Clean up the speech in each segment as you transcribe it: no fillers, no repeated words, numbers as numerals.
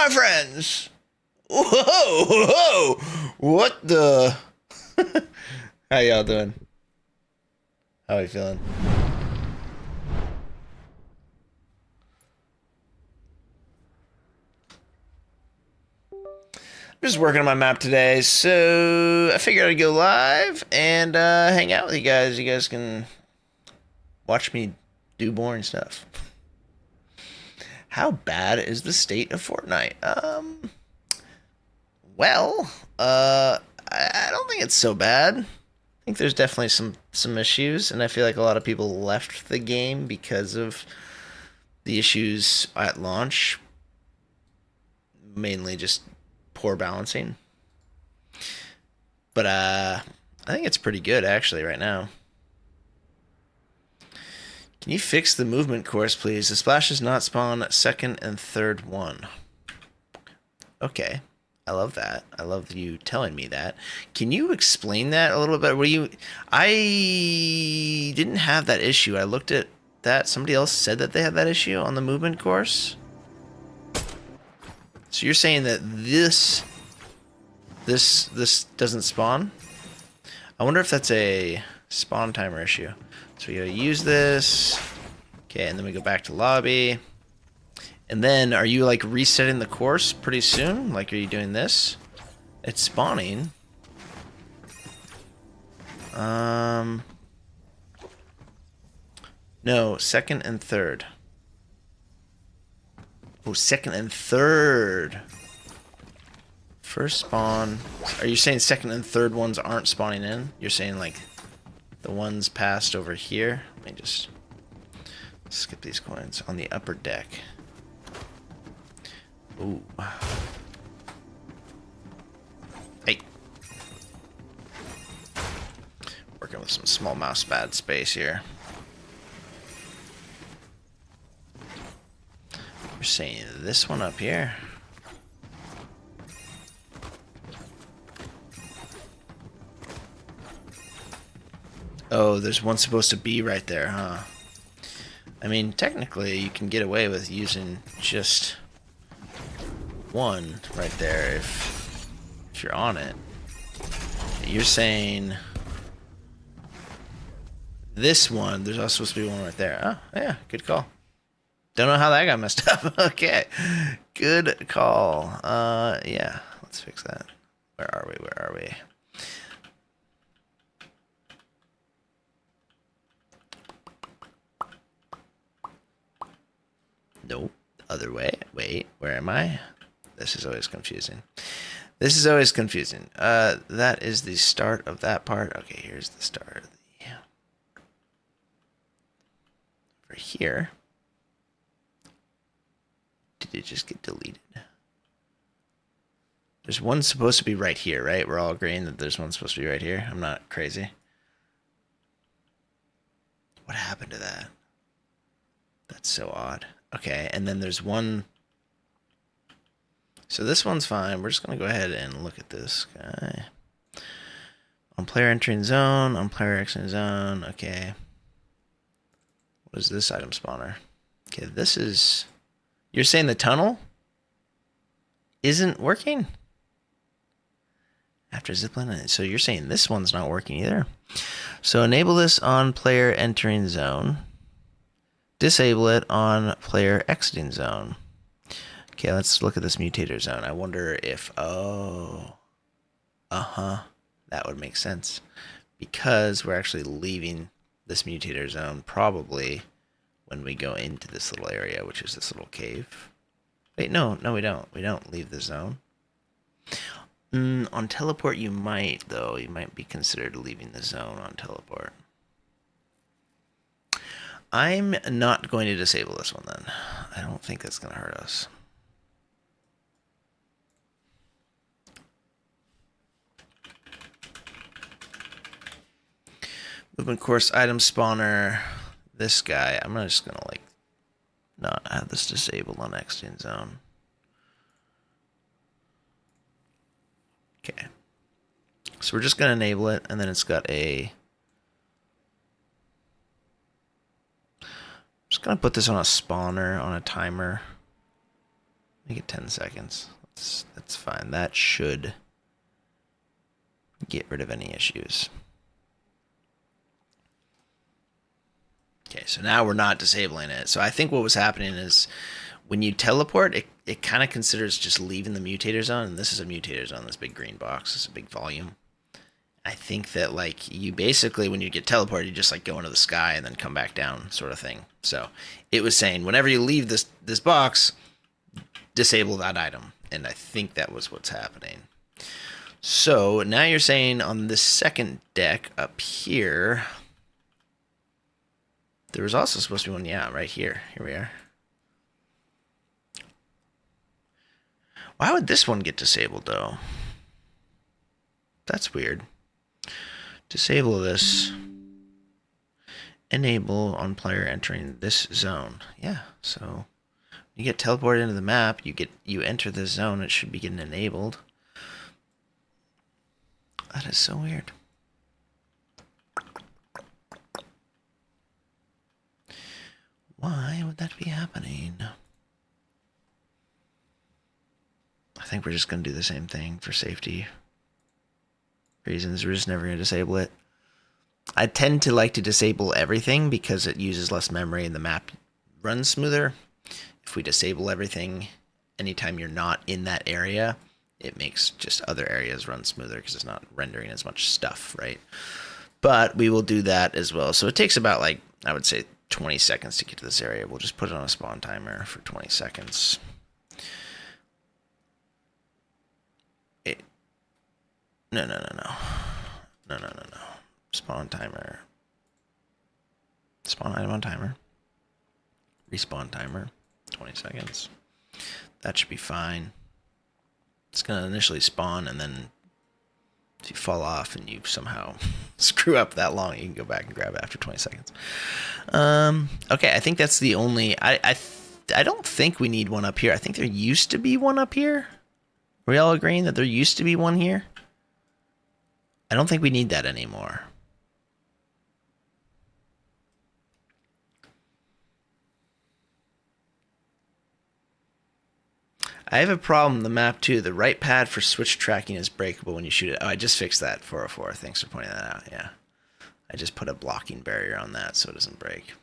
my friends! Whoa, whoa! What the? How y'all doing? How are you feeling? I'm just working on my map today, so I figured I'd go live and hang out with you guys. You guys can watch me do boring stuff. How bad is the state of Fortnite? Well, I don't think it's so bad. I think there's definitely some issues, and I feel like a lot of people left the game because of the issues at launch. Mainly just poor balancing. But I think it's pretty good actually right now. Can you fix the movement course, please? The splash does not spawn second and third one. Okay. I love that. I love you telling me that. Can you explain that a little bit? I didn't have that issue. I looked at that. Somebody else said that they had that issue on the movement course. So you're saying that this doesn't spawn? I wonder if that's a spawn timer issue. So we gotta use this. Okay, and then we go back to lobby. And then, are you like resetting the course pretty soon? Like, are you doing this? It's spawning. No, second and third. Oh, second and third. First spawn. Are you saying second and third ones aren't spawning in? You're saying like the ones passed over here? Let me just skip these coins on the upper deck. Ooh. Hey. Working with some small mousepad space here. We're saying this one up here. Oh, there's one supposed to be right there, huh? I mean, technically, you can get away with using just one right there if you're on it. You're saying this one, there's also supposed to be one right there. Oh, yeah, good call. Don't know how that got messed up. Okay, good call. Yeah, let's fix that. Where are we? Where are we? Nope, other way. Wait, where am I? This is always confusing. This is always confusing. That is the start of that part. Okay, here's the start of the... Over here. Did it just get deleted? There's one supposed to be right here, right? We're all agreeing that there's one supposed to be right here. I'm not crazy. What happened to that? That's so odd. Okay, and then there's one... So this one's fine. We're just going to go ahead and look at this guy. On player entering zone, on player exiting zone. Okay. What is this item spawner? Okay, this is... You're saying the tunnel isn't working? After zipline, so you're saying this one's not working either. So enable this on player entering zone. Disable it on player exiting zone. Okay, let's look at this mutator zone. I wonder if, that would make sense. Because we're actually leaving this mutator zone probably when we go into this little area, which is this little cave. Wait, no, we don't. We don't leave the zone. On teleport, you might, though. You might be considered leaving the zone on teleport. I'm not going to disable this one, then. I don't think that's going to hurt us. Movement course item spawner. This guy, I'm just going to, like, not have this disabled on exiting zone. Okay. So we're just going to enable it, and then it's got a... I'm just going to put this on a spawner, on a timer. Make it 10 seconds. That's fine. That should get rid of any issues. Okay, so now we're not disabling it. So I think what was happening is when you teleport, it kind of considers just leaving the mutator zone. And this is a mutator zone, this big green box. This is a big volume. I think that, like, you basically, when you get teleported, you just, like, go into the sky and then come back down sort of thing. So it was saying whenever you leave this box, disable that item. And I think that was what's happening. So now you're saying on this second deck up here, there was also supposed to be one, yeah, right here. Here we are. Why would this one get disabled, though? That's weird. Disable this. Enable on player entering this zone. Yeah, so you get teleported into the map, you enter this zone, it should be getting enabled. That is so weird. Why would that be happening? I think we're just going to do the same thing for safety reasons. We're just never going to disable it. I tend to like to disable everything because it uses less memory and the map runs smoother. If we disable everything, anytime you're not in that area, it makes just other areas run smoother because it's not rendering as much stuff, right? But we will do that as well. So it takes about, like, I would say 20 seconds to get to this area. We'll just put it on a spawn timer for 20 seconds. No. Spawn timer. Spawn item on timer. Respawn timer. 20 seconds. That should be fine. It's going to initially spawn, and then if you fall off and you somehow screw up that long, you can go back and grab it after 20 seconds. Okay, I think that's the only... I don't think we need one up here. I think there used to be one up here. Are we all agreeing that there used to be one here? I don't think we need that anymore. I have a problem in the map too. The right pad for switch tracking is breakable when you shoot it. Oh, I just fixed that, 404. Thanks for pointing that out. Yeah. I just put a blocking barrier on that so it doesn't break.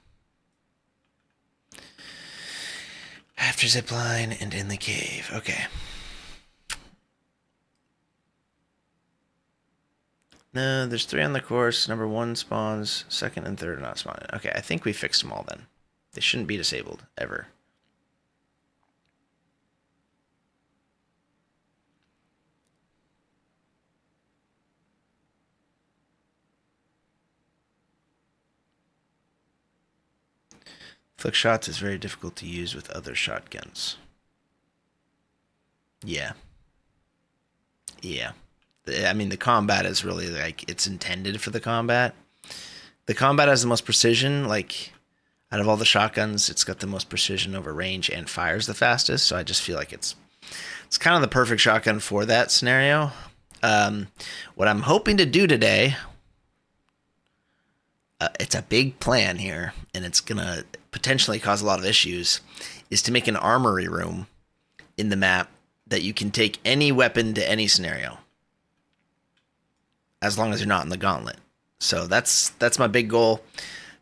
After zipline and in the cave. Okay. No, there's 3 on the course. Number 1 spawns. 2nd and 3rd are not spawning. Okay, I think we fixed them all then. They shouldn't be disabled, ever. Flick shots is very difficult to use with other shotguns. Yeah. Yeah. I mean, the combat is really, like, it's intended for the combat. The combat has the most precision, like, out of all the shotguns, it's got the most precision over range and fires the fastest, so I just feel like it's kind of the perfect shotgun for that scenario. What I'm hoping to do today, it's a big plan here, and it's going to potentially cause a lot of issues, is to make an armory room in the map that you can take any weapon to any scenario, as long as you're not in the gauntlet. So that's my big goal.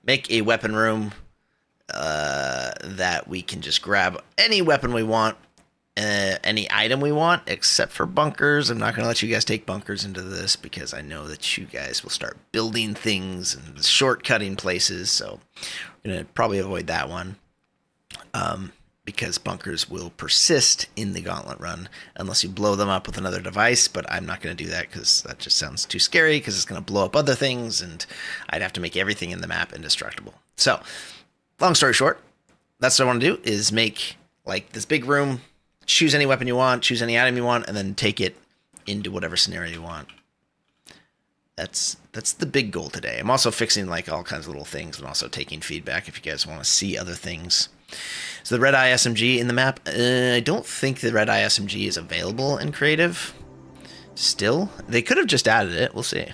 Make a weapon room that we can just grab any weapon we want, any item we want, except for bunkers. I'm not going to let you guys take bunkers into this because I know that you guys will start building things and shortcutting places. So we're going to probably avoid that one. Because bunkers will persist in the gauntlet run unless you blow them up with another device, but I'm not going to do that because that just sounds too scary because it's going to blow up other things and I'd have to make everything in the map indestructible. So, long story short, that's what I want to do, is make, like, this big room, choose any weapon you want, choose any item you want, and then take it into whatever scenario you want. That's the big goal today. I'm also fixing, like, all kinds of little things and also taking feedback if you guys want to see other things. So the Red Eye SMG in the map, I don't think the Red Eye SMG is available in creative still. They could have just added it. We'll see.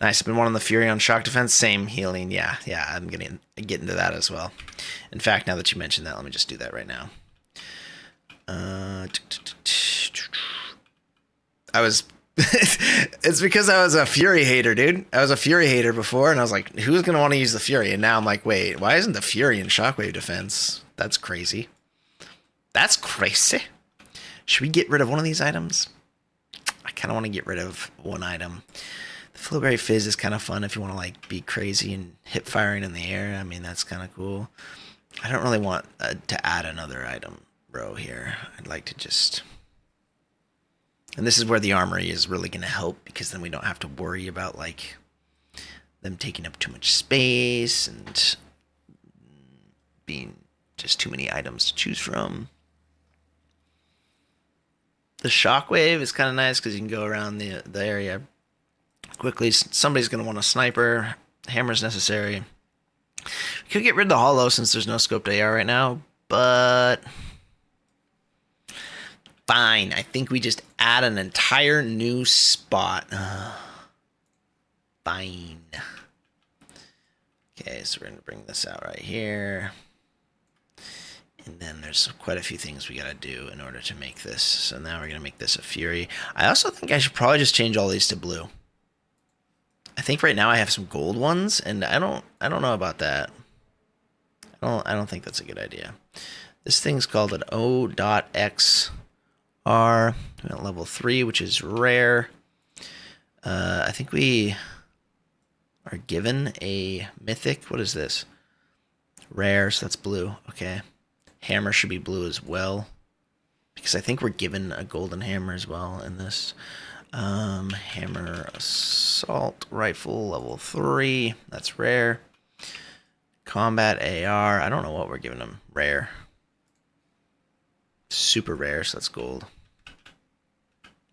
Nice. I've been wanting the Fury on shock defense. Same healing. Yeah, I'm gonna get into that as well. In fact, now that you mentioned that, let me just do that right now. I was. It's because I was a Fury hater, dude. I was a Fury hater before, and I was like, who's gonna want to use the Fury? And now I'm like, wait, why isn't the Fury in Shockwave defense? That's crazy. That's crazy. Should we get rid of one of these items? I kind of want to get rid of one item. The Flowberry Fizz is kind of fun if you want to like be crazy and hip firing in the air. I mean, that's kind of cool. I don't really want to add another item row here. I'd like to just... And this is where the armory is really going to help, because then we don't have to worry about like them taking up too much space and being just too many items to choose from. The Shockwave is kind of nice because you can go around the area quickly. Somebody's going to want a sniper. Hammer's necessary. We could get rid of the hollow since there's no scoped AR right now, but fine. I think we just add an entire new spot. Fine. Okay, so we're going to bring this out right here. And then there's quite a few things we got to do in order to make this. So now we're going to make this a Fury. I also think I should probably just change all these to blue. I think right now I have some gold ones, and I don't know about that. I don't think that's a good idea. This thing's called an O.XR. We're at level 3, which is rare. I think we are given a mythic. What is this? Rare, so that's blue. Okay. Hammer should be blue as well, because I think we're given a golden hammer as well in this. Hammer assault rifle level 3. That's rare. Combat AR. I don't know what we're giving them. Rare. Super rare, so that's gold.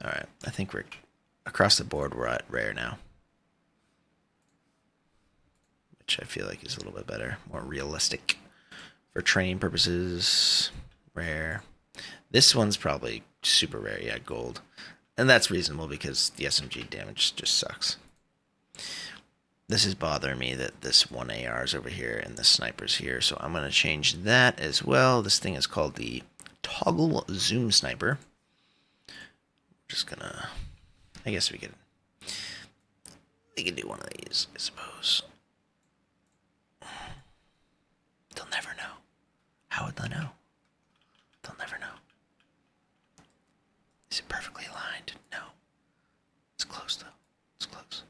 Alright, I think we're across the board, we're at rare now, which I feel like is a little bit better, more realistic for training purposes. Rare. This one's probably super rare. Yeah, gold. And that's reasonable because the SMG damage just sucks. This is bothering me that this one AR is over here and the sniper's here, so I'm going to change that as well. This thing is called the Toggle Zoom Sniper. Just gonna... I guess we could do one of these, I suppose. They'll never know. How would they know? They'll never know. Is it perfectly aligned? No. It's close, though. It's close.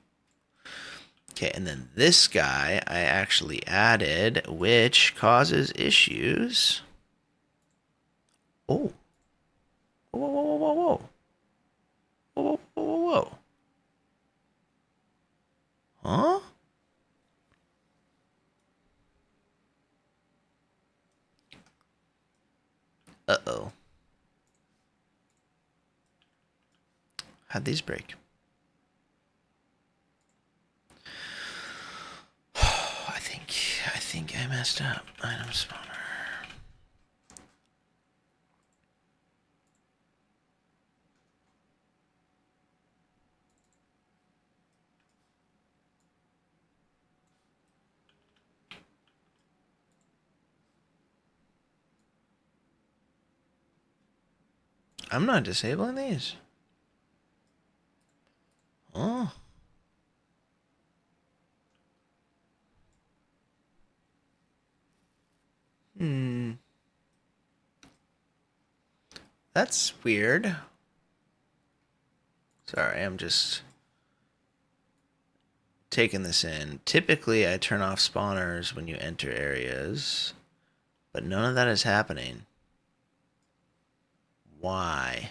Okay, and then this guy I actually added, which causes issues. Oh. Whoa, whoa, whoa, whoa, whoa. Whoa, whoa, whoa, whoa. Huh? Uh-oh. How'd these break? I think I messed up. Item spawner. I'm not disabling these. Oh. That's weird. Sorry, I'm just taking this in. Typically, I turn off spawners when you enter areas, but none of that is happening. Why?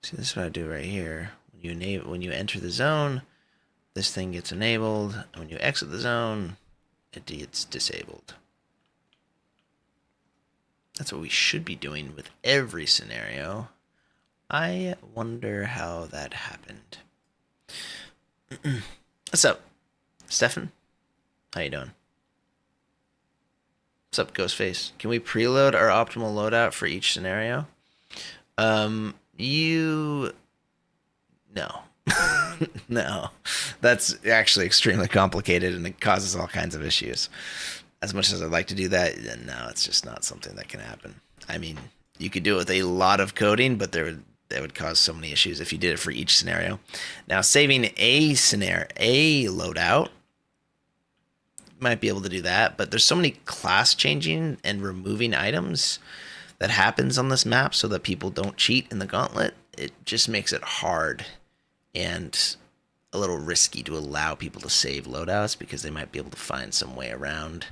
See, this is what I do right here. When you enter the zone, this thing gets enabled, and when you exit the zone, it gets disabled. That's what we should be doing with every scenario. I wonder how that happened. What's up, Stefan? How you doing? What's up, Ghostface? Can we preload our optimal loadout for each scenario? You no. No. That's actually extremely complicated and it causes all kinds of issues. As much as I'd like to do that, no, it's just not something that can happen. I mean, you could do it with a lot of coding, but that would cause so many issues if you did it for each scenario. Now, saving a scenario, a loadout, might be able to do that, but there's so many class changing and removing items that happens on this map so that people don't cheat in the gauntlet. It just makes it hard and a little risky to allow people to save loadouts because they might be able to find some way around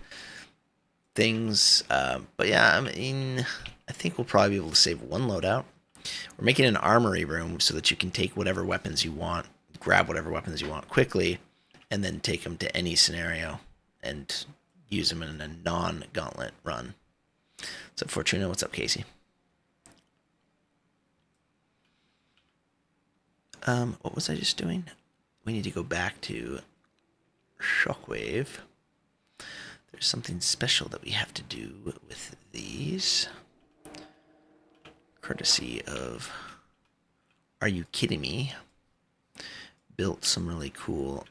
things. But yeah, I mean, I think we'll probably be able to save one loadout. We're making an armory room so that you can take whatever weapons you want, grab whatever weapons you want quickly, and then take them to any scenario and use them in a non-gauntlet run. What's up, Fortuna? What's up, Casey? What was I just doing? We need to go back to Shockwave. There's something special that we have to do with these. Courtesy of Are You Kidding Me? Built some really cool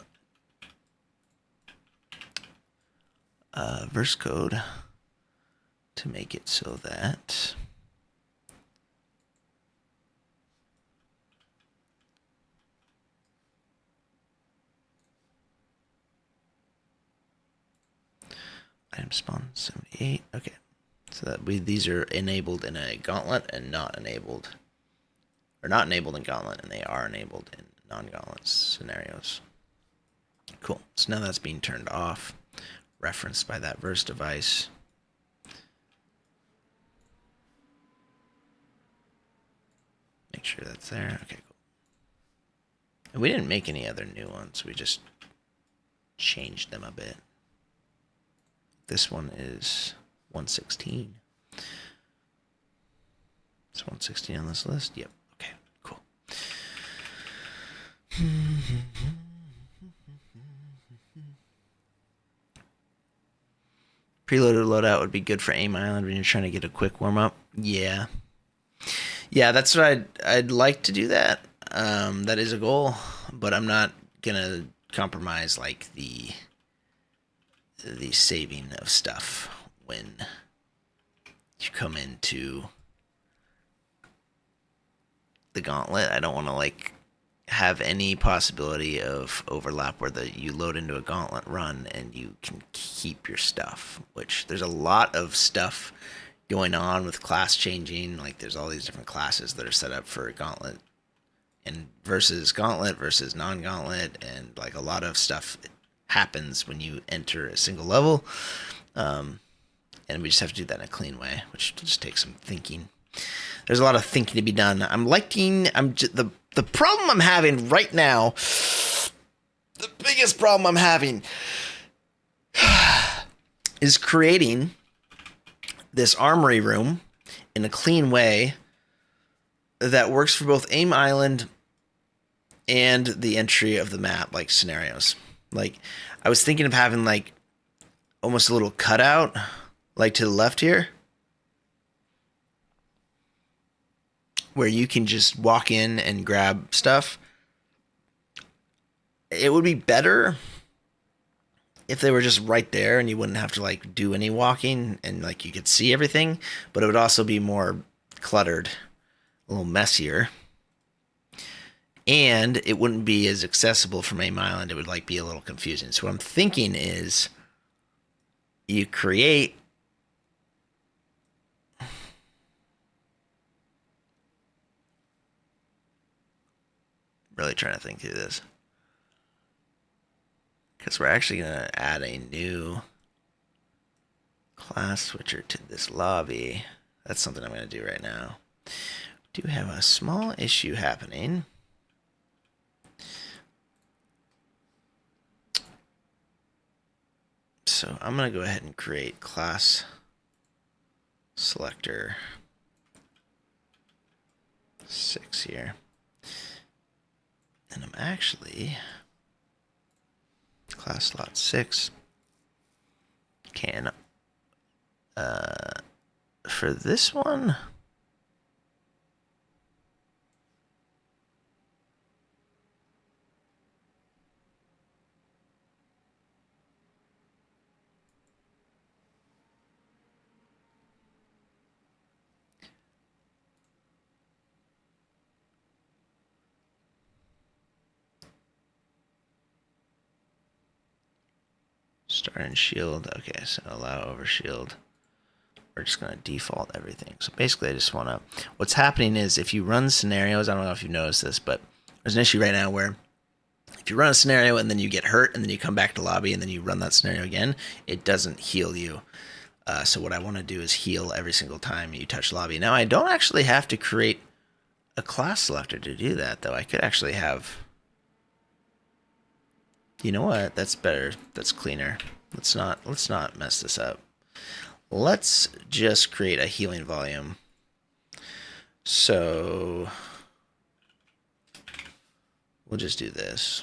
verse code to make it so that item spawn 78. Okay, so that these are enabled in a gauntlet and not enabled, or not enabled in gauntlet, and they are enabled in non-gauntlet scenarios. Cool. So now that's being turned off, referenced by that verse device. Make sure that's there. Okay, cool. And we didn't make any other new ones. We just changed them a bit. This one is 116. It's 116 on this list. Yep. Okay, cool. Preloaded loadout would be good for Aim Island when you're trying to get a quick warm up. Yeah. Yeah, that's what I'd like to do that. That is a goal, but I'm not gonna compromise like the saving of stuff when you come into the gauntlet. I don't want to like have any possibility of overlap where you load into a gauntlet run and you can keep your stuff, which there's a lot of stuff going on with class changing. Like there's all these different classes that are set up for gauntlet and versus non-gauntlet, and like a lot of stuff happens when you enter a single level, and we just have to do that in a clean way, which just takes some thinking. There's a lot of thinking to be done. The problem I'm having right now, the biggest problem I'm having is creating this armory room in a clean way that works for both Aim Island and the entry of the map, like scenarios. Like, I was thinking of having like almost a little cutout, like to the left here, where you can just walk in and grab stuff. It would be better if they were just right there and you wouldn't have to like do any walking and like you could see everything, but it would also be more cluttered, a little messier. And it wouldn't be as accessible from Aim Island. It would like be a little confusing. So what I'm thinking is you create really trying to think through this, because we're actually going to add a new class switcher to this lobby. That's something I'm going to do right now. We do have a small issue happening. So I'm going to go ahead and create class selector 6 here. And I'm actually class slot 6 can for this one Start and shield. Okay, so allow over shield. We're just going to default everything. So basically, I just want to... What's happening is if you run scenarios, I don't know if you've noticed this, but there's an issue right now where if you run a scenario and then you get hurt and then you come back to lobby and then you run that scenario again, it doesn't heal you. So what I want to do is heal every single time you touch lobby. Now, I don't actually have to create a class selector to do that, though. I could actually have... You know what? That's better. That's cleaner. Let's not mess this up. Let's just create a healing volume. So we'll just do this.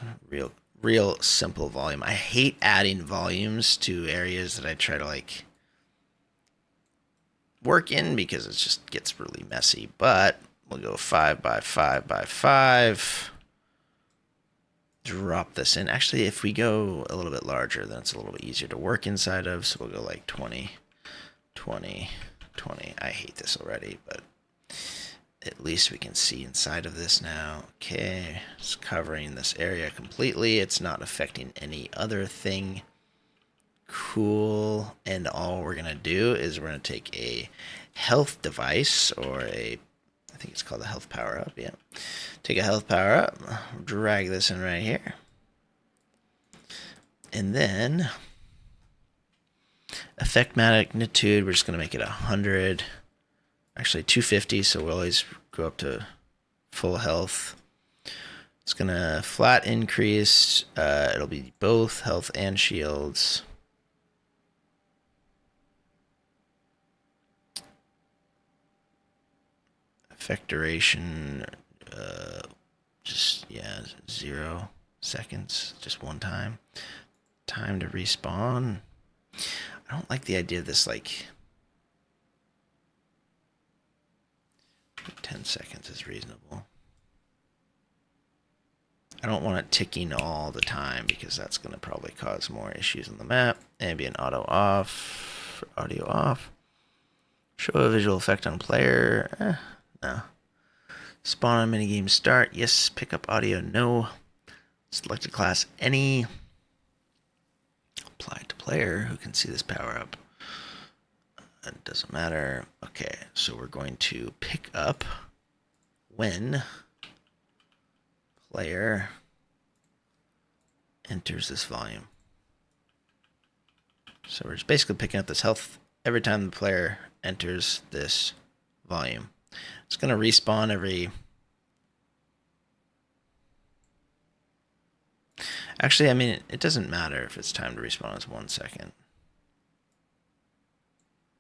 Real simple volume. I hate adding volumes to areas that I try to like work in because it just gets really messy. But we'll go 5 by 5 by 5. Drop this in. Actually, if we go a little bit larger, then it's a little bit easier to work inside of. So we'll go like 20, 20, 20. I hate this already, but at least we can see inside of this now. Okay, it's covering this area completely. It's not affecting any other thing. Cool. And all we're going to do is we're going to take a health device or I think it's called a health power up. Yeah. Take a health power up, drag this in right here. And then effect magnitude, we're just going to make it 100. Actually 250, so we'll always go up to full health. It's going to flat increase. It'll be both health and shields. Effect duration, just, yeah, 0 seconds, just one time. Time to respawn. I don't like the idea of this, like, 10 seconds is reasonable. I don't want it ticking all the time because that's going to probably cause more issues on the map. Ambient auto off, audio off. Show a visual effect on player. No. Spawn on minigame start. Yes. Pick up audio. No. Select a class. Any. Apply to player who can see this power up. It doesn't matter. Okay. So we're going to pick up when player enters this volume. So we're just basically picking up this health every time the player enters this volume. It's going to respawn every... Actually, I mean, it doesn't matter if it's time to respawn. It's 1 second.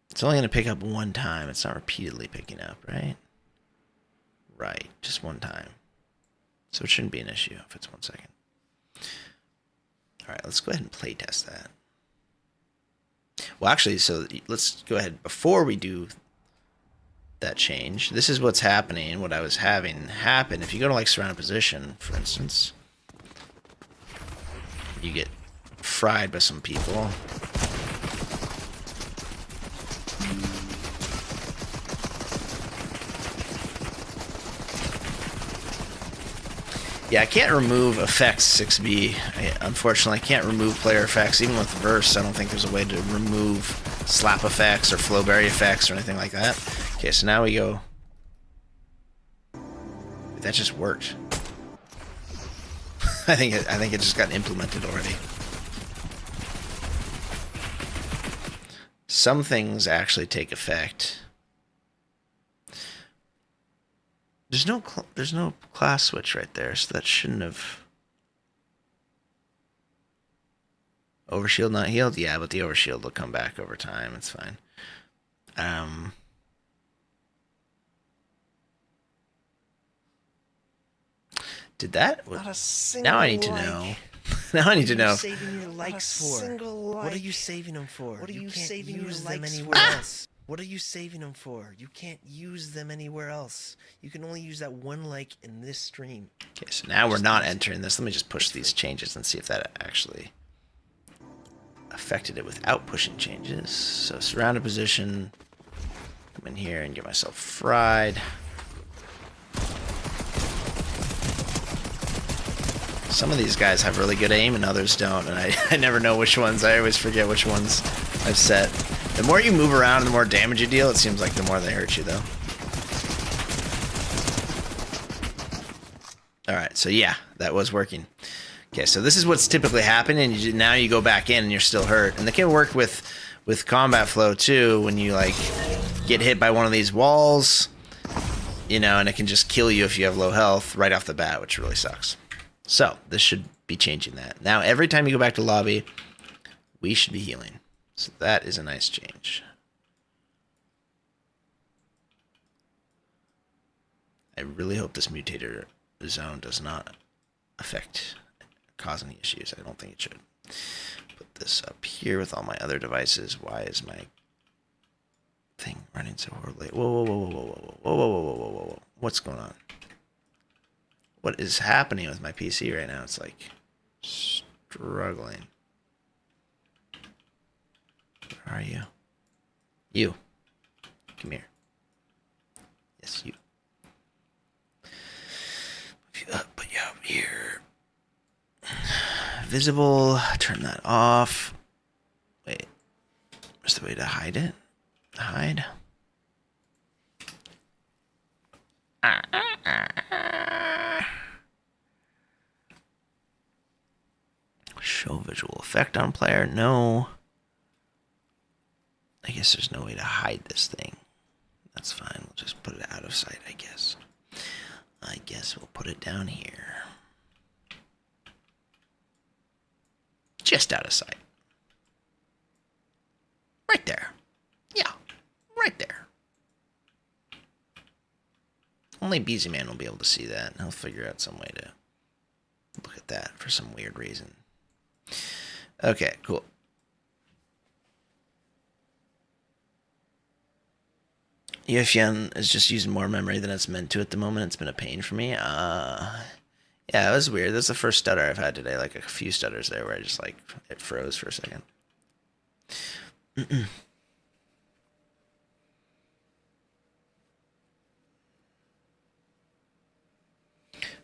It's only going to pick up one time. It's not repeatedly picking up, right? Right, just one time. So it shouldn't be an issue if it's 1 second. All right, let's go ahead and play test that. Well, actually, so let's go ahead before we do that change. This is what's happening, what I was having happen. If you go to like surrounded position, for instance, you get fried by some people. Yeah, I can't remove effects 6B. Unfortunately, I can't remove player effects. Even with Verse, I don't think there's a way to remove slap effects or flowberry effects or anything like that. Okay, so now we go... That just worked. I think it just got implemented already. Some things actually take effect. There's no class switch right there, so that shouldn't have... Overshield not healed? Yeah, but the overshield will come back over time. It's fine. Did that? Not a single now I need to know. Now I need to know. What are you saving your likes for? What are you saving them for? What are you saving your likes for? Else. What are you saving them for? You can't use them anywhere else. You can only use that one like in this stream. Okay, so now we're not entering this. Let me just push these changes and see if that actually affected it without pushing changes. So surrounded position. Come in here and get myself fried. Some of these guys have really good aim and others don't, and I never know which ones. I always forget which ones I've set. The more you move around, the more damage you deal, it seems like the more they hurt you, though. Alright, so yeah, that was working. Okay, so this is what's typically happening, and now you go back in and you're still hurt. And they can work with combat flow, too, when you, like, get hit by one of these walls, you know, and it can just kill you if you have low health right off the bat, which really sucks. So, this should be changing that. Now, every time you go back to lobby, we should be healing. So that is a nice change. I really hope this mutator zone does not cause any issues. I don't think it should. Put this up here with all my other devices. Why is my thing running so horribly? Whoa, whoa, whoa, whoa, whoa, whoa, whoa, whoa, whoa, whoa, whoa, whoa. What's going on? What is happening with my PC right now? It's like struggling. Where are you? You. Come here. Yes, you. Put you up here. Visible. Turn that off. Wait. Where's the way to hide it? Hide. Show visual effect on player. No. I guess there's no way to hide this thing. That's fine. We'll just put it out of sight, I guess. I guess we'll put it down here. Just out of sight. Right there. Yeah, right there. Only Beezy Man will be able to see that, and he'll figure out some way to look at that for some weird reason. Okay, cool. Yefyan is just using more memory than it's meant to at the moment. It's been a pain for me. Yeah, it was weird. That's the first stutter I've had today. Like a few stutters there where I just like, it froze for a second.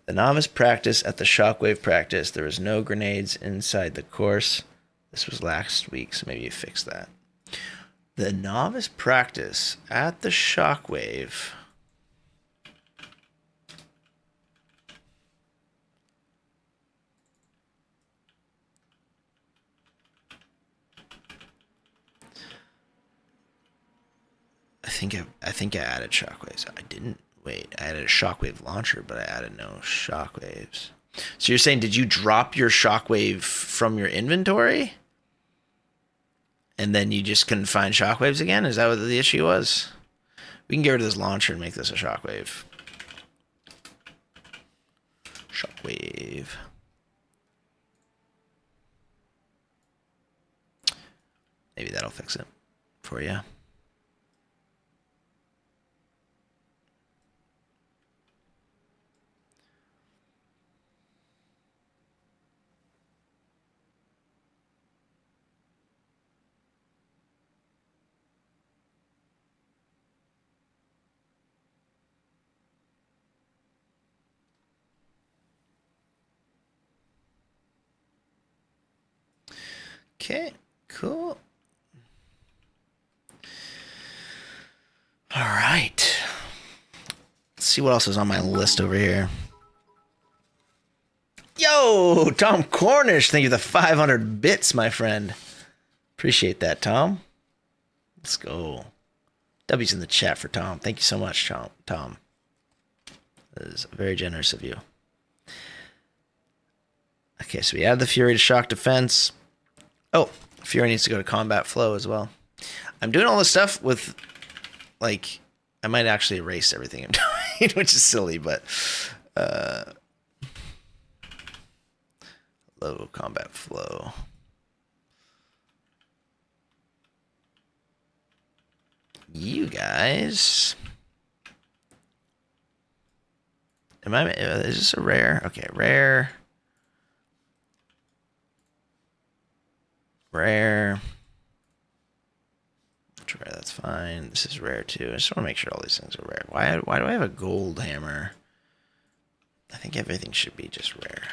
The novice practice at the Shockwave practice. There was no grenades inside the course. This was last week, so maybe you fixed that. The novice practice at the Shockwave. I think I added shockwaves. I didn't. Wait, I added a shockwave launcher, but I added no shockwaves. So you're saying, did you drop your shockwave from your inventory? And then you just couldn't find shockwaves again? Is that what the issue was? We can get rid of this launcher and make this a shockwave. Shockwave. Maybe that'll fix it for you. Okay, cool. All right. Let's see what else is on my list over here. Yo, Tom Cornish, thank you for the 500 bits, my friend. Appreciate that, Tom. Let's go. W's in the chat for Tom. Thank you so much, Tom. That is very generous of you. Okay, so we add the Fury to shock defense. Oh, Fury needs to go to combat flow as well. I'm doing all this stuff with, like, I might actually erase everything I'm doing, which is silly, but low combat flow. You guys, is this a rare? Okay, rare. Rare. Rare, that's fine. This is rare too. I just want to make sure all these things are rare. Why do I have a gold hammer? I think everything should be just rare.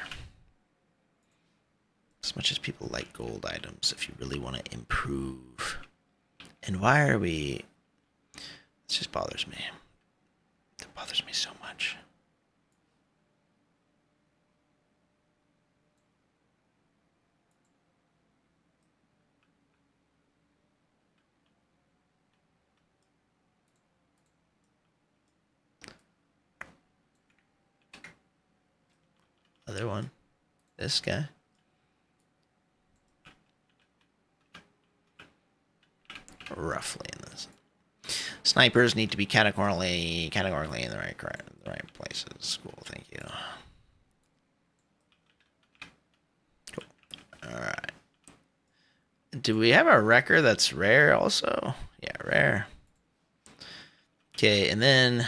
As much as people like gold items, if you really want to improve. And why are we... It just bothers me. It bothers me so much. Other one. This guy. Roughly in this. Snipers need to be categorically in the right places. Cool, thank you. Cool. Alright. Do we have a record that's rare also? Yeah, rare. Okay, and then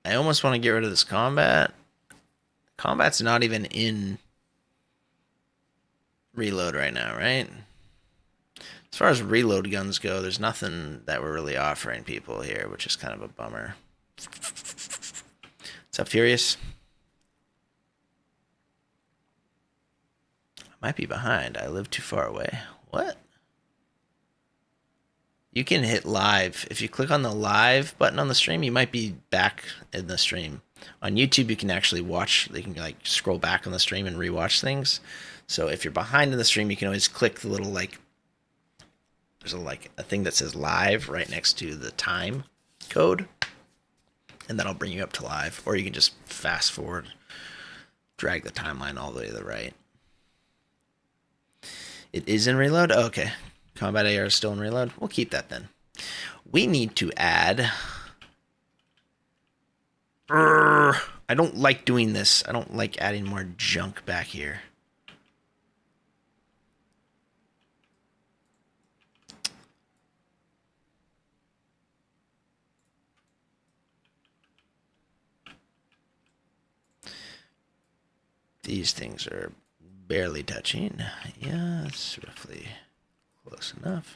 I almost want to get rid of this combat. Combat's not even in reload right now, right? As far as reload guns go, there's nothing that we're really offering people here, which is kind of a bummer. What's up, Furious? I might be behind. I live too far away. What? You can hit live. If you click on the live button on the stream, you might be back in the stream. On YouTube, you can actually watch. You can like scroll back on the stream and rewatch things. So if you're behind in the stream, you can always click the little like... There's a thing that says live right next to the time code, and that'll bring you up to live. Or you can just fast forward, drag the timeline all the way to the right. It is in reload? Oh, okay. Combat AR is still in reload? We'll keep that then. We need to add... I don't like doing this. I don't like adding more junk back here. These things are barely touching. Yeah, it's roughly close enough.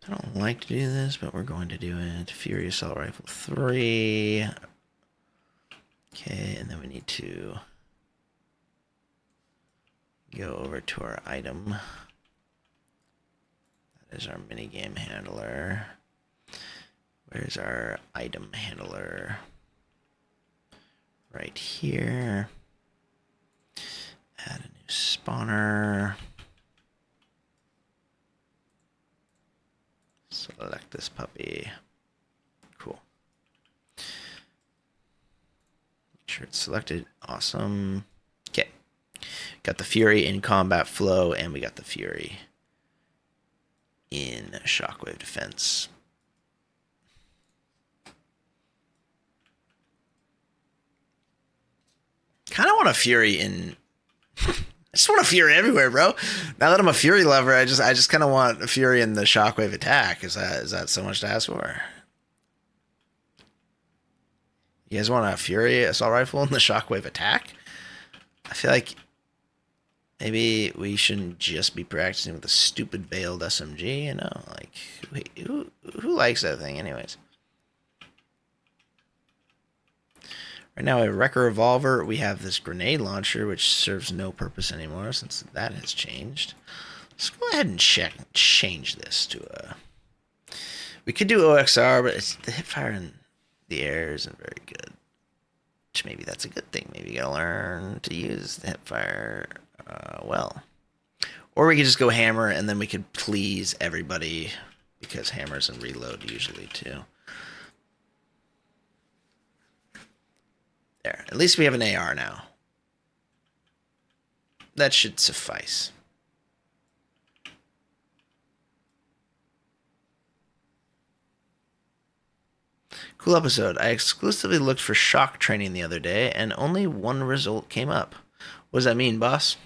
I don't like to do this, but we're going to do it. Fury Assault Rifle 3. Okay, and then we need to go over to our item. That is our minigame handler. Where's our item handler? Right here. Add a new spawner. Select this puppy. Cool. Make sure it's selected. Awesome. Okay. Got the Fury in combat flow, and we got the Fury in Shockwave defense. Kind of want a Fury in... I just want a Fury everywhere, bro. Now that I'm a Fury lover, I just kind of want a Fury in the Shockwave attack. Is that so much to ask for? You guys want a Fury assault rifle in the Shockwave attack? I feel like maybe we shouldn't just be practicing with a stupid veiled SMG, you know? Like, who likes that thing anyways? Right now, a Wrecker Revolver. We have this grenade launcher, which serves no purpose anymore since that has changed. Let's go ahead and change this to a... We could do OXR, but the hipfire in the air isn't very good. Which maybe that's a good thing. Maybe you gotta learn to use the hipfire well. Or we could just go hammer, and then we could please everybody, because hammers and reload usually too. There. At least we have an AR now. That should suffice. Cool episode. I exclusively looked for shock training the other day, and only one result came up. What does that mean, boss?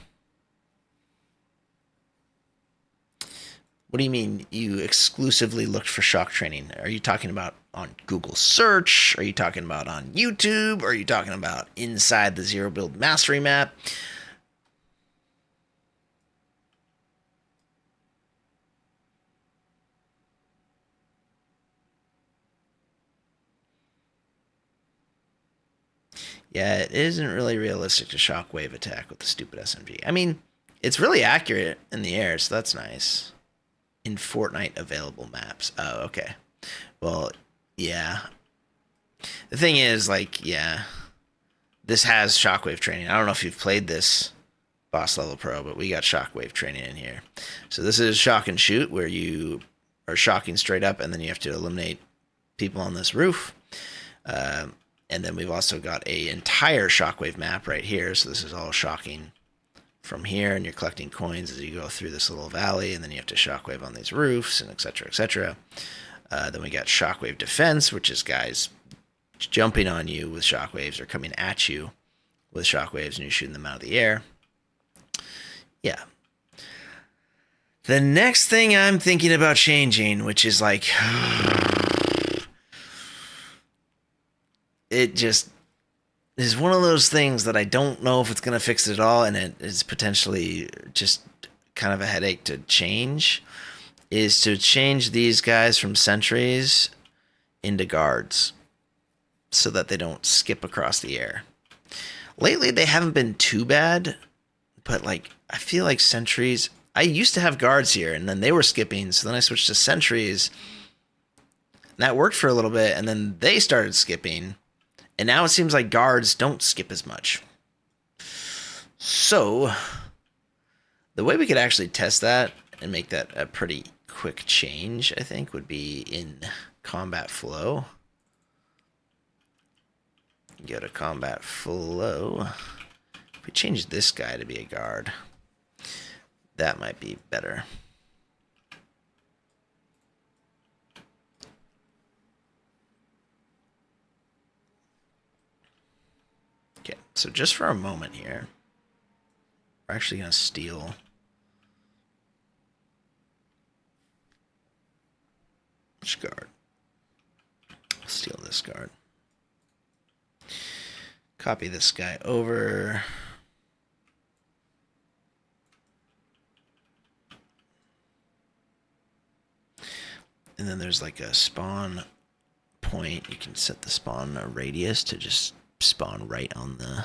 What do you mean you exclusively looked for shock training? Are you talking about on Google search? Are you talking about on YouTube? Are you talking about inside the Zero Build Mastery Map? Yeah, it isn't really realistic to Shockwave attack with the stupid SMG. I mean, It's really accurate in the air, so that's nice. In Fortnite available maps. Oh, okay. Well, yeah. The thing is, like, yeah, this has Shockwave training. I don't know if you've played this boss level pro, but we got Shockwave training in here. So this is shock and shoot, where you are shocking straight up, and then you have to eliminate people on this roof. And then we've also got a entire Shockwave map right here. So this is all shocking from here, and you're collecting coins as you go through this little valley, and then you have to Shockwave on these roofs, and etc., etc. Then we got Shockwave defense, which is guys jumping on you with shockwaves or coming at you with shockwaves, and you're shooting them out of the air. Yeah. The next thing I'm thinking about changing, which is like, it just is one of those things that I don't know if it's going to fix it at all, and it is potentially just kind of a headache to change, is to change these guys from sentries into guards so that they don't skip across the air. Lately, they haven't been too bad, but like I feel like sentries, I used to have guards here, and then they were skipping, so then I switched to sentries, and that worked for a little bit, and then they started skipping, and now it seems like guards don't skip as much. So the way we could actually test that and make that a pretty quick change, I think, would be in combat flow. Go to combat flow. If we change this guy to be a guard, that might be better. Okay, so just for a moment here, we're actually going to steal which guard? Steal this guard. Copy this guy over. And then there's like a spawn point. You can set the spawn radius to just spawn right on the...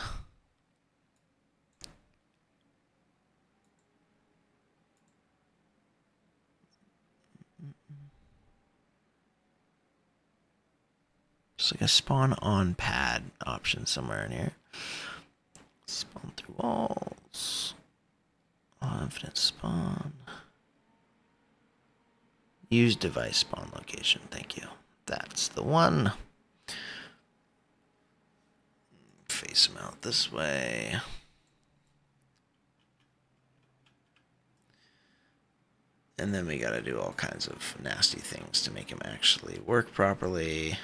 Just like a spawn on pad option somewhere in here. Spawn through walls. Infinite spawn. Use device spawn location. Thank you. That's the one. Face them out this way. And then we gotta do all kinds of nasty things to make them actually work properly.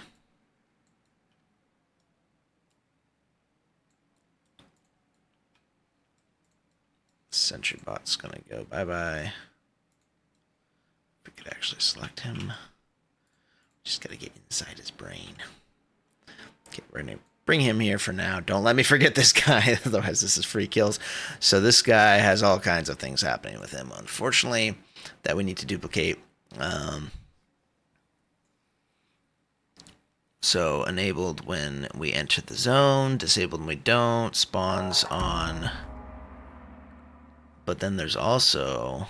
Sentry bot's gonna go bye-bye. We could actually select him. Just gotta get inside his brain. Okay, we're gonna bring him here for now. Don't let me forget this guy, otherwise this is free kills. So this guy has all kinds of things happening with him, unfortunately, that we need to duplicate. So enabled when we enter the zone, disabled when we don't, spawns on... But then there's also,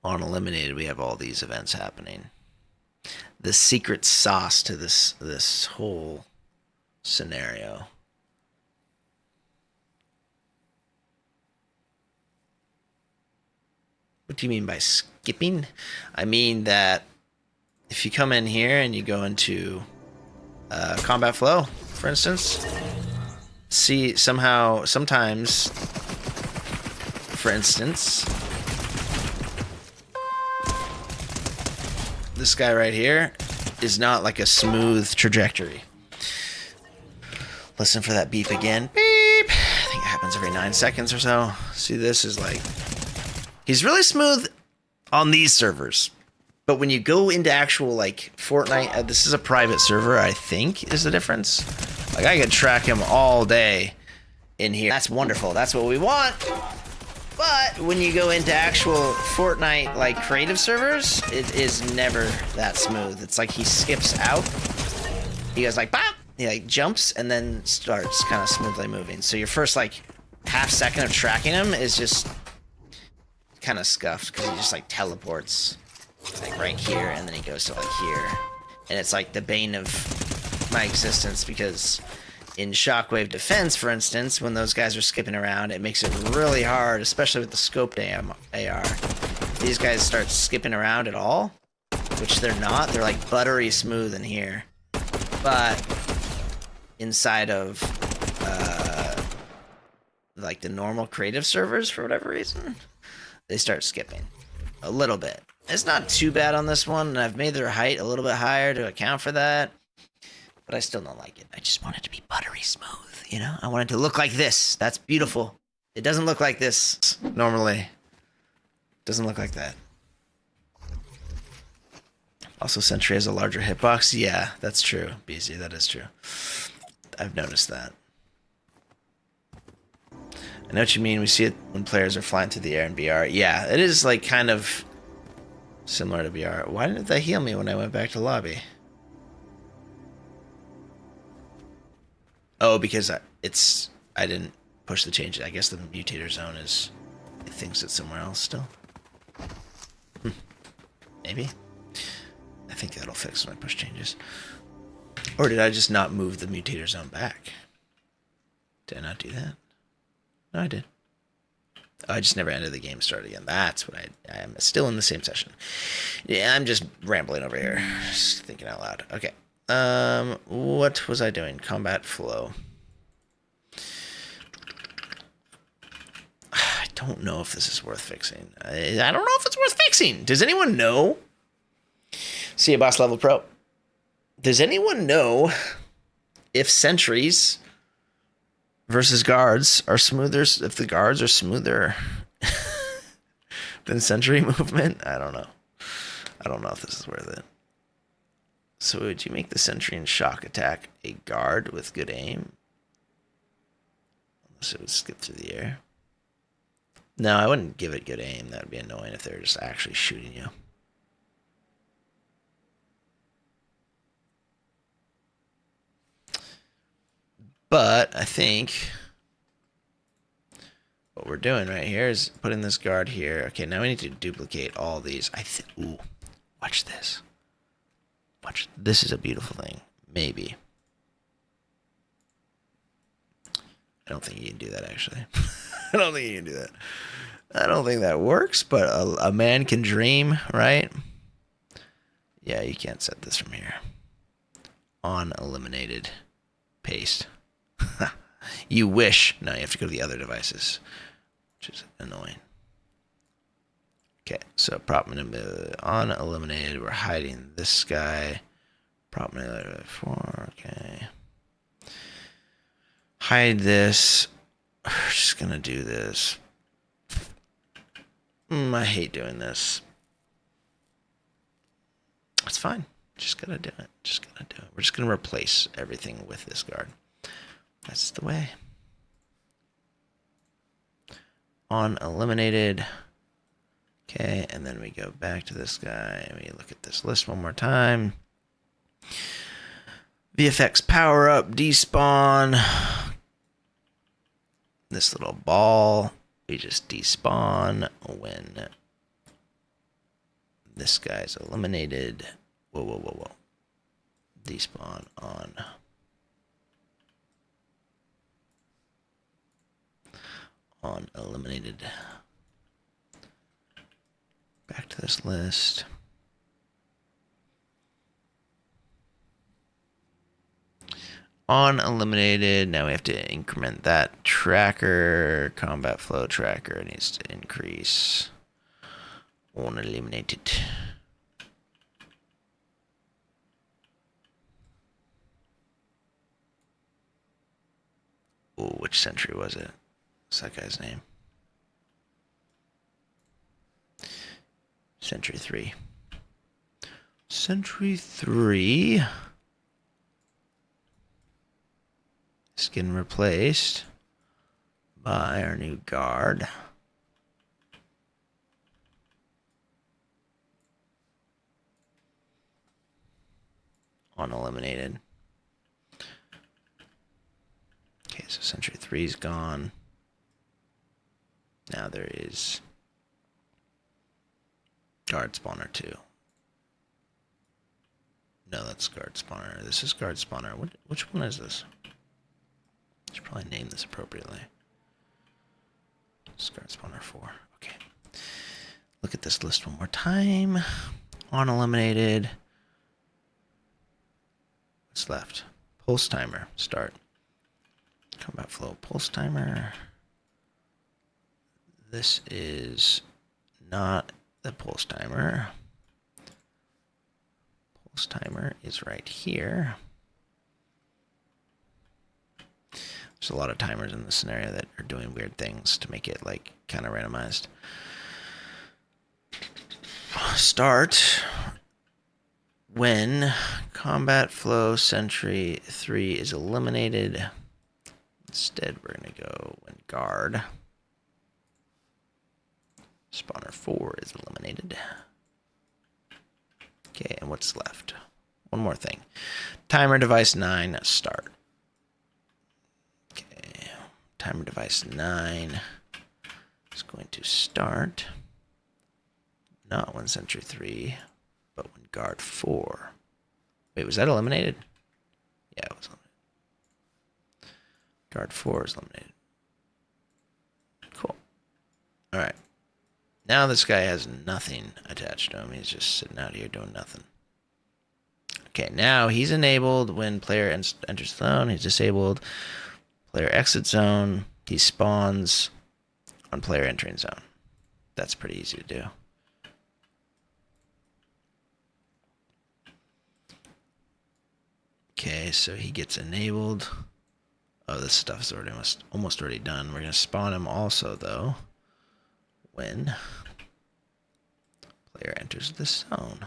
on eliminated, we have all these events happening. The secret sauce to this whole scenario. What do you mean by skipping? I mean that if you come in here and you go into combat flow, for instance, see sometimes, for instance, this guy right here is not like a smooth trajectory. Listen for that beep again. Beep! I think it happens every 9 seconds or so. See, this is like... He's really smooth on these servers. But when you go into actual, like, Fortnite... this is a private server, I think, is the difference. Like, I could track him all day in here. That's wonderful. That's what we want. But when you go into actual Fortnite, like, creative servers, it is never that smooth. It's like he skips out. He goes like, bop! He, like, jumps and then starts kind of smoothly moving. So your first, like, half second of tracking him is just kind of scuffed because he just like teleports like right here and then he goes to like here, and it's like the bane of my existence because in Shockwave defense, for instance, when those guys are skipping around, it makes it really hard, especially with the scoped AR. These guys start skipping around at all, which they're not. They're like buttery smooth in here, but inside of like the normal creative servers, for whatever reason, they start skipping a little bit. It's not too bad on this one, and I've made their height a little bit higher to account for that, but I still don't like it. I just want it to be buttery smooth, you know? I want it to look like this. That's beautiful. It doesn't look like this normally. It doesn't look like that. Also, Sentry has a larger hitbox. Yeah, that's true, BZ. That is true. I've noticed that. I know what you mean. We see it when players are flying through the air in BR. Yeah, it is like kind of similar to BR. Why didn't they heal me when I went back to lobby? Oh, because I didn't push the changes. I guess the mutator zone is... It thinks it's somewhere else still. Maybe. I think that'll fix when I push changes. Or did I just not move the mutator zone back? Did I not do that? No, I did. Oh, I just never ended the game, started again. That's what I am still in the same session. Yeah, I'm just rambling over here. Just thinking out loud. Okay. What was I doing? Combat flow. I don't know if this is worth fixing. I don't know if it's worth fixing. Does anyone know? See a boss level pro. Does anyone know if sentries versus guards are smoother, if the guards are smoother than sentry movement? I don't know. I don't know if this is worth it. So would you make the sentry and shock attack a guard with good aim? Unless it would skip through the air. No, I wouldn't give it good aim. That would be annoying if they were just actually shooting you. But I think what we're doing right here is putting this guard here. Okay, now we need to duplicate all these. Ooh, watch this. Watch. This is a beautiful thing. Maybe. I don't think you can do that, actually. I don't think you can do that. I don't think that works, but a man can dream, right? Yeah, you can't set this from here. On eliminated. Paste. You wish. No, you have to go to the other devices, which is annoying. Okay, so prop manipulator on eliminated. We're hiding this guy. Prop manipulator 4. Okay. Hide this. We're just gonna do this. I hate doing this. It's fine. Just gotta do it. Just gotta do it. We're just gonna replace everything with this guard. That's the way. On eliminated. Okay, and then we go back to this guy and we look at this list one more time. VFX power up, despawn. This little ball, we just despawn when this guy's eliminated. Whoa, whoa, whoa, whoa. Despawn on eliminated. Back to this list. On eliminated, now we have to increment that tracker. Combat flow tracker needs to increase. On eliminated. Oh, which sentry was it? What's that guy's name? Sentry 3. Sentry 3 is getting replaced by our new guard. On eliminated. Okay, so Sentry 3's gone. Now there is guard spawner 2. No, that's guard spawner. This is guard spawner. Which one is this? I should probably name this appropriately. It's guard spawner 4. Okay. Look at this list one more time. On eliminated. What's left? Pulse timer. Start. Combat flow. Pulse timer. This is not the pulse timer. Pulse timer is right here. There's a lot of timers in this scenario that are doing weird things to make it like kind of randomized. Start when combat flow sentry 3 is eliminated. Instead, we're going to go when guard spawner 4 is eliminated. Okay, and what's left? One more thing. Timer device 9, start. Okay, timer device 9 is going to start. Not when sentry 3, but when guard 4. Wait, was that eliminated? Yeah, it was eliminated. Guard 4 is eliminated. Cool. Alright. Now this guy has nothing attached to him. He's just sitting out here doing nothing. Okay, now he's enabled when player enters zone. He's disabled. Player exits zone. He spawns on player entering zone. That's pretty easy to do. Okay, so he gets enabled. Oh, this stuff is already almost already done. We're going to spawn him also, though, when player enters the zone.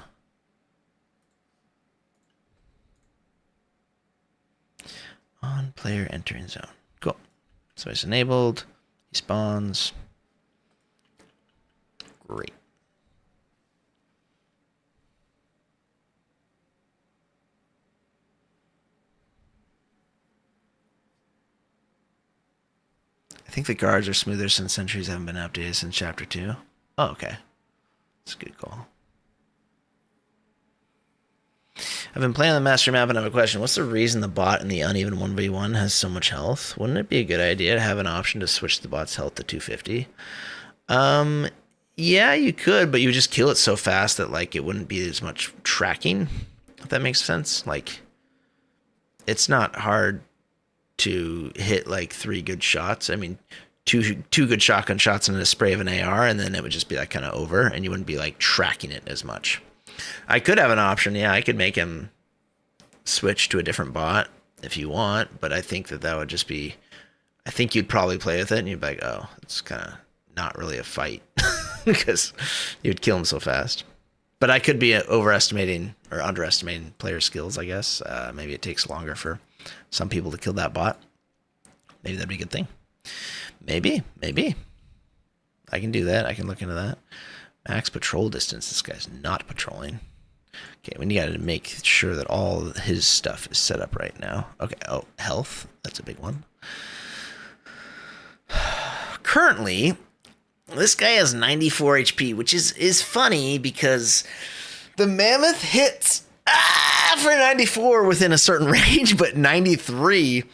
On player entering zone. Cool. So he's enabled. He spawns. Great. I think the guards are smoother since sentries haven't been updated since Chapter 2. Oh, okay. That's a good call. I've been playing on the master map and I have a question. What's the reason the bot in the uneven 1v1 has so much health? Wouldn't it be a good idea to have an option to switch the bot's health to 250? Yeah, you could, but you would just kill it so fast that like it wouldn't be as much tracking, if that makes sense. Like, it's not hard to hit like 3 good shots. I mean, two good shotgun shots and a spray of an AR, and then it would just be like kind of over, and you wouldn't be like tracking it as much. I could have an option. Yeah, I could make him switch to a different bot if you want, but I think that would just be, I think you'd probably play with it and you'd be like, oh, it's kind of not really a fight because you'd kill him so fast. But I could be overestimating or underestimating player skills, I guess. Maybe it takes longer for some people to kill that bot. Maybe that'd be a good thing. Maybe. I can do that. I can look into that. Max patrol distance. This guy's not patrolling. Okay, we got to make sure that all his stuff is set up right now. Okay, oh, health. That's a big one. Currently, this guy has 94 HP, which is funny because the mammoth hits for 94 within a certain range, but 93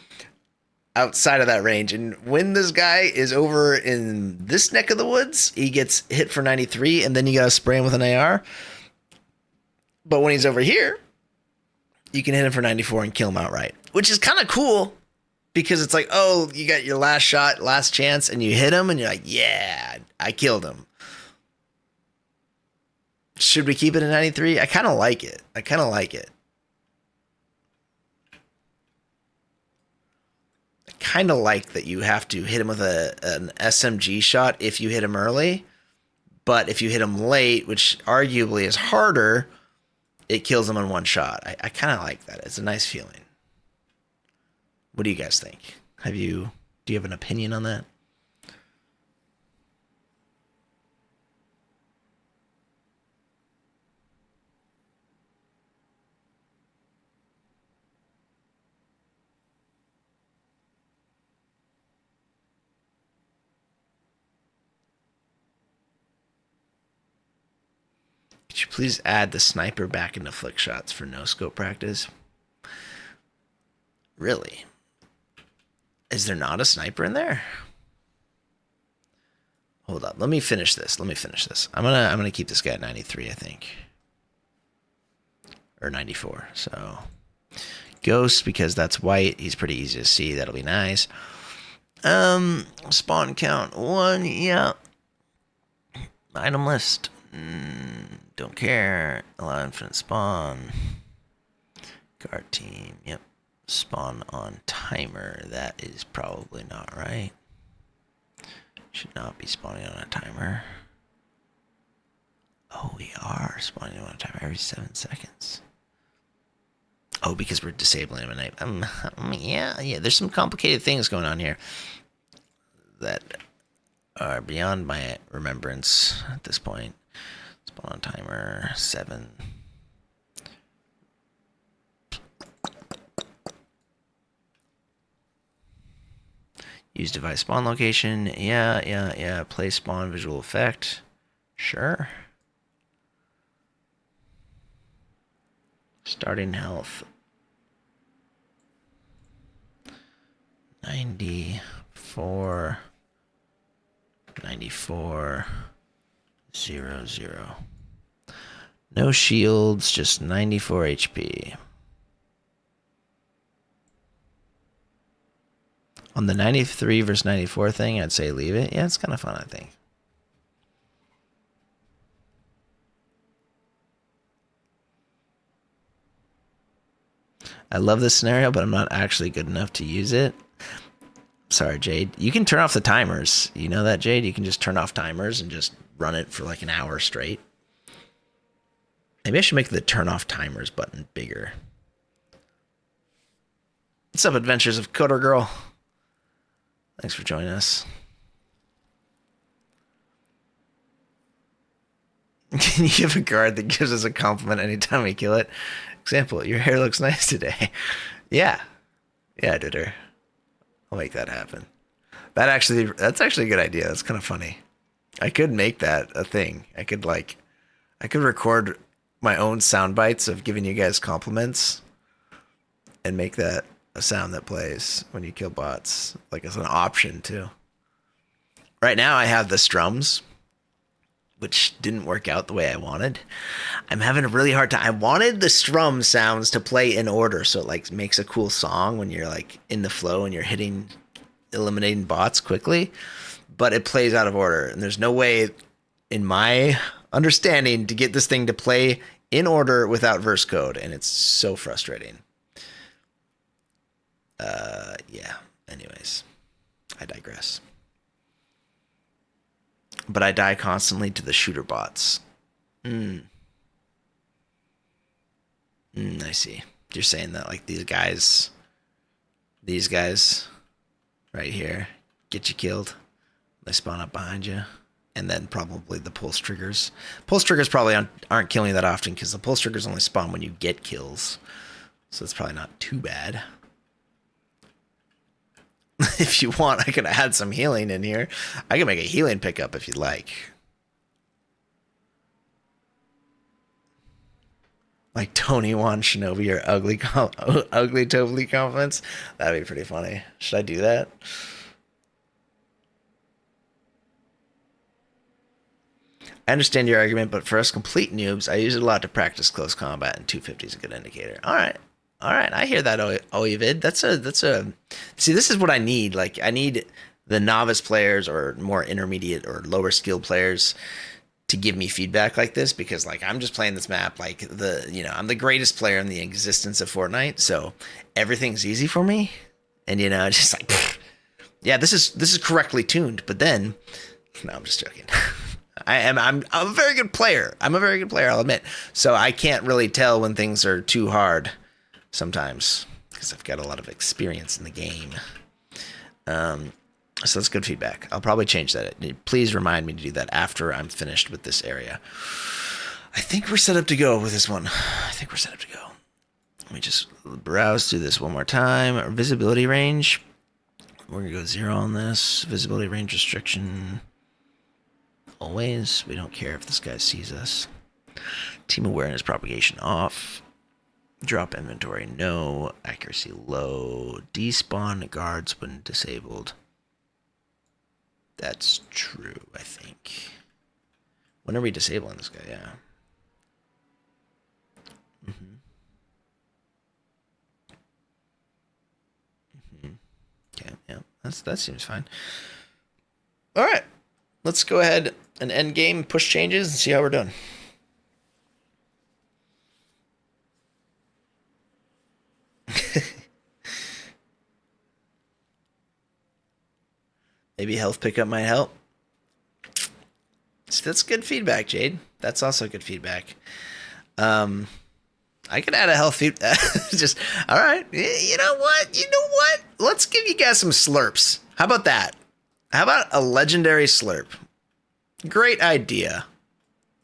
outside of that range. And when this guy is over in this neck of the woods, he gets hit for 93, and then you gotta spray him with an AR. But when he's over here, you can hit him for 94 and kill him outright, which is kind of cool because it's like, oh, you got your last shot, last chance, and you hit him, and you're like, yeah, I killed him. Should we keep it at 93? I kind of like it. I kind of like that you have to hit him with an SMG shot if you hit him early, but if you hit him late, which arguably is harder, it kills him in one shot. I kind of like that. It's a nice feeling. What do you guys think? Do you have an opinion on that? Please add the sniper back into flick shots for no scope practice. Really? Is there not a sniper in there? Hold up. Let me finish this. I'm gonna keep this guy at 93, I think. Or 94. So Ghost, because that's white. He's pretty easy to see. That'll be nice. Spawn count 1, yeah. Item list. Don't care. Allow infinite spawn. Guard team, yep. Spawn on timer. That is probably not right. Should not be spawning on a timer. Oh, we are spawning on a timer every 7 seconds. Oh, because we're disabling him at night. Yeah, there's some complicated things going on here that are beyond my remembrance at this point. Spawn on timer 7. Use device spawn location. Yeah. Play spawn visual effect. Sure. Starting health. 94. 94. 0. No shields, just 94 HP. On the 93 versus 94 thing, I'd say leave it. Yeah, it's kind of fun, I think. I love this scenario, but I'm not actually good enough to use it. Sorry, Jade. You can turn off the timers. You know that, Jade? You can just turn off timers and just run it for like an hour straight. Maybe I should make the turn off timers button bigger. What's up, Adventures of Coder Girl? Thanks for joining us. Can you give a guard that gives us a compliment anytime we kill it? Example, your hair looks nice today. Yeah, I did her. I'll make that happen. That's actually a good idea. That's kind of funny. I could make that a thing. I could record my own sound bites of giving you guys compliments and make that a sound that plays when you kill bots, like as an option too. Right now I have the strums, which didn't work out the way I wanted. I'm having a really hard time. I wanted the strum sounds to play in order, so it like makes a cool song when you're like in the flow and you're eliminating bots quickly, but it plays out of order, and there's no way in my understanding to get this thing to play in order without verse code, and it's so frustrating. Yeah. Anyways, I digress. But I die constantly to the shooter bots. I see. You're saying that like these guys right here get you killed. They spawn up behind you. And then probably the pulse triggers. Pulse triggers probably aren't killing you that often because the pulse triggers only spawn when you get kills. So it's probably not too bad. If you want, I could add some healing in here. I can make a healing pickup if you'd like. Like Tony Wan Shinobi or ugly totally compliments. That'd be pretty funny. Should I do that? I understand your argument, but for us complete noobs, I use it a lot to practice close combat, and 250 is a good indicator. All right. I hear that, Oivid. See, this is what I need. Like, I need the novice players or more intermediate or lower skill players to give me feedback like this, because like I'm just playing this map like I'm the greatest player in the existence of Fortnite, so everything's easy for me, and just like yeah, this is correctly tuned. But then, no, I'm just joking. I'm a very good player. I'll admit. So I can't really tell when things are too hard sometimes because I've got a lot of experience in the game. So that's good feedback. I'll probably change that. Please remind me to do that after I'm finished with this area. I think we're set up to go with this one. Let me just browse through this one more time. Our visibility range. We're going to go 0 on this. Visibility range restriction. Always. We don't care if this guy sees us. Team awareness propagation off. Drop inventory no. Accuracy low. Despawn guards when disabled. That's true, I think. When are we disabling this guy? Yeah. Okay, yeah, that seems fine. All right, let's go ahead and end game, push changes, and see how we're doing. Maybe health pickup might help. That's good feedback, Jade. That's also good feedback. I could add a health feed. Just all right. You know what? Let's give you guys some slurps. How about that? How about a legendary slurp? Great idea.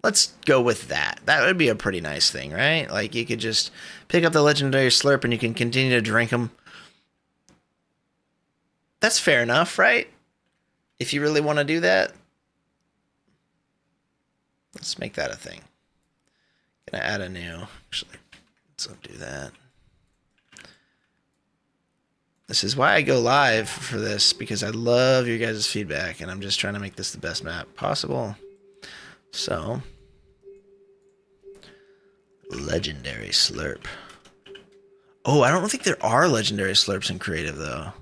Let's go with that. That would be a pretty nice thing, right? Like you could just pick up the legendary slurp and you can continue to drink them. That's fair enough, right? If you really want to do that. Let's make that a thing. Gonna add a new. Actually, let's undo that. This is why I go live for this, because I love your guys' feedback, and I'm just trying to make this the best map possible. So, legendary slurp. Oh, I don't think there are legendary slurps in creative though.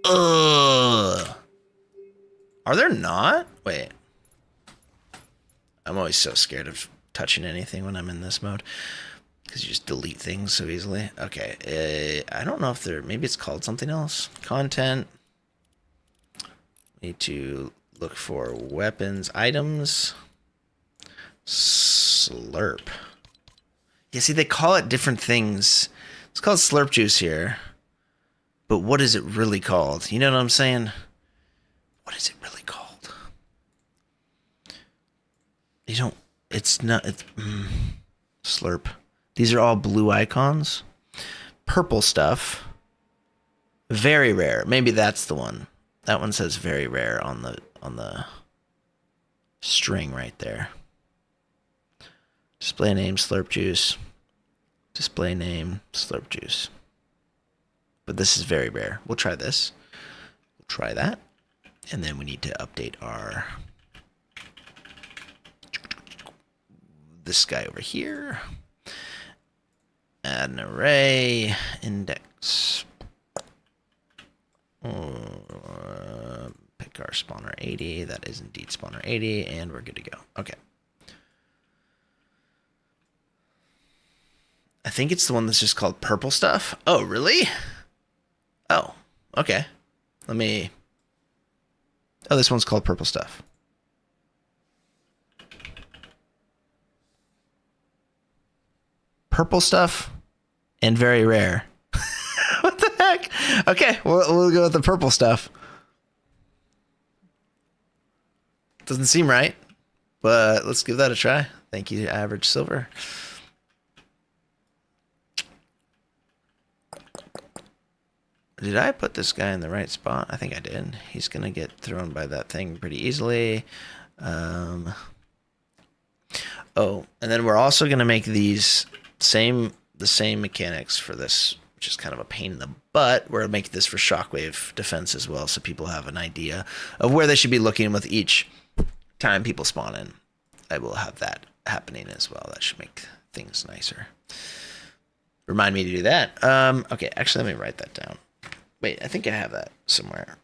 Ugh. Are there not? Wait. I'm always so scared of touching anything when I'm in this mode, because you just delete things so easily. Okay, I don't know if there, maybe it's called something else. Content. Need to look for weapons, items. Slurp. Yeah, see, they call it different things. It's called slurp juice here. But what is it really called? You know what I'm saying? What is it really called? You don't, it's not, it's, slurp. These are all blue icons. Purple stuff. Very rare. Maybe that's the one. That one says very rare on the string right there. Display name, slurp juice. Display name, slurp juice. But this is very rare. We'll try this. We'll try that. And then we need to update our, this guy over here. Add an array, index. Pick our spawner 80. That is indeed spawner 80, and we're good to go. Okay. I think it's the one that's just called purple stuff. Oh, really? Oh, okay. Let me... Oh, this one's called purple stuff. Purple stuff and very rare. What the heck? Okay, we'll go with the purple stuff. Doesn't seem right, but let's give that a try. Thank you, Average Silver. Did I put this guy in the right spot? I think I did. He's going to get thrown by that thing pretty easily. Oh, and then we're also going to make these the same mechanics for this, which is kind of a pain in the butt. We're going to make this for Shockwave defense as well, so people have an idea of where they should be looking with each time people spawn in. I will have that happening as well. That should make things nicer. Remind me to do that. Okay, actually, let me write that down. Wait, I think I have that somewhere.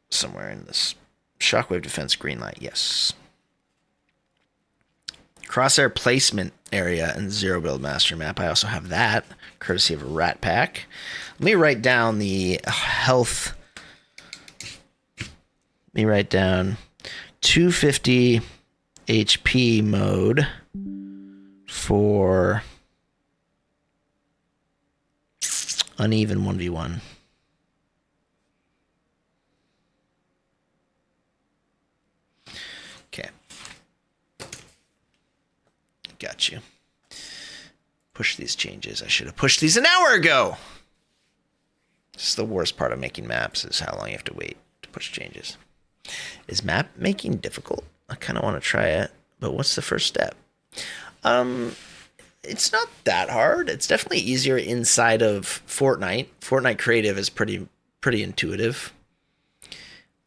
Somewhere in this Shockwave defense green light. Yes. Crosshair placement area and zero build master map. I also have that, courtesy of a rat pack. Let me write down the health. Let me write down 250 HP mode for uneven 1v1. Okay. Got you. Push these changes. I should have pushed these an hour ago. This is the worst part of making maps, is how long you have to wait to push changes. Is map making difficult? I kind of want to try it, But what's the first step? It's not that hard. It's definitely easier inside of Fortnite. Fortnite Creative is pretty intuitive.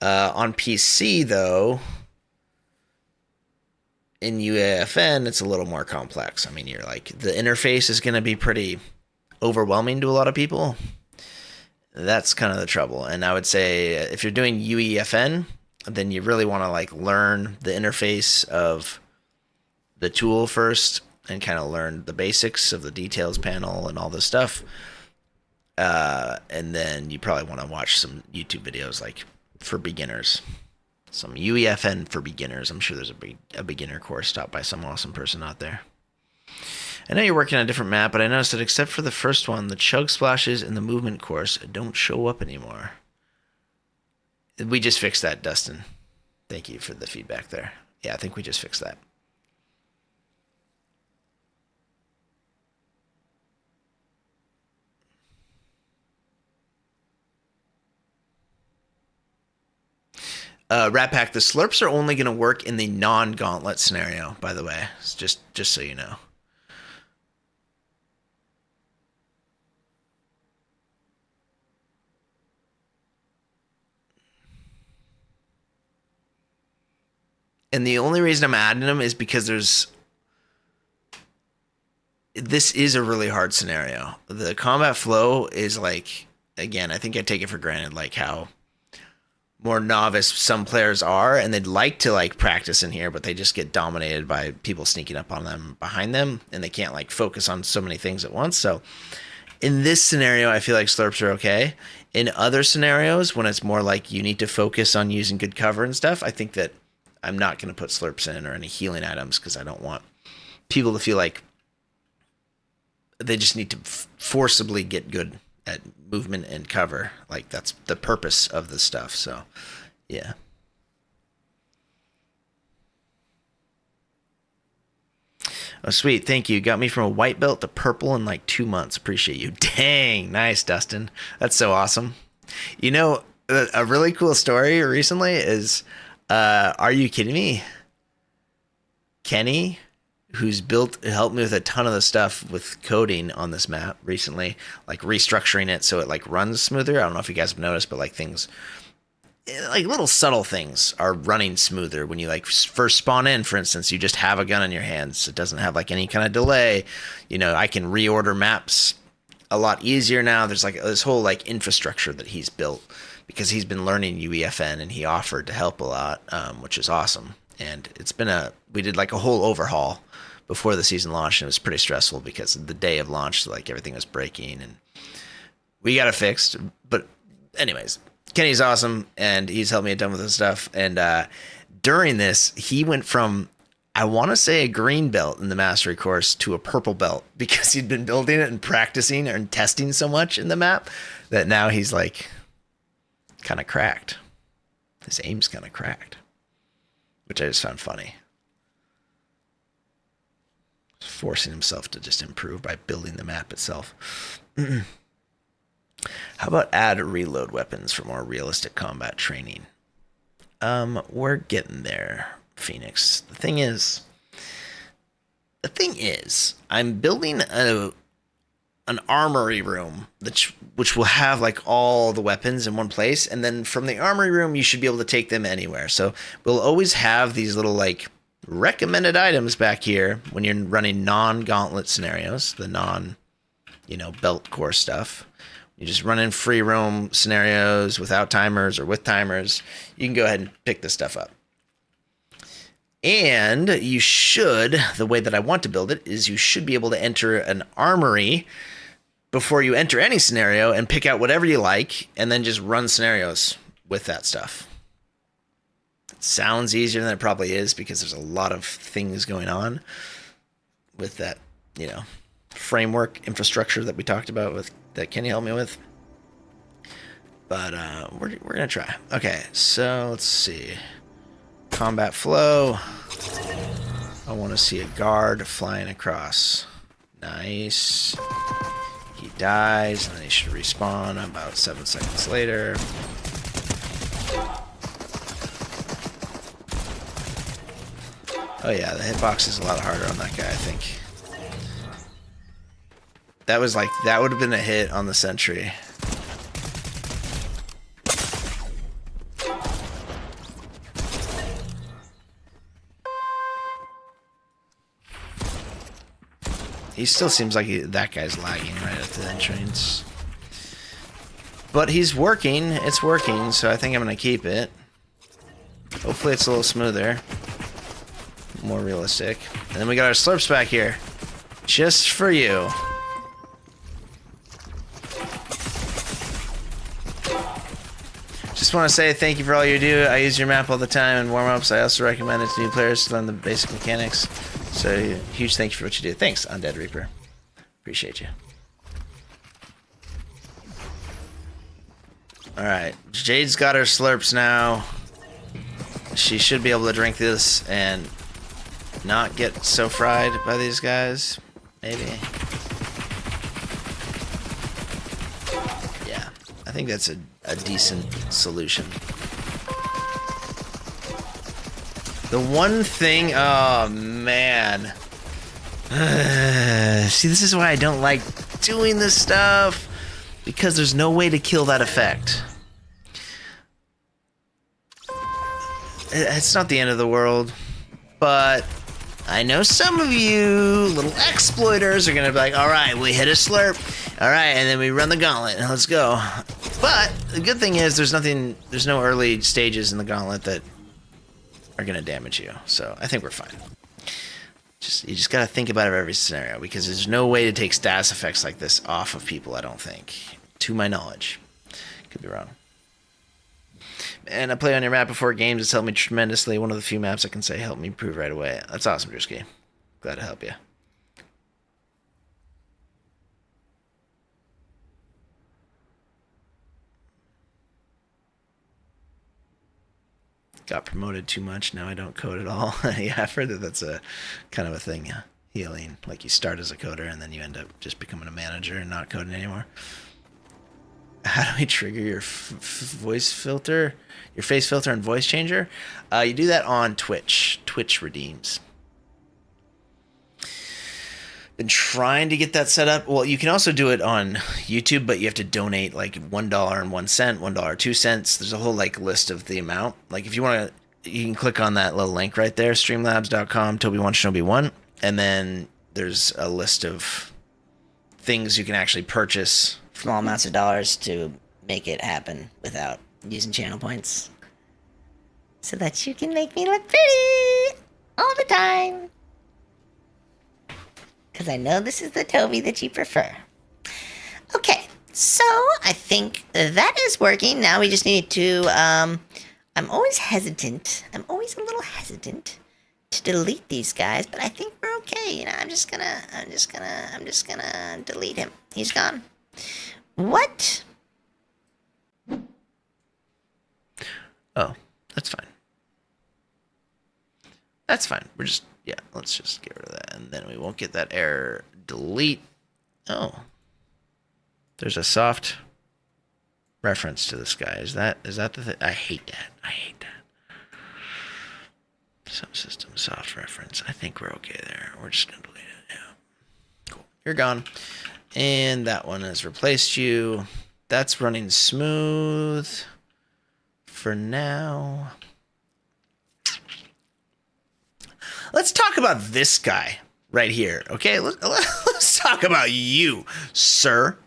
On PC, though, in UEFN, it's a little more complex. I mean, you're like, the interface is going to be pretty overwhelming to a lot of people. That's kind of the trouble. And I would say if you're doing UEFN, then you really want to like learn the interface of the tool first and kind of learn the basics of the details panel and all this stuff. And then you probably want to watch some YouTube videos like for beginners. Some UEFN for beginners. I'm sure there's a beginner course taught by some awesome person out there. I know you're working on a different map, but I noticed that except for the first one, the chug splashes in the movement course don't show up anymore. We just fixed that, Dustin. Thank you for the feedback there. Yeah, I think we just fixed that. Rat Pack, the slurps are only going to work in the non-gauntlet scenario, by the way. It's just so you know. And the only reason I'm adding them is because this is a really hard scenario. The combat flow is like, again, I think I take it for granted, like how more novice some players are, and they'd like to like practice in here, but they just get dominated by people sneaking up on them behind them, and they can't like focus on so many things at once. So in this scenario, I feel like slurps are okay. In other scenarios, when it's more like you need to focus on using good cover and stuff, I think that I'm not going to put slurps in or any healing items because I don't want people to feel like they just need to forcibly get good at movement and cover. Like that's the purpose of this stuff. So yeah. Oh, sweet. Thank you. Got me from a white belt to purple in like 2 months. Appreciate you. Dang. Nice, Dustin. That's so awesome. You know, a really cool story recently is, are you kidding me? Kenny, who's helped me with a ton of the stuff with coding on this map recently, like restructuring it so it like runs smoother. I don't know if you guys have noticed, but like things, like little subtle things are running smoother when you like first spawn in. For instance, you just have a gun in your hands. It doesn't have like any kind of delay. You know, I can reorder maps a lot easier now. There's like this whole like infrastructure that he's built because he's been learning UEFN and he offered to help a lot, which is awesome. And it's been we did like a whole overhaul before the season launched, and it was pretty stressful because the day of launch, like everything was breaking and we got it fixed. But anyways, Kenny's awesome and he's helped me a ton with this stuff. And during this, he went from, I want to say, a green belt in the mastery course to a purple belt because he'd been building it and practicing and testing so much in the map that now he's like kind of cracked. His aim's kind of cracked, which I just found funny. Forcing himself to just improve by building the map itself. How about add reload weapons for more realistic combat training? We're getting there, Phoenix. The thing is, I'm building an armory room which will have like all the weapons in one place, and then from the armory room you should be able to take them anywhere. So we'll always have these little like recommended items back here when you're running non-gauntlet scenarios, the belt core stuff. You just run in free roam scenarios without timers or with timers. You can go ahead and pick this stuff up. And you should, the way that I want to build it is you should be able to enter an armory before you enter any scenario and pick out whatever you like and then just run scenarios with that stuff. Sounds easier than it probably is because there's a lot of things going on with that, framework infrastructure that we talked about that Kenny helped me with. But we're gonna try. Okay, so let's see. Combat flow. I want to see a guard flying across. Nice. He dies, and then he should respawn about 7 seconds later. Oh yeah, the hitbox is a lot harder on that guy, I think. That was like, that would have been a hit on the sentry. He still seems like that guy's lagging right at the entrance. But he's working, it's working, so I think I'm gonna keep it. Hopefully it's a little smoother. More realistic. And then we got our slurps back here. Just for you. Just want to say thank you for all you do. I use your map all the time in warm-ups. I also recommend it to new players to learn the basic mechanics. So huge thank you for what you do. Thanks, Undead Reaper. Appreciate you. Alright, Jade's got her slurps now. She should be able to drink this and not get so fried by these guys. Maybe. Yeah, I think that's a decent solution. The one thing, oh man. See, this is why I don't like doing this stuff. Because there's no way to kill that effect. It's not the end of the world. But I know some of you little exploiters are going to be like, alright, we hit a slurp. Alright, and then we run the gauntlet. Let's go. But the good thing is there's no early stages in the gauntlet that are going to damage you. So I think we're fine. You just gotta think about it every scenario, because there's no way to take status effects like this off of people, I don't think. To my knowledge. Could be wrong. And I play on your map before games. It's helped me tremendously. One of the few maps I can say helped me improve right away. That's awesome, Drewski. Glad to help you. Got promoted too much, now I don't code at all. Yeah, I've heard that that's a kind of a thing, yeah. Healing. Like you start as a coder and then you end up just becoming a manager and not coding anymore. How do we trigger your voice filter? Your face filter and voice changer? You do that on Twitch. Twitch redeems. Been trying to get that set up. Well, you can also do it on YouTube, but you have to donate like $1.01, $1.02. There's a whole like list of the amount. Like if you want to, you can click on that little link right there, streamlabs.com, Toby1, Shinobi1, and then there's a list of things you can actually purchase. Small amounts of dollars to make it happen without using channel points. So that you can make me look pretty all the time. Because I know this is the Toby that you prefer. Okay, so I think that is working. Now we just need to, I'm always hesitant. I'm always a little hesitant to delete these guys, but I think we're okay. You know, I'm just gonna delete him. He's gone. What? Oh, that's fine. That's fine. We're just, yeah, let's just get rid of that. And then we won't get that error. Delete. Oh. There's a soft reference to this guy. Is that the thing? I hate that. I hate that. Subsystem soft reference. I think we're okay there. We're just going to delete it. Yeah. Cool. You're gone. And that one has replaced you. That's running smooth for now. Let's talk about this guy right here, okay? Let's talk about you, sir.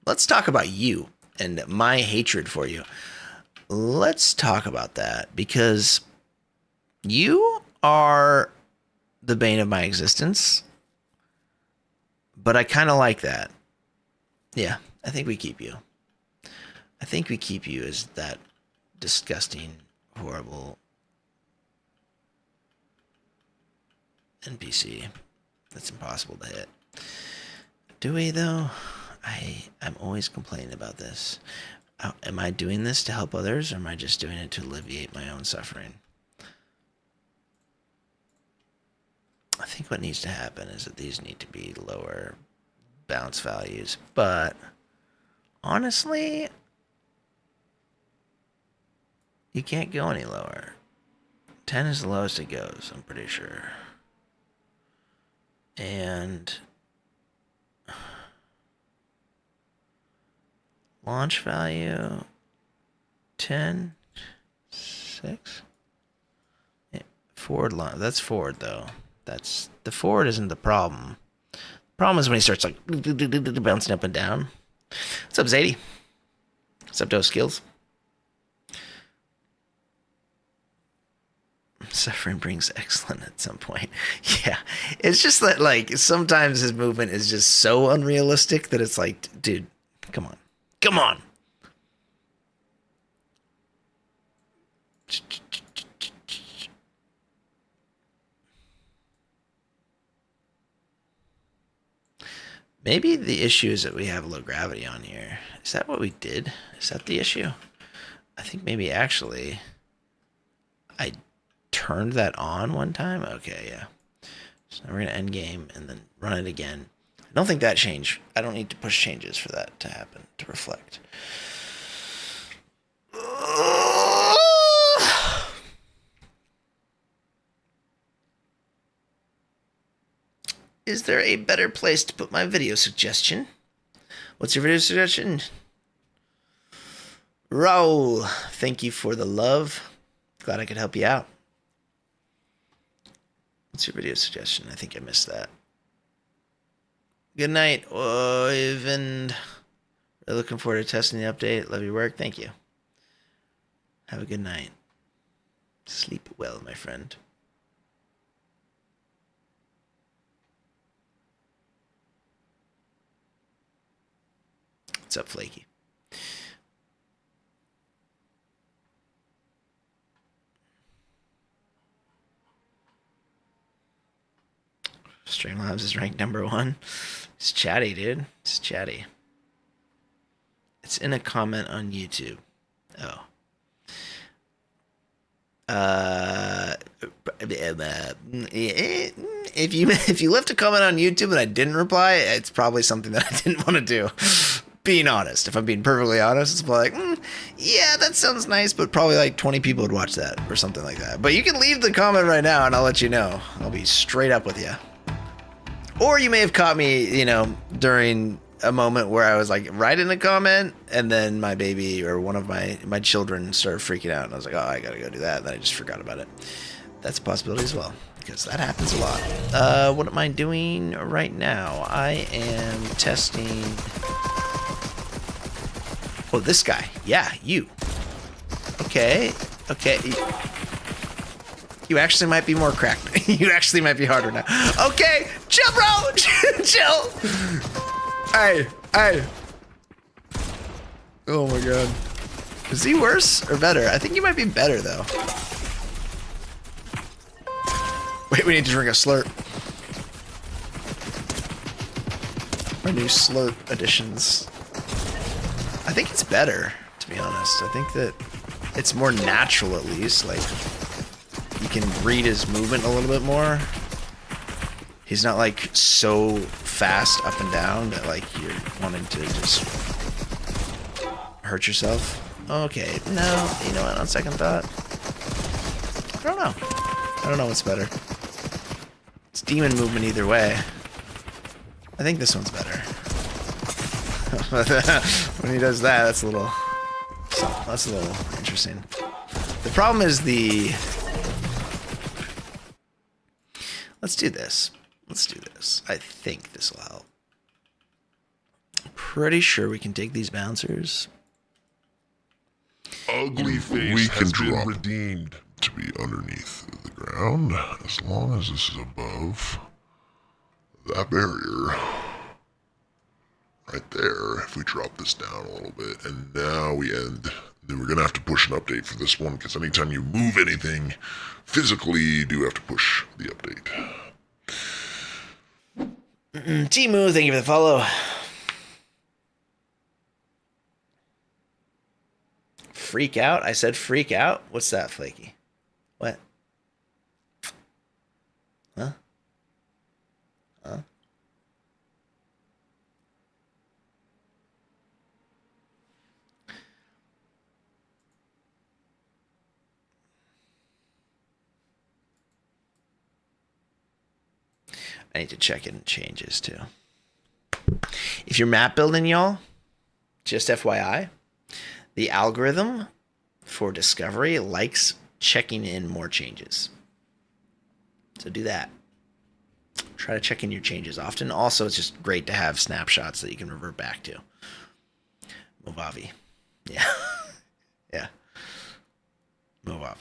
Let's talk about you and my hatred for you. Let's talk about that, because you are the bane of my existence, but I kind of like that. Yeah, I think we keep you. I think we keep you as that disgusting, horrible NPC that's impossible to hit. Do we, though? I'm always complaining about this. Am I doing this to help others, or am I just doing it to alleviate my own suffering? I think what needs to happen is that these need to be lower bounce values, but honestly, you can't go any lower. 10 is the lowest it goes, I'm pretty sure. And launch value 10, 6. Yeah, forward line. That's forward though. That's the forward isn't the problem. The problem is when he starts like bouncing up and down. What's up, Zadie? What's up, Dose Skills? Suffering brings excellent at some point. Yeah, it's just that like sometimes his movement is just so unrealistic that it's like, dude, come on, come on. Maybe the issue is that we have low gravity on here. Is that what we did? Is that the issue? I think maybe actually I turned that on one time. Okay, yeah. So now we're gonna end game and then run it again. I don't think that changed. I don't need to push changes for that to happen, to reflect. Is there a better place to put my video suggestion? What's your video suggestion? Raul, thank you for the love. Glad I could help you out. What's your video suggestion? I think I missed that. Good night, Ivan. Really looking forward to testing the update. Love your work. Thank you. Have a good night. Sleep well, my friend. What's up, Flaky? Streamlabs is ranked #1. It's chatty, dude. It's chatty. It's in a comment on YouTube. Oh. If you left a comment on YouTube and I didn't reply, it's probably something that I didn't want to do. Being honest, if I'm being perfectly honest, it's like, yeah, that sounds nice, but probably like 20 people would watch that or something like that. But you can leave the comment right now and I'll let you know. I'll be straight up with you. Or you may have caught me, you know, during a moment where I was like writing a comment and then my baby or one of my children started freaking out and I was like, oh, I gotta go do that. And then I just forgot about it. That's a possibility as well, because that happens a lot. What am I doing right now? I am testing. Oh, this guy. Yeah, you. Okay. Okay. You actually might be more cracked. You actually might be harder now. Okay. Chill, bro. Chill. Hey. Hey. Oh, my God. Is he worse or better? I think he might be better, though. Wait, we need to drink a slurp. Our new slurp additions. I think it's better, to be honest. I think that it's more natural, at least. Like, you can read his movement a little bit more. He's not, like, so fast up and down that, like, you're wanting to just hurt yourself. Okay, no, you know what, on second thought. I don't know. I don't know what's better. It's demon movement either way. I think this one's better. When he does that, that's a little interesting. The problem is the... Let's do this. Let's do this. I think this will help. I'm pretty sure we can take these bouncers. Ugly face has been redeemed to be underneath the ground, as long as this is above that barrier. Right there, if we drop this down a little bit, and now we end. Then we're gonna have to push an update for this one, because anytime you move anything physically, you do have to push the update. Timu, thank you for the follow. Freak out? I said freak out? What's that, Flaky? What? Huh? Huh? I need to check in changes too. If you're map building, y'all, just FYI, the algorithm for discovery likes checking in more changes. So do that. Try to check in your changes often. Also, it's just great to have snapshots that you can revert back to. Movavi. Yeah. Yeah. Movavi.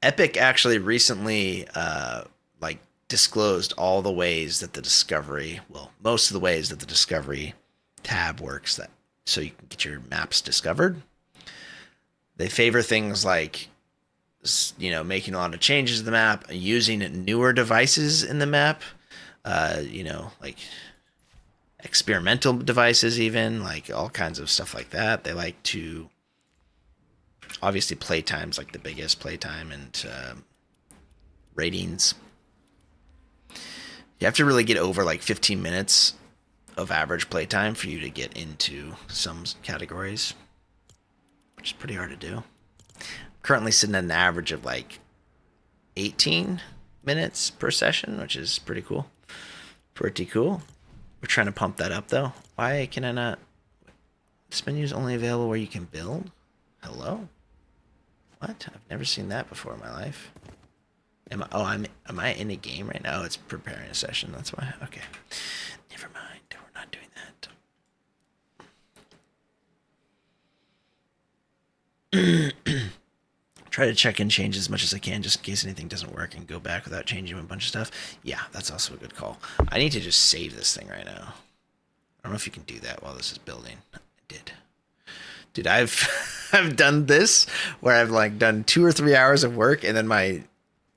Epic actually recently disclosed all the ways that the discovery, well, most of the ways that the discovery tab works, that so you can get your maps discovered. They favor things like, you know, making a lot of changes to the map, using newer devices in the map, you know, like experimental devices, even like all kinds of stuff like that. They like to, obviously, playtime's like the biggest playtime, and ratings. You have to really get over like 15 minutes of average playtime for you to get into some categories, which is pretty hard to do. Currently sitting at an average of like 18 minutes per session, which is pretty cool. Pretty cool. We're trying to pump that up though. Why can I not? This menu is only available where you can build? Hello? What? I've never seen that before in my life. Am I in a game right now? It's preparing a session. That's why. Okay. Never mind. We're not doing that. Try to check in change as much as I can, just in case anything doesn't work, and go back without changing a bunch of stuff. Yeah, that's also a good call. I need to just save this thing right now. I don't know if you can do that while this is building. I did. Dude, I've done this where I've like done 2 or 3 hours of work, and then my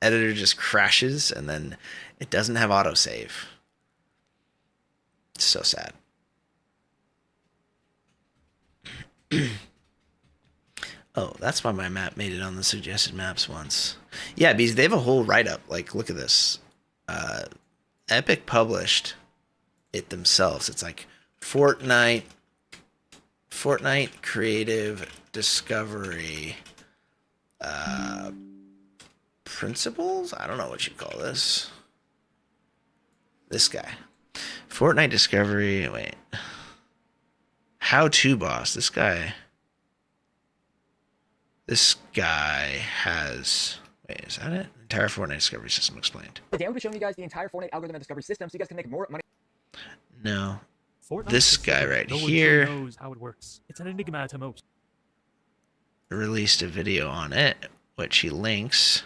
editor just crashes, and then it doesn't have autosave. It's so sad. Oh, that's why my map made it on the suggested maps once. Yeah, because they have a whole write-up. Like, look at this. Epic published it themselves. It's like Fortnite creative discovery principles? I don't know what you call this. This guy. Fortnite discovery. Wait. How to boss. This guy has. Wait, is that it? Entire Fortnite discovery system explained. Today I'm going to be showing you guys the entire Fortnite algorithm and discovery system so you guys can make more money. No. Fortnite This guy right no here one knows how it works. It's an enigma to most. released a video on it, which he links.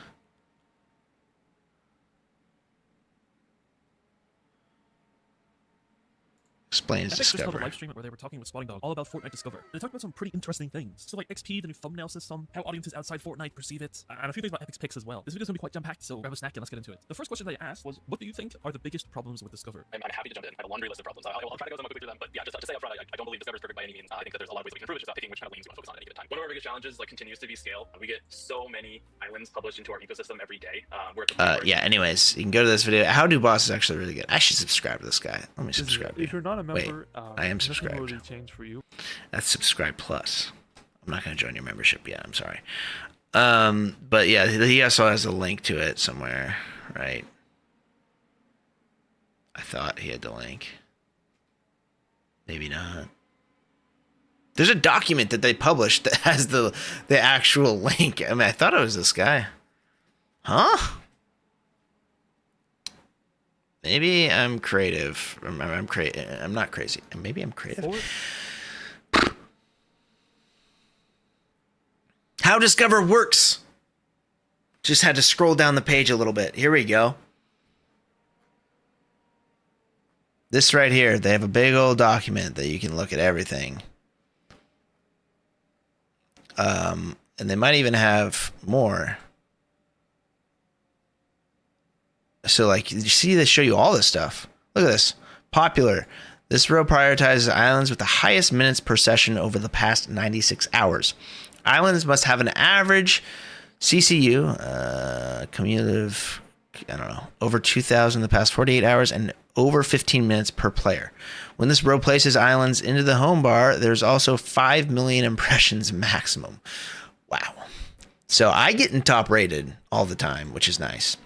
Explains Epic just held a Discover. live stream where they were talking with Spotting Dog all about Fortnite Discover. And they talked about some pretty interesting things. So like XP, the new thumbnail system, how audiences outside Fortnite perceive it, and a few things about Epic's picks as well. This video's gonna be quite jam-packed, so grab a snack and let's get into it. The first question that I asked was, what do you think are the biggest problems with Discover? I'm happy to jump in. I have a laundry list of problems. I'll try to go quickly through them, but yeah, just to say up front, I don't believe Discover is perfect by any means. I think that there's a lot of ways we can improve it, just about picking which kind of lanes you want to focus on at any given time. One of our biggest challenges continues to be scale. We get so many islands published into our ecosystem every day. Yeah, anyways, you can go to this video. How Do Boss is actually really good. I should subscribe to this guy. Let me subscribe to you. If you're not a member, I am nothing subscribed. will really change for you. That's subscribe plus. I'm not going to join your membership yet. I'm sorry. But yeah, he also has a link to it somewhere, right? I thought he had the link. Maybe not. There's a document that they published that has the actual link. I mean, I thought it was this guy. Huh? Maybe I'm creative. I'm not crazy. Maybe I'm creative. How Discover works. Just had to scroll down the page a little bit. Here we go. This right here, they have a big old document that you can look at everything. And they might even have more. So, like, you see, they show you all this stuff. Look at this. Popular. This row prioritizes islands with the highest minutes per session over the past 96 hours. Islands must have an average CCU, cumulative, I don't know, over 2,000 in the past 48 hours and over 15 minutes per player. When this row places islands into the home bar, there's also 5 million impressions maximum. Wow. So I get in top rated all the time, which is nice.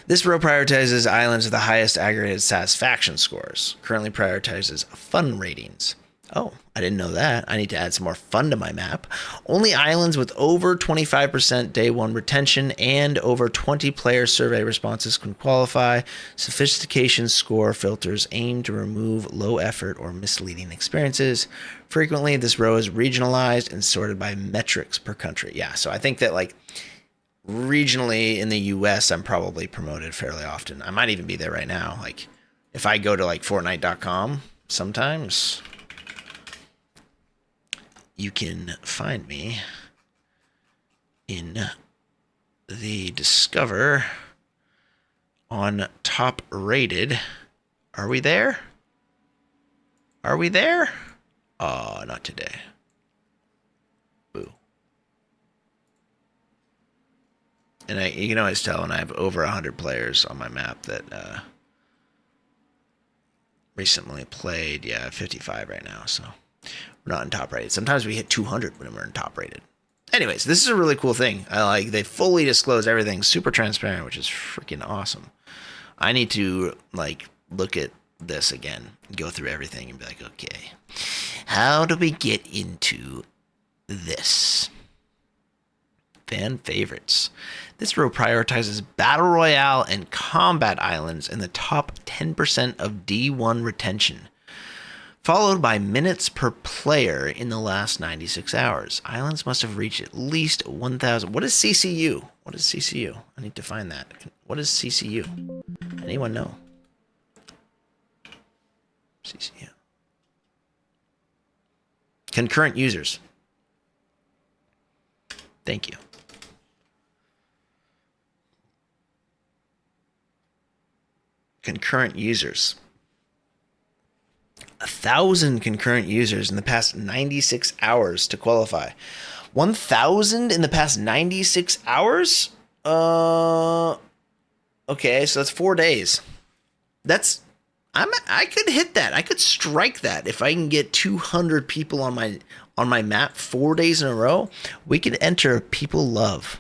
This row prioritizes islands with the highest aggregated satisfaction scores. Currently prioritizes fun ratings. Oh, I didn't know that. I need to add some more fun to my map. Only islands with over 25% day one retention and over 20 player survey responses can qualify. Sophistication score filters aim to remove low effort or misleading experiences. Frequently, this row is regionalized and sorted by metrics per country. Yeah, so I think that like regionally in the US, I'm probably promoted fairly often. I might even be there right now. Like if I go to like Fortnite.com, sometimes you can find me in the Discover on top rated. Are we there? Are we there? Oh, not today. Boo. And you can always tell when I have over 100 players on my map that recently played. Yeah, 55 right now, so we're not in top rated. Sometimes we hit 200 when we're in top rated. Anyways, this is a really cool thing. I like they fully disclose everything, super transparent, which is freaking awesome. I need to like look at this again, go through everything and be like, okay, how do we get into this? Fan favorites. This row prioritizes Battle Royale and Combat Islands in the top 10% of D1 retention, followed by minutes per player in the last 96 hours. Islands must have reached at least 1,000. What is CCU? What is CCU? I need to find that. What is CCU? Anyone know? CCU. Concurrent users. Thank you. Concurrent users. 1,000 concurrent users in the past 96 hours to qualify. 1,000 in the past 96 hours? Okay, so that's 4 days. I could hit that. I could strike that if I can get 200 people on my map 4 days in a row. We could enter people love.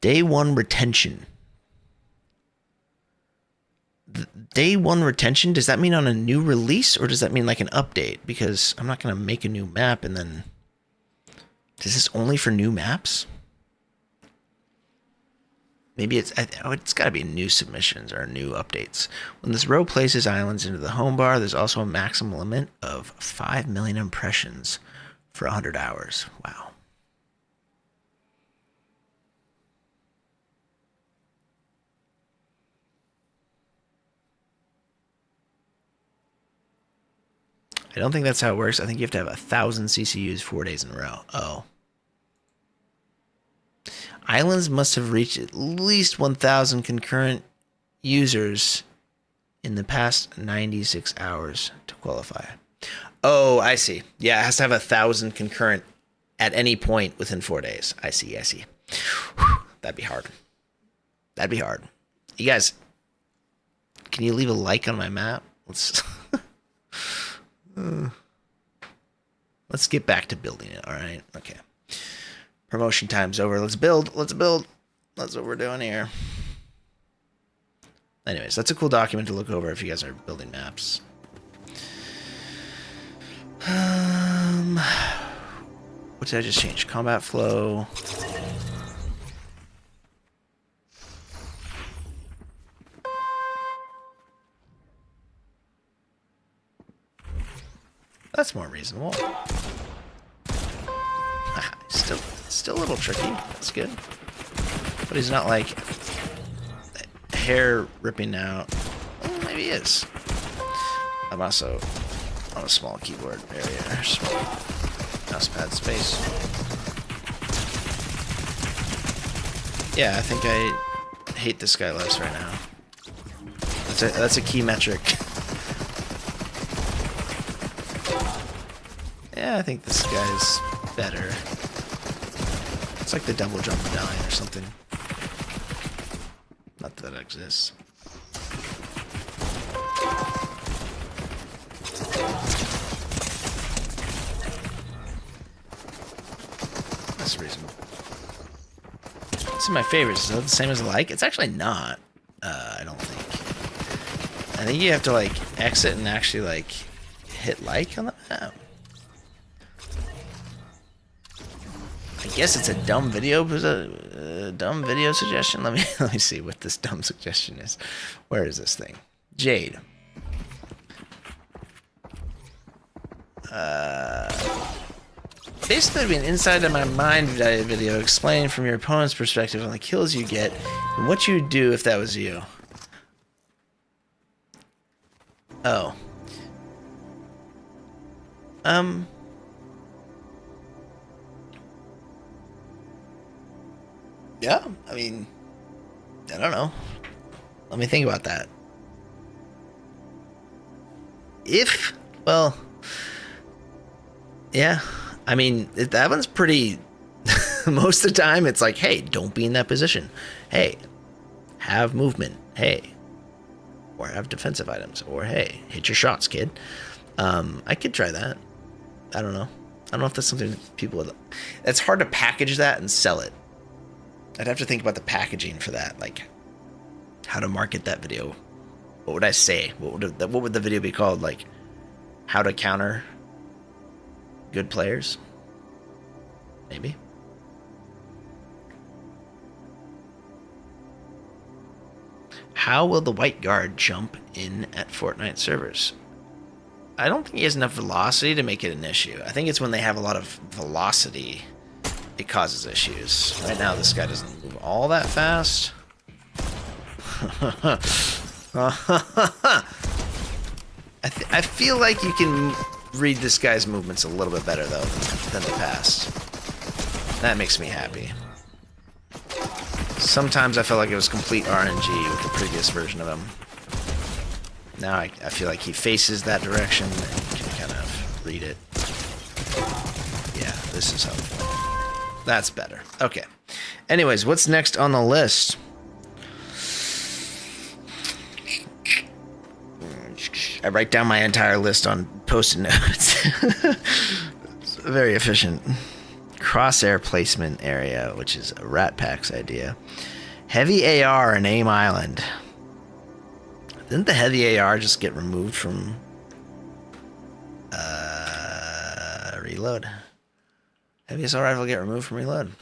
Day one retention. Day one retention, does that mean on a new release or does that mean like an update? Because I'm not going to make a new map and then... Is this only for new maps? Maybe it's got to be new submissions or new updates. When this row places islands into the home bar, there's also a maximum limit of 5 million impressions for 100 hours. Wow. I don't think that's how it works. I think you have to have 1,000 CCUs 4 days in a row. Oh. Islands must have reached at least 1,000 concurrent users in the past 96 hours to qualify. Oh, I see. Yeah, it has to have 1,000 concurrent at any point within 4 days. I see. Whew, that'd be hard. That'd be hard. You guys, can you leave a like on my map? Let's get back to building it, all right? Okay. Promotion time's over. Let's build. That's what we're doing here. Anyways, that's a cool document to look over if you guys are building maps. What did I just change? Combat flow. That's more reasonable. Still a little tricky. That's good. But he's not like hair ripping out. Well, maybe he is. I'm also on a small keyboard area. Small mousepad space. Yeah, I think I hate this guy less right now. That's a key metric. Yeah, I think this guy's better. It's like the double jump medallion or something. Not that it exists. What's in my favorites? Is that the same as like? It's actually not. I don't think. I think you have to like exit and actually like hit like on the map. I guess it's a dumb video. Was a dumb video suggestion. Let me see what this dumb suggestion is. Where is this thing? Jade. Basically, it'd be an inside of my mind video explaining from your opponent's perspective on the kills you get and what you would do if that was you. Oh. Yeah, I mean, I don't know. Let me think about that. Well, yeah, I mean, that one's pretty, most of the time it's like, hey, don't be in that position. Hey, have movement. Hey, or have defensive items. Or hey, hit your shots, kid. I could try that. I don't know. I don't know if that's something people would, it's hard to package that and sell it. I'd have to think about the packaging for that, like how to market that video. What would I say? What would the video be called? Like how to counter good players? Maybe. How will the white guard jump in at Fortnite servers? I don't think he has enough velocity to make it an issue. I think it's when they have a lot of velocity it causes issues. Right now, this guy doesn't move all that fast. I feel like you can read this guy's movements a little bit better, though, than the past. That makes me happy. Sometimes I felt like it was complete RNG with the previous version of him. Now I feel like he faces that direction and you can kind of read it. Yeah, this is helpful. That's better. Okay. Anyways, what's next on the list? I write down my entire list on Post-it notes. It's very efficient. Crosshair placement area, which is a Rat Pack's idea. Heavy AR and Aim Island. Didn't the heavy AR just get removed from reload? Heavy assault rifle get removed from reload.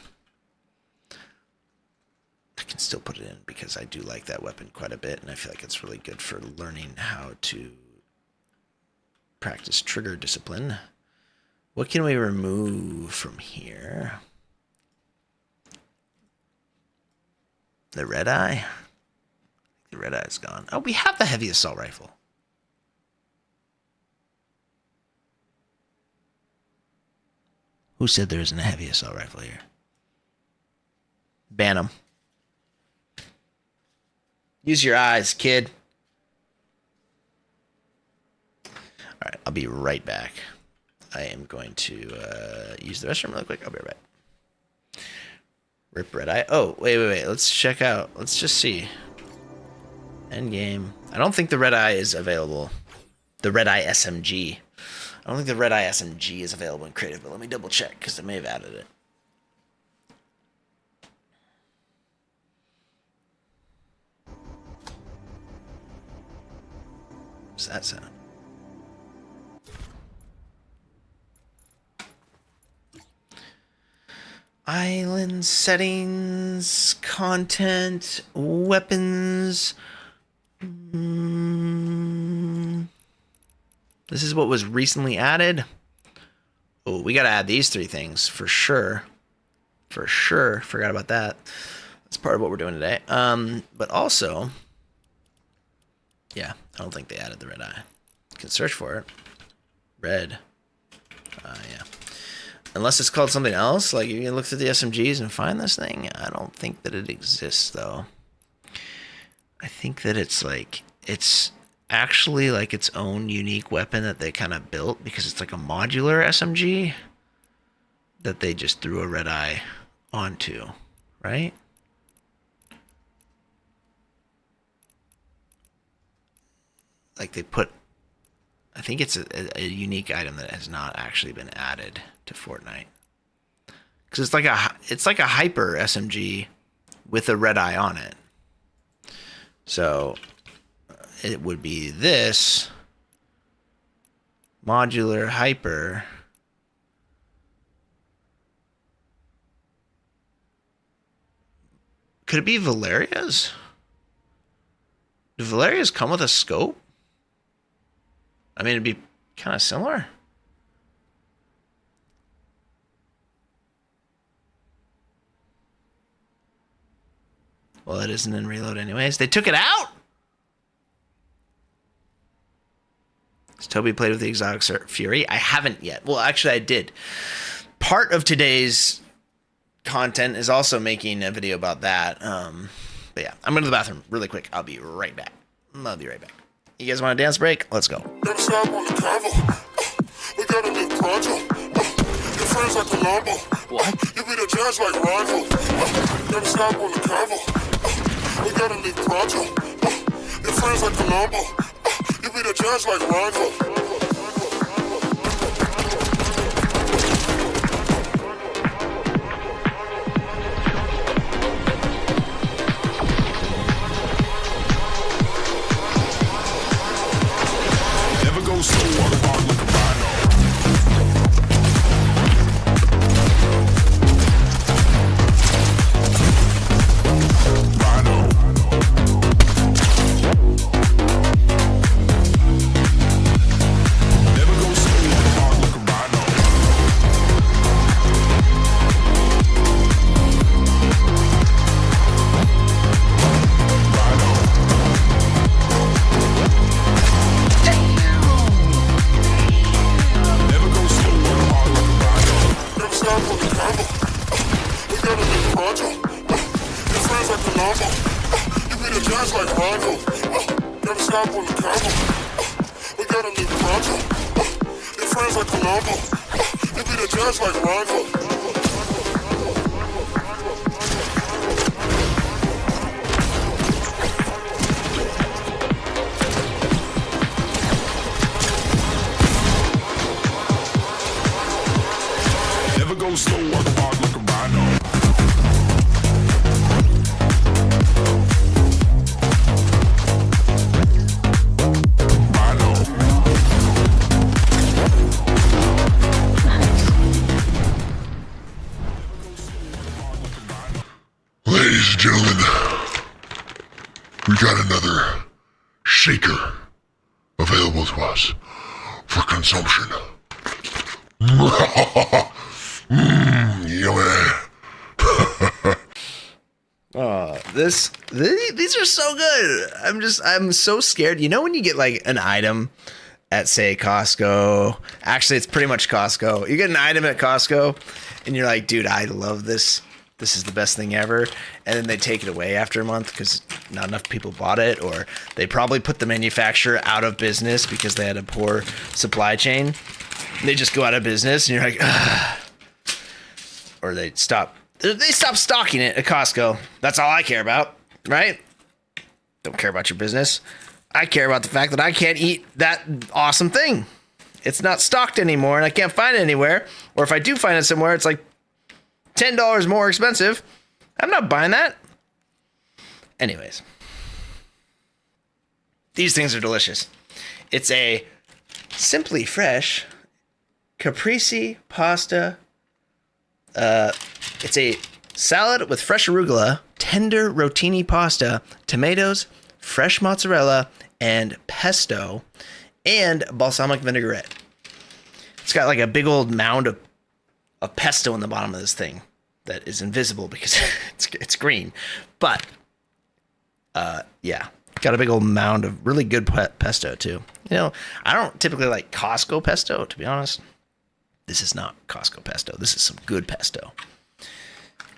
I can still put it in because I do like that weapon quite a bit, and I feel like it's really good for learning how to practice trigger discipline. What can we remove from here? The red eye? The red eye is gone. Oh, we have the heavy assault rifle. Who said there isn't a heavy assault rifle here? Ban them. Use your eyes, kid. Alright, I'll be right back. I am going to use the restroom real quick. I'll be right back. Rip red eye. Oh, wait. Let's check out. Let's just see. End game. I don't think the red eye is available. The red eye SMG. I don't think the red eye SMG is available in creative, but let me double check because I may have added it. What's that sound? Island settings, content, weapons. This is what was recently added. Oh, we gotta add these three things for sure. For sure. Forgot about that. That's part of what we're doing today. But also, yeah, I don't think they added the red eye. You can search for it. Red. Yeah. Unless it's called something else, like you can look through the SMGs and find this thing. I don't think that it exists, though. I think that it's like, it's actually like its own unique weapon that they kind of built because it's like a modular SMG that they just threw a red eye onto, right? Like they put, I think it's a unique item that has not actually been added to Fortnite. Because it's like a hyper SMG with a red eye on it. So it would be this modular hyper. Could it be Valeria's? Do Valeria's come with a scope? I mean, it'd be kind of similar. Well, it isn't in reload anyways. They took it out? Has Toby played with the Exotic Fury? I haven't yet. Well, actually, I did. Part of today's content is also making a video about that. But yeah, I'm going to the bathroom really quick. I'll be right back. I'll be right back. You guys want a dance break? Let's go. Never stop on the travel. We got a new project. Your friends like Colombo. What? You be the judge like rival. Never stop on the travel. We got a new project. Your friends like Colombo. You be the judge like rival. Ladies and gentlemen, we got another shaker available to us for consumption. Yummy. These are so good. I'm so scared. You know when you get like an item at say Costco, actually it's pretty much Costco. You get an item at Costco and you're like, dude, I love this. This is the best thing ever. And then they take it away after a month because not enough people bought it, or they probably put the manufacturer out of business because they had a poor supply chain. They just go out of business and you're like, ugh. Or they stop stocking it at Costco. That's all I care about, right? Don't care about your business. I care about the fact that I can't eat that awesome thing. It's not stocked anymore and I can't find it anywhere. Or if I do find it somewhere, it's like $10 more expensive. I'm not buying that. Anyways. These things are delicious. It's a Simply Fresh caprese pasta. It's a salad with fresh arugula, tender rotini pasta, tomatoes, fresh mozzarella, and pesto, and balsamic vinaigrette. It's got like a big old mound of pesto in the bottom of this thing that is invisible because it's green. But, yeah, got a big old mound of really good pesto too. You know, I don't typically like Costco pesto, to be honest. This is not Costco pesto. This is some good pesto.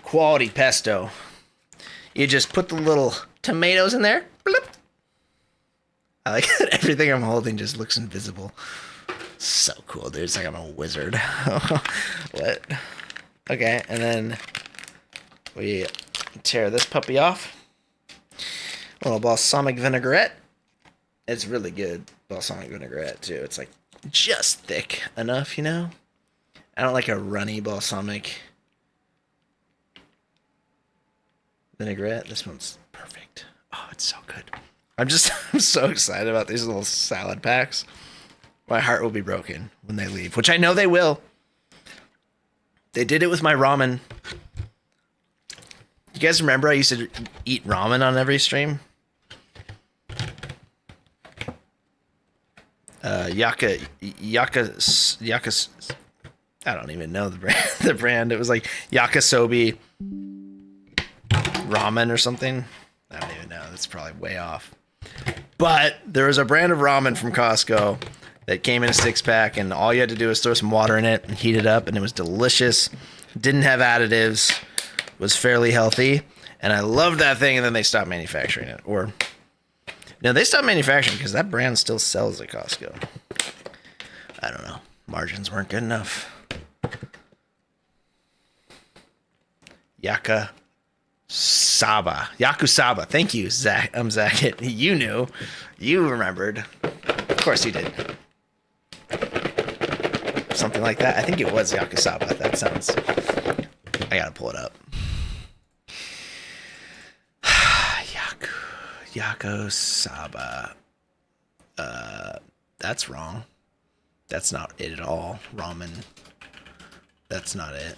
Quality pesto. You just put the little tomatoes in there. Bloop. I like that everything I'm holding just looks invisible. So cool, dude. It's like I'm a wizard. What? Okay, and then we tear this puppy off. A little balsamic vinaigrette. It's really good balsamic vinaigrette, too. It's like just thick enough, you know? I don't like a runny balsamic vinaigrette. This one's perfect. Oh, it's so good. I'm so excited about these little salad packs. My heart will be broken when they leave, which I know they will. They did it with my ramen. You guys remember I used to eat ramen on every stream? Yaka, I don't even know the brand. The brand. It was like Yakisobi ramen or something. I don't even know. That's probably way off. But there was a brand of ramen from Costco that came in a 6-pack, and all you had to do was throw some water in it and heat it up, and it was delicious. Didn't have additives. Was fairly healthy, and I loved that thing. And then they stopped manufacturing it, or no, they stopped manufacturing because that brand still sells at Costco. I don't know. Margins weren't good enough. Yakusaba. Thank you, Zach. Zach. You knew. You remembered. Of course you did. Something like that. I think it was Yakusaba. That sounds... I gotta pull it up. Yakosaba. That's wrong. That's not it at all. Ramen. That's not it.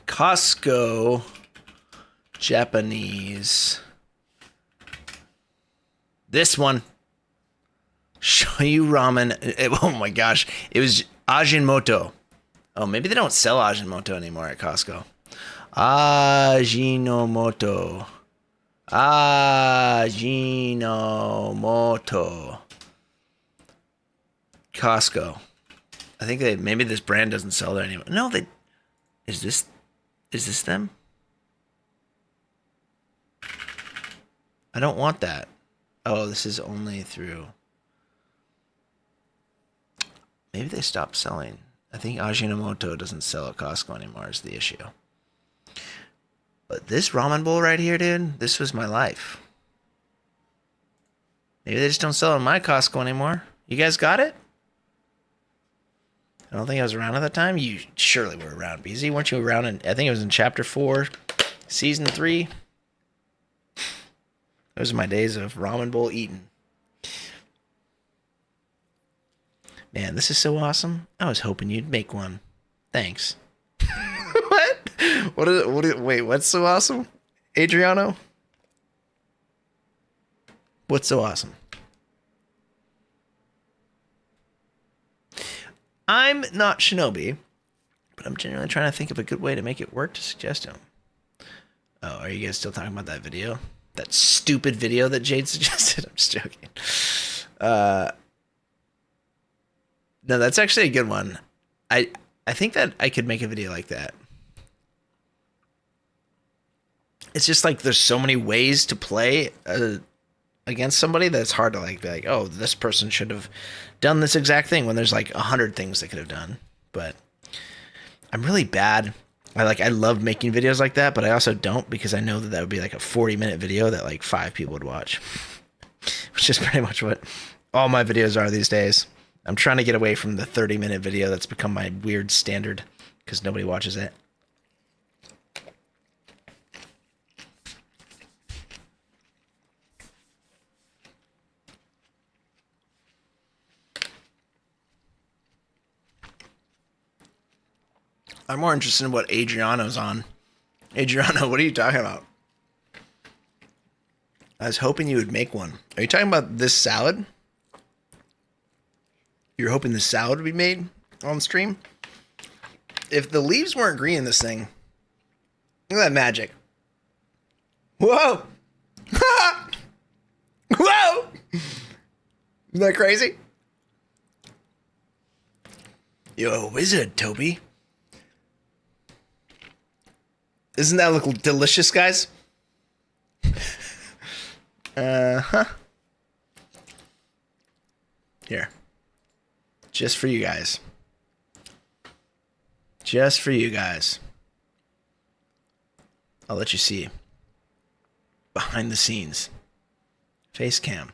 Costco. Japanese. This one. Shoyu ramen. Oh my gosh. It was Ajinomoto. Oh, maybe they don't sell Ajinomoto anymore at Costco. Ajinomoto. Costco. I think maybe this brand doesn't sell there anymore. No, is this them? I don't want that. Oh, this is only through. Maybe they stopped selling. I think Ajinomoto doesn't sell at Costco anymore is the issue. But this ramen bowl right here, dude, this was my life. Maybe they just don't sell it in my Costco anymore. You guys got it? I don't think I was around at that time. You surely were around, BZ. Weren't you around I think it was in Chapter 4, Season 3. Those are my days of ramen bowl eating. Man, this is so awesome. I was hoping you'd make one. Thanks. What? Wait, what's so awesome? Adriano? What's so awesome? I'm not Shinobi, but I'm genuinely trying to think of a good way to make it work to suggest him. Oh, are you guys still talking about that video? That stupid video that Jade suggested? I'm just joking. No, that's actually a good one. I think that I could make a video like that. It's just like there's so many ways to play against somebody that it's hard to like be like, oh, this person should have done this exact thing when there's like 100 things they could have done. But I'm really bad. I love making videos like that, but I also don't because I know that would be like a 40-minute video that like 5 people would watch, which is pretty much what all my videos are these days. I'm trying to get away from the 30-minute video that's become my weird standard because nobody watches it. I'm more interested in what Adriano's on. Adriano, what are you talking about? I was hoping you would make one. Are you talking about this salad? You're hoping the salad would be made on stream? If the leaves weren't green in this thing, look at that magic. Whoa! Whoa! Isn't that crazy? You're a wizard, Toby. Doesn't that look delicious, guys? Here. Just for you guys. Just for you guys. I'll let you see. Behind the scenes. Face cam.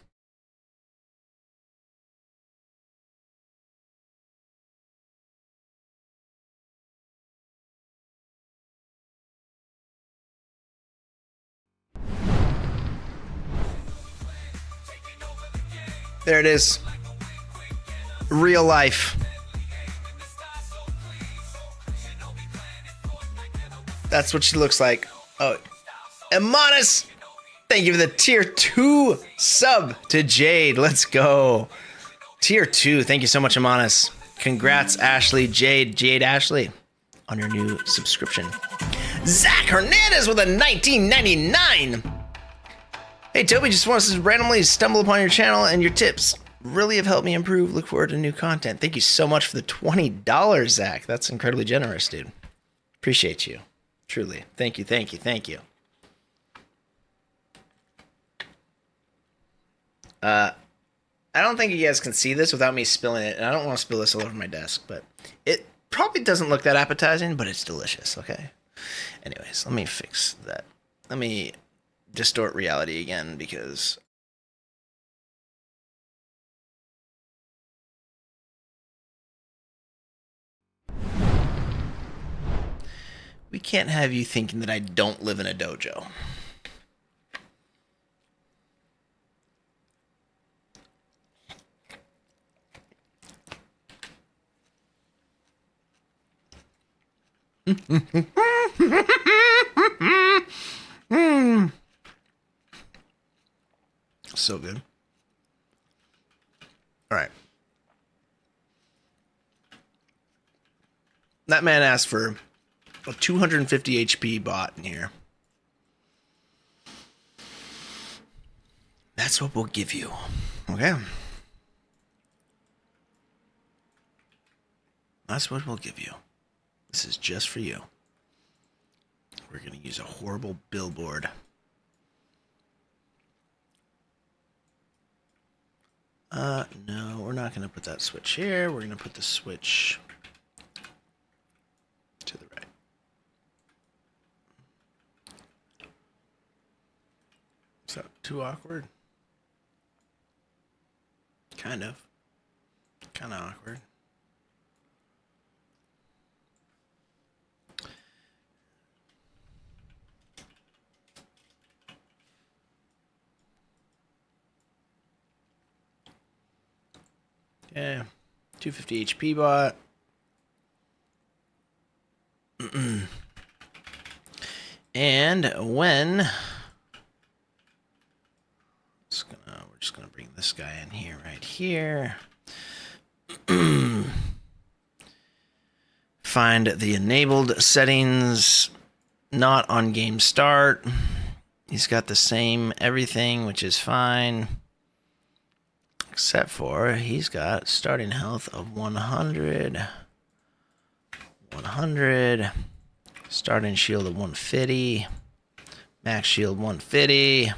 There it is. Real life. That's what she looks like. Oh, Emotes, thank you for the tier 2 sub to Jade. Let's go. Tier 2, thank you so much, Emotes. Congrats, Ashley, Jade Ashley, on your new subscription. Zach Hernandez with a 19.99. Hey, Toby, just wants to randomly stumble upon your channel and your tips really have helped me improve. Look forward to new content. Thank you so much for the $20, Zach. That's incredibly generous, dude. Appreciate you. Truly. Thank you, thank you, thank you. I don't think you guys can see this without me spilling it, and I don't want to spill this all over my desk, but it probably doesn't look that appetizing, but it's delicious, okay? Anyways, let me fix that. Let me distort reality again, because we can't have you thinking that I don't live in a dojo. So good. All right. That man asked for a 250 HP bot in here. That's what we'll give you. Okay. That's what we'll give you. This is just for you. We're going to use a horrible billboard. No, we're not going to put that switch here. We're going to put the switch to the right. Is that too awkward? Kind of. Kind of awkward. Yeah, 250 HP bot. And when we're just gonna bring this guy in here, right here. Find the enabled settings, not on game start. He's got the same everything, which is fine. Except for he's got starting health of 100, 100, starting shield of 150, max shield 150,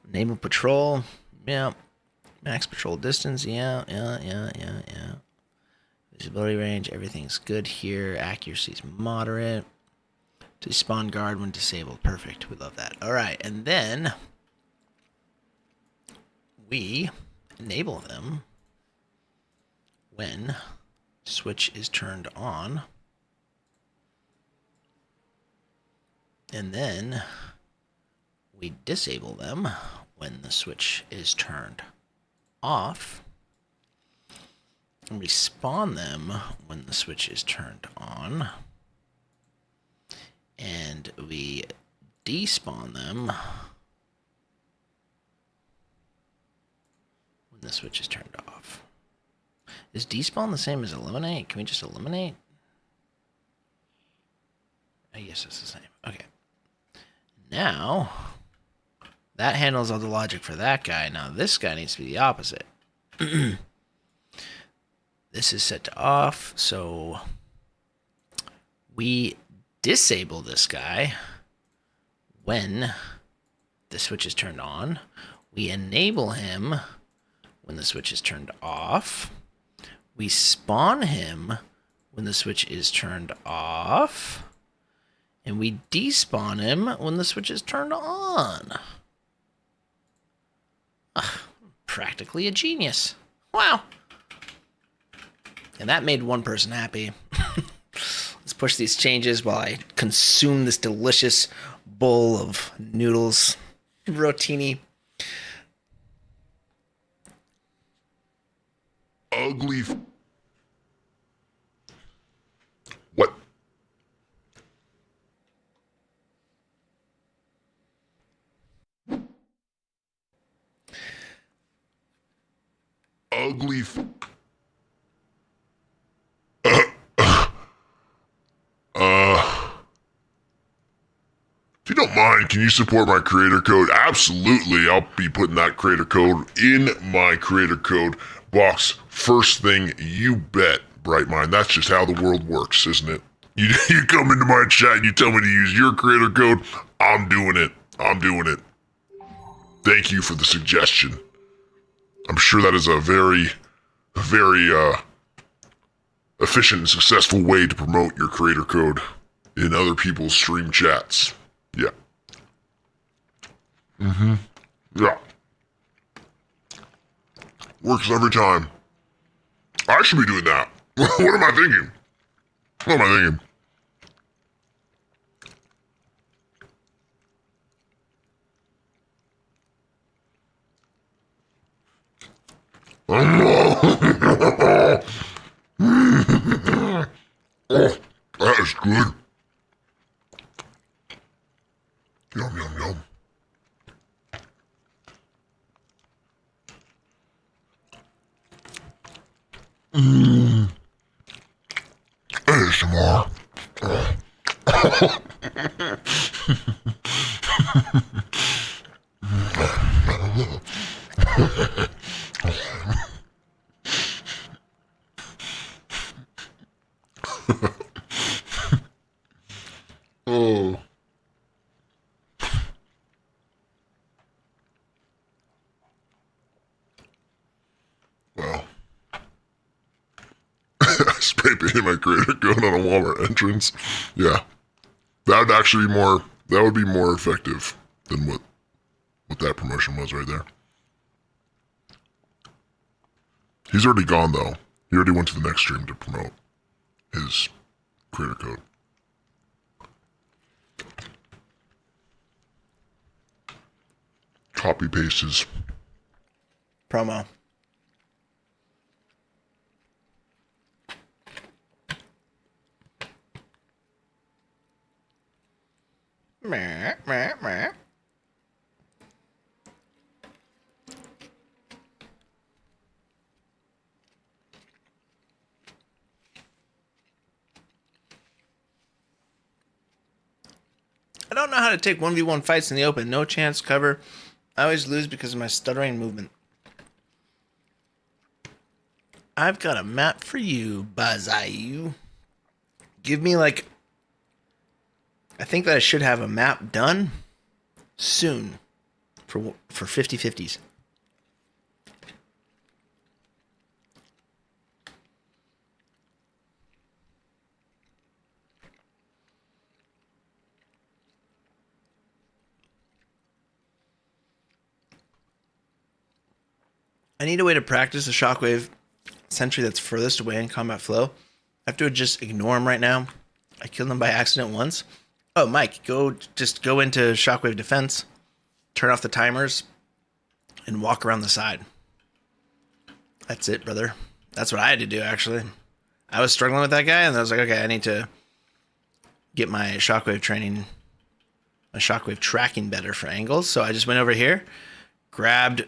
enable patrol, yeah, max patrol distance, yeah. Visibility range, everything's good here. Accuracy's moderate. Despawn guard when disabled, perfect. We love that. All right, and then we enable them when switch is turned on, and then we disable them when the switch is turned off, and we spawn them when the switch is turned on, and we despawn them the switch is turned off. Is despawn the same as eliminate? Can we just eliminate? I guess it's the same. Okay. Now, that handles all the logic for that guy. Now, this guy needs to be the opposite. This is set to off, so we disable this guy when the switch is turned on. We enable him when the switch is turned off. We spawn him when the switch is turned off. And we despawn him when the switch is turned on. Practically a genius. Wow. And that made one person happy. Let's push these changes while I consume this delicious bowl of noodles. Rotini. ugly. What? Ugly. If you don't mind, can you support my creator code? Absolutely, I'll be putting that creator code in my creator code box first thing, you bet, Brightmind. That's just how the world works, isn't it? You come into my chat and you tell me to use your creator code, I'm doing it. I'm doing it. Thank you for the suggestion. I'm sure that is a very efficient and successful way to promote your creator code in other people's stream chats. Yeah. Yeah. Works every time. I should be doing that. What am I thinking? What am I thinking? Oh, that is good. Yum, yum, yum. ASMR. Oh. Well. Spray painting my creator code on a Walmart entrance. Yeah. That would actually be more, that would be more effective than what that promotion was right there. He's already gone though. He already went to the next stream to promote his creator code. Copy paste his Promo. Meh, meh, meh. I don't know how to take 1v1 fights in the open. No chance, cover. I always lose because of my stuttering movement. I've got a map for you, Bazayu. Give me like... I think that I should have a map done soon for 50-50s. I need a way to practice the Shockwave sentry that's furthest away in combat flow. I have to just ignore him right now. I killed him by accident once. Oh, Mike, just go into Shockwave defense, turn off the timers, and walk around the side. That's it, brother. That's what I had to do, actually. I was struggling with that guy, and I was like, okay, I need to get my Shockwave training, my Shockwave tracking better for angles. So I just went over here, grabbed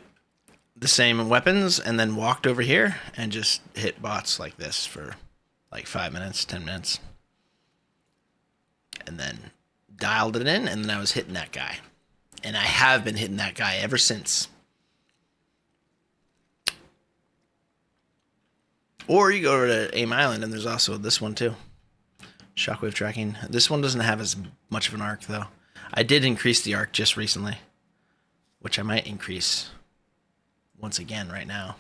the same weapons, and then walked over here and just hit bots like this for like 5 minutes, 10 minutes. And then dialed it in, and then I was hitting that guy. And I have been hitting that guy ever since. Or you go over to Aim Island, and there's also this one too. Shockwave tracking. This one doesn't have as much of an arc, though. I did increase the arc just recently, which I might increase once again right now.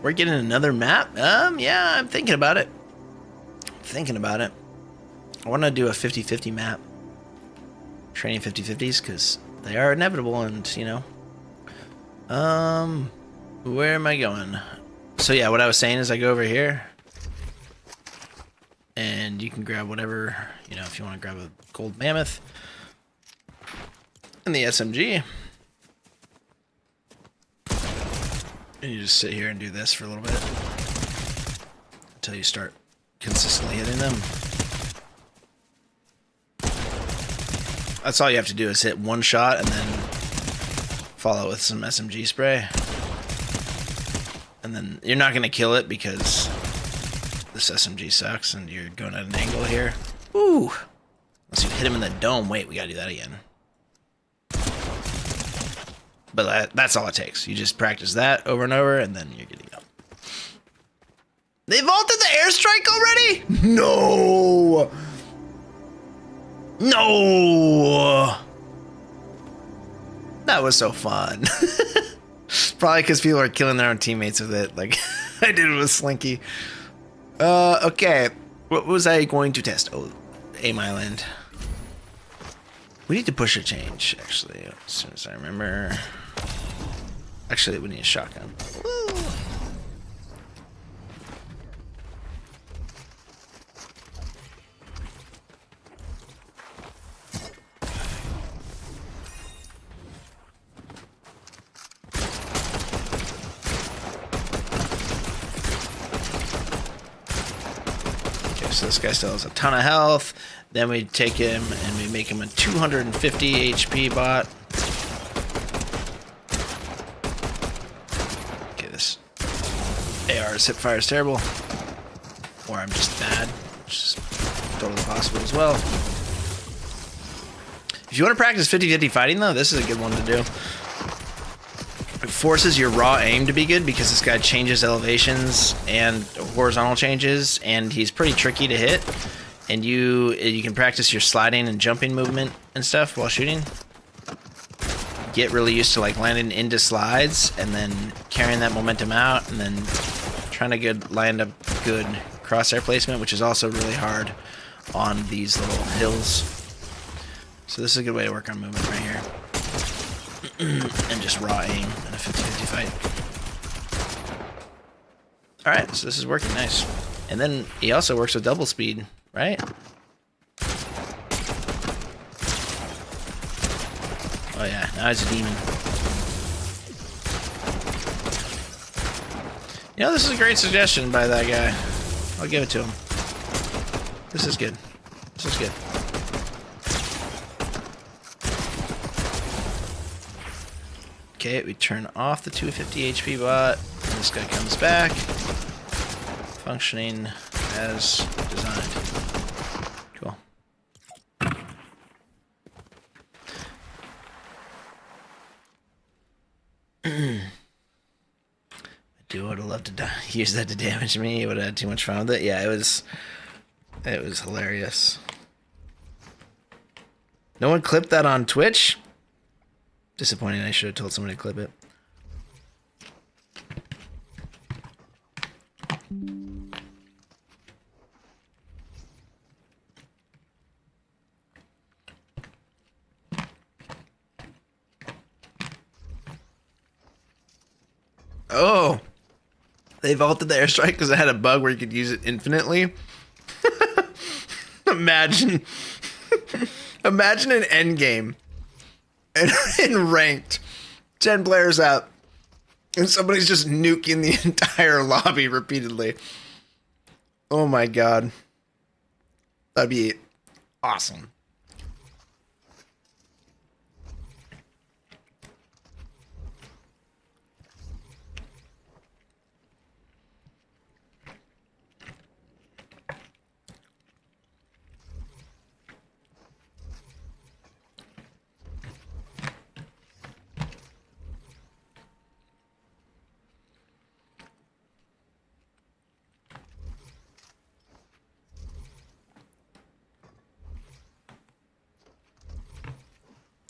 We're getting another map? Yeah, I'm thinking about it. I want to do a 50-50 map. Training 50-50s, because they are inevitable, and, you know. Where am I going? So, yeah, what I was saying is I go over here. And you can grab whatever, you know, if you want to grab a gold mammoth. And the SMG. And you just sit here and do this for a little bit until you start consistently hitting them. That's all you have to do is hit one shot and then follow with some SMG spray. And then you're not going to kill it because this SMG sucks and you're going at an angle here. Ooh! Unless you hit him in the dome. Wait, we got to do that again. But that's all it takes. You just practice that over and over, and then you're good to go. They vaulted the airstrike already? No! No! That was so fun. Probably because people are killing their own teammates with it, like I did with Slinky. Okay. What was I going to test? Oh, Aim Island. We need to push a change, actually, as soon as I remember. Actually, we need a shotgun. Woo. Okay, so this guy still has a ton of health. Then we take him and we make him a 250 HP bot. Okay, this AR's hip fire is terrible. Or I'm just bad, which is totally possible as well. If you want to practice 50-50 fighting though, this is a good one to do. It forces your raw aim to be good because this guy changes elevations and horizontal changes, and he's pretty tricky to hit. And you can practice your sliding and jumping movement and stuff while shooting. Get really used to like landing into slides and then carrying that momentum out and then trying to land a good crosshair placement, which is also really hard on these little hills. So this is a good way to work on movement right here. And just raw aim in a 50-50 fight. Alright, so this is working nice. And then he also works with double speed. Right? Oh yeah, now he's a demon. You know, this is a great suggestion by that guy. I'll give it to him. This is good. This is good. Okay, we turn off the 250 HP bot. And this guy comes back. Functioning as designed. Cool. I would have loved to use that to damage me. It would have had too much fun with it. Yeah, it was hilarious. No one clipped that on Twitch? Disappointing. I should have told somebody to clip it. Oh, they vaulted the airstrike because it had a bug where you could use it infinitely. Imagine an end game and ranked 10 players out and somebody's just nuking the entire lobby repeatedly. Oh my god, that'd be awesome.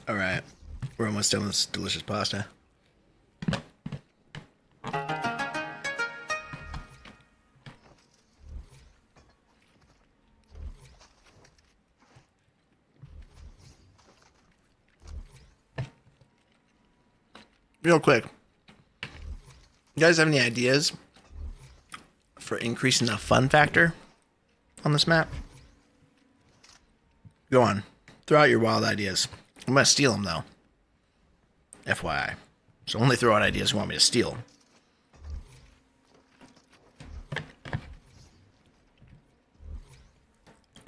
All right, we're almost done with this delicious pasta. Real quick, you guys have any ideas for increasing the fun factor on this map? Go on, throw out your wild ideas. I'm going to steal them, though. FYI. So only throw out ideas you want me to steal.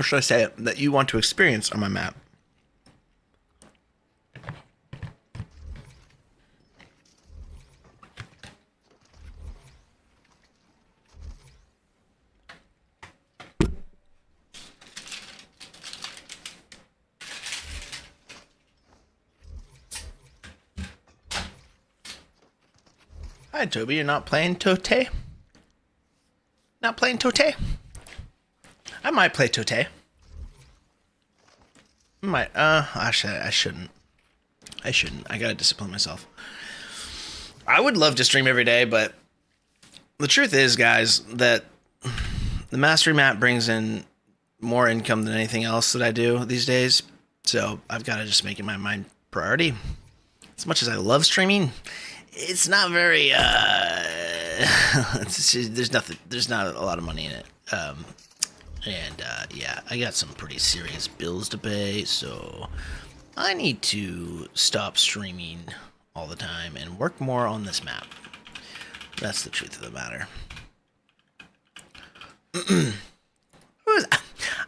should I say, that you want to experience on my map. Hi, Toby. You're not playing Tote? Not playing Tote? I might play Tote. Actually, I shouldn't. I gotta discipline myself. I would love to stream every day, but the truth is, guys, that the mastery map brings in more income than anything else that I do these days. So I've got to just make it my main priority. As much as I love streaming, it's not very, there's not a lot of money in it. Yeah, I got some pretty serious bills to pay, so I need to stop streaming all the time and work more on this map. That's the truth of the matter.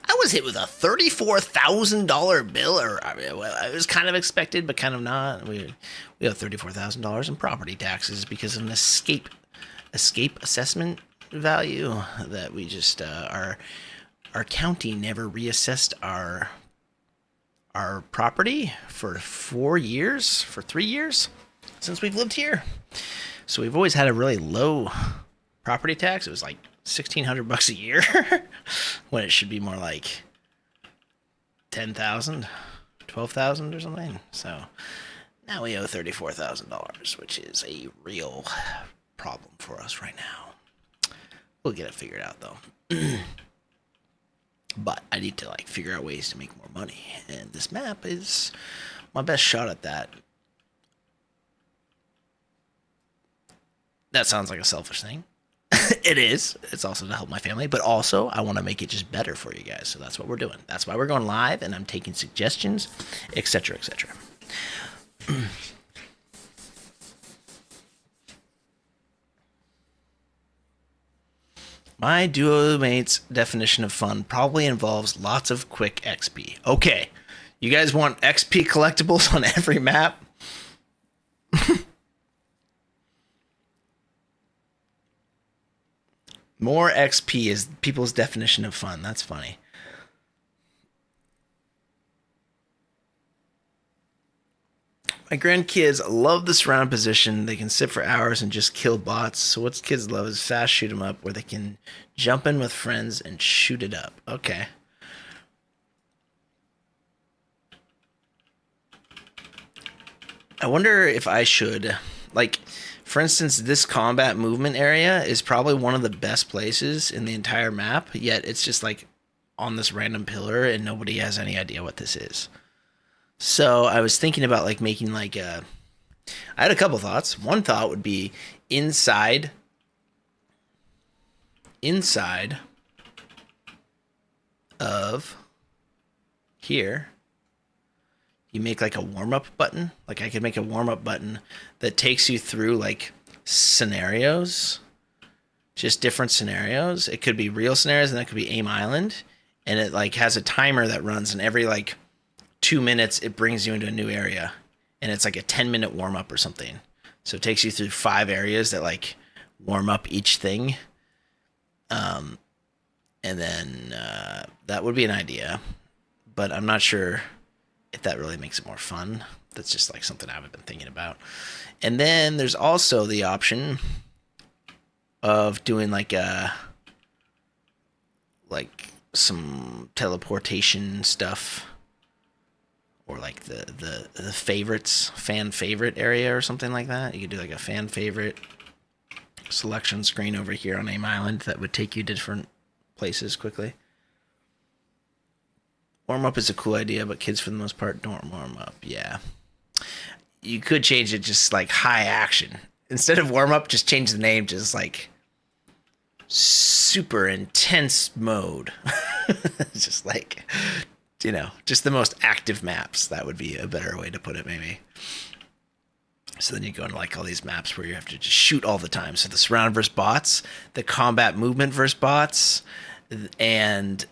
I was hit with a $34,000 bill, or I was kind of expected, but kind of not. We have $34,000 in property taxes because of an escape assessment value that we just our county never reassessed our property for 3 years since we've lived here. So we've always had a really low property tax. It was like $1,600 a year when it should be more like $10,000, $12,000 or something. So now we owe $34,000, which is a real problem for us right now. We'll get it figured out though. But I need to like figure out ways to make more money, and this map is my best shot at that. That sounds like a selfish thing. It is. It's also to help my family, but also I want to make it just better for you guys. So that's what we're doing. That's why we're going live, and I'm taking suggestions, etc., etc. My duo mate's definition of fun probably involves lots of quick XP. Okay, you guys want XP collectibles on every map? More XP is people's definition of fun. That's funny. My grandkids love the surround position. They can sit for hours and just kill bots. So what kids love is fast shoot 'em up, where they can jump in with friends and shoot it up. Okay. I wonder if I should, like, for instance, this combat movement area is probably one of the best places in the entire map, yet it's just like on this random pillar and nobody has any idea what this is. So I was thinking about like making like I had a couple thoughts. One thought would be inside of here, you make like a warm-up button. Like I could make a warm-up button that takes you through like scenarios, just different scenarios. It could be real scenarios, and that could be Aim Island, and it like has a timer that runs, and every like 2 minutes it brings you into a new area, and it's like a 10-minute warm-up or something. So it takes you through 5 areas that like warm up each thing. And then that would be an idea, but I'm not sure if that really makes it more fun. That's just like something I've been thinking about. And then there's also the option of doing like some teleportation stuff, or like the favorites, fan favorite area or something like that. You could do like a fan favorite selection screen over here on Aim Island that would take you to different places quickly. Warm up is a cool idea, but kids for the most part don't warm up. Yeah. You could change it just like high action. Instead of warm up, just change the name to just like super intense mode. Just like, you know, just the most active maps. That would be a better way to put it, maybe. So then you go into like all these maps where you have to just shoot all the time. So the surround versus bots, the combat movement versus bots, and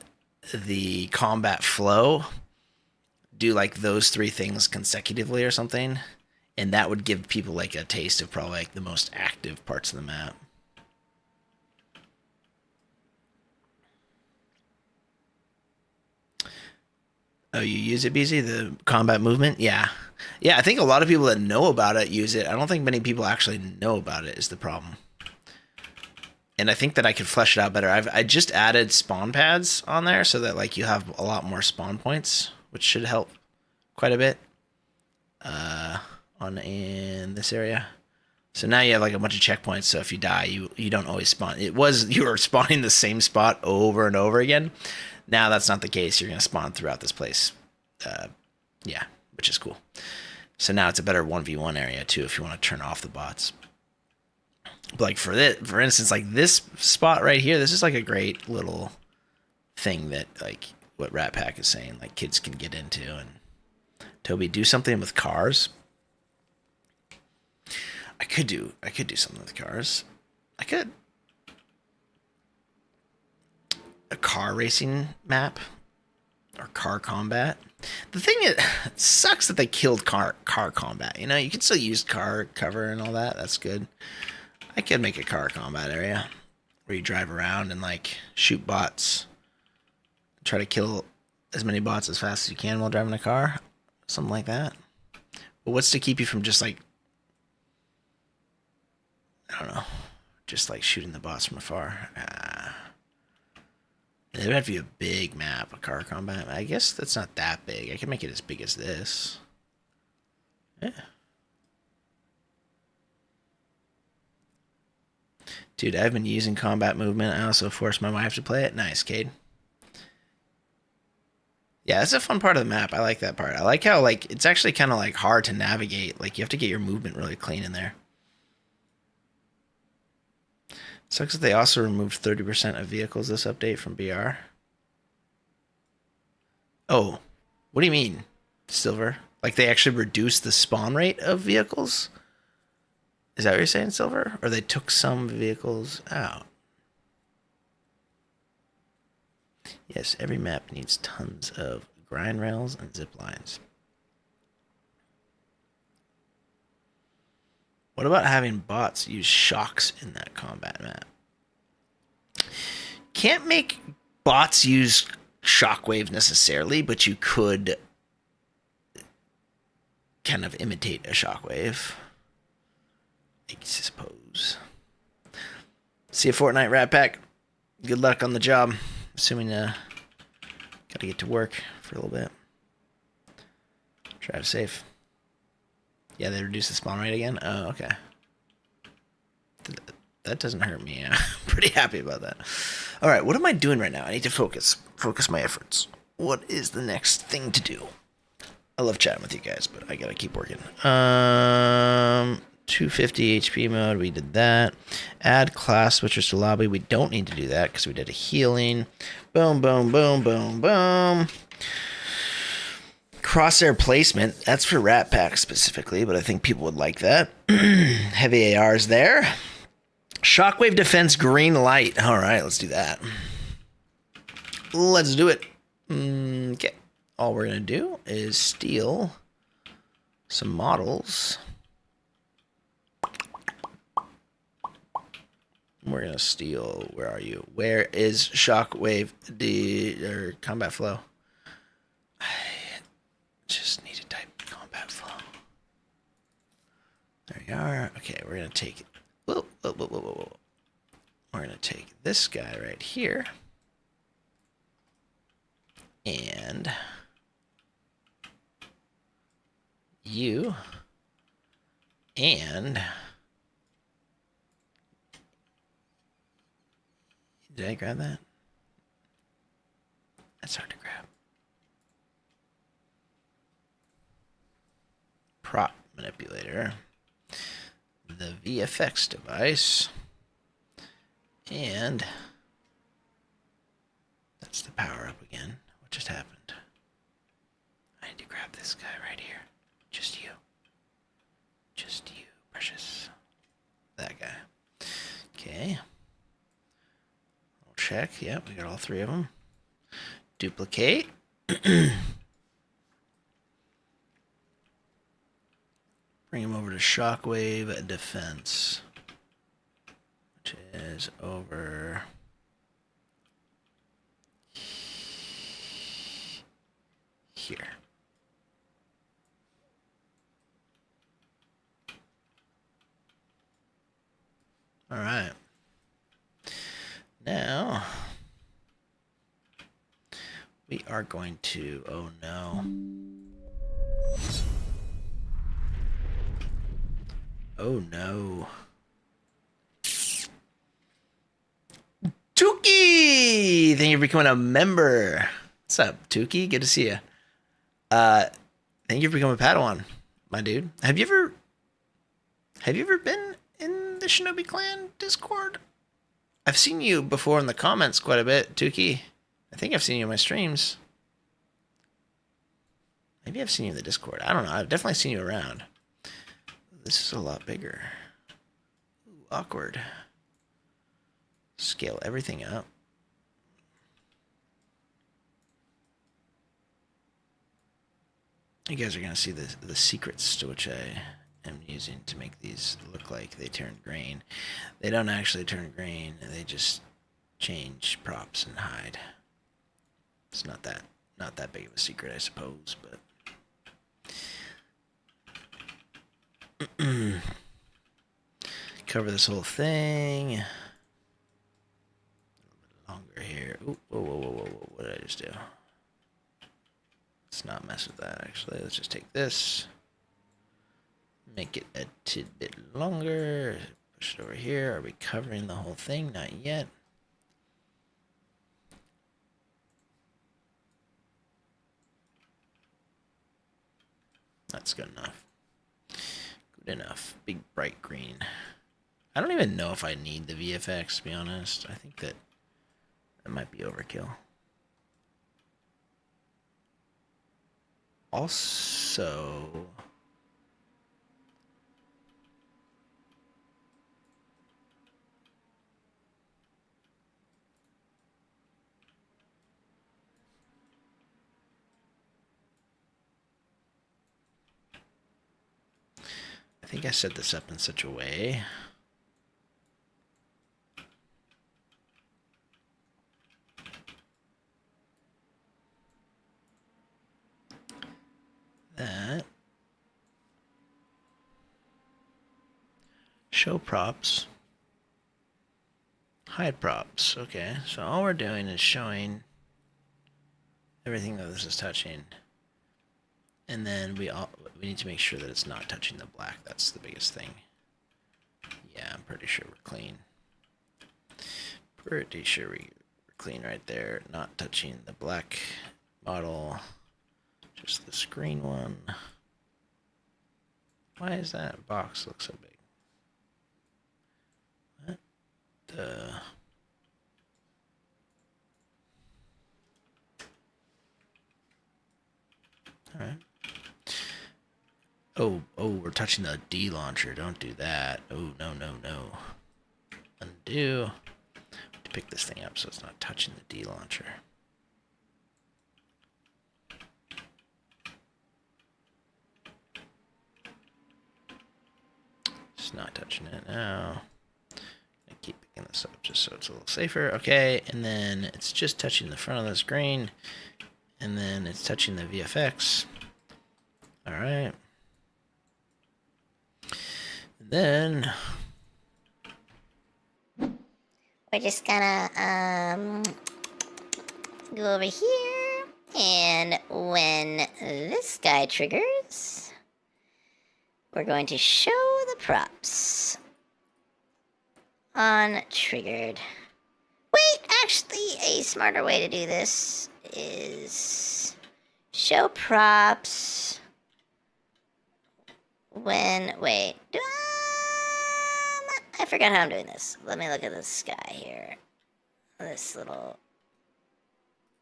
the combat flow, do like those 3 things consecutively or something, and that would give people like a taste of probably like the most active parts of the map. Oh, you use it, BZ? The combat movement? Yeah. Yeah, I think a lot of people that know about it use it. I don't think many people actually know about it is the problem. And I think that I could flesh it out better. I just added spawn pads on there so that like you have a lot more spawn points, which should help quite a bit on in this area. So now you have like a bunch of checkpoints, so if you die, you don't always spawn. You were spawning the same spot over and over again. Now that's not the case. You're going to spawn throughout this place. Yeah, which is cool. So now it's a better 1v1 area too if you want to turn off the bots. But like for instance, like this spot right here, this is like a great little thing that like what Rat Pack is saying, like kids can get into. And Toby, do something with cars. I could do something with cars. I could. A car racing map or car combat. The thing is, it sucks that they killed car combat. You know, you can still use car cover and all that. That's good. I could make a car combat area where you drive around and like shoot bots, try to kill as many bots as fast as you can while driving a car, something like that. But what's to keep you from just like, I don't know, just like shooting the bots from afar? It would have to be a big map, a car combat. I guess that's not that big. I can make it as big as this. Yeah. Dude, I've been using combat movement. I also forced my wife to play it. Nice, Cade. Yeah, that's a fun part of the map. I like that part. I like how like it's actually kind of like hard to navigate. Like you have to get your movement really clean in there. Sucks that they also removed 30% of vehicles this update from BR. Oh, what do you mean, Silver? Like they actually reduced the spawn rate of vehicles? Is that what you're saying, Silver? Or they took some vehicles out? Yes, every map needs tons of grind rails and zip lines. What about having bots use shocks in that combat map? Can't make bots use Shockwave necessarily, but you could kind of imitate a Shockwave, I suppose. See you, Fortnite, Rat Pack. Good luck on the job. Assuming gotta get to work for a little bit. Drive safe. Yeah, they reduced the spawn rate again? Oh, okay. That doesn't hurt me. I'm pretty happy about that. All right, what am I doing right now? I need to focus my efforts. What is the next thing to do? I love chatting with you guys, but I gotta keep working. 250 HP mode, we did that. Add class switchers to lobby. We don't need to do that because we did a healing. Boom, boom, boom, boom, boom. Crosshair placement, that's for Rat Pack specifically, but I think people would like that. Heavy ARs there. Shockwave defense green light. All right, let's do that. Let's do it. Okay. All we're going to do is steal some models. We're going to steal, where are you? Where is Shockwave or combat flow? I just need to type combat flow. There we are. Okay, we're going to take it. Whoa. We're going to take this guy right here. And you. And did I grab that? That's hard to grab. Prop manipulator. The VFX device. And that's the power up again. What just happened? I need to grab this guy right here. Just you. Just you, precious. That guy. Okay. Check. Yep, we got all three of them. Duplicate. Bring him over to Shockwave Defense, which is over here. All right. Now we are going to, oh no. Oh no. Tuki! Thank you for becoming a member. What's up, Tuki? Good to see you. Thank you for becoming a Padawan, my dude. Have you ever been in the Shinobi Clan Discord? I've seen you before in the comments quite a bit, Tuki. I think I've seen you in my streams. Maybe I've seen you in the Discord. I don't know. I've definitely seen you around. This is a lot bigger. Ooh, awkward. Scale everything up. You guys are going to see the secrets to which I am using to make these look like they turn green. They don't actually turn green. They just change props and hide. It's not that big of a secret, I suppose, but cover this whole thing. A little bit longer here. Ooh, whoa. What did I just do? Let's not mess with that, actually. Let's just take this. Make it a tidbit longer. Push it over here. Are we covering the whole thing? Not yet. That's good enough. Good enough. Big bright green. I don't even know if I need the VFX, to be honest. I think that might be overkill. Also, I think I set this up in such a way that show props, hide props. Okay, so all we're doing is showing everything that this is touching, and then we need to make sure that it's not touching the black. That's the biggest thing. Yeah, I'm pretty sure we're clean. Pretty sure we're clean right there. Not touching the black model. Just the screen one. Why is that box look so big? What the? Alright. Oh, we're touching the D launcher. Don't do that. Oh, no. Undo. To pick this thing up so it's not touching the D launcher. It's not touching it now. I keep picking this up just so it's a little safer. Okay, and then it's just touching the front of the screen, and then it's touching the VFX. All right. And then we're just gonna go over here, and when this guy triggers, we're going to show the props on triggered. Wait, actually, a smarter way to do this is show props when, wait, I forgot how I'm doing this. Let me look at this guy here. This little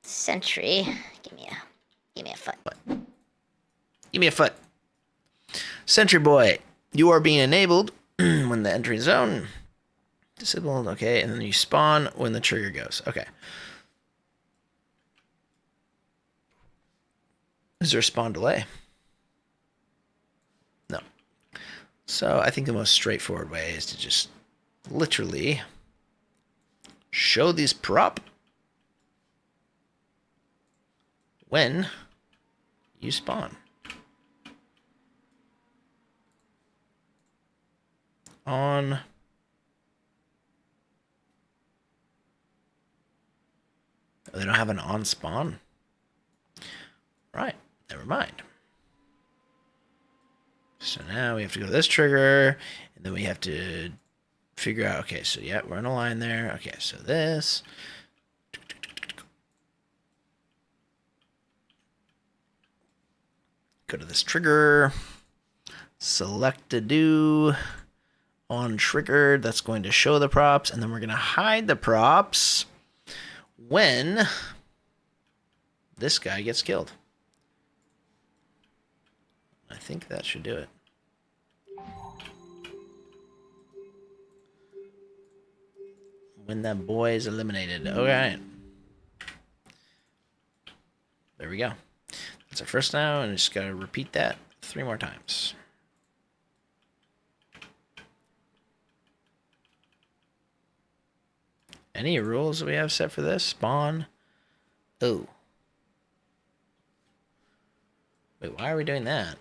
sentry. Give me a foot. give me a foot. Sentry boy, you are being enabled when the entry zone disabled. Okay, and then you spawn when the trigger goes. Okay. Is there a spawn delay? No. So I think the most straightforward way is to just literally show these prop when you spawn. On oh, they don't have an on spawn? Right, never mind. So now we have to go to this trigger, and then we have to figure out, okay, so yeah, we're in a line there. Okay, so this. Go to this trigger. Select to do on triggered. That's going to show the props, and then we're going to hide the props when this guy gets killed. I think that should do it. When that boy is eliminated. Alright. There we go. That's our first now, and just gotta repeat that 3 more times. Any rules that we have set for this? Spawn. Oh. Wait, why are we doing that?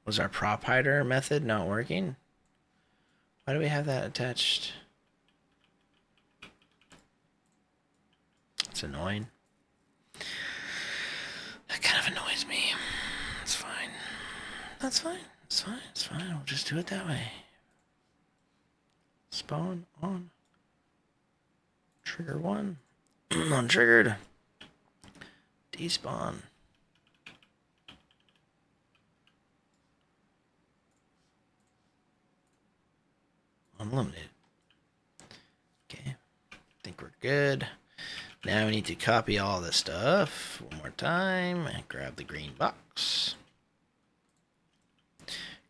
Was our prop hider method not working? Why do we have that attached? It's annoying. That kind of annoys me. It's fine. That's fine. It's fine. It's fine. We'll just do it that way. Spawn on. Trigger 1. Untriggered. Despawn. Unlimited. Okay. I think we're good. Now we need to copy all this stuff one more time and grab the green box.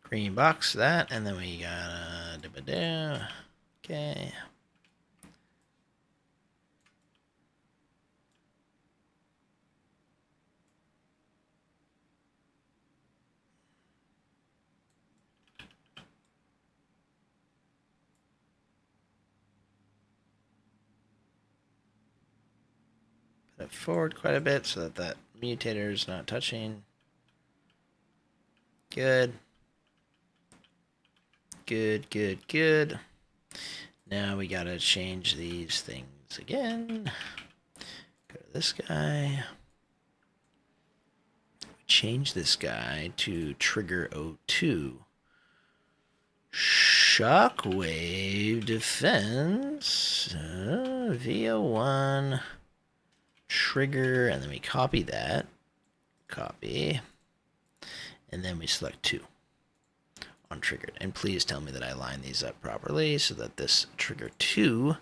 Green box that, and then we gotta okay. Put it forward quite a bit so that that mutator is not touching. Good. Good, good, good. Now we gotta change these things again. Go to this guy. Change this guy to trigger 02. Shockwave defense via 1 trigger, and then we copy that. Copy. And then we select 2. Untriggered. And please tell me that I line these up properly so that this trigger 2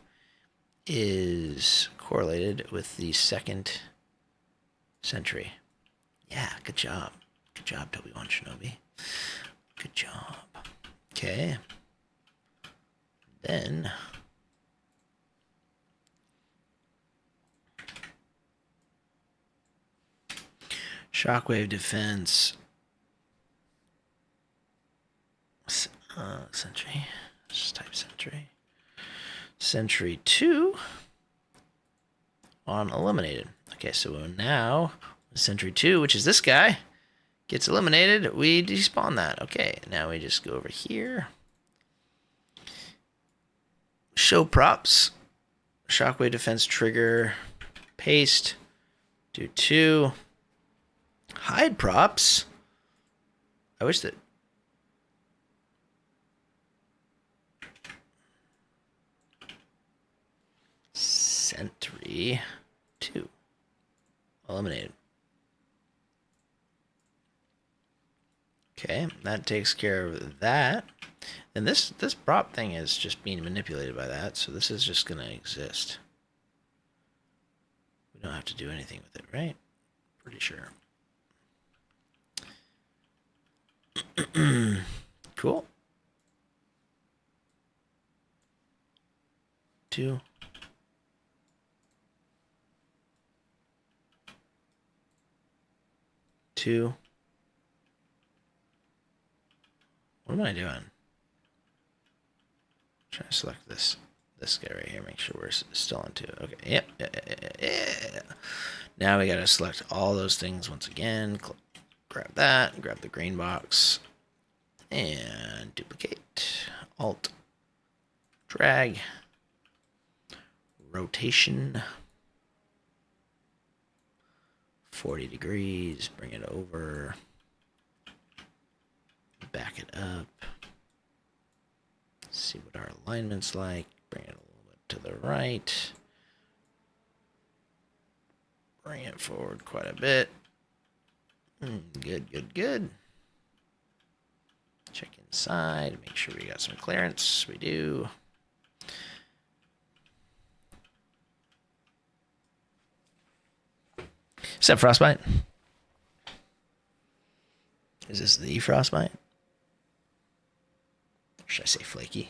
is correlated with the second sentry. Yeah, good job. Good job, W1 Shinobi. Good job. Okay. Then Shockwave defense. Sentry. Just type sentry. Sentry 2 on eliminated. Okay, so now sentry 2, which is this guy, gets eliminated, we despawn that. Okay, now we just go over here. Show props. Shockwave defense trigger. Paste. Do 2. Hide props. I wish that. Sentry 2. Eliminated. Okay, that takes care of that. And this prop thing is just being manipulated by that, so this is just gonna exist. We don't have to do anything with it, right? Pretty sure. Cool. 2. 2. What am I doing? Trying to select this guy right here. Make sure we're still on 2. Okay. Yep. Yeah. Now we gotta select all those things once again. Grab that. Grab the green box. And duplicate. Alt. Drag. Rotation. 40 degrees. Bring it over. Back it up. See what our alignment's like. Bring it a little bit to the right. Bring it forward quite a bit. Good. Check inside. Make sure we got some clearance. We do. What's up, Frostbite? Is this the Frostbite? Or should I say Flaky?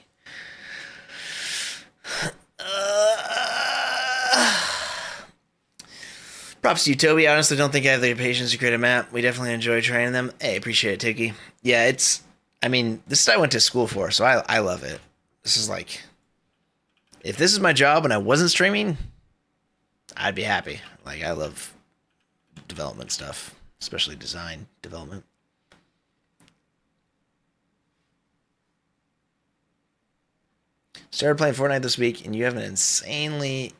Props to you, Toby. I honestly don't think I have the patience to create a map. We definitely enjoy training them. Hey, appreciate it, Tiki. Yeah, this is what I went to school for, so I love it. This is like, if this is my job and I wasn't streaming, I'd be happy. Like, I love development stuff, especially design development. Started playing Fortnite this week, and you have been insanely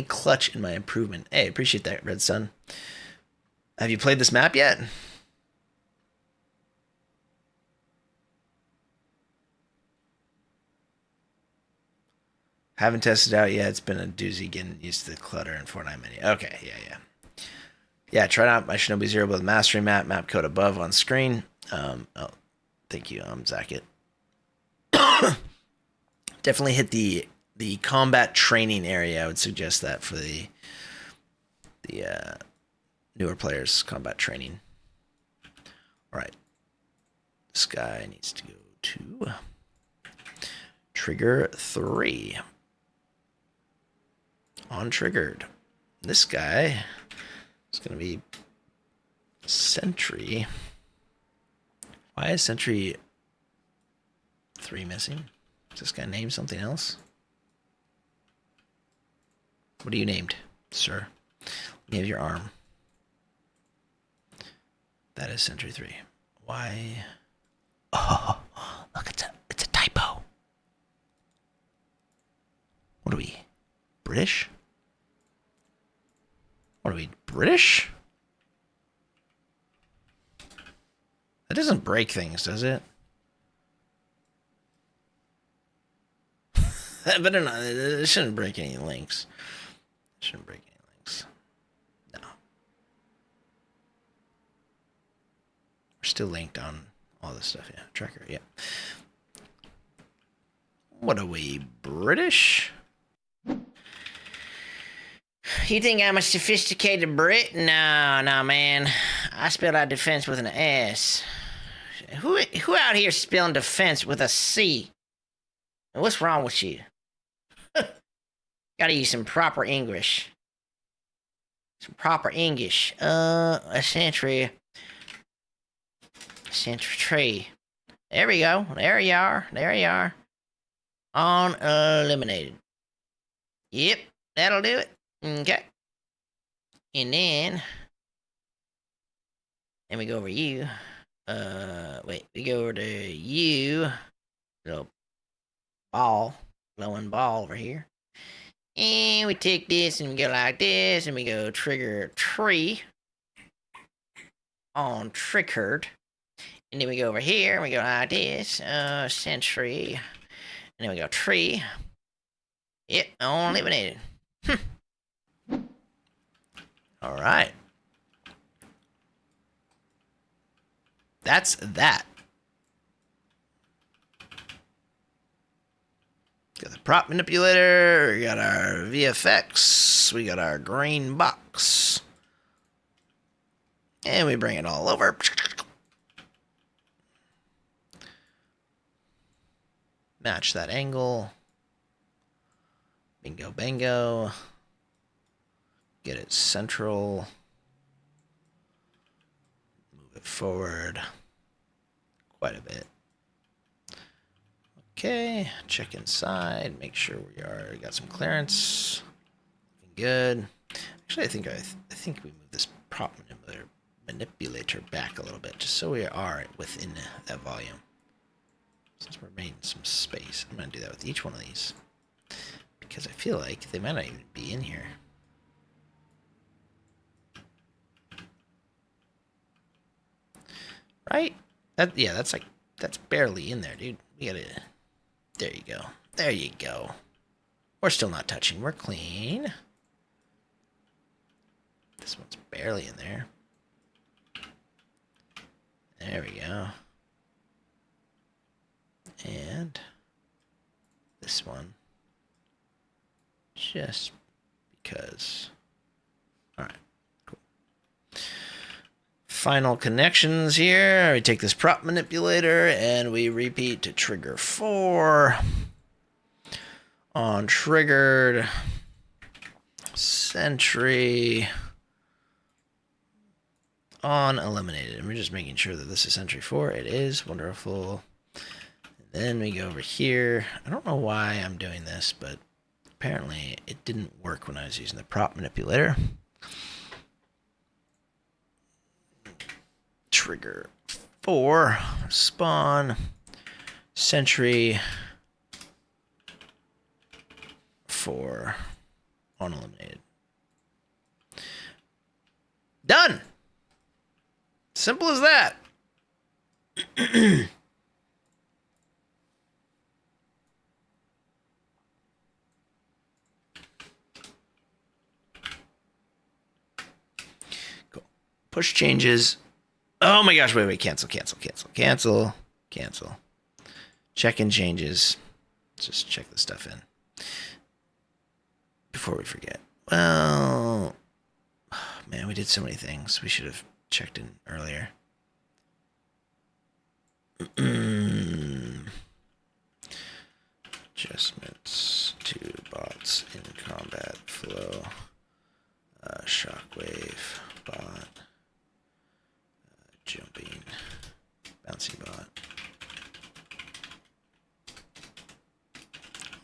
clutch in my improvement. Hey, appreciate that, Red Sun. Have you played this map yet? Haven't tested it out yet. It's been a doozy getting used to the clutter in Fortnite menu. Okay, yeah. Yeah, tried out my Shinobi Zero with mastery map code above on screen. Oh, thank you, Zacket. Definitely hit the combat training area. I would suggest that for the newer players, combat training. All right. This guy needs to go to trigger 3. On triggered. This guy is going to be Sentry. Why is Sentry 3 missing? Is this guy named something else? What are you named, sir? Let me have your arm. That is Sentry 3. Why? Oh, look, it's a typo. What are we? British? What are we, British? That doesn't break things, does it? But no, it shouldn't break any links. It shouldn't break any links. No. We're still linked on all this stuff, yeah. Tracker, yeah. What are we, British? You think I'm a sophisticated Brit? No, man. I spell out defense with an S. Who out here spelling defense with a C? What's wrong with you? Gotta use some proper English. Some proper English. A sentry. Sentry tree. There we go. There you are. There you are. On eliminated. Yep, that'll do it. Okay. And then we go over you. Wait, we go over to you. Little ball. Glowing ball over here. And we take this and we go like this, and we go trigger tree on triggered. And then we go over here and we go like this, sentry. And then we go tree. Yep, on eliminated. All right. That's that. Got the prop manipulator, we got our VFX, we got our green box. And we bring it all over. Match that angle. Bingo, bango. Get it central. it forward quite a bit. Okay, check inside, make sure we got some clearance. Looking good. Actually, I think we move this prop manipulator back a little bit, just so we are within that volume. Since we're making some space, I'm gonna do that with each one of these because I feel like they might not even be in here. Right? That's barely in there, dude. We gotta. There you go. There you go. We're still not touching. We're clean. This one's barely in there. There we go. And this one. Just because. Alright, cool. Final connections here. We take this prop manipulator and we repeat to trigger 4. On triggered. Sentry. On eliminated. And we're just making sure that this is sentry 4. It is. Wonderful. And then we go over here. I don't know why I'm doing this, but apparently it didn't work when I was using the prop manipulator. Trigger 4. Spawn. Sentry 4. On eliminated. Done! Simple as that. Cool. Push changes. Oh my gosh, wait, cancel. Check in changes. Let's just check this stuff in. Before we forget. Well, man, we did so many things. We should have checked in earlier. Adjustments to bots in combat flow. Shockwave bot. Jumping. Bouncing bot.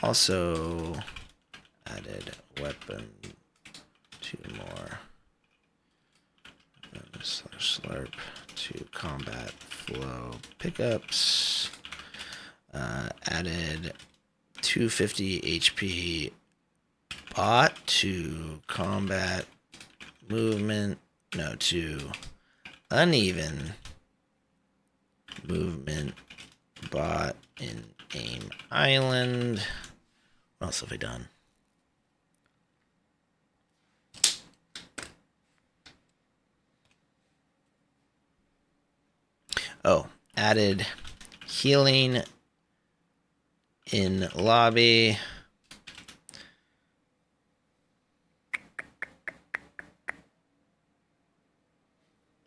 Also added weapon 2 more. Slurp to combat flow pickups. Added 250 HP bot to combat movement. No, to uneven movement bot in aim island. What else have I done? Oh, added healing in lobby.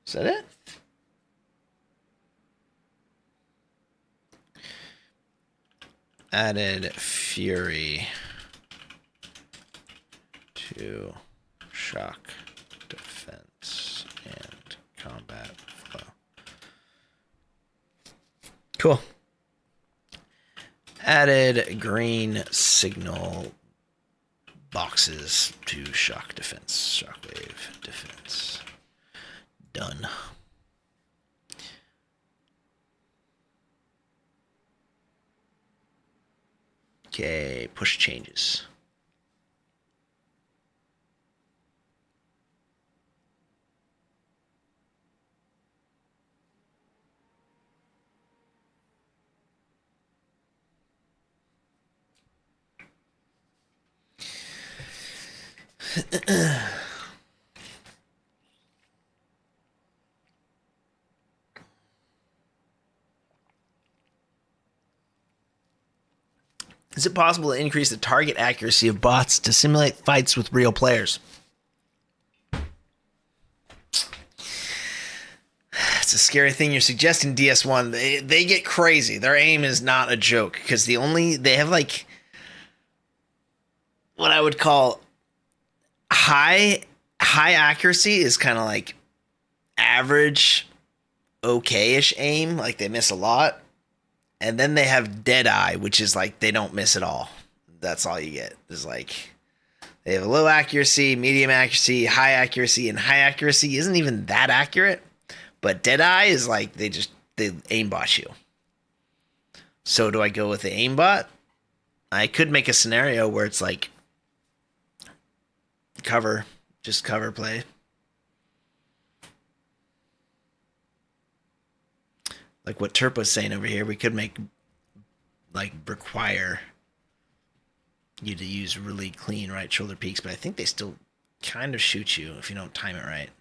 Is that it? Added fury to shock defense and combat flow. Cool. Added green signal boxes to shock defense, shockwave defense. Done. Okay, push changes. Is it possible to increase the target accuracy of bots to simulate fights with real players? It's a scary thing you're suggesting, DS1. They get crazy. Their aim is not a joke because they have like what I would call high accuracy is kind of like average okay-ish aim, like they miss a lot. And then they have dead eye, which is like they don't miss at all. That's all you get. Is like they have low accuracy, medium accuracy, high accuracy, and high accuracy isn't even that accurate. But dead eye is like they aimbot you. So do I go with the aimbot? I could make a scenario where it's like just cover play. Like what Terp was saying over here, we could require you to use really clean right shoulder peaks, but I think they still kind of shoot you if you don't time it right.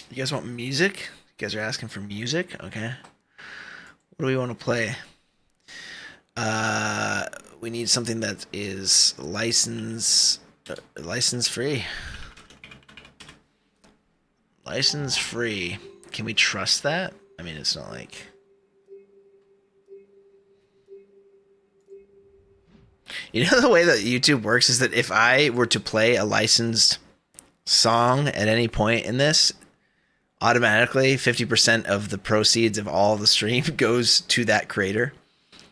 You guys want music? You guys are asking for music? Okay. What do we want to play? We need something that is license free. License free. Can we trust that? I mean, it's not like... You know the way that YouTube works is that if I were to play a licensed song at any point in this, automatically 50% of the proceeds of all the stream goes to that creator.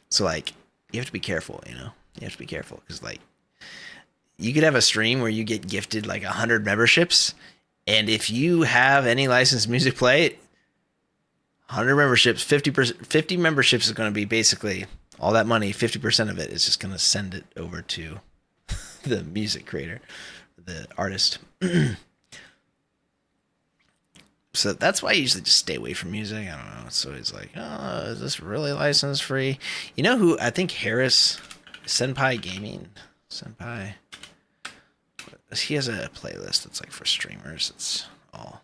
So like, you have to be careful, you know? You have to be careful because like, you could have a stream where you get gifted like 100 memberships, and if you have any licensed music play, 100 memberships, 50 memberships is going to be basically all that money. 50% of it is just going to send it over to the music creator, the artist. So that's why I usually just stay away from music. I don't know. It's always like, oh, is this really license free? You know who? I think Harris, Senpai Gaming. Senpai. He has a playlist that's like for streamers. It's all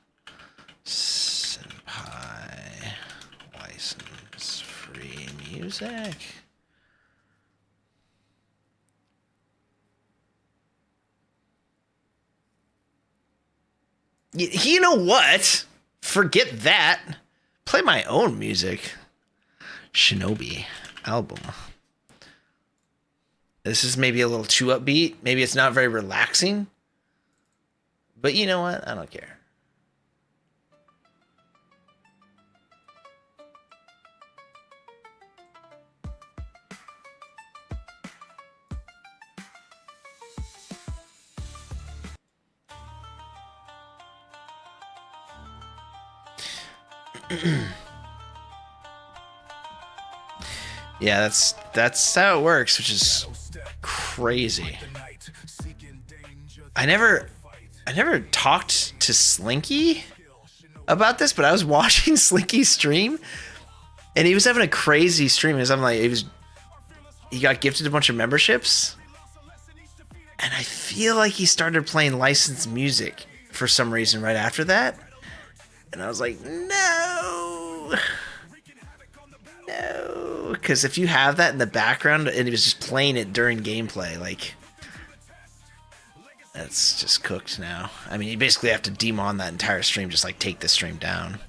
Senpai license free music. You know what? Forget that. Play my own music. Shinobi album. This is maybe a little too upbeat. Maybe it's not very relaxing. But you know what? I don't care. Yeah, that's how it works, which is crazy. I never talked to Slinky about this, but I was watching Slinky's stream, and he was having a crazy stream. He got gifted a bunch of memberships, and I feel like he started playing licensed music for some reason right after that. And I was like, no, because if you have that in the background and he was just playing it during gameplay, like, that's just cooked now. I mean, you basically have to demon that entire stream, just like take the stream down.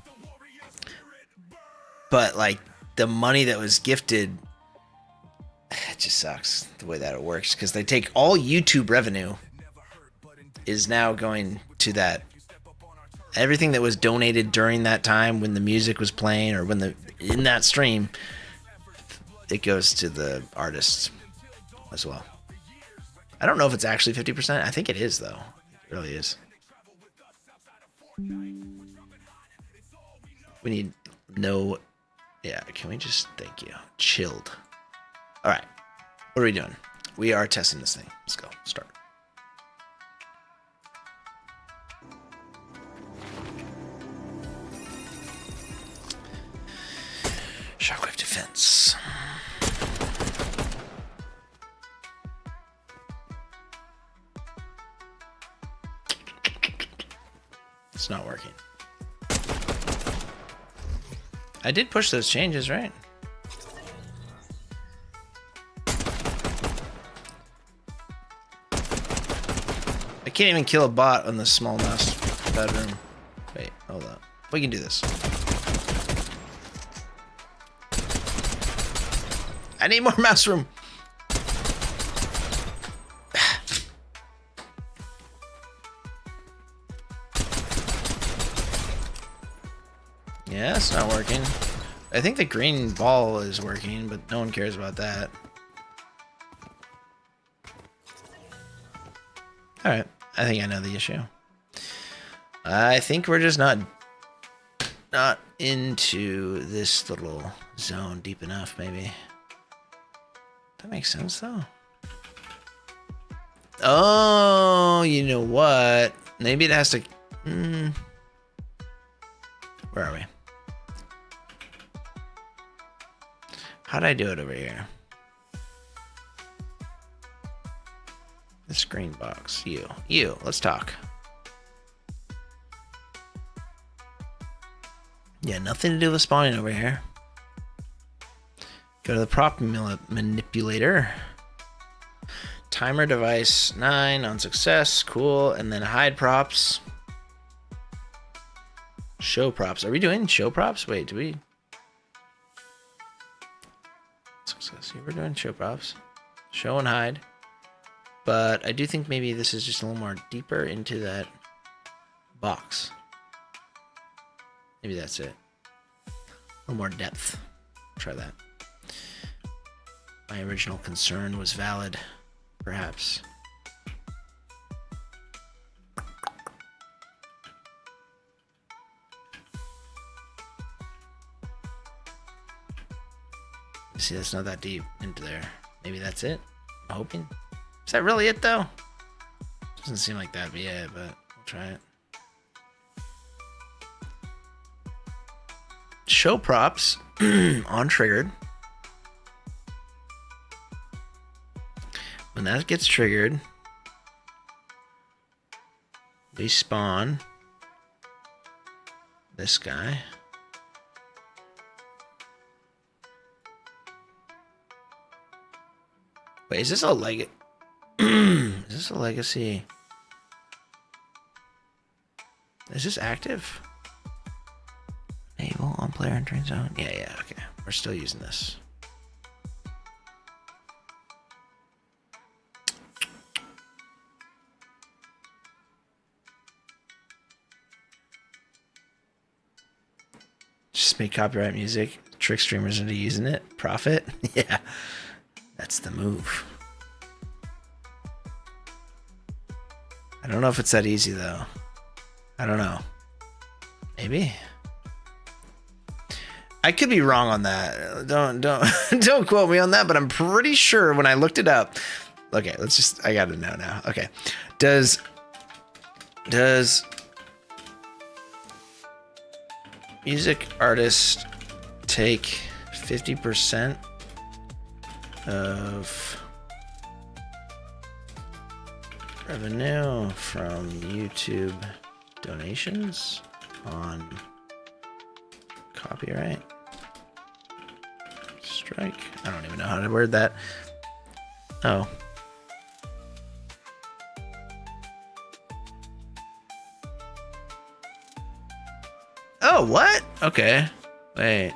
But like the money that was gifted, it just sucks the way that it works, because they take all YouTube revenue is now going to that. Everything that was donated during that time when the music was playing or in that stream, it goes to the artists as well. I don't know if it's actually 50%. I think it is, though. It really is. We need no... Yeah, can we just... Thank you. Chilled. All right. What are we doing? We are testing this thing. Let's go. Start. Shockwave defense. It's not working. I did push those changes, right? I can't even kill a bot on the small mouse bedroom. Wait, hold up. We can do this. I need more mouse room. Yeah, it's not working. I think the green ball is working, but no one cares about that. Alright, I think I know the issue. I think we're just not into this little zone deep enough, maybe. That makes sense, though. Oh, you know what? Maybe it has to... Where are we? How'd I do it over here? This green box. You. Let's talk. Yeah, nothing to do with spawning over here. Go to the prop manipulator. Timer device 9 on success. Cool. And then hide props. Show props. Are we doing show props? Wait, do we? Success. Yeah, we're doing show props. Show and hide. But I do think maybe this is just a little more deeper into that box. Maybe that's it. A little more depth. Try that. My original concern was valid, perhaps. See, that's not that deep into there. Maybe that's it. I'm hoping. Is that really it, though? Doesn't seem like that'd be it, but we'll try it. Show props on triggered. When that gets triggered, we spawn this guy. Wait, is this a is this a legacy? Is this active? Enable on player entering zone. Yeah, okay. We're still using this. Just make copyright music. Trick streamers into using it. Profit. Yeah. That's the move. I don't know if it's that easy though. I don't know. Maybe. I could be wrong on that. Don't quote me on that, but I'm pretty sure when I looked it up. Okay, I gotta know now. Okay. Does music artist take 50% of revenue from YouTube donations on copyright strike? I don't even know how to word that. Oh. Oh, what? Okay. Wait.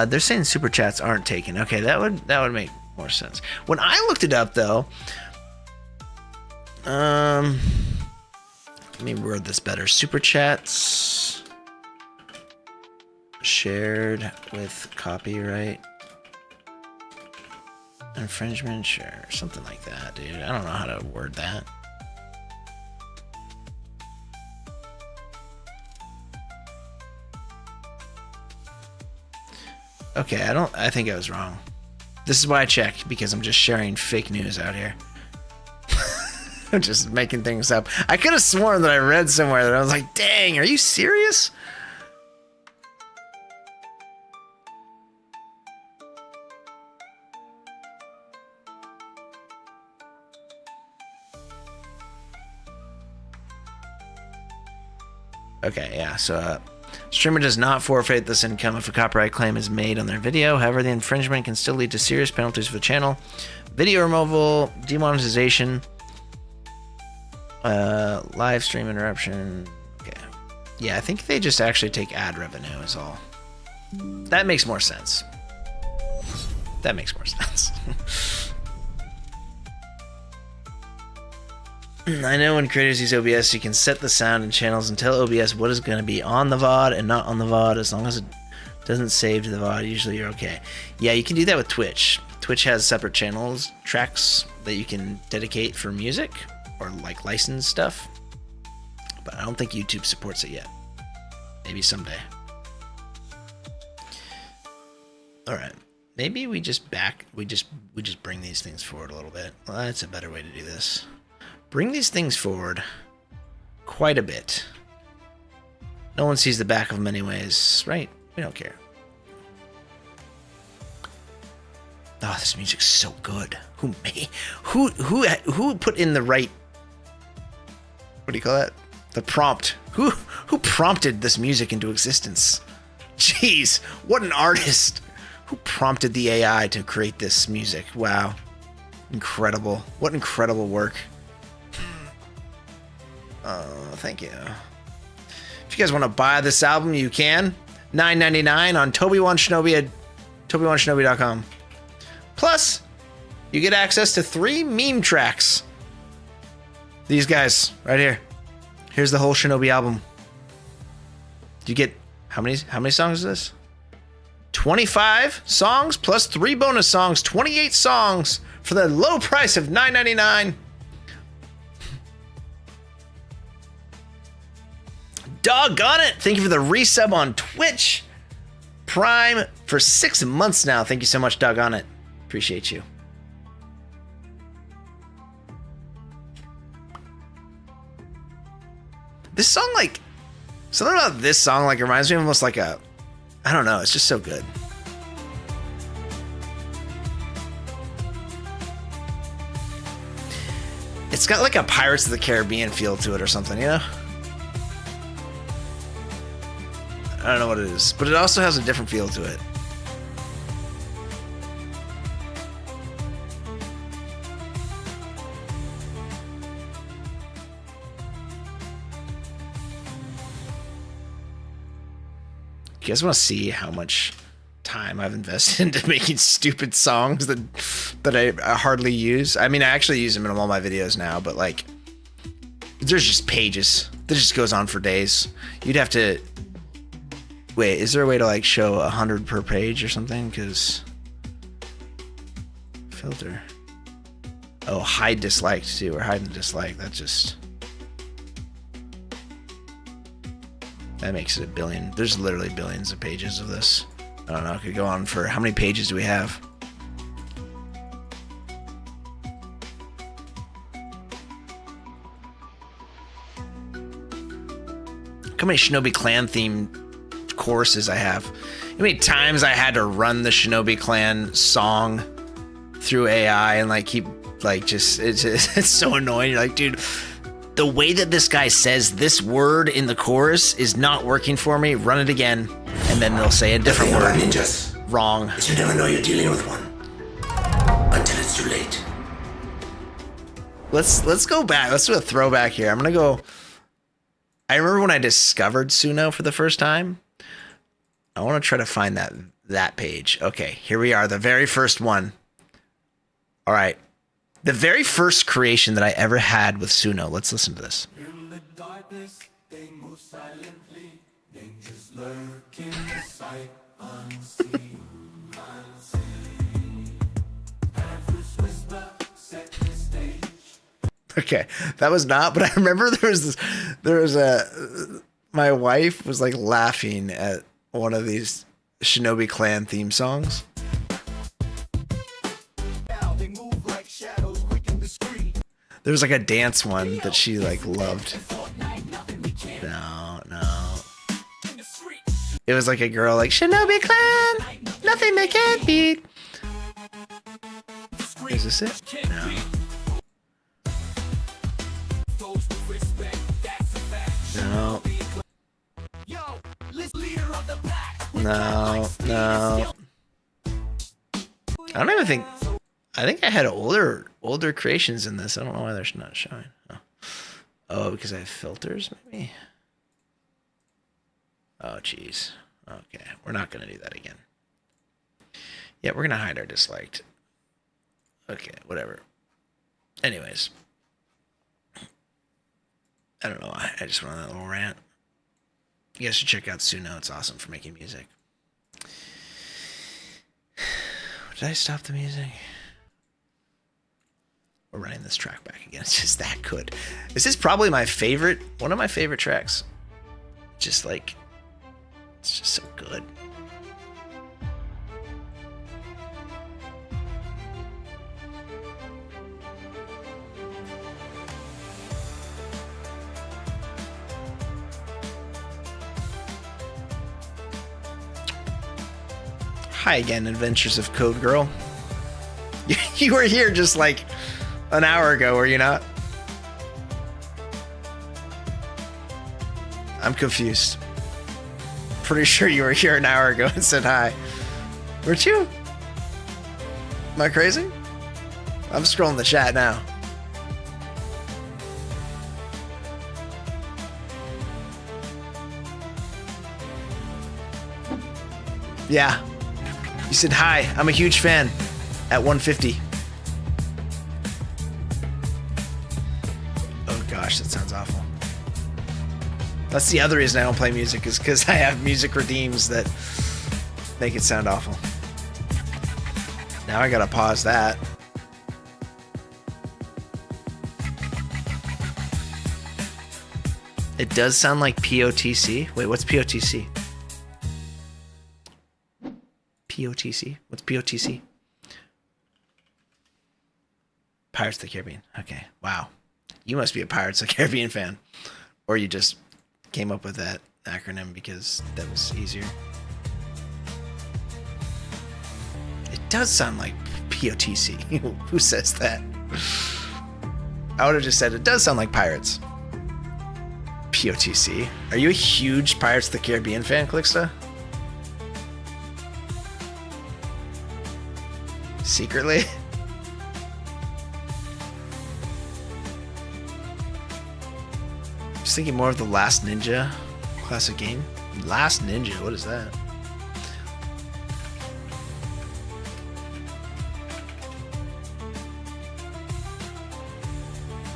They're saying super chats aren't taken. Okay, that would make more sense. When I looked it up though, let me word this better. Super chats shared with copyright infringement, sure, something like that, dude. I don't know how to word that. Okay, I think I was wrong. This is why I check, because I'm just sharing fake news out here. I'm just making things up. I could have sworn that I read somewhere that I was like, dang, are you serious? Okay, yeah, so streamer does not forfeit this income if a copyright claim is made on their video. However, the infringement can still lead to serious penalties for the channel. Video removal, demonetization, live stream interruption. Okay. Yeah, I think they just actually take ad revenue is all. That makes more sense. That makes more sense. I know when creators use OBS, you can set the sound and channels and tell OBS what is going to be on the VOD and not on the VOD. As long as it doesn't save to the VOD, usually you're okay. Yeah, you can do that with Twitch. Twitch has separate channels, tracks that you can dedicate for music or like licensed stuff. But I don't think YouTube supports it yet. Maybe someday. All right. Maybe we just bring these things forward a little bit. Well, that's a better way to do this. Bring these things forward quite a bit. No one sees the back of them anyways, right? We don't care. Oh, this music's so good. Who put in the right, what do you call that? The prompt. Who prompted this music into existence? Jeez, what an artist. Who prompted the AI to create this music? Wow. Incredible. What incredible work. Oh, thank you. If you guys want to buy this album, you can. $9.99 on Toby1Shinobi at Toby1Shinobi.com. Plus, you get access to 3 meme tracks. These guys, right here. Here's the whole Shinobi album. You get, how many songs is this? 25 songs plus 3 bonus songs. 28 songs for the low price of $9.99. Doggone it! Thank you for the resub on Twitch Prime for 6 months now. Thank you so much, Doggone it. Appreciate you. This song, like, something about this song, like, reminds me of almost like a, I don't know, it's just so good. It's got like a Pirates of the Caribbean feel to it or something, you know? I don't know what it is, but it also has a different feel to it. You guys want to see how much time I've invested into making stupid songs that I hardly use? I mean, I actually use them in all my videos now, but like, there's just pages. This just goes on for days. You'd have to... Wait, is there a way to like show 100 per page or something? Because... Filter. Oh, hide disliked too, or hide and dislike. That just... That makes it a billion. There's literally billions of pages of this. I don't know, it could go on for... How many pages do we have? Look how many Shinobi Clan themed choruses I have. How many times I had to run the Shinobi Clan song through AI and like keep like just... It's so annoying. You're like, dude... The way that this guy says this word in the chorus is not working for me. Run it again, and then they'll say a different word. Ninjas. Wrong. You never know you're dealing with one until it's too late. Let's go back. Let's do a throwback here. I'm gonna go. I remember when I discovered Suno for the first time. I want to try to find that page. Okay, here we are. The very first one. All right. The very first creation that I ever had with Suno. Let's listen to this. In the darkness, they move silently. Dangers lurk in the sight unseen. Whisper, set the stage. Okay, that was not. But I remember my wife was like laughing at one of these Shinobi Clan theme songs. There was like a dance one that she like loved. No. It was like a girl like Shinobi Clan, nothing they can't beat. Is this it? No. I don't even think. I think I had older creations in this. I don't know why they're not showing. Oh, because I have filters, maybe? Oh, jeez. Okay, we're not going to do that again. Yeah, we're gonna hide our disliked. Okay, whatever. Anyways. I don't know why. I just went on that little rant. You guys should check out Suno. It's awesome for making music. Did I stop the music? We're running this track back again. It's just that good. This is probably my favorite, one of my favorite tracks. Just like, it's just so good. Hi again, Adventures of Code Girl. You were here just like an hour ago, were you not? I'm confused. Pretty sure you were here an hour ago and said hi. Weren't you? Am I crazy? I'm scrolling the chat now. Yeah. You said hi. I'm a huge fan. At 150. Oh gosh, that sounds awful. That's the other reason I don't play music, is because I have music redeems that make it sound awful. Now I gotta pause that. It does sound like POTC. Wait, what's POTC? POTC? What's POTC? Pirates of the Caribbean. Okay. Wow. You must be a Pirates of the Caribbean fan. Or you just came up with that acronym because that was easier. It does sound like POTC. Who says that? I would have just said it does sound like Pirates. POTC. Are you a huge Pirates of the Caribbean fan, Clicksta? Secretly? Just thinking more of the Last Ninja classic game. Last Ninja, what is that?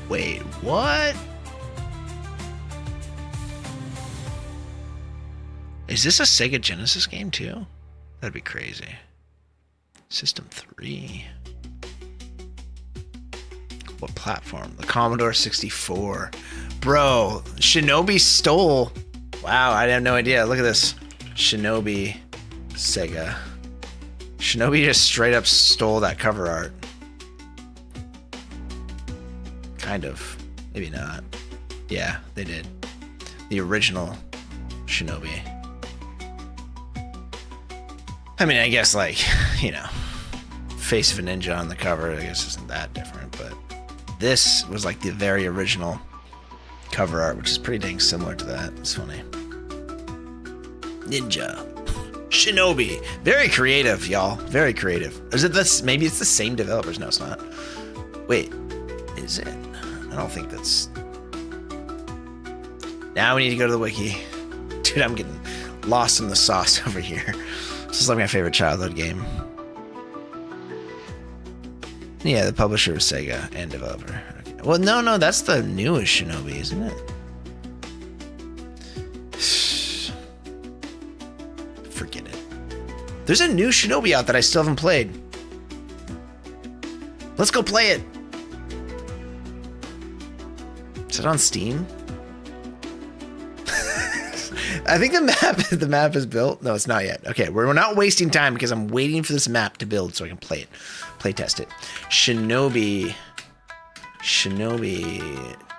Wait, what? Is this a Sega Genesis game too? That'd be crazy. System 3. What platform? The Commodore 64. Bro, Shinobi stole. Wow, I have no idea. Look at this. Shinobi Sega. Shinobi just straight up stole that cover art. Kind of. Maybe not. Yeah, they did. The original Shinobi. I mean, I guess, like, you know, face of a ninja on the cover, I guess isn't that different, but this was like the very original cover art, which is pretty dang similar to that. It's funny. Ninja. Shinobi. Very creative, y'all. Very creative. Is it this? Maybe it's the same developers. No, it's not. Wait, is it? I don't think that's... Now we need to go to the wiki. Dude, I'm getting lost in the sauce over here. This is like my favorite childhood game. Yeah, the publisher was Sega and developer. Okay. Well, no, that's the newest Shinobi, isn't it? Forget it. There's a new Shinobi out that I still haven't played. Let's go play it. Is it on Steam? I think the map is built. No, it's not yet. Okay, we're not wasting time because I'm waiting for this map to build so I can play it. Play test it. Shinobi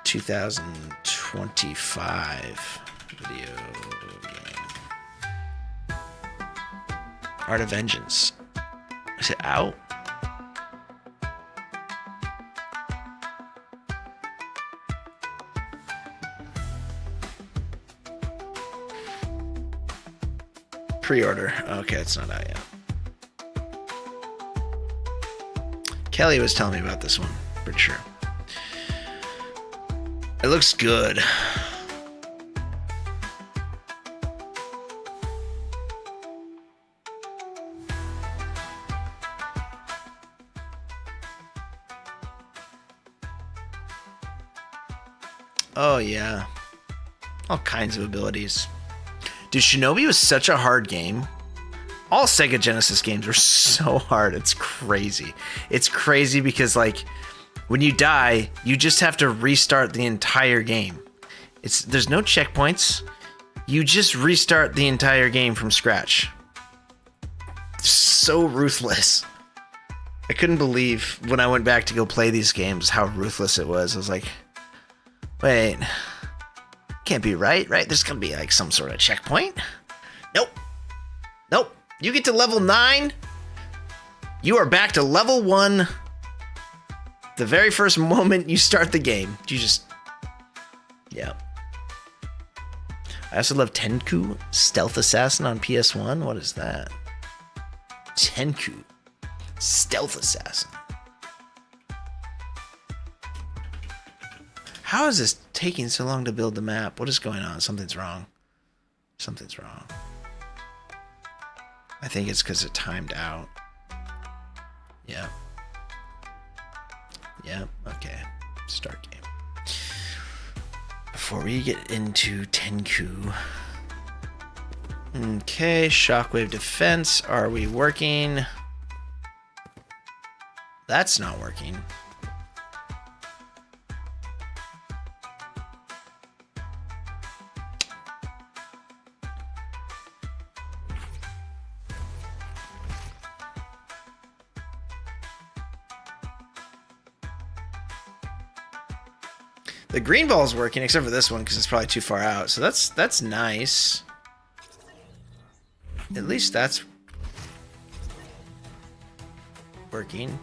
2025 video game. Art of Vengeance. Is it out? Pre-order. Okay, it's not out yet. Kelly was telling me about this one, pretty sure. It looks good. Oh, yeah. All kinds of abilities. Dude, Shinobi was such a hard game. All Sega Genesis games are so hard. It's crazy. It's crazy because, like, when you die, you just have to restart the entire game. There's no checkpoints. You just restart the entire game from scratch. So ruthless. I couldn't believe when I went back to go play these games how ruthless it was. I was like, wait, can't be right? There's gonna be like some sort of checkpoint. Nope. You get to level 9, you are back to level 1 the very first moment you start the game. You just, yeah. I also love Tenku, Stealth Assassin on PS1. What is that? Tenku, Stealth Assassin. How is this taking so long to build the map? What is going on? Something's wrong. Something's wrong. I think it's because it timed out. Yeah. Yeah, okay. Start game. Before we get into Tenku. Okay, Shockwave defense. Are we working? That's not working. The green ball is working, except for this one because it's probably too far out. So that's nice. At least that's working.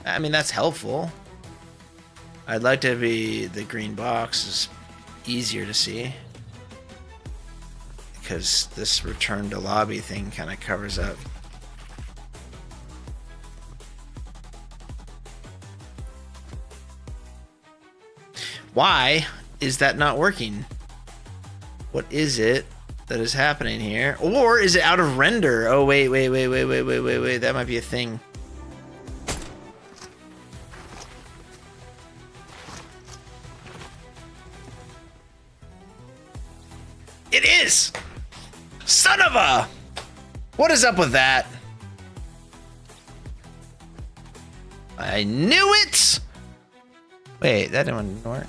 I mean, that's helpful. I'd like to be the green box is easier to see because this return to lobby thing kind of covers up. Why is that not working? What is it that is happening here? Or is it out of render? Oh, wait. That might be a thing. It is! Son of a! What is up with that? I knew it! Wait, that didn't work.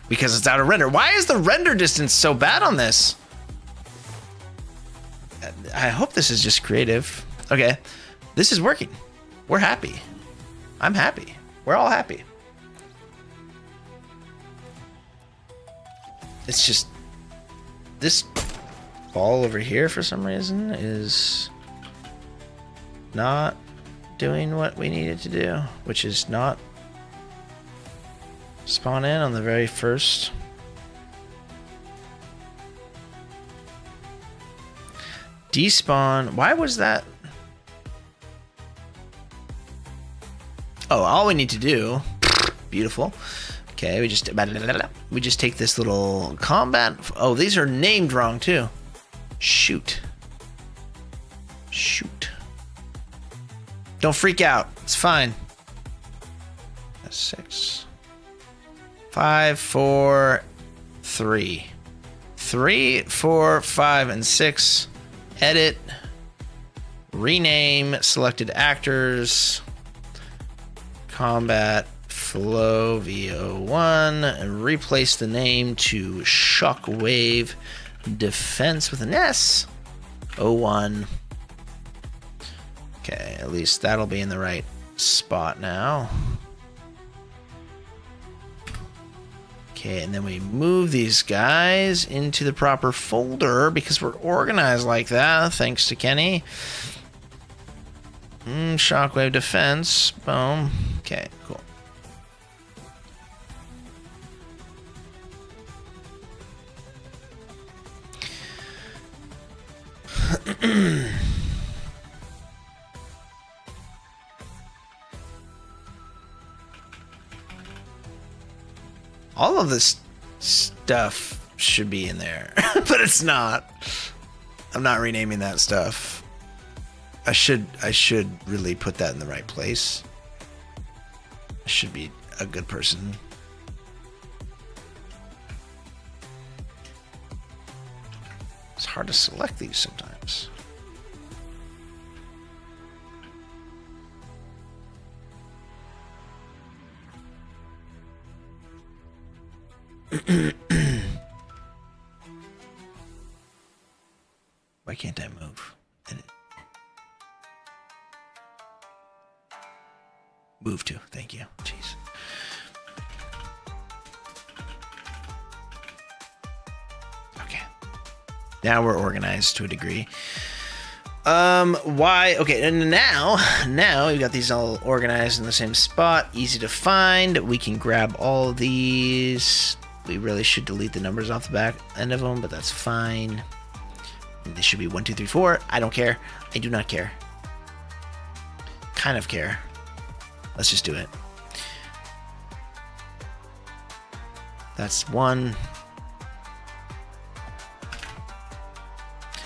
Because it's out of render. Why is the render distance so bad on this? I hope this is just creative. Okay, this is working. We're happy. I'm happy. We're all happy. It's just this ball over here for some reason is not doing what we needed to do, which is not spawn in on the very first. Despawn. Why was that? Oh, all we need to do. Beautiful. Okay, we just take this little combat. Oh, these are named wrong too. Shoot. Don't freak out. It's fine. That's 6. 5, 4, 3. 3, 4, 5, and 6. Edit. Rename selected actors. Combat Flow VO1. And replace the name to Shockwave Defense with an S. 01. Okay, at least that'll be in the right spot now. Okay, and then we move these guys into the proper folder because we're organized like that, thanks to Kenny. Shockwave defense. Boom. Okay, cool. All of this stuff should be in there, but it's not. I'm not renaming that stuff. I should really put that in the right place. I should be a good person. hard to select these sometimes. Why can't I move? Edit. Move to. Thank you. Jeez. Okay. Now we're organized to a degree. Why? Okay, and now we've got these all organized in the same spot. Easy to find. We can grab all of these. We really should delete the numbers off the back end of them, but that's fine. This should be 1, 2, 3, 4. I don't care. I do not care. Kind of care. Let's just do it. That's 1.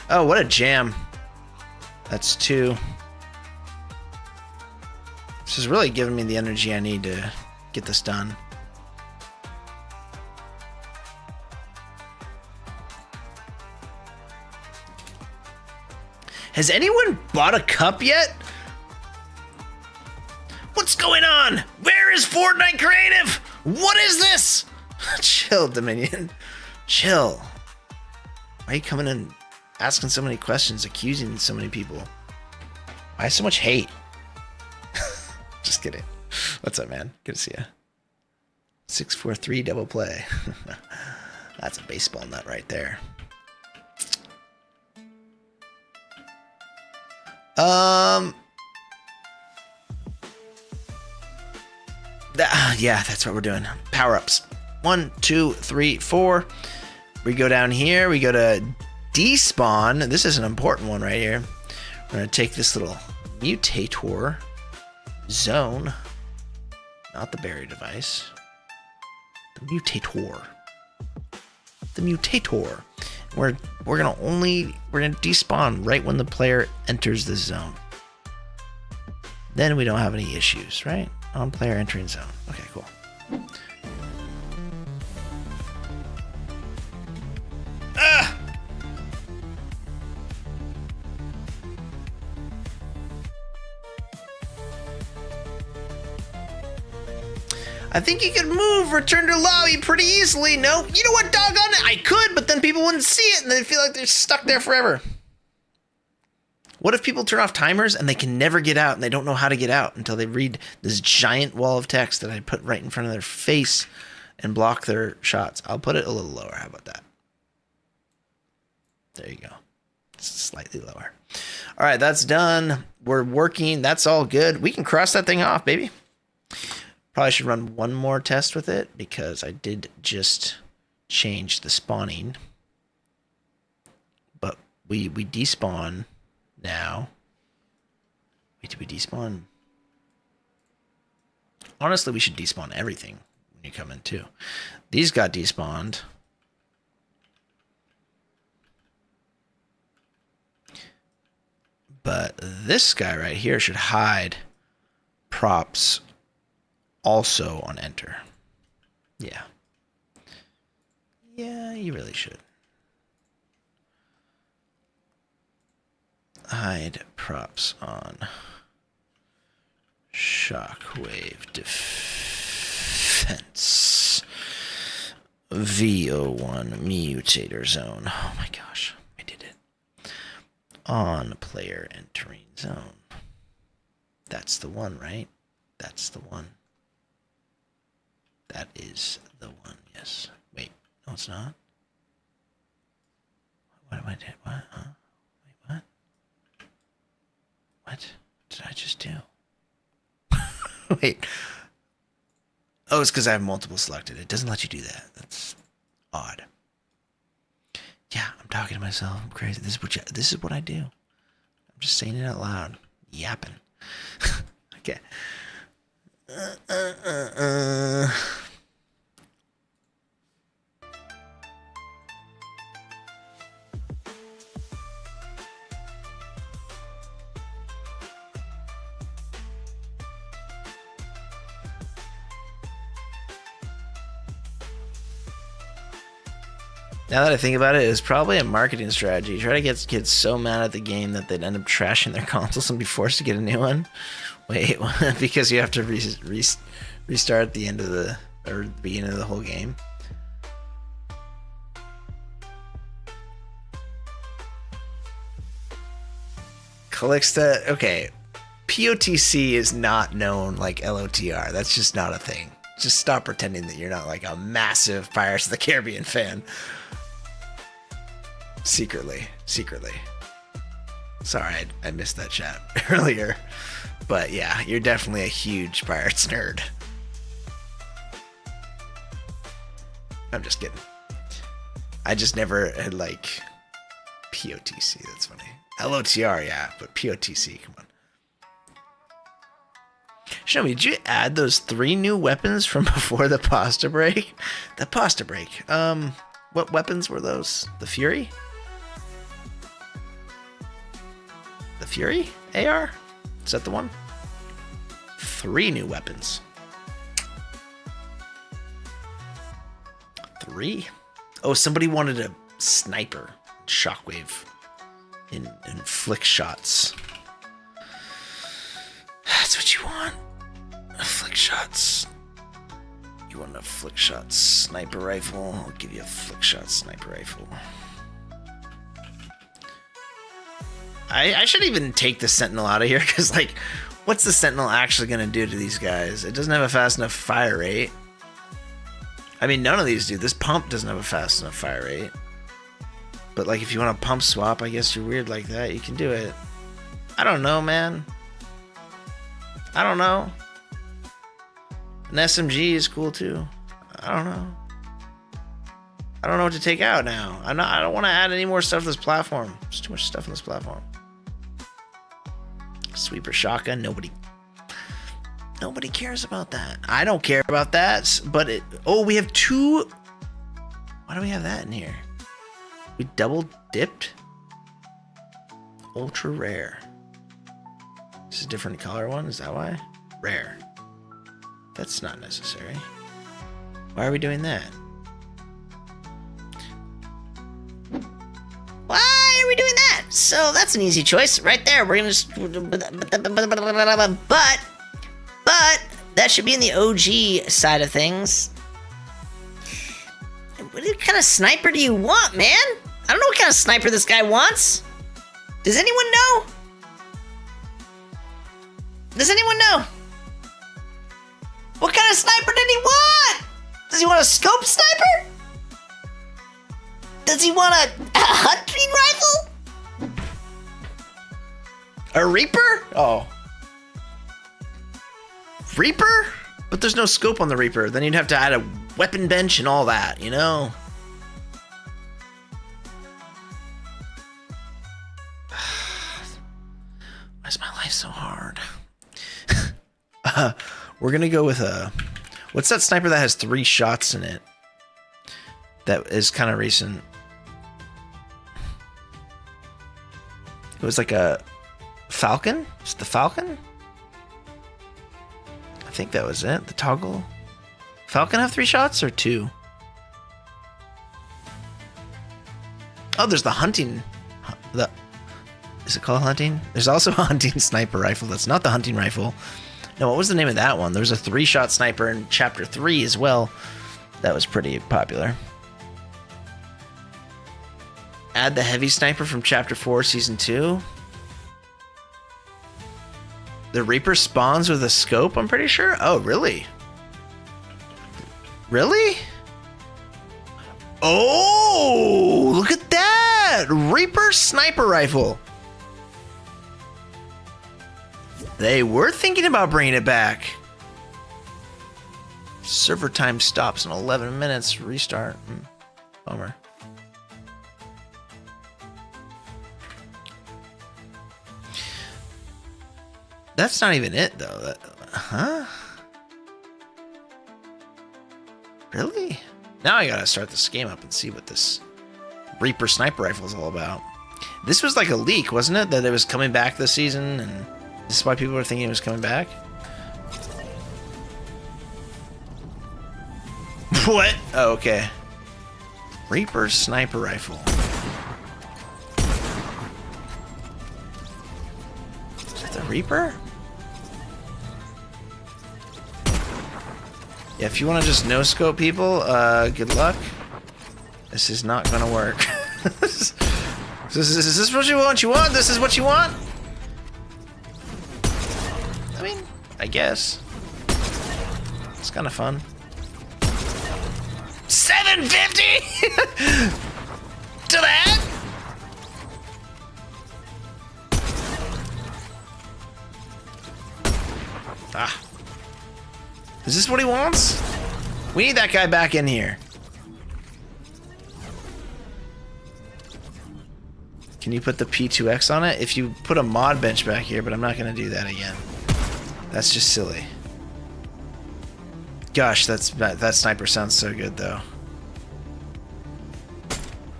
Oh, what a jam. That's 2. This is really giving me the energy I need to get this done. Has anyone bought a cup yet? What's going on? Where is Fortnite Creative? What is this? Chill, Dominion. Chill. Why are you coming in asking so many questions, accusing so many people? Why so much hate? Just kidding. What's up, man? Good to see you. 643 double play. That's a baseball nut right there. Yeah, that's what we're doing. Power-ups. 1, 2, 3, 4. We go down here. We go to despawn. This is an important one right here. We're going to take this little mutator zone. Not the berry device. The mutator. The mutator. We're gonna despawn right when the player enters the zone. Then we don't have any issues, right? On player entering zone. Okay, cool. Ah! I think you could move return to lobby pretty easily. No, you know what, doggone it, I could, but then people wouldn't see it and they'd feel like they're stuck there forever. What if people turn off timers and they can never get out and they don't know how to get out until they read this giant wall of text that I put right in front of their face and block their shots? I'll put it a little lower. How about that? There you go. It's slightly lower. All right, that's done. We're working. That's all good. We can cross that thing off, baby. Probably should run one more test with it because I did just change the spawning. But we despawn now. Wait, did we despawn? Honestly, we should despawn everything when you come in too. These got despawned. But this guy right here should hide props also on enter. Yeah. Yeah, you really should. Hide props on Shockwave defense. VO1 mutator zone. Oh my gosh, I did it. On player entering zone. That's the one, right? That's the one. That is the one, yes. Wait, no it's not. What am I doing? What? Huh? Wait, what? What did I just do? Wait. Oh, it's because I have multiple selected. It doesn't let you do that. That's odd. Yeah, I'm talking to myself. I'm crazy. This is what I do. I'm just saying it out loud. Yapping. Okay. Now that I think about it, it's probably a marketing strategy. Try to get kids so mad at the game that they'd end up trashing their consoles and be forced to get a new one. Wait, because you have to restart at the end of the beginning of the whole game. Calixta, okay. POTC is not known like LOTR. That's just not a thing. Just stop pretending that you're not like a massive Pirates of the Caribbean fan. Secretly. Sorry, I missed that chat earlier. But yeah, you're definitely a huge Pirates nerd. I'm just kidding. I just never had like POTC. That's funny. LOTR, yeah, but POTC, come on. Shinobi, did you add those 3 new weapons from before the pasta break? The pasta break. What weapons were those? The Fury? The Fury? AR? Is that the one? 3 new weapons. 3? Oh, somebody wanted a sniper. Shockwave. In flick shots. That's what you want. Flick shots. You want a flick shot sniper rifle? I'll give you a flick shot sniper rifle. I should even take the Sentinel out of here, because, like, what's the Sentinel actually going to do to these guys? It doesn't have a fast enough fire rate. I mean, none of these do. This pump doesn't have a fast enough fire rate. But, like, if you want to pump swap, I guess you're weird like that. You can do it. I don't know, man. I don't know. An SMG is cool, too. I don't know. I don't know what to take out now. I don't want to add any more stuff to this platform. There's too much stuff on this platform. Sweeper shotgun. Nobody cares about that. I don't care about that. But oh, we have 2. Why do we have that in here? We double dipped. Ultra rare. This is a different color one. Is that why? Rare. That's not necessary. Why are we doing that? Why are we doing that? So that's an easy choice right there. We're gonna just, but that should be in the OG side of things. What kind of sniper do you want, man? I don't know what kind of sniper this guy wants. Does anyone know? Does anyone know? What kind of sniper did he want? Does he want a scope sniper? Does he want a hunting rifle? A Reaper? Oh. Reaper? But there's no scope on the Reaper. Then you'd have to add a weapon bench and all that, you know? Why is my life so hard? We're gonna go with a... What's that sniper that has 3 shots in it? That is kind of recent. It was like a Falcon? Is it the Falcon? I think that was it. The toggle. Falcon have 3 shots or 2? Oh, there's the hunting. Is it called hunting? There's also a hunting sniper rifle. That's not the hunting rifle. No, what was the name of that one? There's a 3-shot sniper in Chapter 3 as well. That was pretty popular. Add the heavy sniper from Chapter 4, Season 2. The Reaper spawns with a scope, I'm pretty sure. Oh, really? Really? Oh, look at that! Reaper sniper rifle. They were thinking about bringing it back. Server time stops in 11 minutes. Restart. Bummer. That's not even it, though. Huh? Really? Now I gotta start this game up and see what this Reaper sniper rifle is all about. This was like a leak, wasn't it? That it was coming back this season, and this is why people were thinking it was coming back? What? Oh, okay. Reaper sniper rifle. Is that the Reaper? Yeah, if you want to just no-scope people, good luck. This is not gonna work. Is this what you want? You want? This is what you want? I mean, I guess. It's kind of fun. 750 to that. Ah. Is this what he wants? We need that guy back in here. Can you put the P2X on it? If you put a mod bench back here, but I'm not going to do that again. That's just silly. Gosh, that sniper sounds so good, though.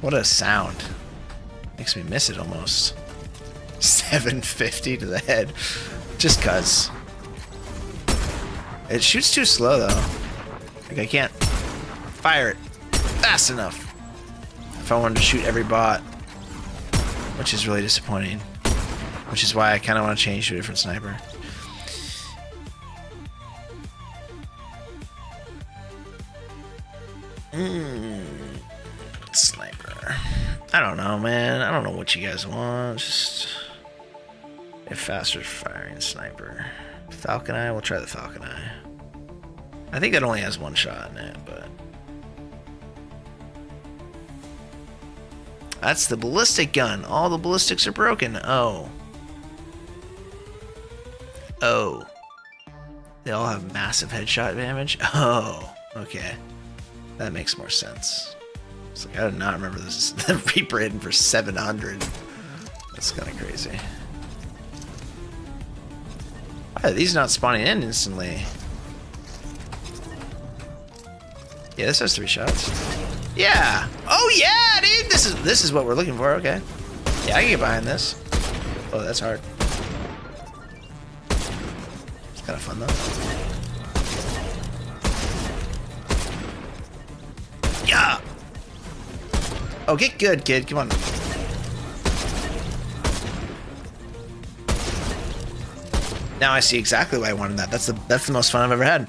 What a sound. Makes me miss it almost. 750 to the head. Just cuz. It shoots too slow, though. Like, I can't fire it fast enough if I wanted to shoot every bot. Which is really disappointing. Which is why I kind of want to change to a different sniper. Sniper. I don't know, man. I don't know what you guys want. Just a faster firing sniper. Falcon Eye? We'll try the Falcon Eye. I think that only has one shot in it, but... That's the ballistic gun. All the ballistics are broken. Oh. Oh. They all have massive headshot damage? Oh. Okay. That makes more sense. It's like, I did not remember this. The Reaper hidden for 700. That's kind of crazy. Why are these not spawning in instantly? Yeah, this has 3 shots. Yeah. Oh yeah, dude. This is what we're looking for. Okay. Yeah, I can get behind this. Oh, that's hard. It's kind of fun though. Yeah. Oh, get good, kid. Come on. Now I see exactly why I wanted that. That's the most fun I've ever had.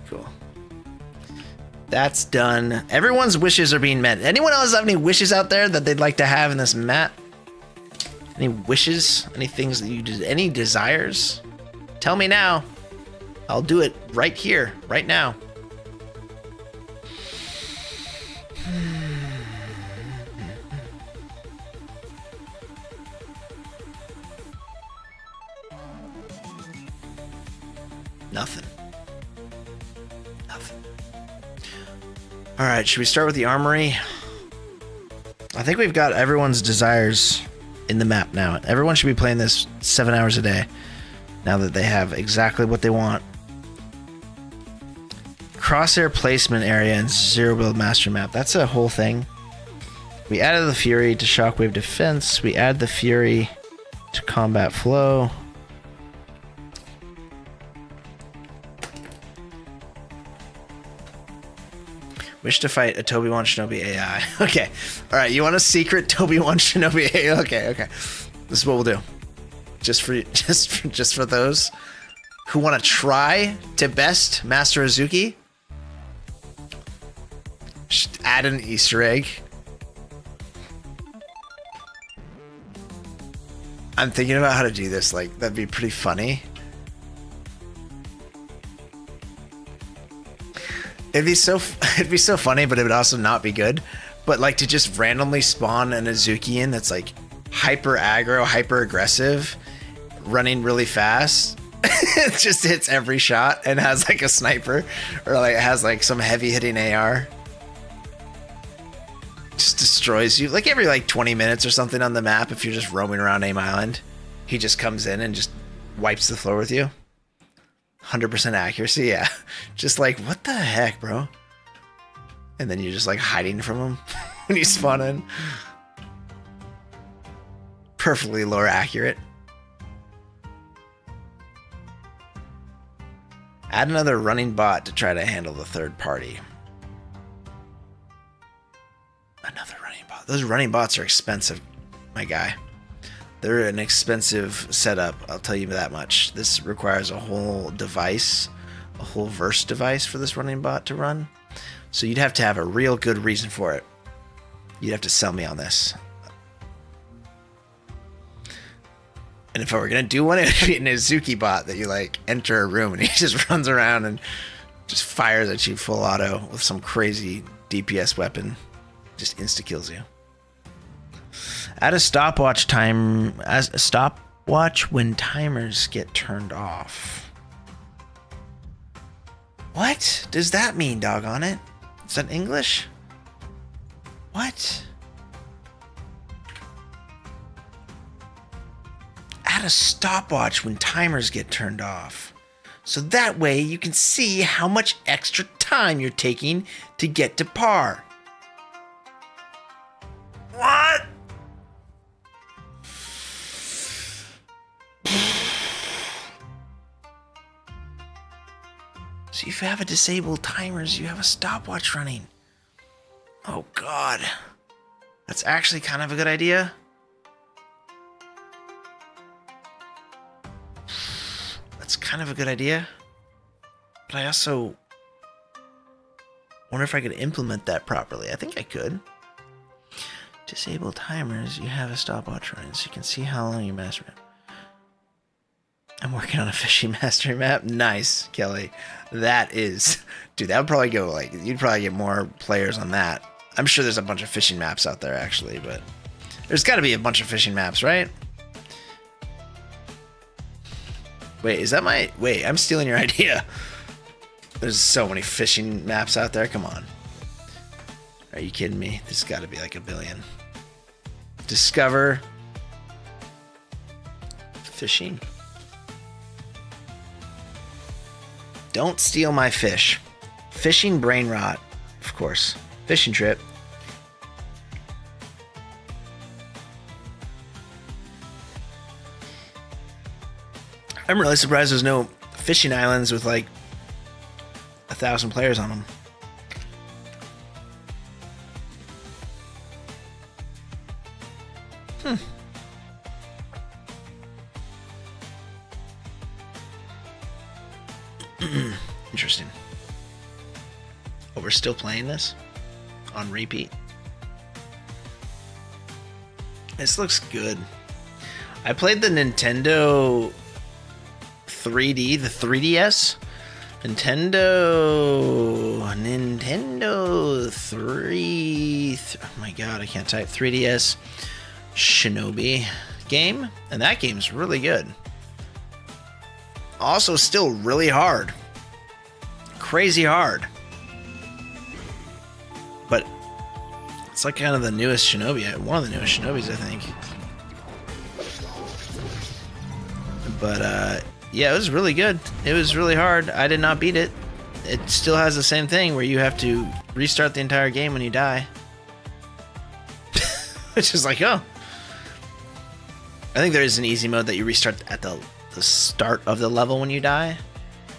Cool. That's done. Everyone's wishes are being met. Anyone else have any wishes out there that they'd like to have in this map? Any wishes? Any things that you did? Any desires? Tell me now. I'll do it right here, right now. Nothing. Nothing. All right, should we start with the armory? I think we've got everyone's desires in the map now. Everyone should be playing this 7 hours a day now that they have exactly what they want. Crosshair placement area and zero build master map. That's a whole thing. We added the Fury to Shockwave defense. We add the Fury to combat flow. Wish to fight a Toby-Wan Shinobi AI. Okay. All right. You want a secret Toby-Wan Shinobi AI? Okay. Okay. This is what we'll do. Just for those who want to try to best Master Azuki, just add an Easter egg. I'm thinking about how to do this. Like, that'd be pretty funny. It'd be so funny, but it would also not be good. But like to just randomly spawn an Azukian that's like hyper aggro, hyper aggressive, running really fast. It just hits every shot and has like a sniper, or like it has like some heavy hitting AR. Just destroys you like every like 20 minutes or something on the map. If you're just roaming around Aim Island, he just comes in and just wipes the floor with you. 100% accuracy, yeah. Just like, what the heck, bro? And then you're just like hiding from him when you spawn in. Perfectly lore accurate. Add another running bot to try to handle the third party. those running bots are expensive, my guy. They're an expensive setup, I'll tell you that much. This requires a whole device, a whole Wrest device for this running bot to run. So you'd have to have a real good reason for it. You'd have to sell me on this. And if I were going to do one, it would be an Azuki bot that you like enter a room and he just runs around and just fires at you full auto with some crazy DPS weapon. Just insta-kills you. Add a stopwatch time as a stopwatch when timers get turned off. What does that mean, doggone it? Is that English? What? Add a stopwatch when timers get turned off. So that way you can see how much extra time you're taking to get to par. What? So if you have a disabled timers, you have a stopwatch running. Oh God. That's actually kind of a good idea. That's kind of a good idea. But I also wonder if I could implement that properly. I think I could. Disable timers, you have a stopwatch running so you can see how long you master map. I'm working on a fishing mastery map. Nice, Kelly. That is... Dude, that would probably go like... You'd probably get more players on that. I'm sure there's a bunch of fishing maps out there, actually, but... There's got to be a bunch of fishing maps, right? Wait, is that my... Wait, I'm stealing your idea. There's so many fishing maps out there. Come on. Are you kidding me? There's got to be like a billion. Discover... Fishing. Don't steal my fish. Fishing brain rot. Of course. Fishing trip. I'm really surprised there's no fishing islands with like 1,000 players on them. Interesting. Oh, we're still playing this on repeat. This looks good. I played the Nintendo 3D, the 3DS. Nintendo 3... Oh my god, I can't type. 3DS Shinobi game. And that game's really good. Also still really hard. Crazy hard. But it's like kind of the newest Shinobi. One of the newest Shinobis, I think. But yeah, it was really good. It was really hard. I did not beat it. It still has the same thing where you have to restart the entire game when you die. Which is like, oh. I think there is an easy mode that you restart at the start of the level when you die.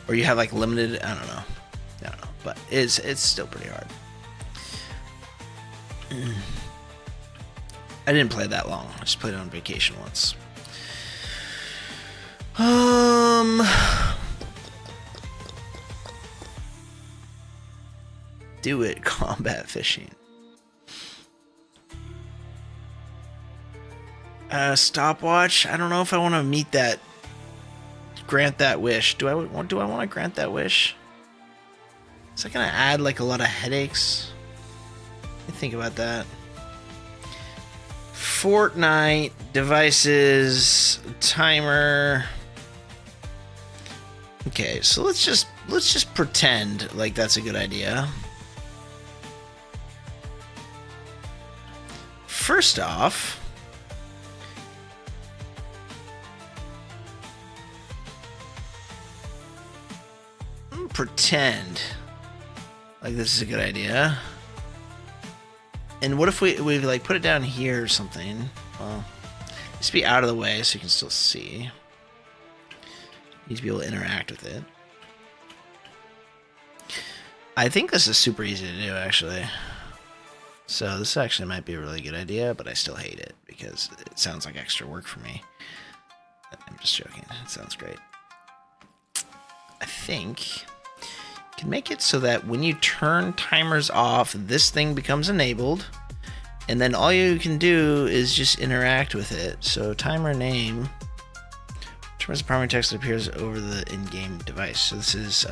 Or you have like limited, I don't know. But it's still pretty hard. I didn't play it that long. I just played it on vacation once. Do it, combat fishing. Stopwatch. I don't know if I want to meet that. Grant that wish. Do I want to grant that wish? Is that gonna add like a lot of headaches? Let me think about that. Fortnite devices timer. Okay, so let's just pretend like that's a good idea. First off, pretend like this is a good idea. And what if we like put it down here or something? Well, just be out of the way so you can still see. You need to be able to interact with it. I think this is super easy to do, actually. So this actually might be a really good idea, but I still hate it because it sounds like extra work for me. I'm just joking. It sounds great. I think you can make it so that when you turn timers off, this thing becomes enabled, and then all you can do is just interact with it. So timer name determines the primary text that appears over the in-game device. So this is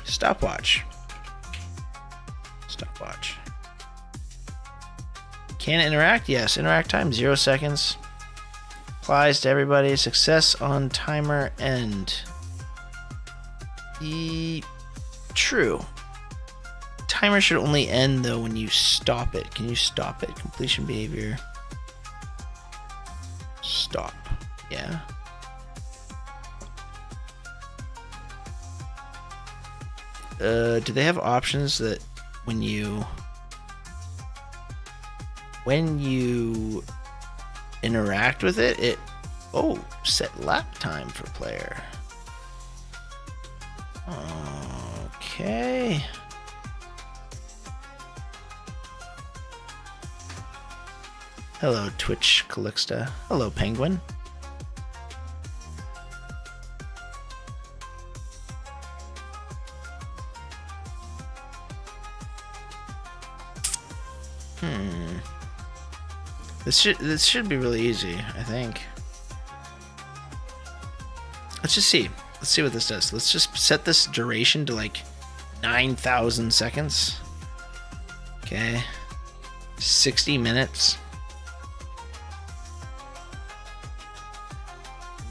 stopwatch. Stopwatch. Can it interact? Yes. Interact time 0 seconds. Applies to everybody. Success on timer end. True. Timer should only end though when you stop it. Can you stop it? Completion behavior. Stop. Yeah. Do they have options that when you interact with it, set lap time for player. Okay. Hello, Twitch Calixta. Hello, Penguin. This should be really easy, I think. Let's just see. Let's see what this does. Let's just set this duration to like 9,000 seconds. Okay. 60 minutes.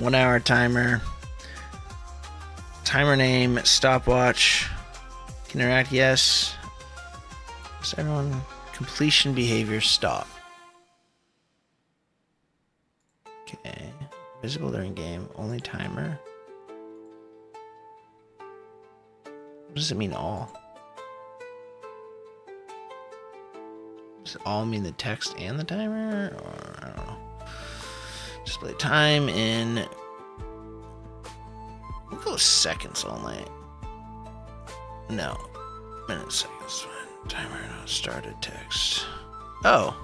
1 hour timer. Timer name, stopwatch. Can interact, yes. Is everyone completion behavior stop? Okay. Visible during game, only timer. What does it mean all? Does it all mean the text and the timer? Or I don't know. Display time in, we'll go seconds only. No. Minutes, seconds. Timer not started text. Oh.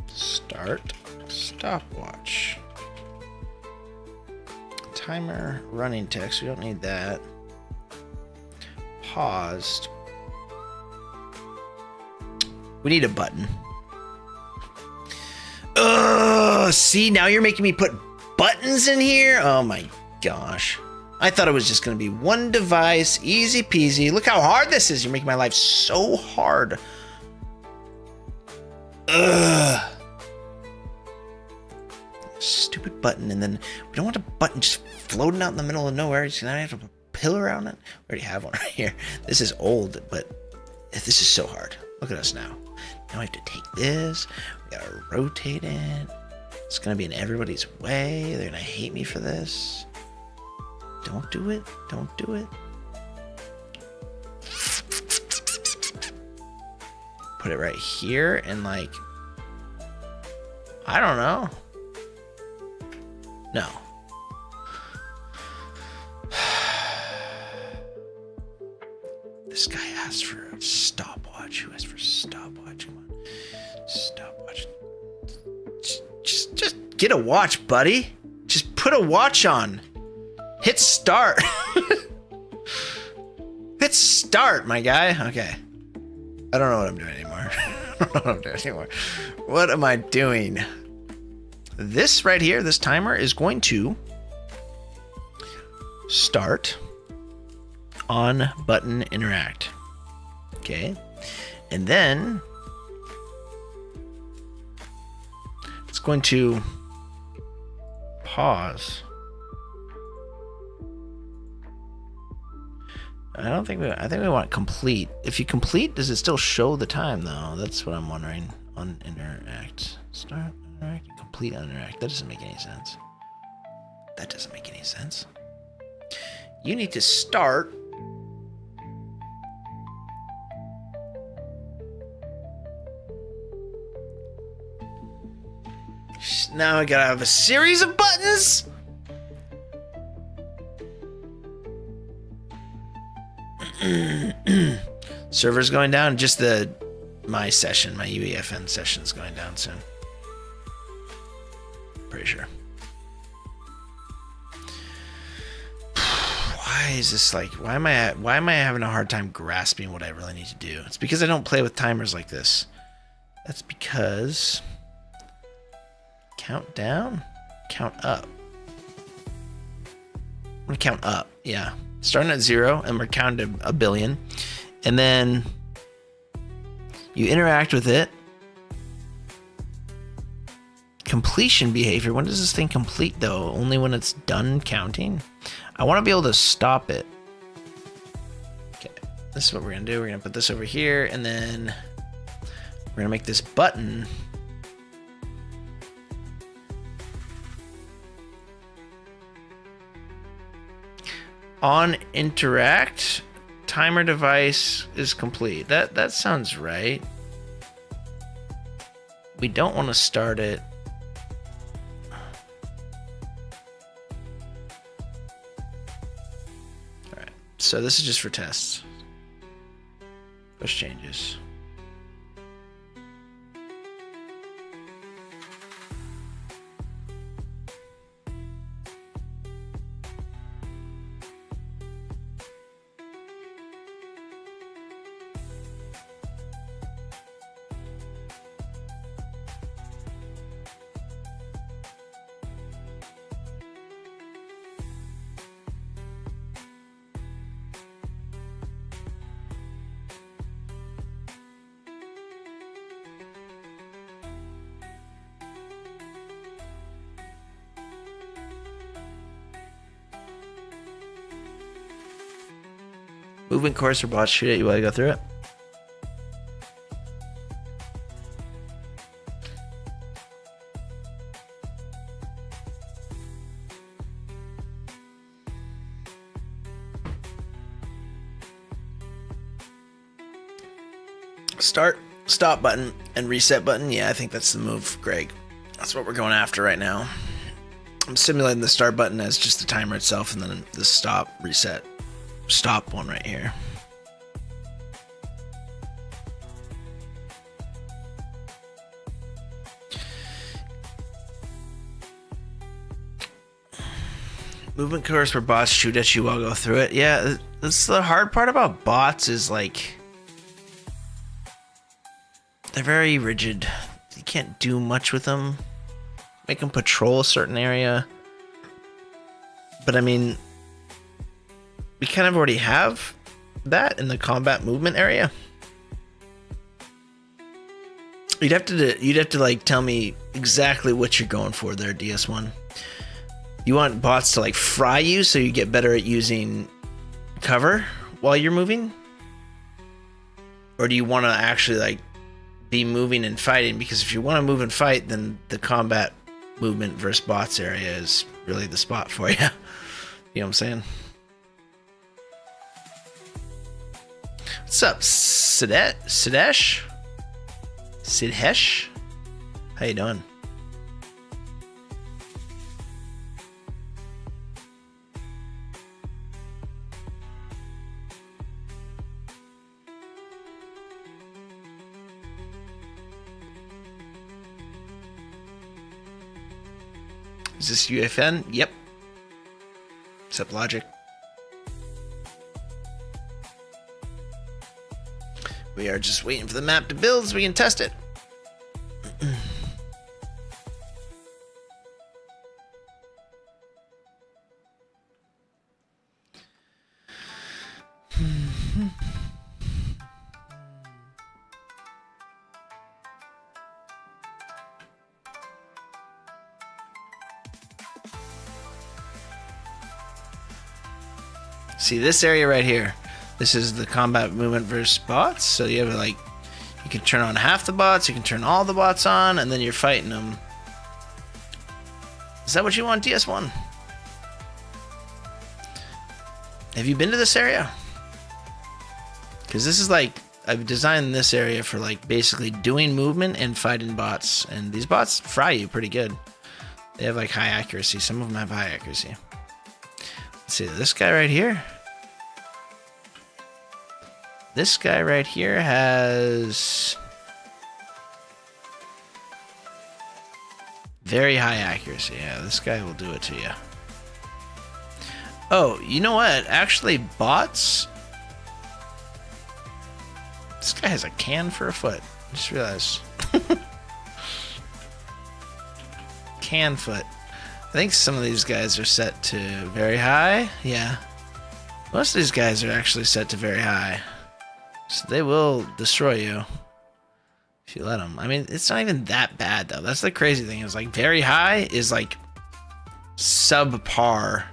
Start stopwatch. Timer running text. We don't need that. Paused. We need a button. See, now you're making me put buttons in here? Oh my gosh. I thought it was just going to be one device, easy peasy. Look how hard this is. You're making my life so hard. Ugh. Stupid button, and then we don't want a button just floating out in the middle of nowhere. So now I have to put a pillar around it. We already have one right here. This is old, but this is so hard. Look at us now. Now I have to take this. We gotta rotate it. It's gonna be in everybody's way. They're gonna hate me for this. Don't do it. Don't do it. Put it right here and like, I don't know. No. This guy asked for a stopwatch. Who asked for a stopwatch? Come on. Stopwatch. Just get a watch, buddy. Just put a watch on. Hit start. Hit start, my guy. Okay. I don't know what I'm doing anymore. What am I doing? This right here, this timer is going to start on button interact. Okay. And then it's going to pause. I think we want complete. If you complete, does it still show the time though? That's what I'm wondering. On interact. Start interact. Complete on interact. That doesn't make any sense. That doesn't make any sense. You need to start. Now I gotta have a series of buttons. Server's going down. Just my session, my UEFN session's going down soon. Pretty sure. Why is this like? Why am I having a hard time grasping what I really need to do? It's because I don't play with timers like this. That's because count down, count up. I'm gonna count up. Yeah, starting at 0, and we're counting to 1 billion, and then you interact with it. Completion behavior. When does this thing complete though? Only when it's done counting? I want to be able to stop it. Okay, this is what we're gonna do. We're gonna put this over here, and then we're gonna make this button on interact. Timer device is complete. That sounds right. We don't want to start it. All right. So this is just for tests. Push changes. Movement course or bots shoot at you while you go through it. Start, stop button, and reset button. Yeah, I think that's the move, Greg. That's what we're going after right now. I'm simulating the start button as just the timer itself, and then the stop, reset, stop one right here. Movement course where bots shoot at you while go through it. Yeah, that's the hard part about bots is like they're very rigid. You can't do much with them. Make them patrol a certain area. But I mean, we kind of already have that in the combat movement area. You'd have to like tell me exactly what you're going for there, DS1. You want bots to like fry you so you get better at using cover while you're moving? Or do you want to actually like be moving and fighting? Because if you want to move and fight, then the combat movement versus bots area is really the spot for you. You know what I'm saying? What's up, Sidhesh? Sidhesh? How you doing? Is this UFN? Yep. Except logic. We are just waiting for the map to build so we can test it. See this area right here. This is the combat movement versus bots. So you have like, you can turn on half the bots, you can turn all the bots on, and then you're fighting them. Is that what you want, DS1? Have you been to this area? Because this is like, I've designed this area for like basically doing movement and fighting bots. And these bots fry you pretty good. They have like high accuracy. Some of them have high accuracy. Let's see, this guy right here. This guy right here has very high accuracy. Yeah, this guy will do it to you. Oh, you know what? Actually, bots. This guy has a can for a foot. Just realized. Can foot. I think some of these guys are set to very high. Yeah. Most of these guys are actually set to very high. So they will destroy you if you let them. I mean, it's not even that bad, though. That's the crazy thing. Is like very high is like subpar,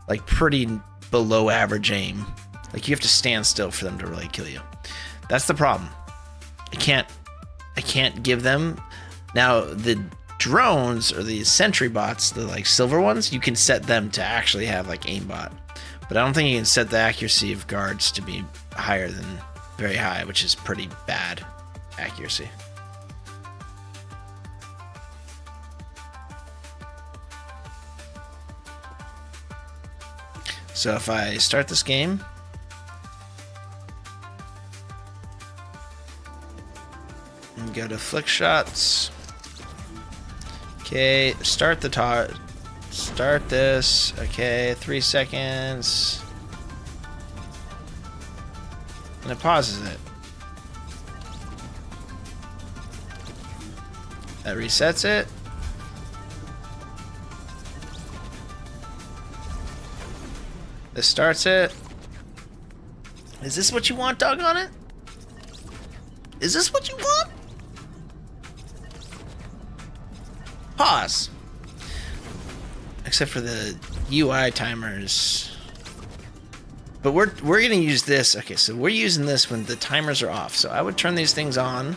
like pretty below average aim. Like you have to stand still for them to really kill you. That's the problem. I can't give them. Now, the drones or the sentry bots, the like silver ones, you can set them to actually have like aimbot. But I don't think you can set the accuracy of guards to be higher than very high, which is pretty bad accuracy. So if I start this game, and go to flick shots. Okay, start the start this. Okay, 3 seconds. And it pauses it. That resets it. This starts it. Is this what you want, doggone it? Is this what you want? Pause. Except for the UI timers. But we're gonna use this. Okay, so we're using this when the timers are off. So I would turn these things on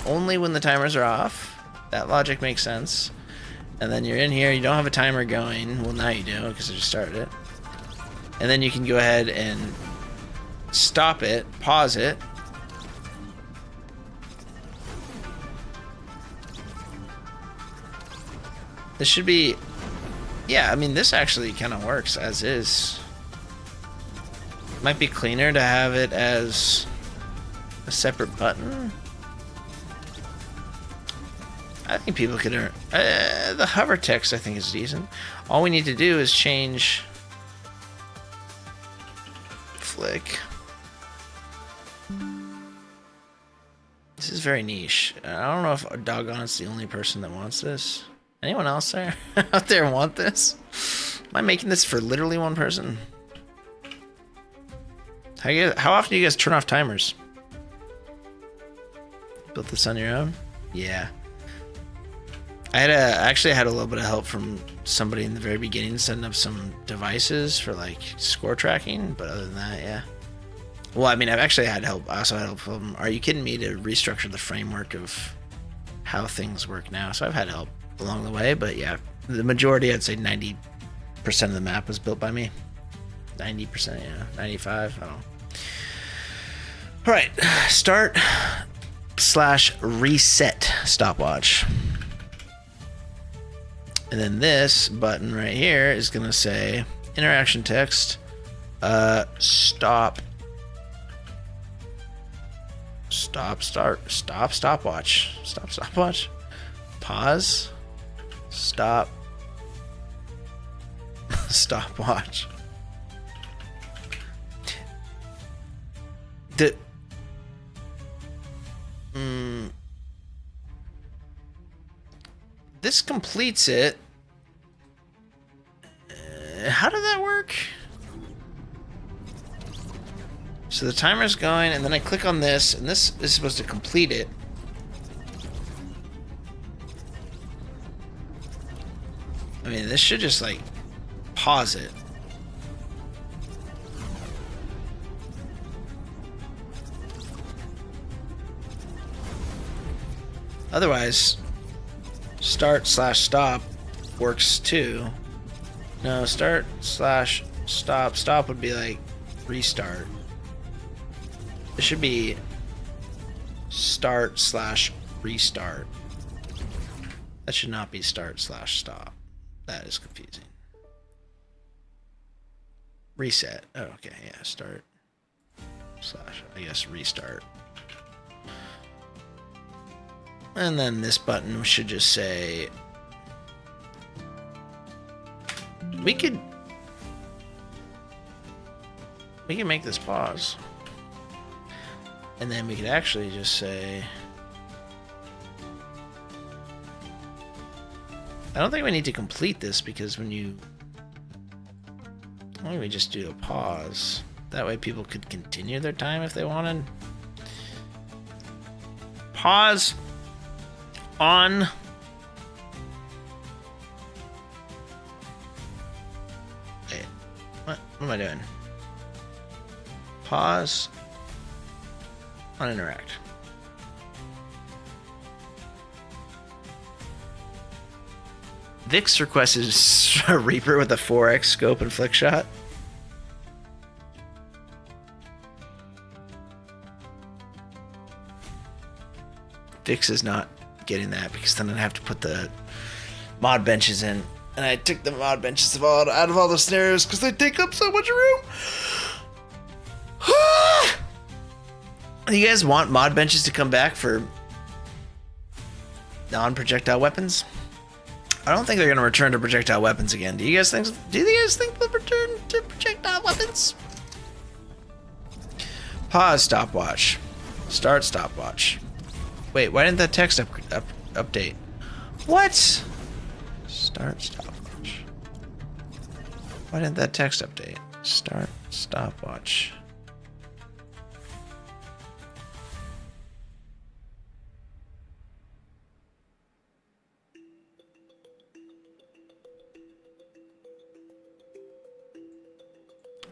only when the timers are off. That logic makes sense. And then you're in here, you don't have a timer going. Well, now you do, because I just started it. And then you can go ahead and stop it, pause it. This should be, yeah, I mean, this actually kind of works as is. Might be cleaner to have it as a separate button. I think people could earn, the hover text I think is decent. All we need to do is change flick. This is very niche. I don't know if doggone it's the only person that wants this. Anyone else there out there want this? Am I making this for literally one person? How often do you guys turn off timers? Built this on your own? Yeah. I actually had a little bit of help from somebody in the very beginning setting up some devices for like score tracking, but other than that, yeah. Well, I mean, I've actually had help. I also had help from, are you kidding me, to restructure the framework of how things work now. So I've had help along the way, but yeah, the majority, I'd say 90% of the map was built by me. 90%, yeah, 95, I don't know. All right, start/reset stopwatch. And then this button right here is gonna say interaction text, stop, stopwatch, pause, stop, stopwatch. This completes it. How did that work? So the timer's going, and then I click on this, and this is supposed to complete it. I mean, this should just like pause it. Otherwise, start/stop works too. No, start/stop. Stop would be like restart. It should be start/restart. That should not be start/stop. That is confusing. Reset. Oh, okay, yeah, start/stop. slash, I guess, restart. And then this button should just say, we can make this pause. And then we could actually just say, I don't think we need to complete this, because when you, why don't we just do a pause? That way people could continue their time if they wanted. Pause on wait, what am I doing? Pause on interact. Vix requested a Reaper with a 4x scope and flick shot. Vix is not getting that, because then I'd have to put the mod benches in. And I took the mod benches out of all the scenarios because they take up so much room. You guys want mod benches to come back for non-projectile weapons? I don't think they're going to return to projectile weapons again. Do you guys think they'll return to projectile weapons? Pause stopwatch. Start stopwatch. Wait, why didn't that text update? What? Start stopwatch. Why didn't that text update? Start stopwatch.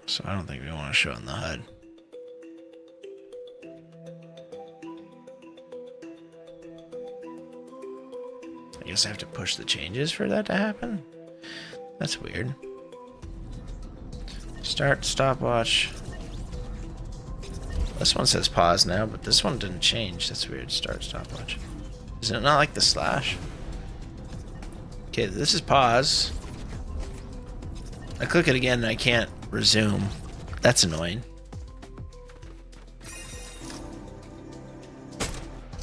So I don't think we want to show it in the HUD. I guess I have to push the changes for that to happen? That's weird. Start stopwatch. This one says pause now, but this one didn't change. That's weird. Start stopwatch. Is it not like the slash? Okay, this is pause. I click it again and I can't resume. That's annoying.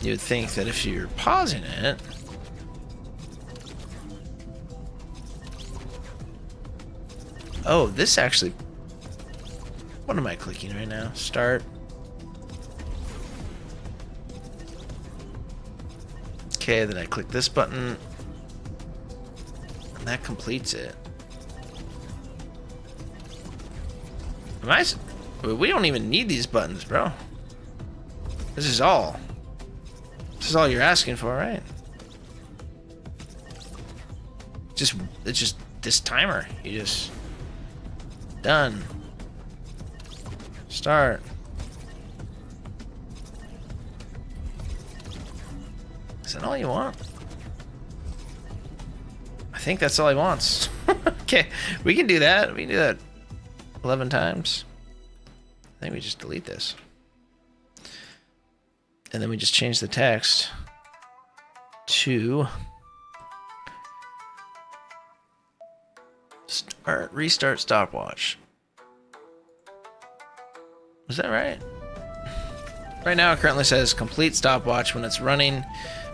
You would think that if you're pausing it, oh, this actually, what am I clicking right now? Start. Okay, then I click this button and that completes it. We don't even need these buttons, bro. This is all you're asking for, right? It's just this timer. You just done. Start. Is that all you want? I think that's all he wants. Okay, we can do that. We can do that 11 times. I think we just delete this. And then we just change the text to restart stopwatch. Was that right? Right now it currently says complete stopwatch when it's running,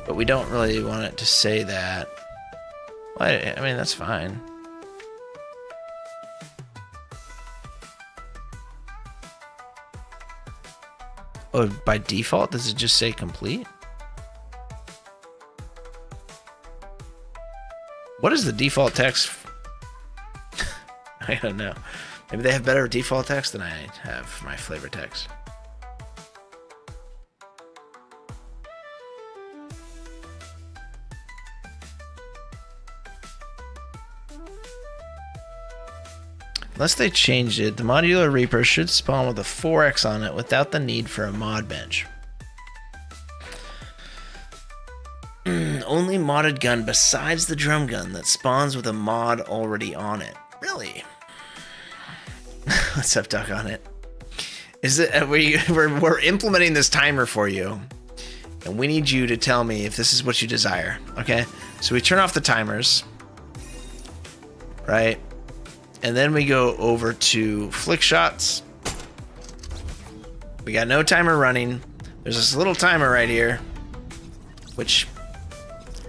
but we don't really want it to say that. Well, I mean, that's fine. Oh, by default, does it just say complete? What is the default text? I don't know. Maybe they have better default text than I have for my flavor text. Unless they changed it, the modular Reaper should spawn with a 4x on it without the need for a mod bench. Only modded gun besides the drum gun that spawns with a mod already on it. Really? Let's have Duck on it. Is it we're implementing this timer for you, and we need you to tell me if this is what you desire. Okay? So we turn off the timers, right? And then we go over to flick shots. We got no timer running. There's this little timer right here, which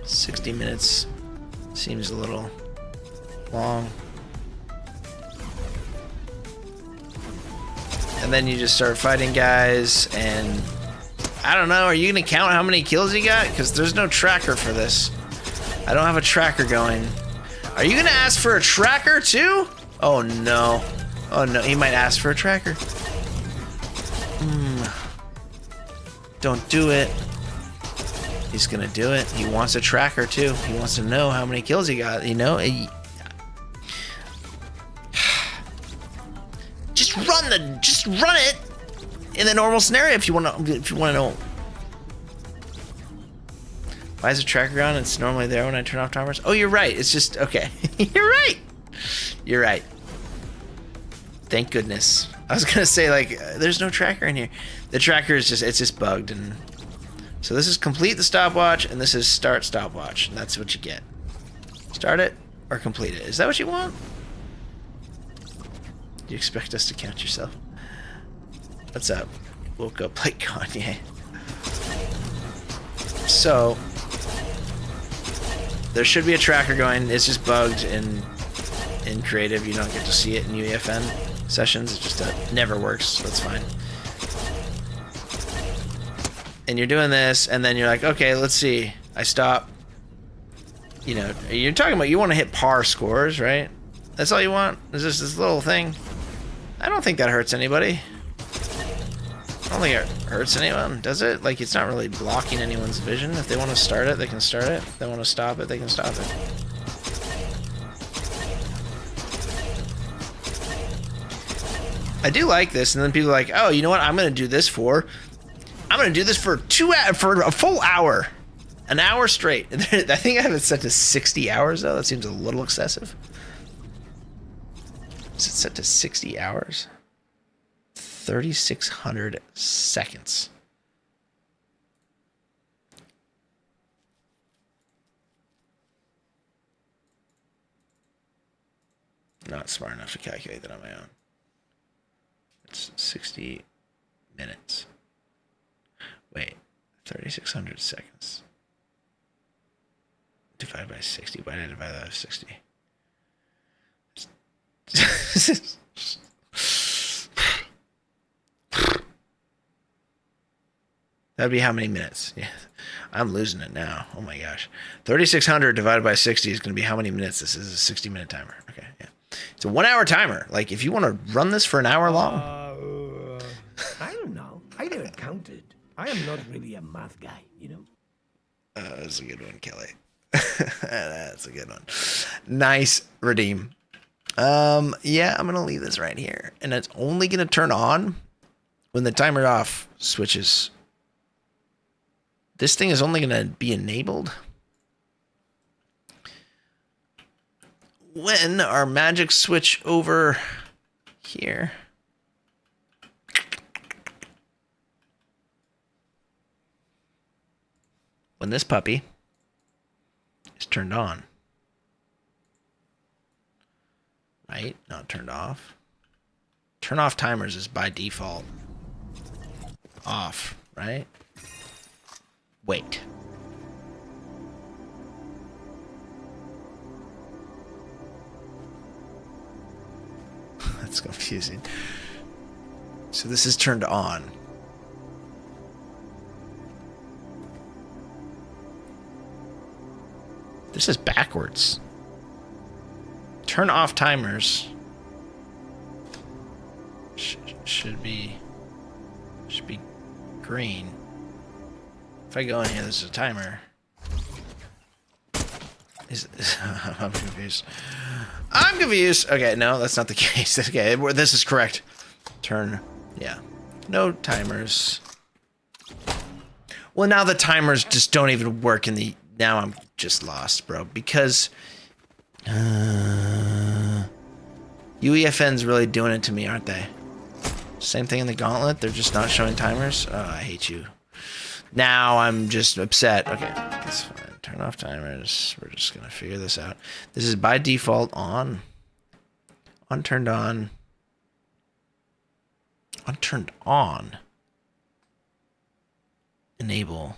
60 minutes seems a little long. And then you just start fighting guys, and I don't know, are you gonna count how many kills you got? Because there's no tracker for this. I don't have a tracker going. Are you gonna ask for a tracker too? Oh no. Oh no, he might ask for a tracker. Don't do it. He's gonna do it. He wants a tracker too. He wants to know how many kills he got, you know? Just run it in the normal scenario if you want to know. Why is the tracker on? It's normally there when I turn off timers. Oh, you're right. It's just okay. You're right. You're right. Thank goodness. I was gonna say like there's no tracker in here. The tracker is just bugged, and so this is complete the stopwatch, and this is start stopwatch, and that's what you get. Start it or complete it. Is that what you want? Do you expect us to count yourself? What's up? Woke up like Kanye. So there should be a tracker going. It's just bugged in creative. You don't get to see it in UEFN sessions. It just never works. So that's fine. And you're doing this, and then you're like, okay, let's see. I stop. You know, you're talking about you want to hit par scores, right? That's all you want? Is just this little thing? I don't think that hurts anybody. I don't think it hurts anyone, does it? Like, it's not really blocking anyone's vision. If they want to start it, they can start it. If they want to stop it, they can stop it. I do like this, and then people are like, oh, you know what? I'm going to do this for for a full hour. An hour straight. I think I have it set to 60 hours, though. That seems a little excessive. Is it set to 60 hours? 3,600 seconds. Not smart enough to calculate that on my own. It's 60 minutes. Wait, 3,600 seconds. Divided by 60. Why did I divide that by 60? That'd be how many minutes? Yeah, I'm losing it now. Oh my gosh. 3,600 divided by 60 is going to be how many minutes? This is a 60-minute timer. Okay, yeah. It's a 1 hour timer. Like, if you want to run this for an hour long. I don't know. I never counted. I am not really a math guy, you know? That's a good one, Kelly. That's a good one. Nice redeem. Yeah, I'm gonna leave this right here, and it's only gonna turn on when the timer off switches. This thing is only gonna be enabled when our magic switch over here. When this puppy is turned on. Right? Not turned off. Turn off timers is by default off, right? Wait. That's confusing. So this is turned on. This is backwards. Turn off timers should be green. If I go in here, there's a timer. I'm confused. I'm confused. Okay, no, that's not the case. Okay, this is correct. Turn, yeah. No timers. Well, now the timers just don't even work in the. Now I'm just lost, bro, because UEFN's really doing it to me, aren't they? Same thing in the gauntlet. They're just not showing timers. Oh, I hate you. Now I'm just upset. Okay, that's fine. Turn off timers. We're just gonna figure this out. This is by default on. Unturned on. Unturned on. enable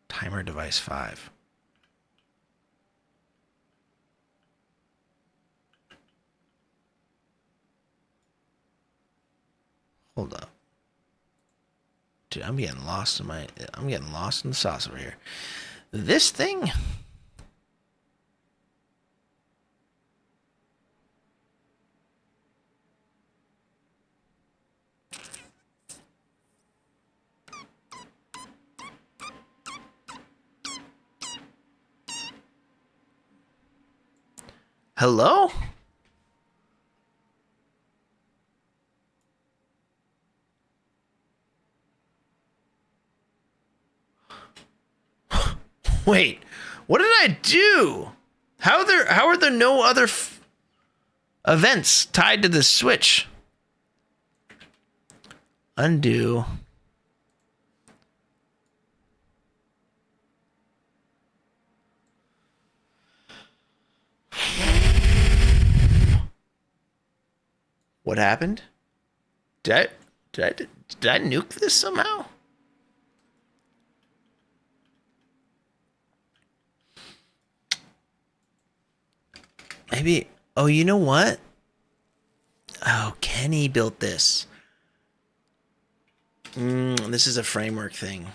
timer device 5. Hold up. Dude, I'm getting lost in the sauce over here. This thing. Hello? Wait, what did I do? How are there no other events tied to this switch? Undo. What happened? Did I nuke this somehow? Maybe. Oh, you know what? Oh, Kenny built this. This is a framework thing.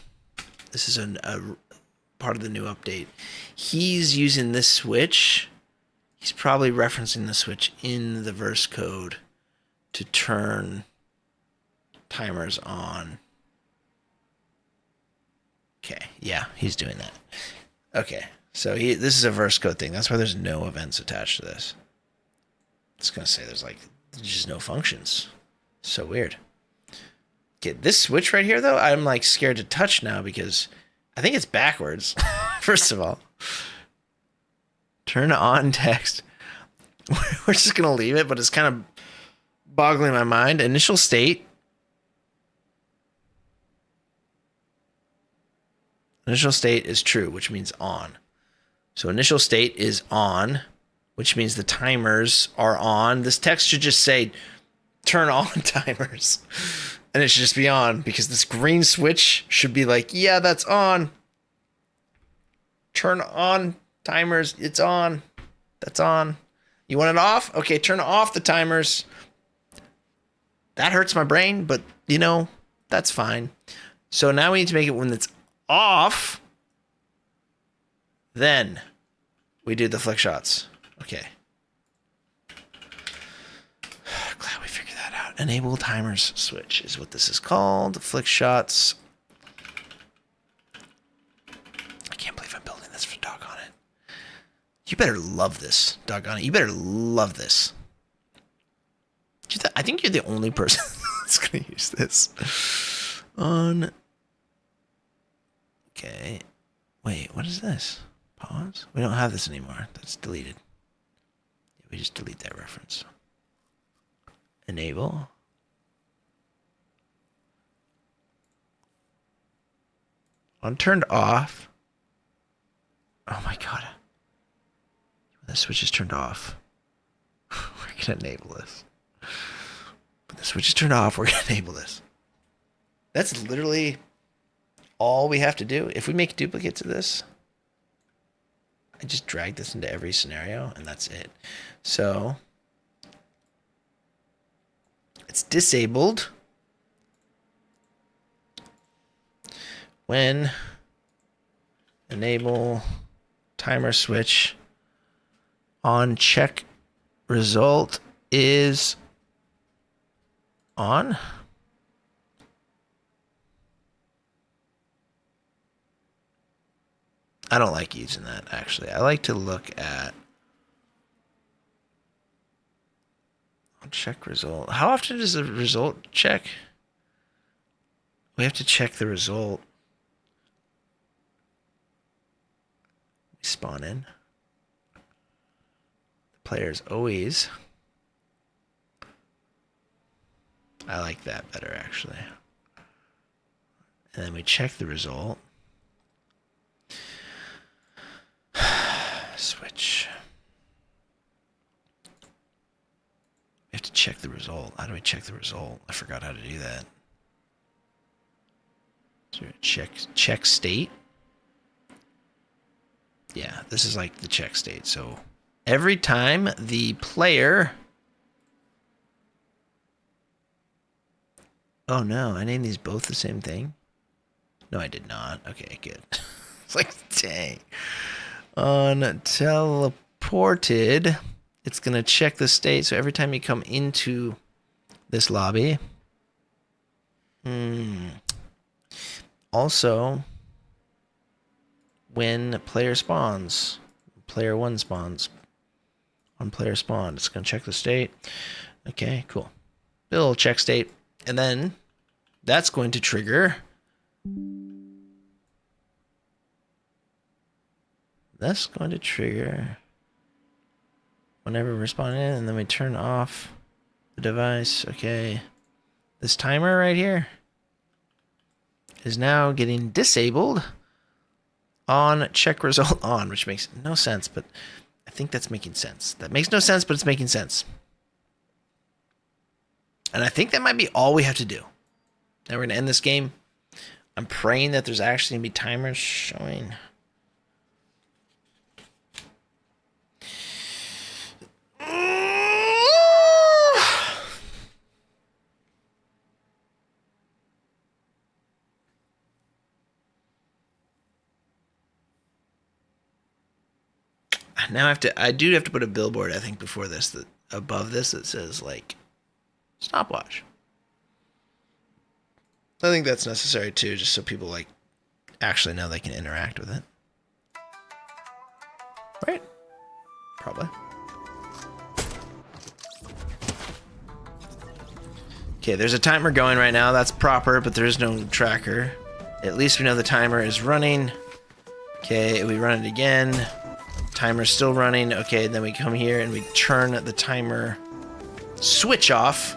This is a part of the new update. He's using this switch. He's probably referencing the switch in the verse code to turn timers on. Okay, yeah, he's doing that. Okay, so this is a verse code thing. That's why there's no events attached to this. It's gonna say there's just no functions. So weird. Okay, this switch right here though, I'm like scared to touch now because I think it's backwards. First of all, turn on text. We're just gonna leave it, but it's kind of boggling my mind. Initial state. Initial state is true, which means on. So initial state is on, which means the timers are on. This text should just say, turn on timers. And it should just be on, because this green switch should be like, yeah, that's on. Turn on timers. It's on. That's on. You want it off? Okay, turn off the timers. That hurts my brain, but, that's fine. So now we need to make it when it's off. Then we do the flick shots. Okay. Glad we figured that out. Enable timers switch is what this is called. Flick shots. I can't believe I'm building this for doggone it. You better love this, doggone it. You better love this. I think you're the only person that's going to use this. Okay. Wait, what is this? Pause? We don't have this anymore. That's deleted. We just delete that reference. Enable. On turned off. Oh my god. The switch is turned off. We're going to enable this. When the switch is turned off, we're going to enable this. That's literally all we have to do. If we make duplicates of this, I just drag this into every scenario, and that's it. So it's disabled when enable timer switch on check result is on. I don't like using that, actually. I like to look at check result. How often does the result check? We have to check the result. We spawn in. The player's always. I like that better, actually. And then we check the result. Switch. We have to check the result. How do we check the result? I forgot how to do that. So So check state. Yeah, this is like the check state. So every time the player... Oh no, I named these both the same thing? No, I did not. Okay, good. It's like, dang. On teleported, it's going to check the state. So every time you come into this lobby... Also, when player spawns, player 1 spawns, on player spawn, it's going to check the state. Okay, cool. It'll check state, and then that's going to trigger. That's going to trigger whenever we're spawning in, and then we turn off the device. Okay, this timer right here is now getting disabled on check result on, which makes no sense, but I think that's making sense. That makes no sense, but it's making sense. And I think that might be all we have to do. Now we're going to end this game. I'm praying that there's actually going to be timers showing. Now I do have to put a billboard, I think, before this, that above this, that says, like, stopwatch. I think that's necessary, too, just so people, like, actually know they can interact with it. Right? Probably. Okay, there's a timer going right now. That's proper, but there is no tracker. At least we know the timer is running. Okay, we run it again. Timer's still running. Okay, then we come here and we turn the timer switch off.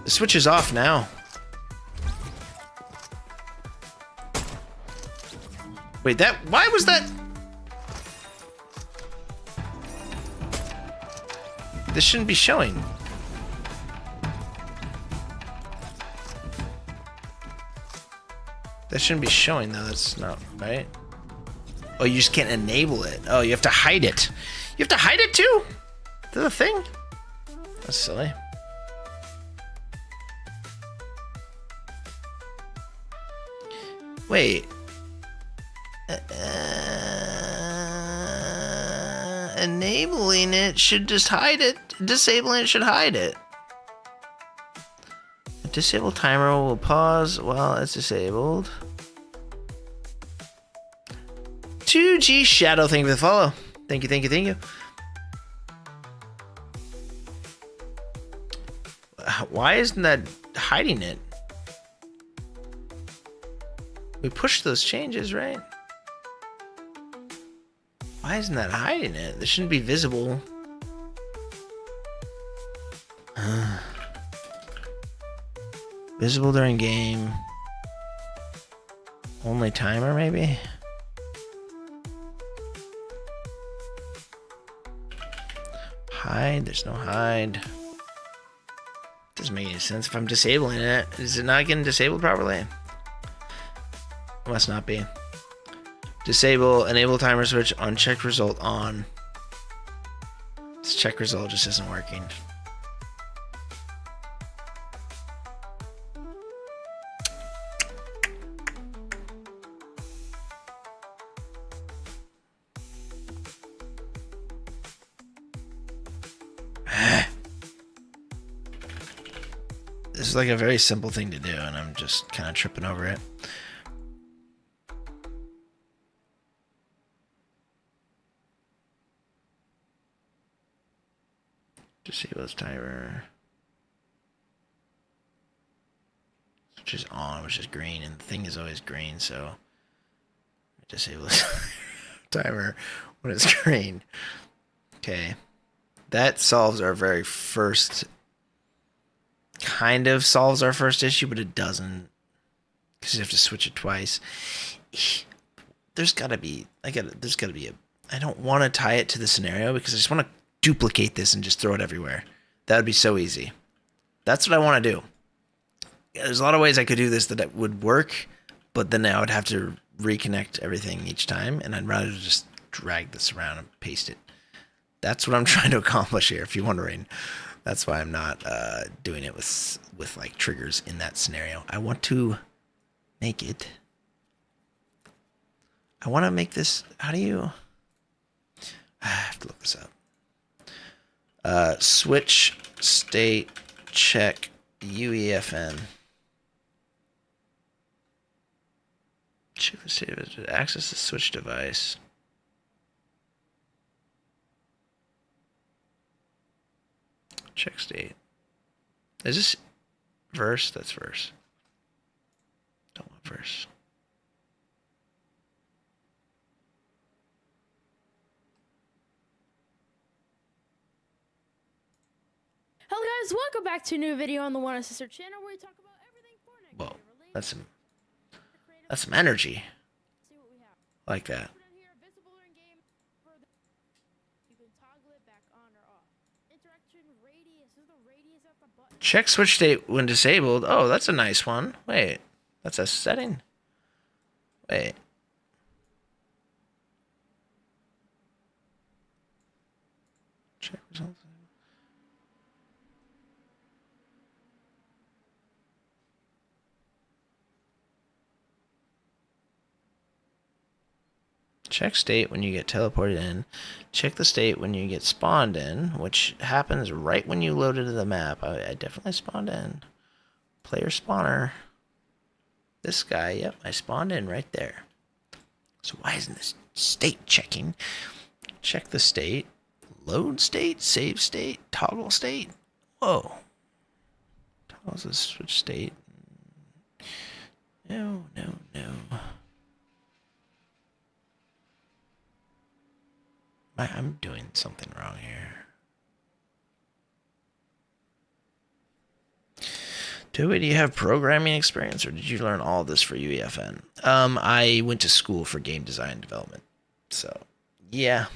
The switch is off now. Wait, why was that? This shouldn't be showing. That shouldn't be showing though, that's not right. Oh, you just can't enable it. Oh, you have to hide it. You have to hide it too? Is that a thing? That's silly. Wait. Enabling it should just hide it. Disabling it should hide it. A disabled timer will pause while it's disabled. 2G Shadow, thank you for the follow. Thank you, thank you, thank you. Why isn't that hiding it? We pushed those changes, right? Why isn't that hiding it? This shouldn't be visible. Visible during game. Only timer, maybe? Hide? There's no hide. Doesn't make any sense if I'm disabling it. Is it not getting disabled properly? Must not be. Disable, enable timer switch on check result on. This check result just isn't working. This is like a very simple thing to do, and I'm just kind of tripping over it. Disable this timer. Switch is on, which is green, and the thing is always green, so disable this timer when it's green. Okay. That solves our very first, kind of solves our first issue, but it doesn't, because you have to switch it twice. There's gotta be, there's gotta be I don't want to tie it to the scenario because I just want to duplicate this and just throw it everywhere. That would be so easy. That's what I want to do. There's a lot of ways I could do this that would work, but then I would have to reconnect everything each time, and I'd rather just drag this around and paste it. That's what I'm trying to accomplish here, if you're wondering. That's why I'm not doing it with like triggers in that scenario. I want to make it. I want to make this. How do you? I have to look this up. Switch state check UEFN. Check the state of it. Access the switch device. Check state. Is this verse? That's verse. Don't want verse. Hello guys, welcome back to a new video on the One Sister channel where we talk about everything Fortnite. Whoa, that's some energy. See what we have. Like that. Put in here, visible in game. You can toggle it back on or off. Interaction radius. Is the radius at the button? Check switch state when disabled. Oh, that's a nice one. Wait, that's a setting. Wait. Check results. Check state when you get teleported in. Check the state when you get spawned in, which happens right when you load into the map. I definitely spawned in. Player spawner. This guy, yep, I spawned in right there. So why isn't this state checking? Check the state. Load state, save state, toggle state. Whoa. Toggles the switch state. No, no, no. I'm doing something wrong here. Toby, do you have programming experience, or did you learn all this for UEFN? I went to school for game design development, so yeah.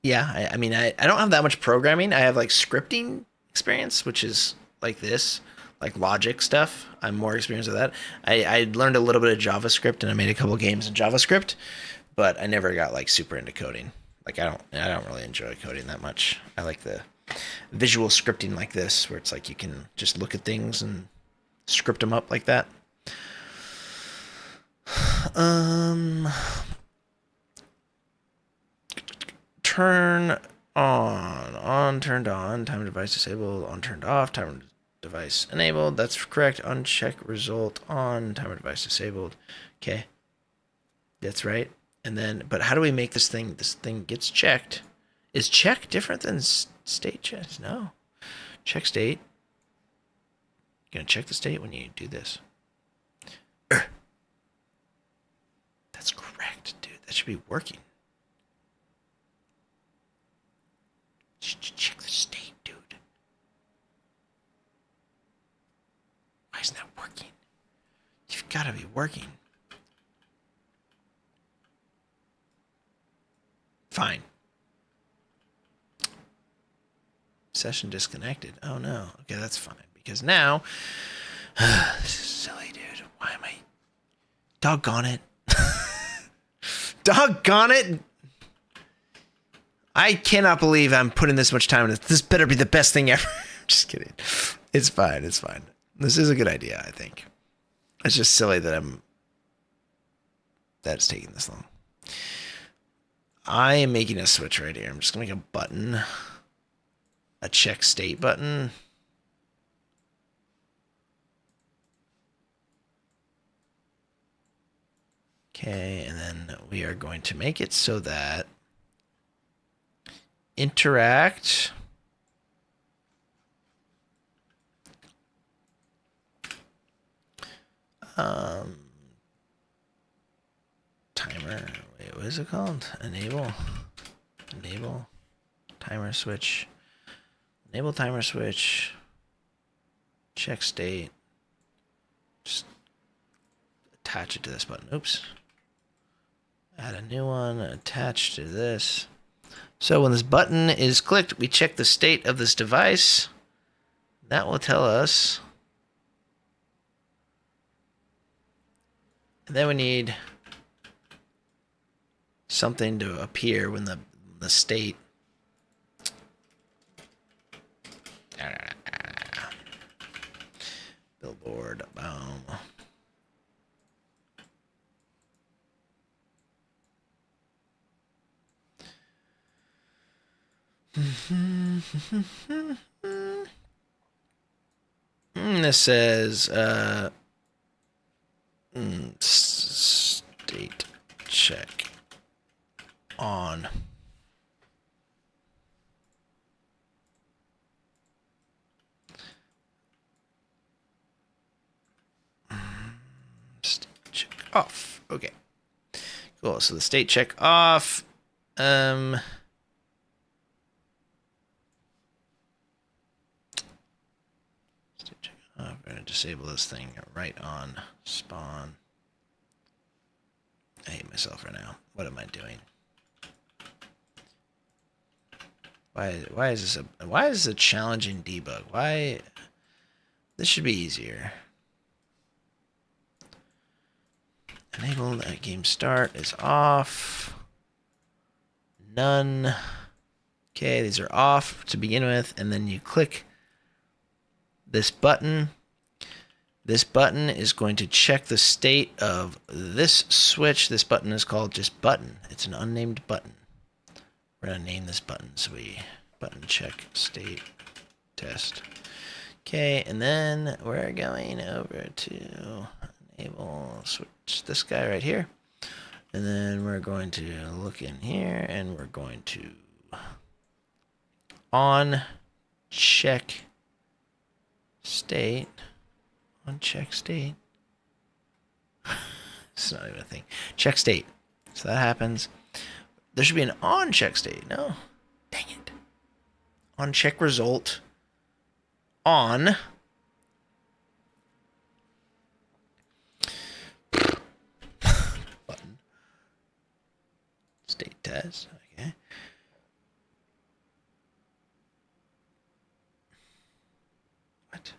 Yeah, I mean, I don't have that much programming. I have like scripting experience, which is like this. Like logic stuff. I'm more experienced with that. I learned a little bit of JavaScript and I made a couple games in JavaScript, but I never got like super into coding. Like I don't really enjoy coding that much. I like the visual scripting like this, where it's like you can just look at things and script them up like that. Turn on, turned on, timer device disabled, on, turned off, timer device enabled. That's correct. Uncheck result on, timer device disabled. Okay, that's right. And then, but how do we make this thing? This thing gets checked. Is check different than state checks? No. Check state. You're gonna check the state when you do this. That's correct, dude. That should be working. Check the state, dude. Why isn't that working? You've got to be working. Fine. Session disconnected. Oh no. Okay, that's fine. Because now, this is silly, dude. Why am I? Doggone it. Doggone it. I cannot believe I'm putting this much time in this. This better be the best thing ever. Just kidding. It's fine. It's fine. This is a good idea, I think. It's just silly that it's taking this long. I am making a switch right here. I'm just going to make a button. A check state button. Okay, and then we are going to make it so that interact timer, wait, what is it called? Enable timer switch, enable timer switch, check state, just attach it to this button. Oops, add a new one, attach to this. So when this button is clicked, we check the state of this device. That will tell us. And then we need something to appear when the state. Billboard, boom. This says state check on. State check off. Okay. Cool. So the state check off. I'm going to disable this thing right on spawn. I hate myself right now. What am I doing? Why is this a challenging debug? Why? This should be easier. Enable game start is off. None. Okay, these are off to begin with, and then you click this button. This button is going to check the state of this switch. This button is called just button. It's an unnamed button. We're going to name this button. So we button check state test. Okay, and then we're going over to enable switch this guy right here. And then we're going to look in here and we're going to on check state. On check state. It's not even a thing. Check state. So that happens. There should be an on check state. No. Dang it. On check result. On. Button. State test. Okay. What?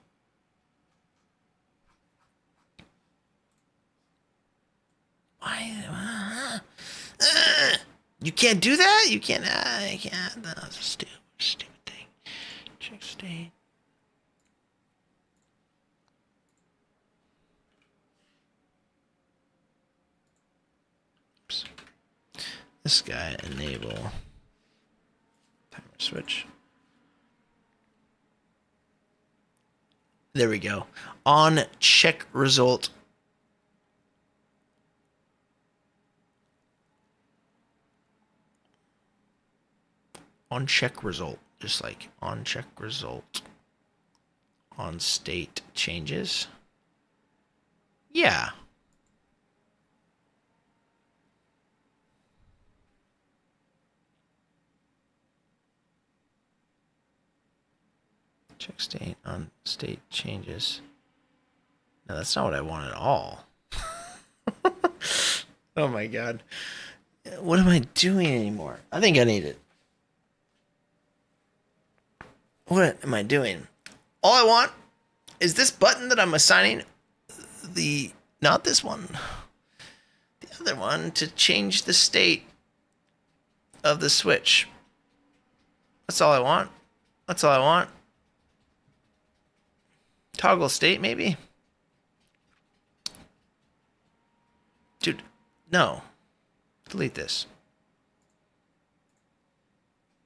Why? You can't do that? You can't. I can't. That's a stupid thing. Check state. Oops. This guy enable timer switch. There we go. On check result. On check result, just like on check result. On state changes. Yeah. Check state on state changes. No, that's not what I want at all. Oh my god. What am I doing anymore? I think I need it. What am I doing? All I want is this button that I'm assigning not this one, the other one, to change the state of the switch. That's all I want. That's all I want. Toggle state, maybe? Dude, no. Delete this.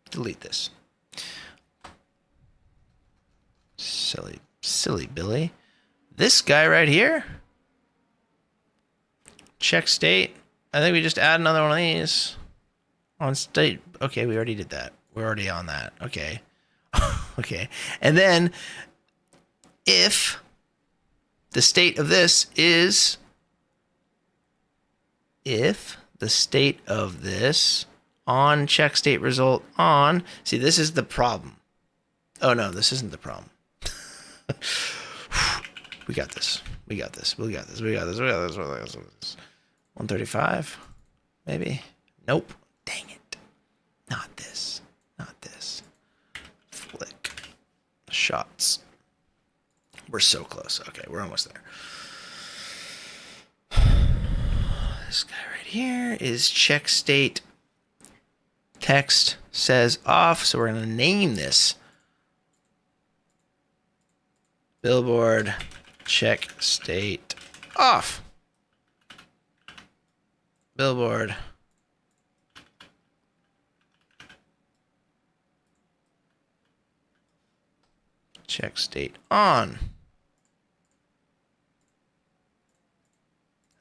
Delete this. Silly Billy. This guy right here. Check state. I think we just add another one of these. On state. Okay, we already did that. We're already on that. Okay. Okay. And then if the state of this is on check state result on. See, this is the problem. Oh no, this isn't the problem. We got this. We got this. We got this. We got this. We got this. We got this. 135, maybe. Nope. Dang it. Not this. Not this. Flick. Shots. We're so close. Okay, we're almost there. This guy right here is check state. Text says off, so we're going to name this billboard check state off. Billboard check state on.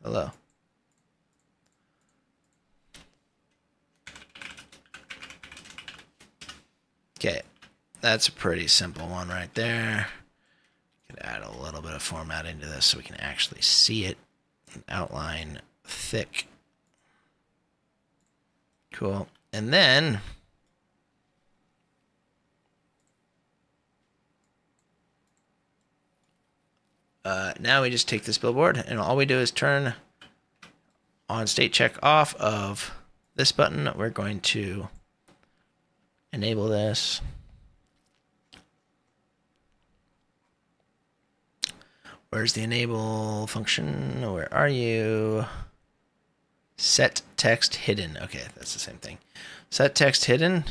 Hello. Okay, that's a pretty simple one right there. Could add a little bit of formatting to this so we can actually see it. An outline thick. Cool. And then now we just take this billboard and all we do is turn on state check off of this button. We're going to enable this. Where's the enable function? Where are you? Set text hidden. Okay, that's the same thing. Set text hidden.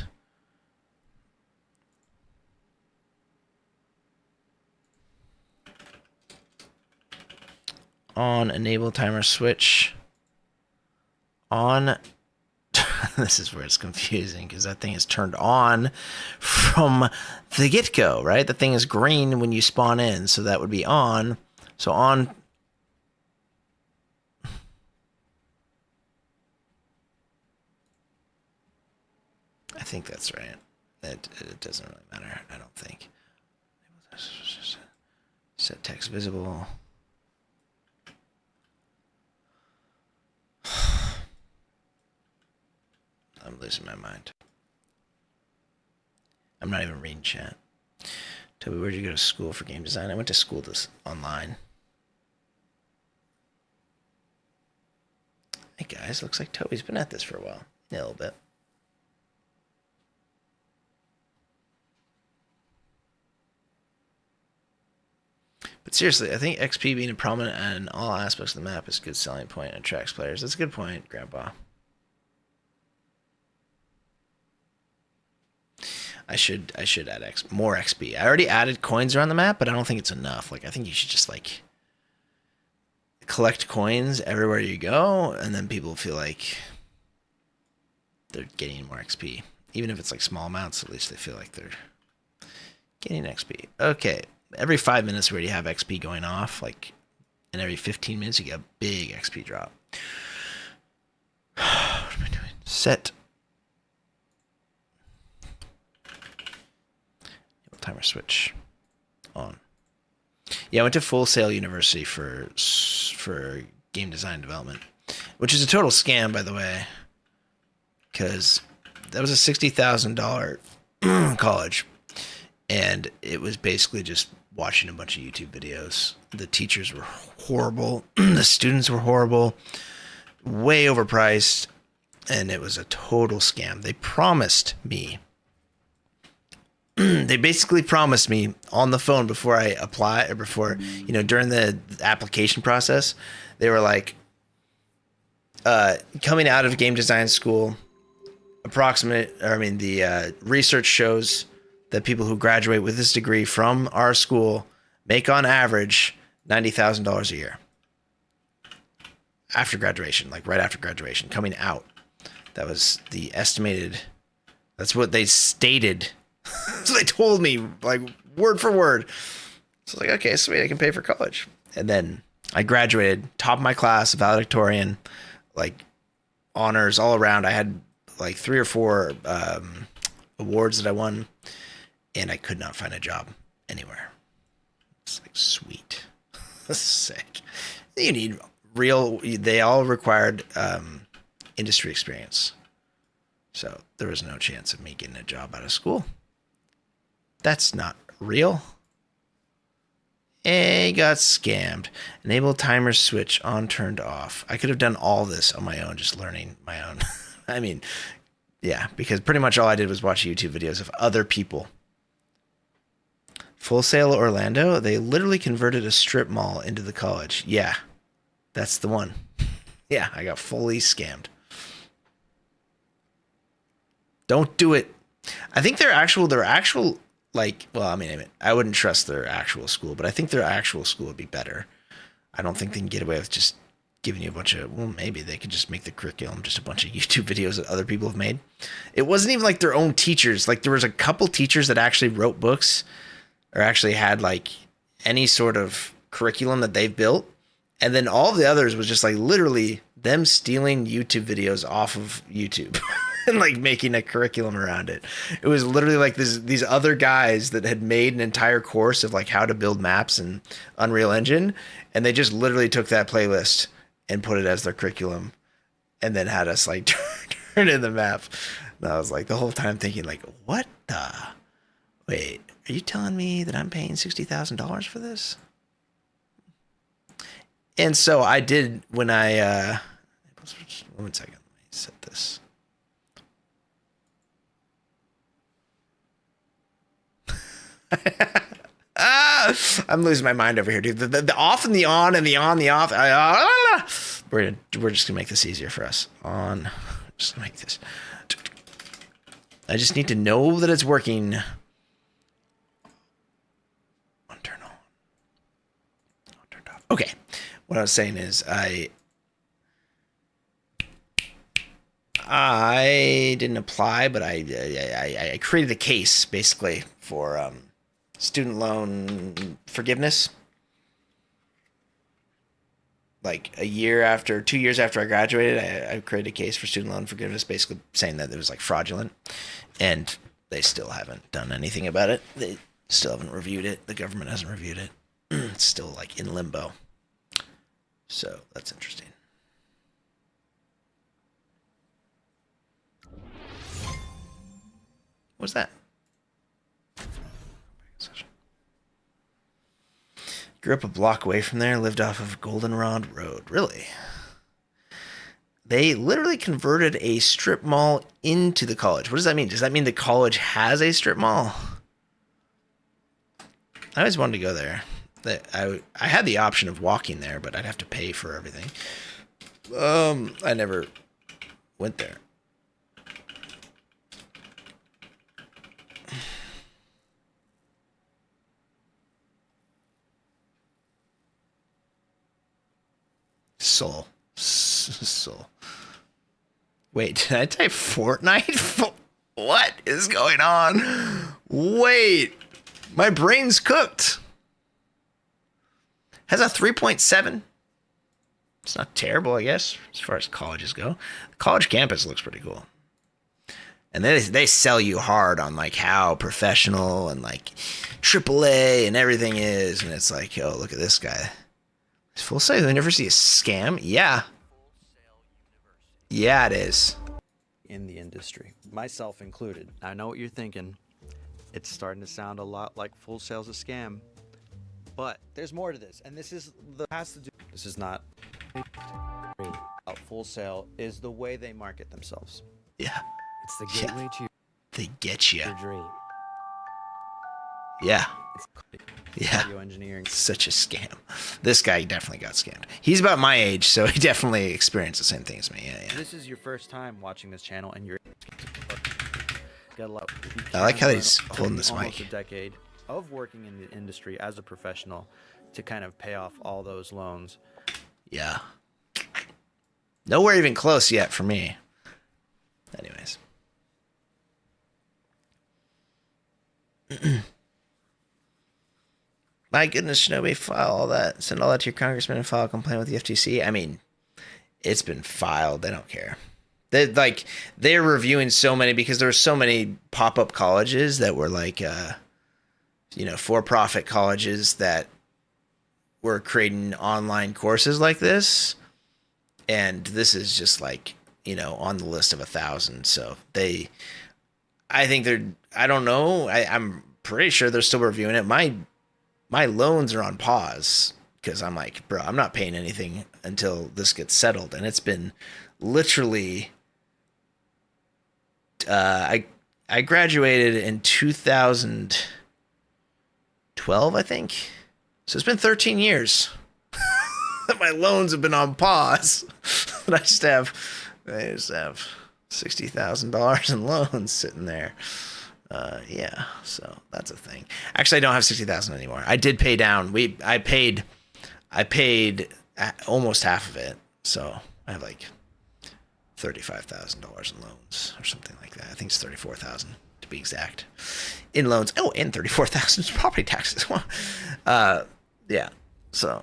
On enable timer switch. On. This is where it's confusing because that thing is turned on from the get-go, right? The thing is green when you spawn in, so that would be on. So on. I think that's right. It doesn't really matter, I don't think. Set text visible. I'm losing my mind. I'm not even reading chat. Toby, where'd you go to school for game design? I went to school online. Hey guys, looks like Toby's been at this for a while. Yeah, a little bit. But seriously, I think XP being prominent in all aspects of the map is a good selling point and attracts players. That's a good point, Grandpa. I should add more XP. I already added coins around the map, but I don't think it's enough. Like, I think you should just like collect coins everywhere you go, and then people feel like they're getting more XP. Even if it's like small amounts, at least they feel like they're getting XP. Okay, every 5 minutes we already have XP going off, like, and every 15 minutes you get a big XP drop. What am I doing? Set timer switch on. Yeah, I went to Full Sail University for game design development, which is a total scam, by the way, because that was a $60,000 college, and it was basically just watching a bunch of YouTube videos. The teachers were horrible, the students were horrible, way overpriced, and it was a total scam. They promised me. They basically promised me on the phone before I apply, or before, you know, during the application process, they were like, coming out of game design school, the research shows that people who graduate with this degree from our school make on average $90,000 a year after graduation, like right after graduation, coming out. That was the estimated, that's what they stated. So they told me, like, word for word. So I was like, okay, sweet, I can pay for college. And then I graduated, top of my class, valedictorian, like, honors all around. I had, like, 3 or 4 awards that I won, and I could not find a job anywhere. It's like, sweet. Sick. You need they all required industry experience. So there was no chance of me getting a job out of school. That's not real. I got scammed. Enable timer switch on, turned off. I could have done all this on my own, just learning my own. I mean, yeah, because pretty much all I did was watch YouTube videos of other people Full Sail Orlando, they literally converted a strip mall into the college. Yeah, that's the one. Yeah, I got fully scammed. Don't do it. I think their actual, like, well, I mean, I wouldn't trust their actual school, but I think their actual school would be better. I don't think they can get away with just giving you a bunch of, well, maybe they could just make the curriculum just a bunch of YouTube videos that other people have made. It wasn't even like their own teachers. Like, there was a couple teachers that actually wrote books or actually had like any sort of curriculum that they've built. And then all the others was just like literally them stealing YouTube videos off of YouTube and like making a curriculum around it. It was literally like these other guys that had made an entire course of like how to build maps in Unreal Engine. And they just literally took that playlist and put it as their curriculum and then had us like turn in the map. And I was like the whole time thinking like, what the, wait, are you telling me that I'm paying $60,000 for this? And so I did when I, 1 second, let me set this. I'm losing my mind over here, dude. The off and the on and the on, the off. We're just gonna make this easier for us. On, just gonna make this. I just need to know that it's working. On, turn on. On, turned off. Okay. What I was saying is I didn't apply, but I created a case basically for student loan forgiveness. Like 2 years after I graduated, I created a case for student loan forgiveness, basically saying that it was like fraudulent, and they still haven't done anything about it. They still haven't reviewed it. The government hasn't reviewed it. It's still like in limbo. So that's interesting. What's that? Grew up a block away from there, lived off of Goldenrod Road. Really? They literally converted a strip mall into the college. What does that mean? Does that mean the college has a strip mall? I always wanted to go there. I had the option of walking there, but I'd have to pay for everything. I never went there. Soul. Wait, did I type Fortnite? What is going on? Wait, my brain's cooked. Has a 3.7. It's not terrible, I guess, as far as colleges go. The college campus looks pretty cool. And they sell you hard on like how professional and like AAA and everything is. And it's like, oh, look at this guy. Is Full Sail University a scam? Yeah. Yeah, it is. In the industry, myself included. I know what you're thinking. It's starting to sound a lot like Full Sail's a scam. But there's more to this, and this is this is not Full Sail is the way they market themselves. Yeah. It's the gateway to they get you. your dream. Yeah. It's audio engineering. Such a scam. This guy definitely got scammed. He's about my age, so he definitely experienced the same thing as me. Yeah. This is your first time watching this channel, and you're got a lot. I like how he's holding this almost mic. A decade of working in the industry as a professional to kind of pay off all those loans. Yeah. Nowhere even close yet for me. Anyways. My goodness, Shinobi, file all that. Send all that to your congressman and file a complaint with the FTC. I mean, it's been filed. They don't care. They're reviewing so many because there were so many pop-up colleges that were like, for-profit colleges that were creating online courses like this. And this is just like, on the list of 1,000. So I don't know. I'm pretty sure they're still reviewing it. My loans are on pause because I'm like, bro, I'm not paying anything until this gets settled. And it's been literally, I graduated in 2000. 12, I think. So it's been 13 years that my loans have been on pause. But I just have $60,000 in loans sitting there. Yeah, so that's a thing. Actually, I don't have 60,000 anymore. I did pay down. I paid almost half of it. So I have like $35,000 in loans or something like that. I think it's 34,000 to be exact in loans. Oh, and 34,000 is property taxes. Yeah. So,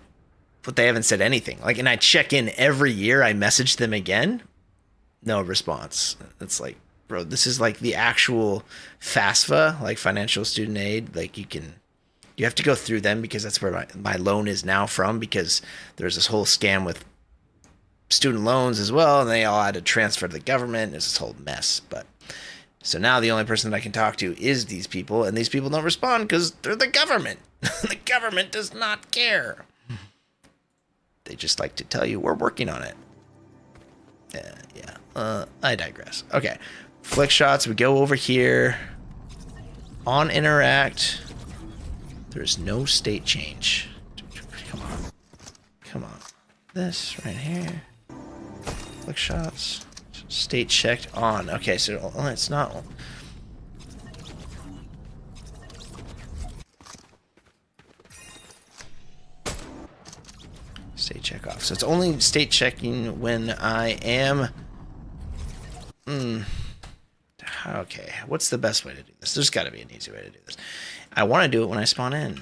but they haven't said anything. Like, and I check in every year. I message them again. No response. It's like, bro, this is like the actual FAFSA, like financial student aid. Like you have to go through them because that's where my loan is now from, because there's this whole scam with student loans as well. And they all had to transfer to the government. It's this whole mess. But so now the only person that I can talk to is these people, and these people don't respond because they're the government. The government does not care. They just like to tell you we're working on it. Yeah. I digress. Okay. Flick shots. We go over here. On interact. There's no state change. Come on. Come on. This right here. Flick shots. State checked on. Okay, so it's not. State check off. So it's only state checking when I am. Okay, what's the best way to do this? There's got to be an easy way to do this. I want to do it when I spawn in,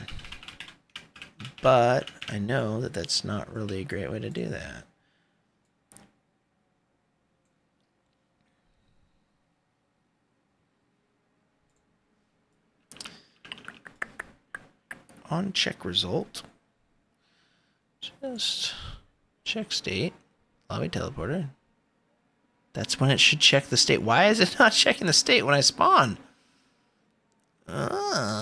but I know that that's not really a great way to do that. On check result, just check state, lobby teleporter. That's when it should check the state. Why is it not checking the state when I spawn? I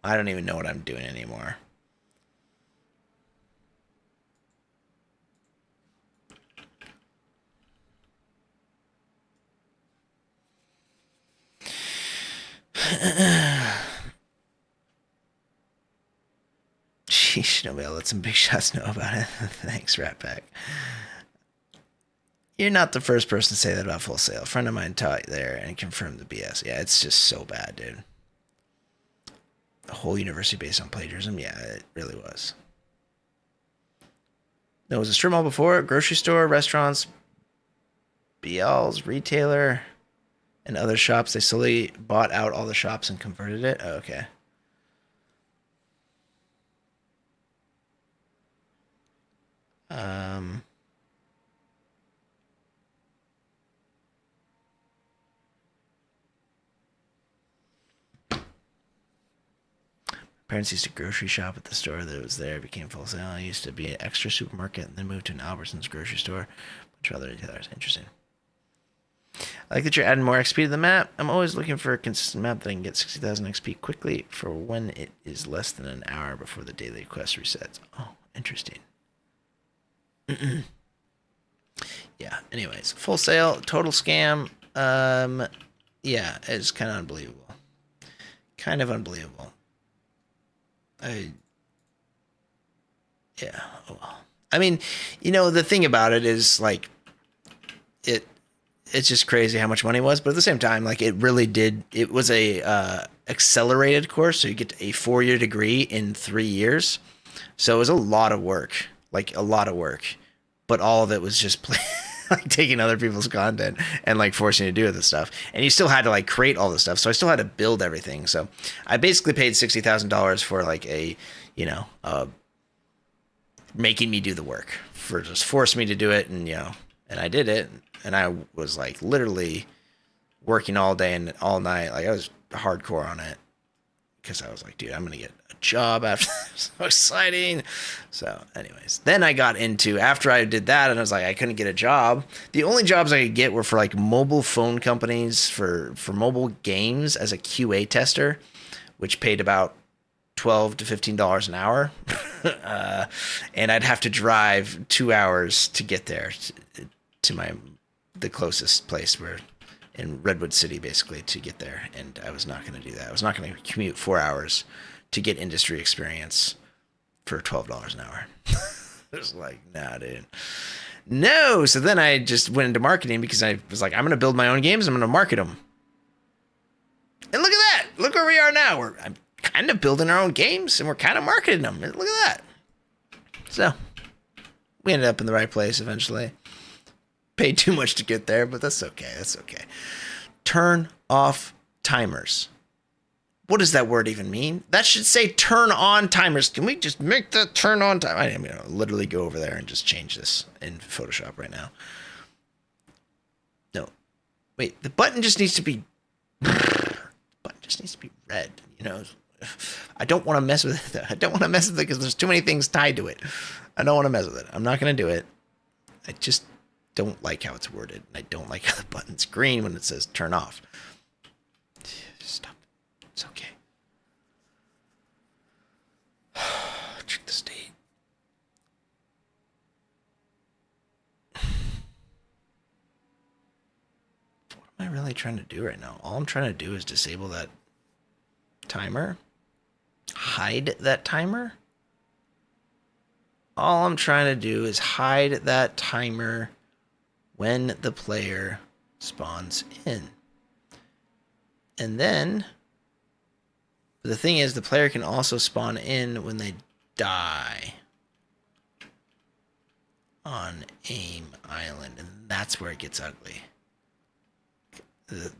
don't even know what I'm doing anymore. Sheesh, nobody let some big shots know about it. Thanks, Rat Pack. You're not the first person to say that about Full Sail. A friend of mine taught there and confirmed the BS. Yeah, it's just so bad, dude. The whole university based on plagiarism? Yeah, it really was. There was a strip mall before, grocery store, restaurants, BL's, retailer, and other shops. They slowly bought out all the shops and converted it. Oh, okay. Parents used to grocery shop at the store that was there. It became Full Sail. I used to be an extra supermarket and then moved to an Albertsons grocery store. A bunch of other retailers. Interesting. I like that you're adding more XP to the map. I'm always looking for a consistent map that I can get 60,000 XP quickly for when it is less than an hour before the daily quest resets. Oh, interesting. Yeah, anyways. Full Sail, total scam. Yeah, it's kind of unbelievable. Kind of unbelievable. Yeah, oh well. I mean, you know, the thing about it is, like, it's just crazy how much money it was, but at the same time, like, it really did, it was a accelerated course, so you get a 4-year degree in 3 years, so it was a lot of work, like, a lot of work, but all of it was just like taking other people's content and like forcing you to do this stuff, and you still had to like create all this stuff, so I still had to build everything. So I basically paid $60,000 for like a, you know, making me do the work, for just force me to do it, and you know, and I did it, and I was like literally working all day and all night, like I was hardcore on it, because I was like, dude, I'm gonna get a job after this. So exciting. So anyways, then I got into, after I did that and I was like, I couldn't get a job. The only jobs I could get were for like mobile phone companies for mobile games as a QA tester, which paid about $12 to $15 an hour. And I'd have to drive 2 hours to get there to the closest place where in Redwood City, basically, to get there. And I was not going to do that. I was not going to commute 4 hours to get industry experience for $12 an hour. I was like, nah, dude. No. So then I just went into marketing because I was like, I'm going to build my own games. I'm going to market them. And look at that. Look where we are now. I'm kind of building our own games and we're kind of marketing them. Look at that. So we ended up in the right place eventually. Paid too much to get there, but that's okay. That's okay. Turn off timers. What does that word even mean? That should say turn on timers. Can we just make that turn on time? I'm going to literally go over there and just change this in Photoshop right now. No. Wait, the button just needs to be... button just needs to be red, you know? I don't want to mess with it. I don't want to mess with it because there's too many things tied to it. I don't want to mess with it. I'm not going to do it. I just don't like how it's worded. I don't like how the button's green when it says turn off. Stop. It's okay. Check the state. What am I really trying to do right now? All I'm trying to do is disable that timer. Hide that timer. All I'm trying to do is hide that timer when the player spawns in. And then the thing is, the player can also spawn in when they die on AIM Island, and that's where it gets ugly.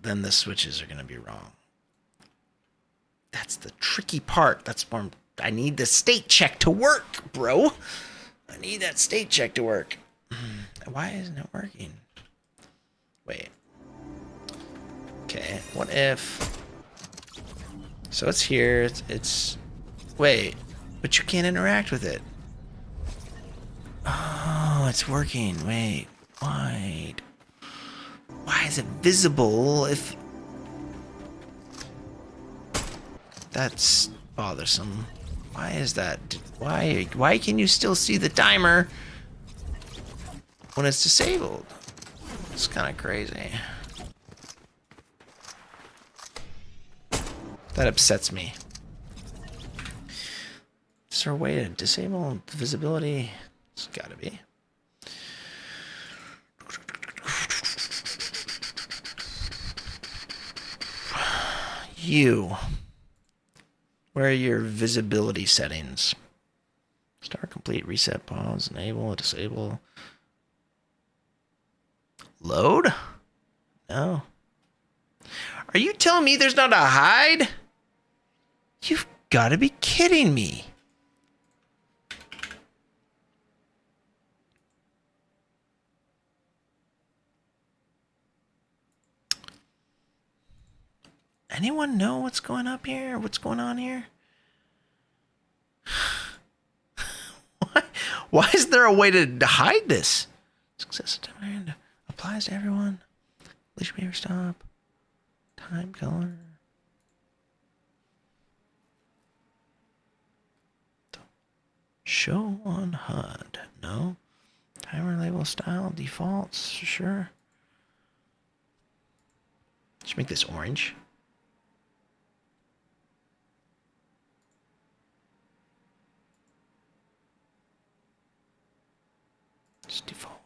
Then the switches are going to be wrong. That's the tricky part. That's where I need the state check to work, bro. I need that state check to work. Why isn't it working? Wait. Okay, what if... So it's here, it's... Wait, but you can't interact with it. Oh, it's working. Wait, why? Why is it visible if... That's bothersome. Why is that? Why can you still see the timer when it's disabled? It's kind of crazy. That upsets me. Is there a way to disable the visibility? It's gotta be. Where are your visibility settings? Start, complete, reset, pause, enable, disable. Load? No. Are you telling me there's not a hide? You've got to be kidding me. Anyone know what's going up here? What's going on here? Why is there a way to hide this? Success demand applies to everyone. Leash behavior stop. Time color. Show on HUD. No. Timer label style defaults. Sure. Let's make this orange. Just default,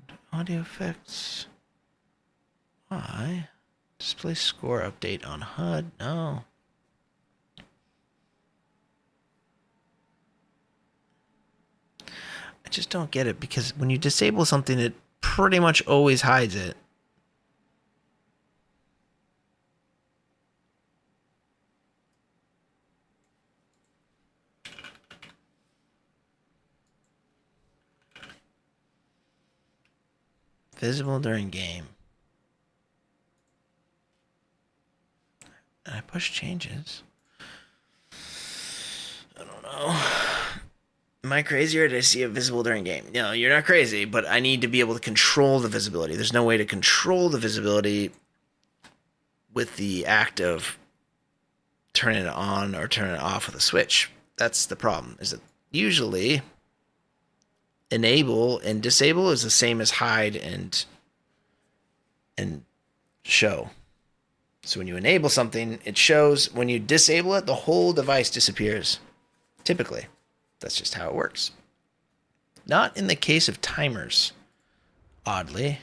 whatever. Audio effects. Why? Display score update on HUD. No. I just don't get it because when you disable something, it pretty much always hides it. Visible during game. And I push changes. I don't know. Am I crazy or did I see it visible during game? No, you're not crazy, but I need to be able to control the visibility. There's no way to control the visibility with the act of turning it on or turning it off with a switch. That's the problem, is that usually enable and disable is the same as hide and show. So when you enable something, it shows. When you disable it, the whole device disappears. Typically, that's just how it works. Not in the case of timers, oddly.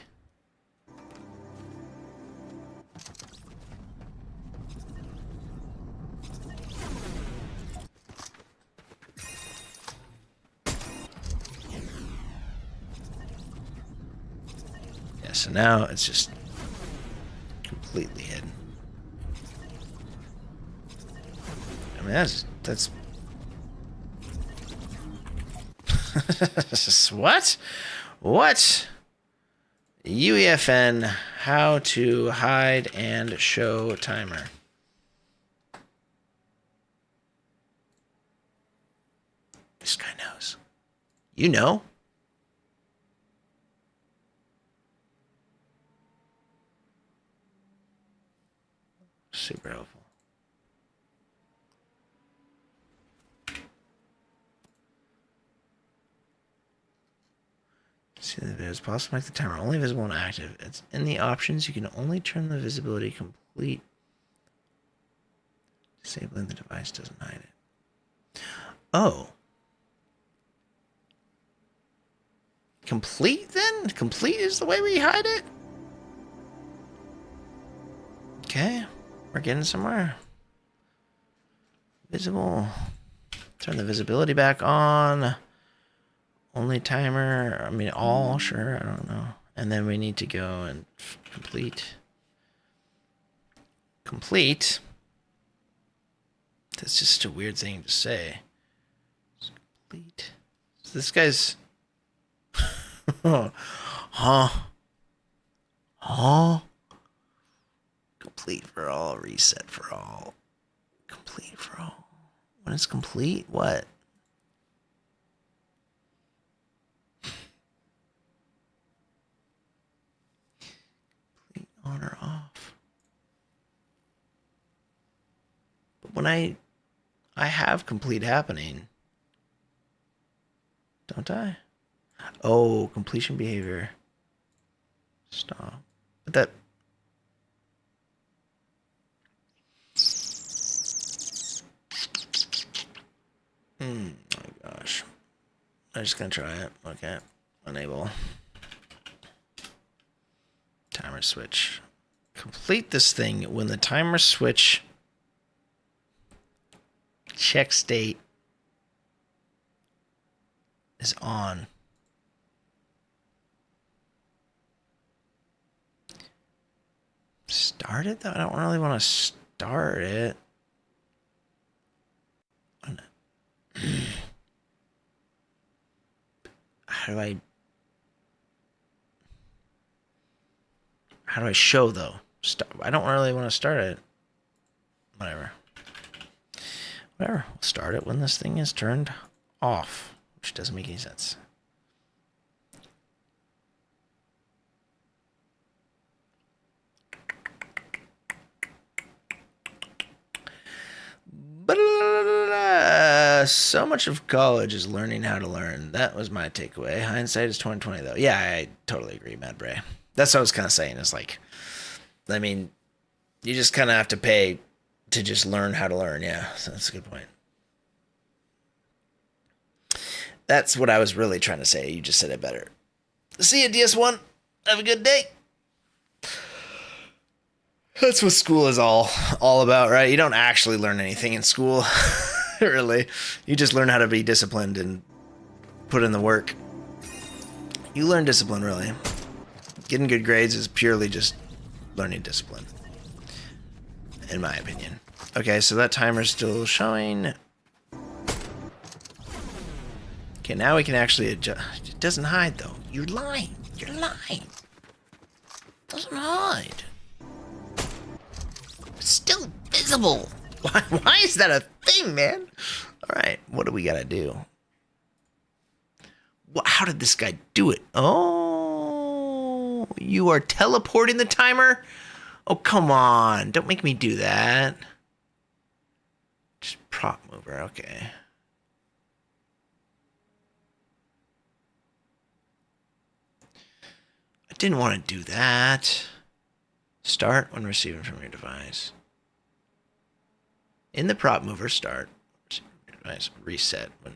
Yeah, so now it's just completely hidden. I mean, that's what? What? UEFN, how to hide and show timer. This guy knows. You know? Super helpful. See the video. It's possible to make the timer only visible and active. It's in the options. You can only turn the visibility complete. Disabling the device doesn't hide it. Oh. Complete then? Complete is the way we hide it? Okay. We're getting somewhere. Visible. Turn the visibility back on. Only timer. I mean, all. Sure. I don't know. And then we need to go and complete. Complete. That's just a weird thing to say. Complete. So this guy's. Huh? Huh? Complete for all, reset for all. Complete for all. When it's complete, what? Complete on or off. But when I have complete happening, don't I? Oh, completion behavior. Stop. But that. Oh my gosh. I'm just gonna try it. Okay. Enable. Timer switch. Complete this thing when the timer switch check state is on. Start it though? I don't really want to start it. How do I show though? I don't really want to start it. Whatever. We'll start it when this thing is turned off, which doesn't make any sense. So much of college is learning how to learn. That was my takeaway. Hindsight is 20/20 though. Yeah, I totally agree, Mad Bray. That's what I was kind of saying. It's like, I mean, you just kind of have to pay to just learn how to learn. Yeah, so that's a good point. That's what I was really trying to say. You just said it better. See you, DS1. Have a good day. That's what school is all about, right? You don't actually learn anything in school, really. You just learn how to be disciplined and put in the work. You learn discipline, really. Getting good grades is purely just learning discipline, in my opinion. Okay, so that timer's still showing. Okay, now we can actually adjust. It doesn't hide, though. You're lying. You're lying. It doesn't hide. It's still visible. Why is that a thing, man? All right, what do we gotta do? How did this guy do it? Oh, you are teleporting the timer? Oh, come on. Don't make me do that. Just prop mover, okay. Didn't want to do that. Start when receiving from your device. In the prop mover, start. Device, reset when.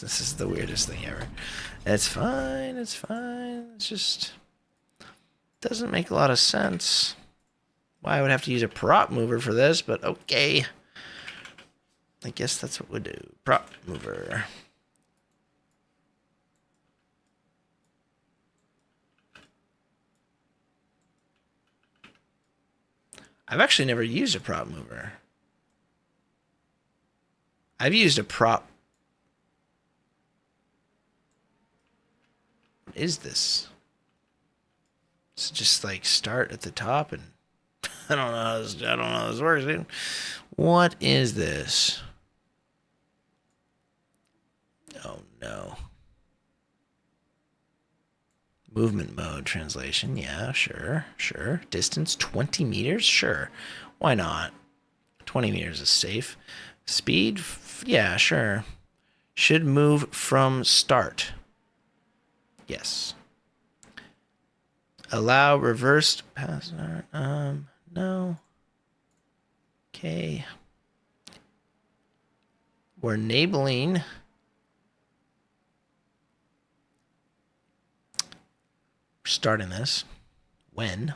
This is the weirdest thing ever. It's fine. It's fine. It's just doesn't make a lot of sense. Why I would have to use a prop mover for this, but okay. I guess that's what we do. Prop mover. I've actually never used a prop mover. I've used a prop. What is this? It's just like start at the top and I don't know how this works, dude. What is this? Oh no. Movement mode translation. Yeah, sure. Distance 20 meters? Sure. Why not? 20 meters is safe. Speed? Yeah, sure. Should move from start. Yes. Allow reversed pass. No. Okay. We're enabling. We're starting this when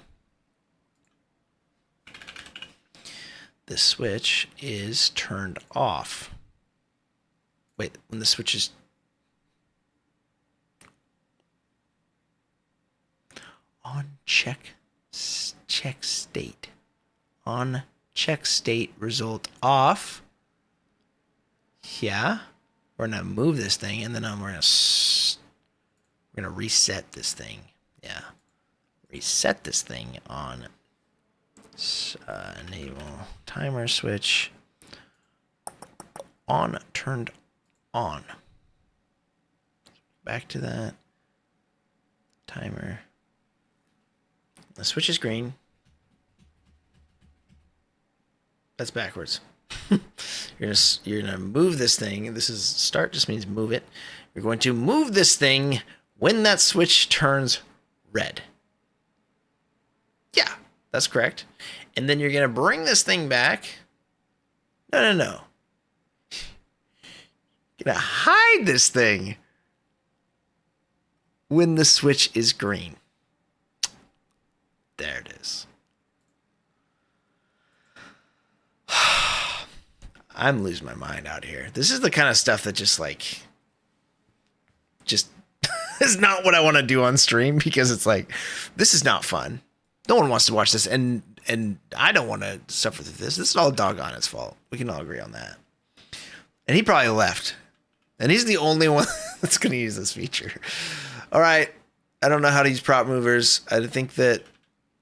the switch is turned off. Wait, when the switch is on check state. On check state result off. Yeah. We're going to move this thing and then we're going to reset this thing. Yeah. Reset this thing on enable timer switch on turned on. Back to that timer. The switch is green. That's backwards. You're gonna move this thing. This is start just means move it. You're going to move this thing when that switch turns red. Yeah, that's correct. And then you're gonna bring this thing back. No. You're gonna hide this thing when the switch is green. There it is. I'm losing my mind out here. This is the kind of stuff that just is not what I want to do on stream because it's like, this is not fun. No one wants to watch this, and I don't want to suffer through this. This is all Doggone's fault. We can all agree on that. And he probably left. And he's the only one that's going to use this feature. All right. I don't know how to use prop movers. I think that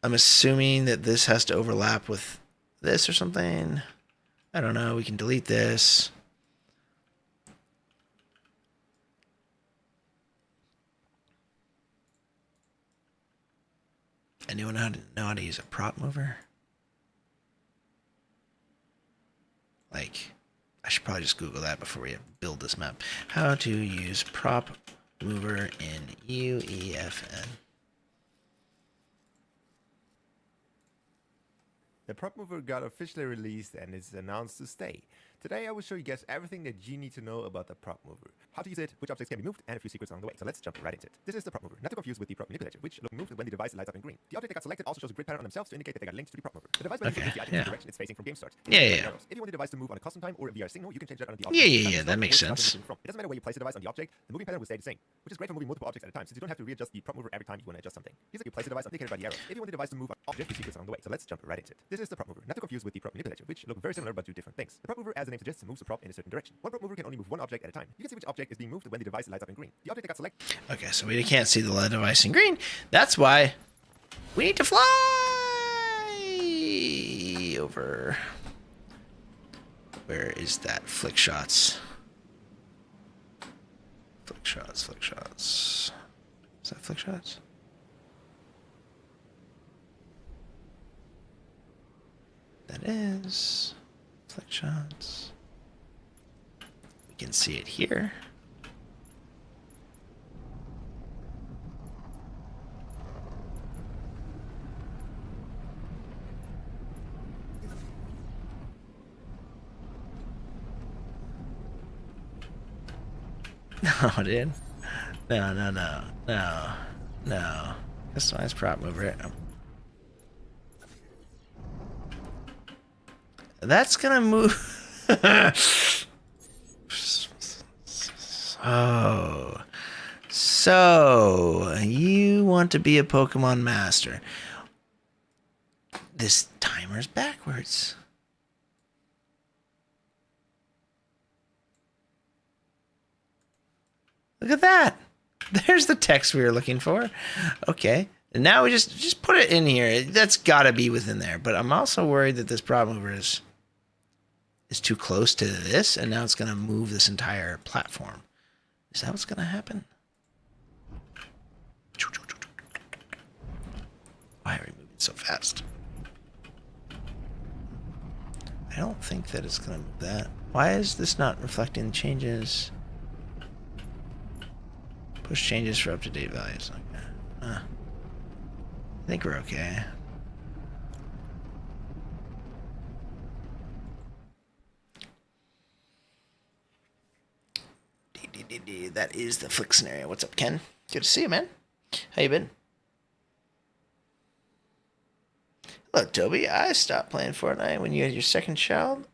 I'm assuming that this has to overlap with this or something. I don't know. We can delete this. Anyone know how to use a prop mover? Like, I should probably just Google that before we build this map. How to use prop mover in UEFN. The prop mover got officially released and is announced to stay. Today I will show you guys everything that you need to know about the prop mover, how to use it, which objects can be moved, and a few secrets along the way. So let's jump right into it. This is the prop mover, not to confuse with the prop manipulator, which look moved when the device lights up in green. The object that got selected also shows a grid pattern on themselves to indicate that they got linked to the prop mover. The device manipulates the item in the direction it's facing from game start. Yeah. If you want the device to move on a custom time or a VR signal, you can change that on the object. Yeah, that makes sense. It doesn't matter where you place the device on the object, the moving pattern will stay the same, which is great for moving multiple objects at a time since you don't have to readjust the prop mover every time you want to adjust something. Here's how you place the device indicated by the arrow. If you want the device to move on object, the secrets along the way. So let's jump right into it. This is the prop mover, not to confuse with the prop manipulator, which look very similar but do different things. The prop mover, as the name suggests, moves the prop in a certain direction. One prop mover can only move one object at a time. You can see which object is being moved when the device lights up in green. The object that got selected. Okay, so we can't see the device in green. That's why we need to fly over. Where is that? Flick shots. Flick shots. Is that flick shots? That is flick shots. We can see it here. No, dude. No. Customize prop mover. That's gonna move. So you want to be a Pokemon master? This timer's backwards. Look at that. There's the text we were looking for. Okay. And now we just put it in here. That's got to be within there. But I'm also worried that this prop mover is too close to this, and now it's going to move this entire platform. Is that what's going to happen? Why are we moving so fast? I don't think that it's going to move that. Why is this not reflecting changes? Push changes for up-to-date values. Okay. I think we're okay. That is the flick scenario. What's up, Ken? Good to see you, man. How you been? Hello, Toby. I stopped playing Fortnite when you had your second child,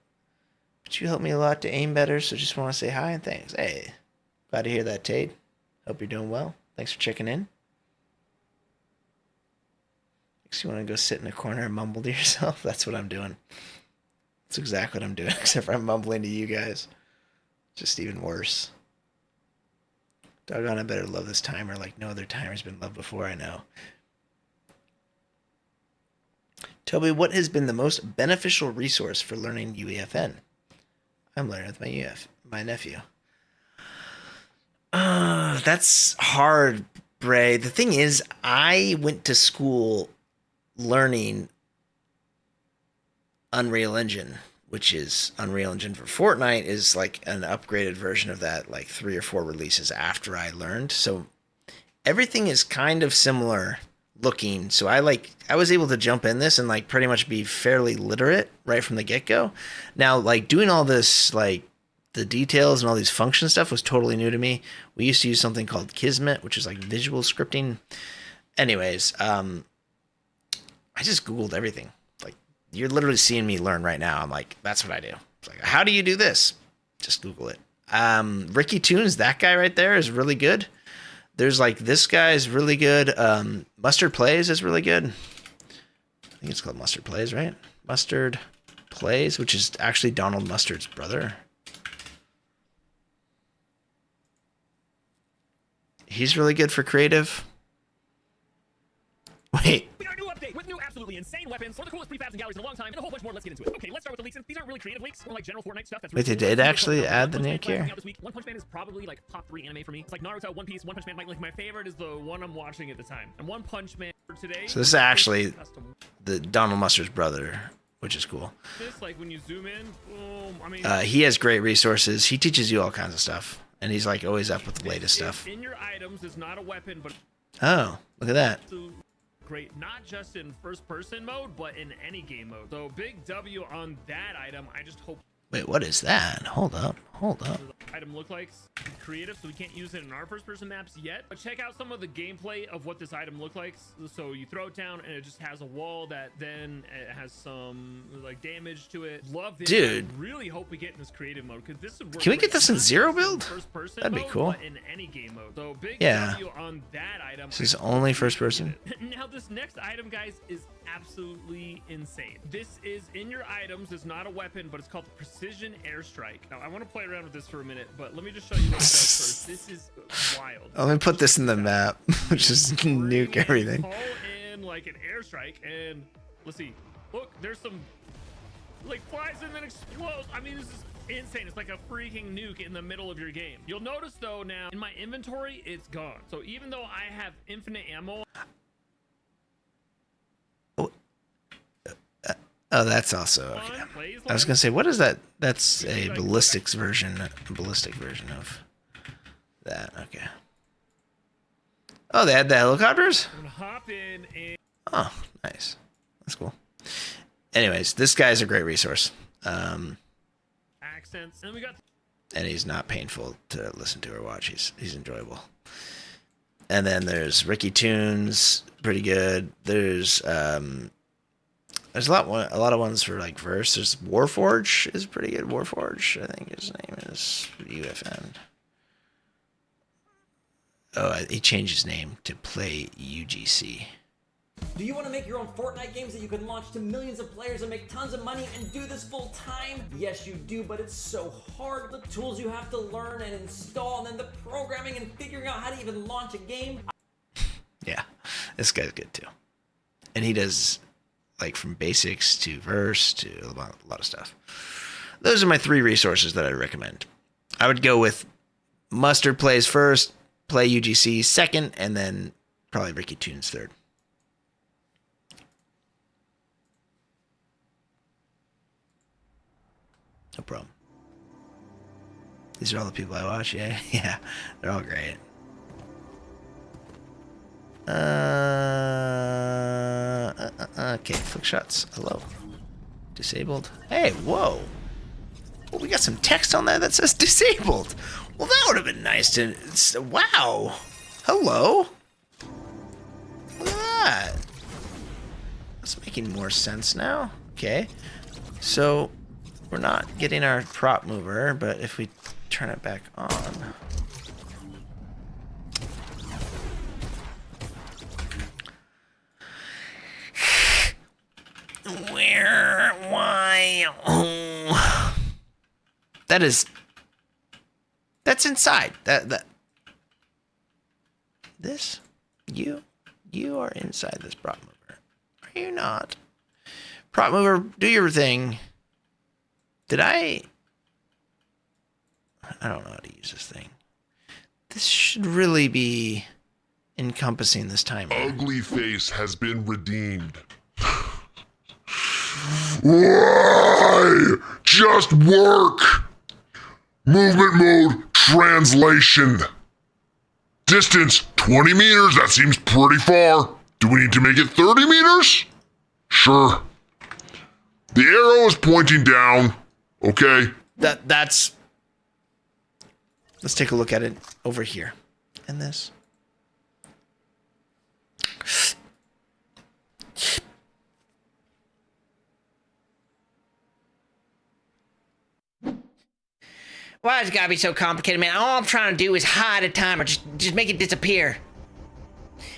but you helped me a lot to aim better, so just want to say hi and thanks. Hey, glad to hear that, Tade. Hope you're doing well. Thanks for checking in. Makes you want to go sit in a corner and mumble to yourself? That's what I'm doing. That's exactly what I'm doing, except for I'm mumbling to you guys. Just even worse. Doggone, I better love this timer like no other timer's been loved before, I know. Toby, what has been the most beneficial resource for learning UEFN? I'm learning with my nephew. That's hard, Bray. The thing is, I went to school learning Unreal Engine, which is Unreal Engine for Fortnite is like an upgraded version of that, like 3 or 4 releases after I learned. So everything is kind of similar looking. So I was able to jump in this and like pretty much be fairly literate right from the get-go. Now, like doing all this, like the details and all these function stuff was totally new to me. We used to use something called Kismet, which is like visual scripting. Anyways, I just Googled everything. Like you're literally seeing me learn right now. I'm like, that's what I do. It's like, how do you do this? Just Google it. Ricky Toons, that guy right there is really good. There's like, this guy is really good. Mustard Plays is really good. I think it's called Mustard Plays, right? Mustard Plays, which is actually Donald Mustard's brother. He's really good for creative. Wait. We got a new update with new absolutely insane weapons, one of the coolest prefabs and galleries in a long time, and a whole bunch more. Let's get into it. Okay, let's start with the leaks. These aren't really creative leaks, more like general Fortnite stuff. That's Wait, they did actually add the nuke here? One Punch Man is probably like top 3 anime for me. It's like Naruto, One Piece, One Punch Man. Like my favorite is the one I'm watching at the time. And One Punch Man for today. So this is actually the Donald Mustard's brother, which is cool. This, like when you zoom in, boom. I mean, he has great resources. He teaches you all kinds of stuff, and he's like always up with the latest stuff. In your items is not a weapon, but oh, look at that. Great, not just in first-person mode, but in any game mode. So big W on that item. I just hope. Wait, what is that? Hold up. Item look like creative, so we can't use it in our first-person maps yet. But check out some of the gameplay of what this item look like. So you throw it down, and it just has a wall that then it has some like damage to it. Love this. Dude, I really hope we get in this creative mode because this would work. Can we get this in zero build? That'd be cool. In any game mode. So big yeah. W on that item. This is only first person. Now this next item, guys, is absolutely insane. This is in your items. It's not a weapon, but it's called the Precision Airstrike. Now I want to play around with this for a minute, but let me just show you what it does first. This is wild. Let me put this in the map, which is nuke everything. Call in like an airstrike, and let's see. Look, there's some like flies and then explodes. I mean, this is insane. It's like a freaking nuke in the middle of your game. You'll notice though now in my inventory, it's gone. So even though I have infinite ammo. Oh, that's also okay. I was gonna say, what is that? That's a ballistic version of that. Okay. Oh, they had the helicopters? Oh, nice. That's cool. Anyways, this guy's a great resource. Accents, and we got. And he's not painful to listen to or watch. He's enjoyable. And then there's Ricky Tunes, pretty good. There's a lot of ones for like verse. There's Warforge is pretty good. Warforge, I think his name is UFN. Oh, he changed his name to Play UGC. Do you want to make your own Fortnite games that you can launch to millions of players and make tons of money and do this full time? Yes, you do, but it's so hard. The tools you have to learn and install, and then the programming and figuring out how to even launch a game. Yeah, this guy's good too. And he does like from basics to verse to a lot of stuff. Those are my 3 resources that I recommend. I would go with Mustard Plays first, Play UGC second, and then probably Ricky Tunes third. No problem. These are all the people I watch, yeah? Yeah, they're all great. Okay, flick shots. Hello. Disabled. Hey, whoa. Well, we got some text on that says disabled. Well, that would have been nice to... wow. Hello. Look at that. That's making more sense now. Okay. So... we're not getting our prop mover, but if we turn it back on... Where? Why? Oh. That's inside. This? You are inside this prop mover. Are you not? Prop mover, do your thing. Did I don't know how to use this thing. This should really be encompassing this timer. Ugly face has been redeemed. Why? Just work. Movement mode, translation. Distance, 20 meters. That seems pretty far. Do we need to make it 30 meters? Sure. The arrow is pointing down. Okay. That's... let's take a look at it over here. And this. Why has it gotta be so complicated, man? All I'm trying to do is hide a timer. Just make it disappear.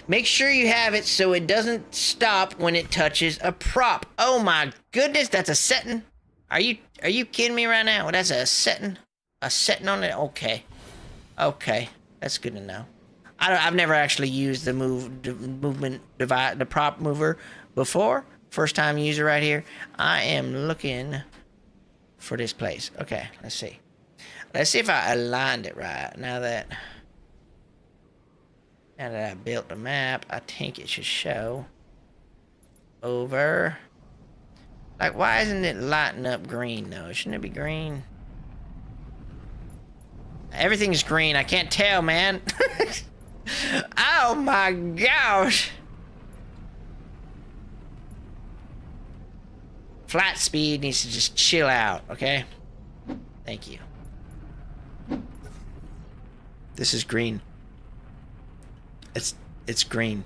Make sure you have it so it doesn't stop when it touches a prop. Oh my goodness, that's a setting. Are you kidding me right now? Well, that's a setting. A setting on it? Okay. Okay. That's good to know. I've never actually used the movement device, the prop mover before. First time user right here. I am looking for this place. Okay, let's see. Let's see if I aligned it right. Now that I built the map, I think it should show over. Like, why isn't it lighting up green though? Shouldn't it be green? Everything's green. I can't tell, man. Oh my gosh. Flight speed needs to just chill out, okay? Thank you. This is green. It's green.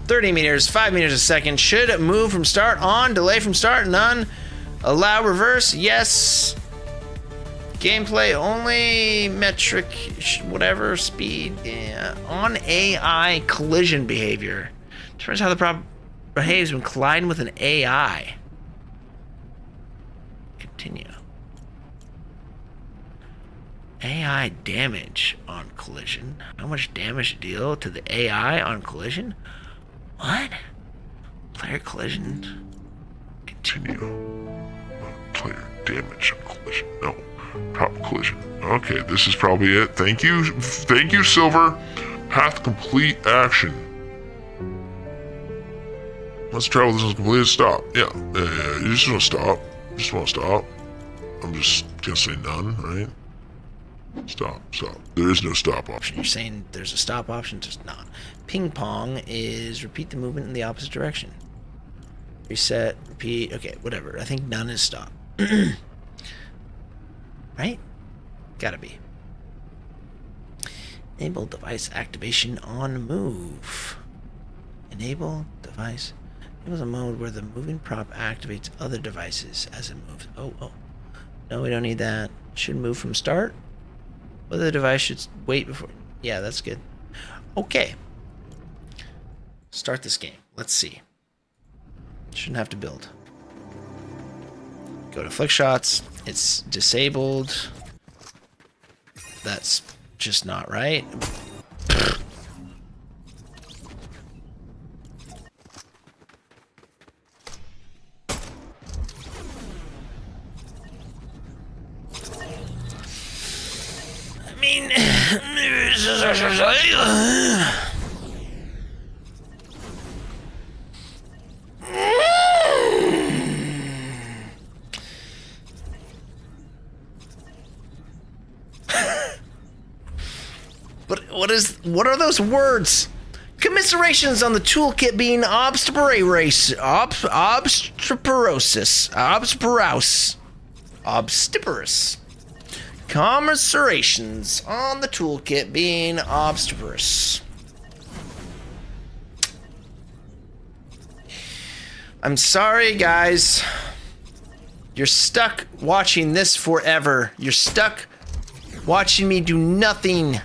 $30 meters, 5 meters a second. Should move from start on, delay from start, none. Allow reverse, yes. Gameplay only, metric, whatever, speed. Yeah. On AI, collision behavior. Determines how the prop behaves when colliding with an AI. Continue. AI damage on collision. How much damage deal to the AI on collision? What? Player collision. Continue. Player damage on collision. No. Prop collision. Okay, this is probably it. Thank you, Silver. Path complete action. Let's travel this is completed. Stop. Yeah. You just want to stop. You just want to stop. I'm just gonna say none, right? Stop. There is no stop option. You're saying there's a stop option, just not. Ping pong is repeat the movement in the opposite direction. Reset, repeat, okay, whatever. I think none is stop. Right? Gotta be. Enable device activation on move. Enable device. Enables a mode where the moving prop activates other devices as it moves. Oh. No, we don't need that. Should move from start. Whether the device should wait before... Yeah, that's good. Okay. Start this game. Let's see. Shouldn't have to build. Go to flick shots. It's disabled. That's just not right. I mean... What are those words? Commiserations on the toolkit being obstiporosis. Obstiporous. Commiserations on the toolkit being obstiporous. I'm sorry, guys. You're stuck watching this forever. You're stuck watching me do nothing.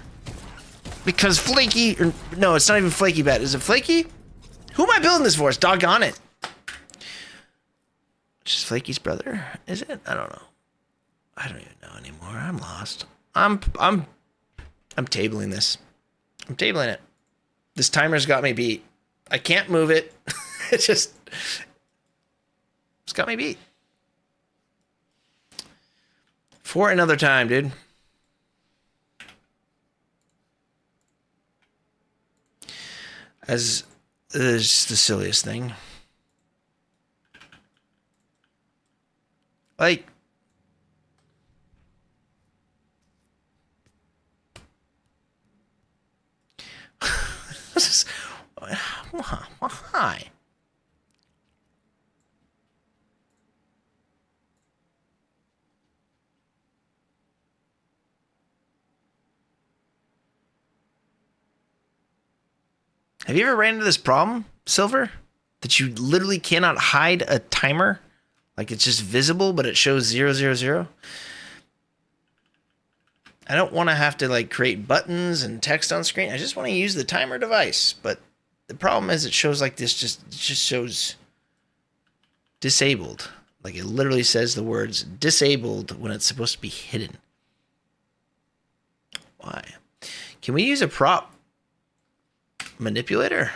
Because Flaky, or no, it's not even Flaky Bet. Is it Flaky? Who am I building this for? It's doggone it. Which is Flaky's brother? Is it? I don't know. I don't even know anymore. I'm lost. I'm tabling this. I'm tabling it. This timer's got me beat. I can't move it. It's got me beat. For another time, dude. As is the silliest thing. Like, this is why? Have you ever ran into this problem, Silver? That you literally cannot hide a timer? Like it's just visible, but it shows 000? I don't want to have to like create buttons and text on screen. I just want to use the timer device. But the problem is it shows like this, it just shows disabled. Like it literally says the words disabled when it's supposed to be hidden. Why? Can we use a prop manipulator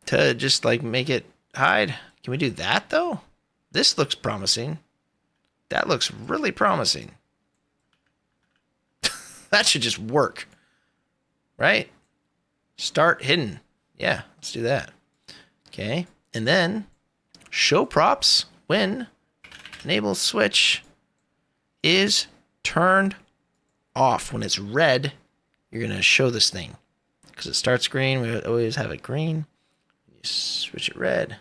to just like make it hide? Can we do that though? This looks promising. That looks really promising. That should just work, right? Start hidden. Yeah, let's do that. Okay, and then show props when enable switch is turned off. When it's red, you're gonna show this thing. Because it starts green, we always have it green. You switch it red,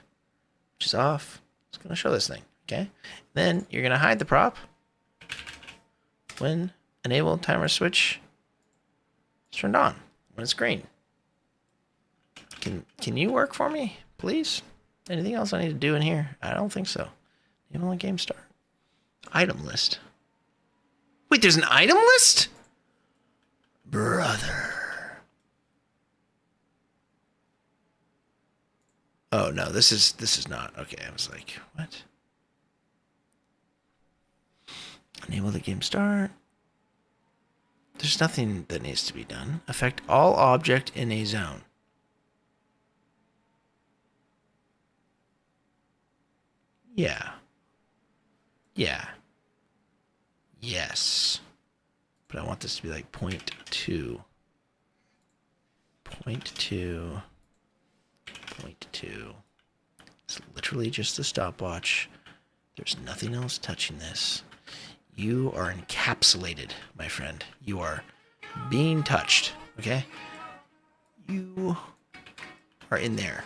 which is off. It's going to show this thing, okay? Then you're going to hide the prop when enable timer switch is turned on, when it's green. Can you work for me, please? Anything else I need to do in here? I don't think so. Enable on game start. Item list. Wait, there's an item list? Brother. Oh no, this is not okay. I was like, what? Enable the game start. There's nothing that needs to be done. Affect all object in a zone. Yeah. Yeah. Yes. But I want this to be like 0.2. 0.2. 0.2. It's literally just a stopwatch. There's nothing else touching this. You are encapsulated, my friend. You are being touched, okay? You are in there.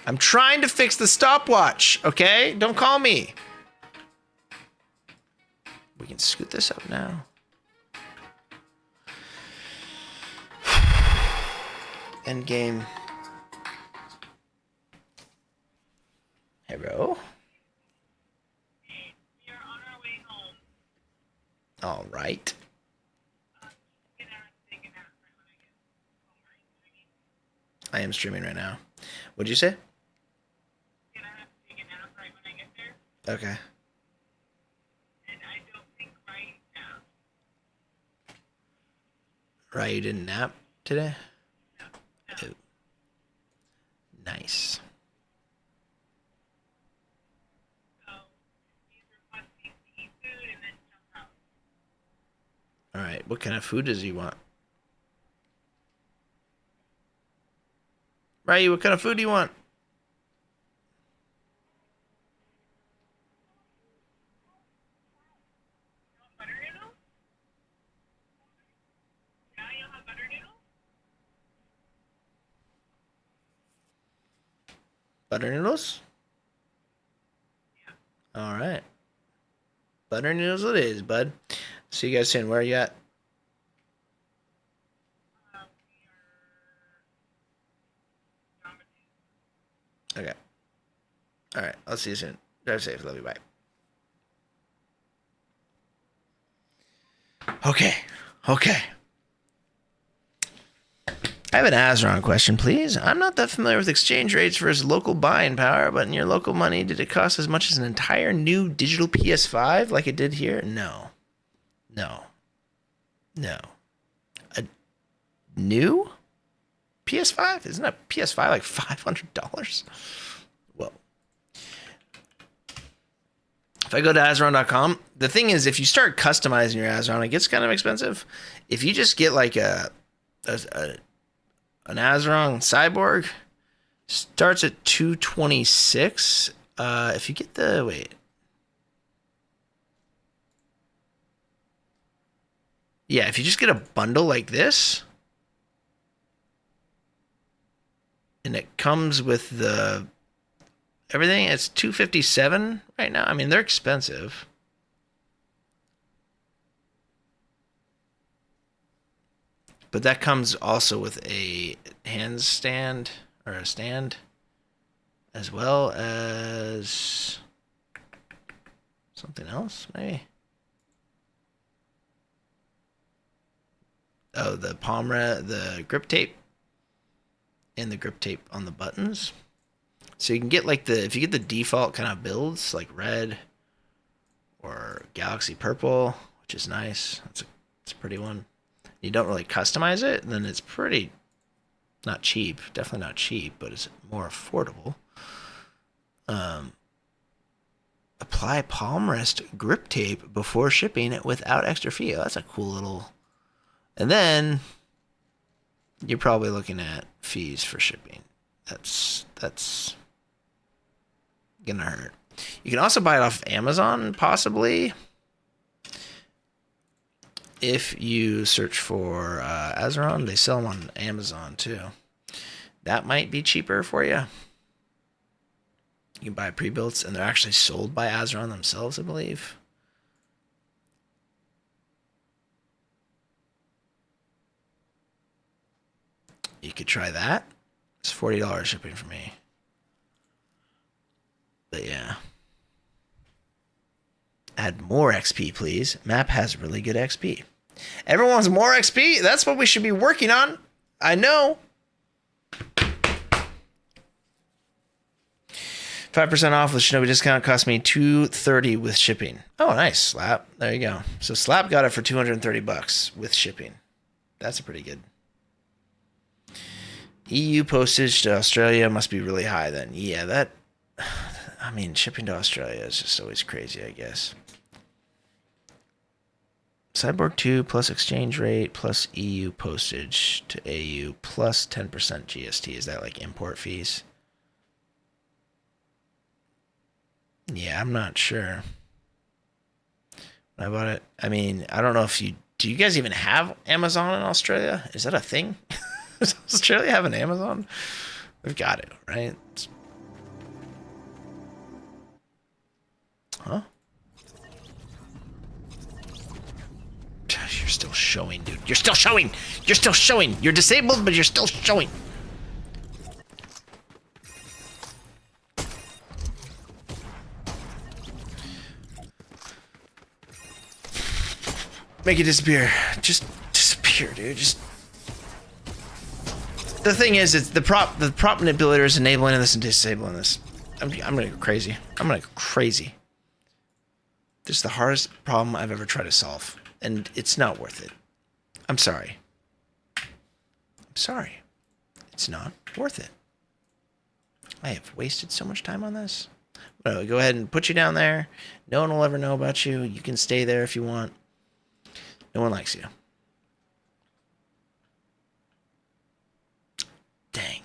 I'm trying to fix the stopwatch, okay? Don't call me. We can scoot this up now. End game. Hello? All right. I am streaming right now. What'd you say? Okay. Right, you didn't nap today? Oh. Nice. All right, what kind of food does he want? Right, what kind of food do you want? Butter noodles? All right. Butter noodles it is, bud. See you guys soon. Where are you at? Okay. All right. I'll see you soon. Drive safe. Love you. Bye. Okay. Okay. I have an Azeron question, please. I'm not that familiar with exchange rates versus local buying power, but in your local money, did it cost as much as an entire new digital PS5 like it did here? No. No. No. A new PS5? Isn't a PS5 like $500? Whoa. If I go to Azeron.com, the thing is, if you start customizing your Azeron, it gets kind of expensive. If you just get like an Azeron Cyborg, starts at $226. If you get the wait, yeah, if you just get a bundle like this, and it comes with the everything, it's $257 right now. I mean, they're expensive. But that comes also with a handstand or a stand, as well as something else, maybe. Oh, the the grip tape, and the grip tape on the buttons. So you can get like if you get the default kind of builds, like red or galaxy purple, which is nice. It's a pretty one. You don't really customize it, then it's pretty not cheap. Definitely not cheap, but it's more affordable. Apply palm rest grip tape before shipping without extra fee. Oh, that's a cool little. And then you're probably looking at fees for shipping. That's gonna hurt. You can also buy it off Amazon, possibly. If you search for Azeron, they sell them on Amazon too. That might be cheaper for you. You can buy pre-builts, and they're actually sold by Azeron themselves, I believe. You could try that. It's $40 shipping for me. But yeah. Add more XP, please. Map has really good XP. Everyone wants more XP? That's what we should be working on. I know. 5% off with Shinobi discount cost me $230 with shipping. Oh, nice, Slap. There you go. So Slap got it for $230 with shipping. That's a pretty good. EU postage to Australia must be really high then. Yeah, that. I mean, shipping to Australia is just always crazy, I guess. Cyborg 2 plus exchange rate plus EU postage to AU plus 10% GST. Is that like import fees? Yeah, I'm not sure. When I bought it, I mean, I don't know if you... Do you guys even have Amazon in Australia? Is that a thing? Does Australia have an Amazon? We've got it, right? Huh? You're still showing, dude. You're still showing! You're still showing! You're disabled, but you're still showing! Make it disappear. Just disappear, dude. Just... The thing is, it's the prop manipulator is enabling this and disabling this. I'm gonna go crazy. I'm gonna go crazy. This is the hardest problem I've ever tried to solve. And it's not worth it. I'm sorry. I'm sorry. It's not worth it. I have wasted so much time on this. But go ahead and put you down there. No one will ever know about you. You can stay there if you want. No one likes you. Dang.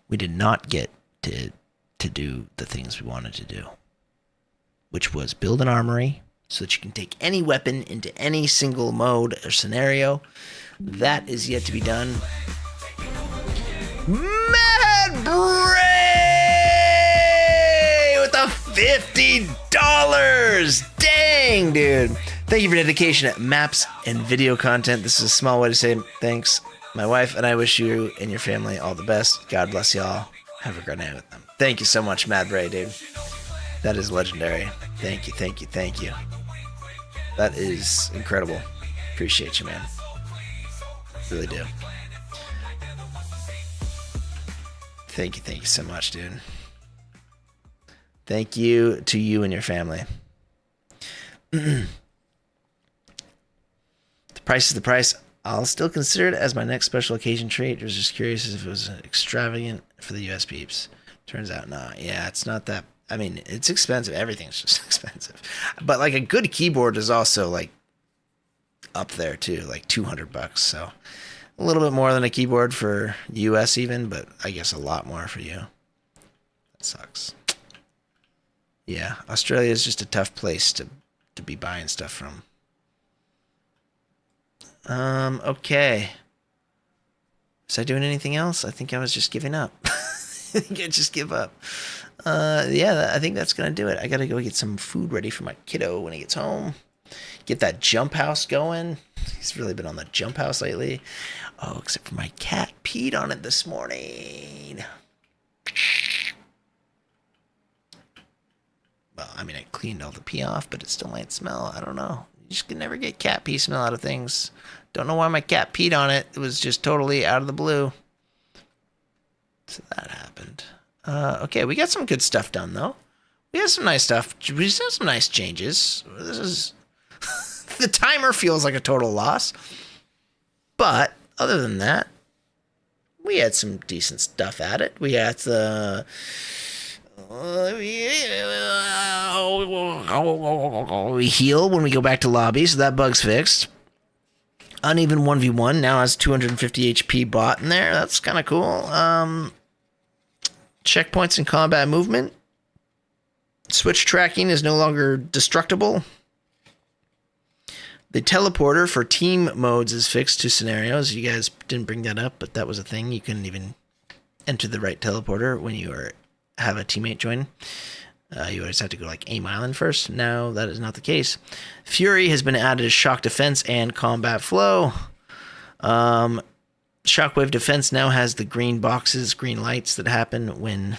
We did not get to do the things we wanted to do, which was build an armory so that you can take any weapon into any single mode or scenario. That is yet to be done. Mad Bray with the $50. Dang, dude. Thank you for your dedication at maps and video content. This is a small way to say thanks. My wife and I wish you and your family all the best. God bless y'all. Have a great night with them. Thank you so much, Mad Bray, dude. That is legendary. Thank you, thank you, thank you. That is incredible. Appreciate you, man. Really do. Thank you so much, dude. Thank you to you and your family. The price is the price. I'll still consider it as my next special occasion treat. I was just curious if it was extravagant for the US peeps. Turns out not. Yeah, it's not that. I mean, it's expensive. Everything's just expensive. But like a good keyboard is also like up there too, like $200. So a little bit more than a keyboard for US even, but I guess a lot more for you. That sucks. Yeah, Australia is just a tough place to be buying stuff from. Okay. Was I doing anything else? I think I was just giving up. I think I just give up. Yeah, I think that's gonna do it. I gotta go get some food ready for my kiddo when he gets home. Get that jump house going. He's really been on the jump house lately. Oh, except for my cat peed on it this morning. Well, I mean, I cleaned all the pee off, but it still might smell. I don't know. You just can never get cat pee smell out of things. Don't know why my cat peed on it. It was just totally out of the blue. So that happened. Okay, we got some good stuff done, though. We had some nice stuff. We just had some nice changes. This is... the timer feels like a total loss. But, other than that, we had some decent stuff at it. We had the... we heal when we go back to lobby, so that bug's fixed. Uneven 1v1 now has 250 HP bot in there. That's kind of cool. Checkpoints and combat movement. Switch tracking is no longer destructible. The teleporter for team modes is fixed to scenarios. You guys didn't bring that up, but that was a thing. You couldn't even enter the right teleporter when you have a teammate join. You always have to go like aim island first. Now that is not the case. Fury has been added as shock defense and combat flow. Shockwave defense now has the green boxes, green lights that happen when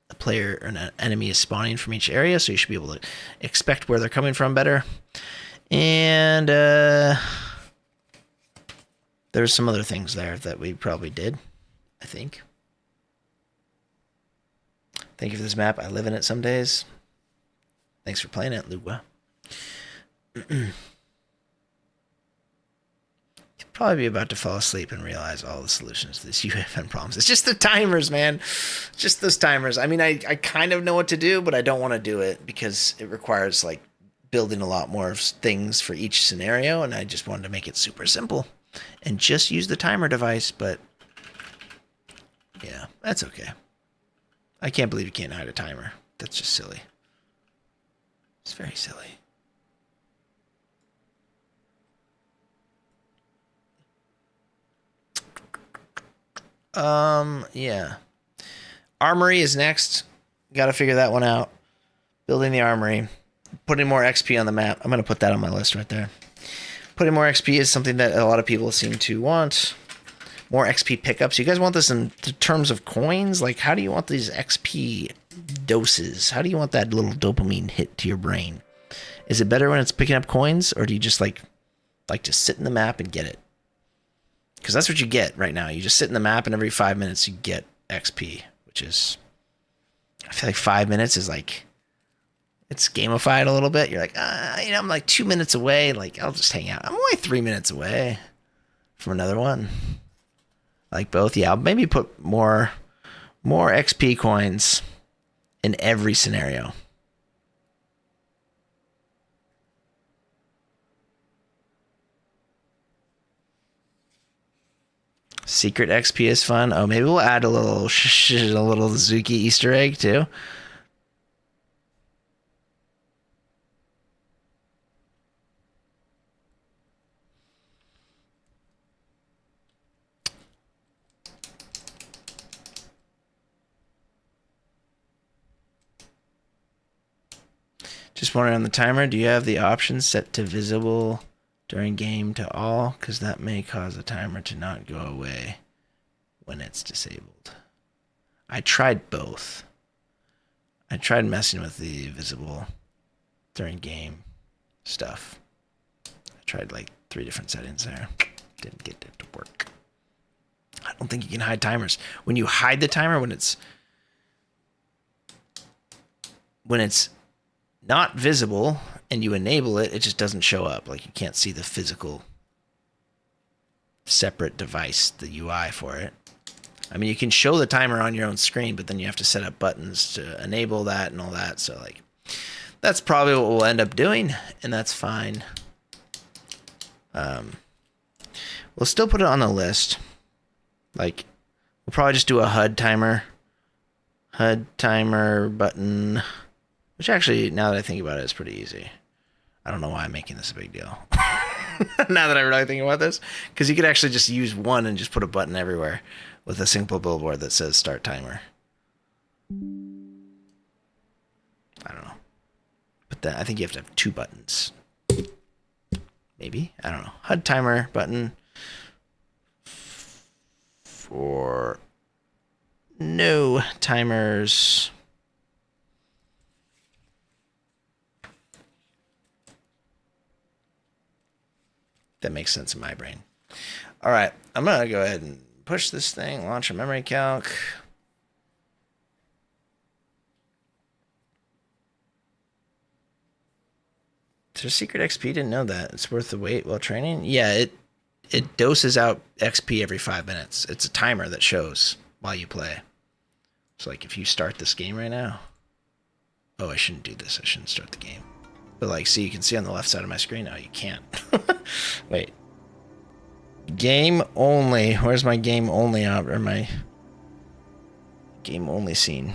a player or an enemy is spawning from each area, so you should be able to expect where they're coming from better. And there's some other things there that we probably did, I think. Thank you for this map. I live in it some days. Thanks for playing it, Lua. You'll probably be about to fall asleep and realize all the solutions to this UFN problems. It's just the timers, man. Just those timers. I mean, I kind of know what to do, but I don't want to do it because it requires like building a lot more things for each scenario, and I just wanted to make it super simple and just use the timer device, but yeah, that's okay. I can't believe you can't hide a timer. That's just silly. It's very silly. Yeah. Armory is next. Got to figure that one out. Building the armory. Putting more XP on the map. I'm going to put that on my list right there. Putting more XP is something that a lot of people seem to want. More XP pickups. You guys want this in terms of coins? Like, how do you want these XP doses? How do you want that little dopamine hit to your brain? Is it better when it's picking up coins, or do you just like to sit in the map and get it? Because that's what you get right now. You just sit in the map, and every 5 minutes you get XP, which is, I feel like 5 minutes is like, it's gamified a little bit. You're like, I'm like 2 minutes away. Like, I'll just hang out. I'm only 3 minutes away from another one. Like both, yeah. I'll maybe put more XP coins in every scenario. Secret XP is fun. Oh, maybe we'll add a little Zuki Easter egg too. Just wondering on the timer, do you have the option set to visible during game to all? Because that may cause the timer to not go away when it's disabled. I tried both. I tried messing with the visible during game stuff. I tried like 3 different settings there. Didn't get it to work. I don't think you can hide timers. When you hide the timer, when it's not visible and you enable it, it just doesn't show up. Like, you can't see the physical separate device, the UI for it. I mean, you can show the timer on your own screen, but then you have to set up buttons to enable that and all that. So like, that's probably what we'll end up doing, and that's fine. We'll still put it on the list. Like, we'll probably just do a HUD timer button. Which actually, now that I think about it, is pretty easy. I don't know why I'm making this a big deal. Now that I really think about this. Because you could actually just use one and just put a button everywhere with a simple billboard that says start timer. I don't know. But then I think you have to have 2 buttons. Maybe? I don't know. HUD timer button for no timers. That makes sense in my brain. All right, I'm going to go ahead and push this thing, launch a memory calc. Is there secret XP? Didn't know that. It's worth the wait while training? Yeah, it doses out XP every 5 minutes. It's a timer that shows while you play. So like if you start this game right now. Oh, I shouldn't do this. I shouldn't start the game. But like, see, you can see on the left side of my screen. Oh, you can't. Wait. Game only. Where's my game only or my game only scene?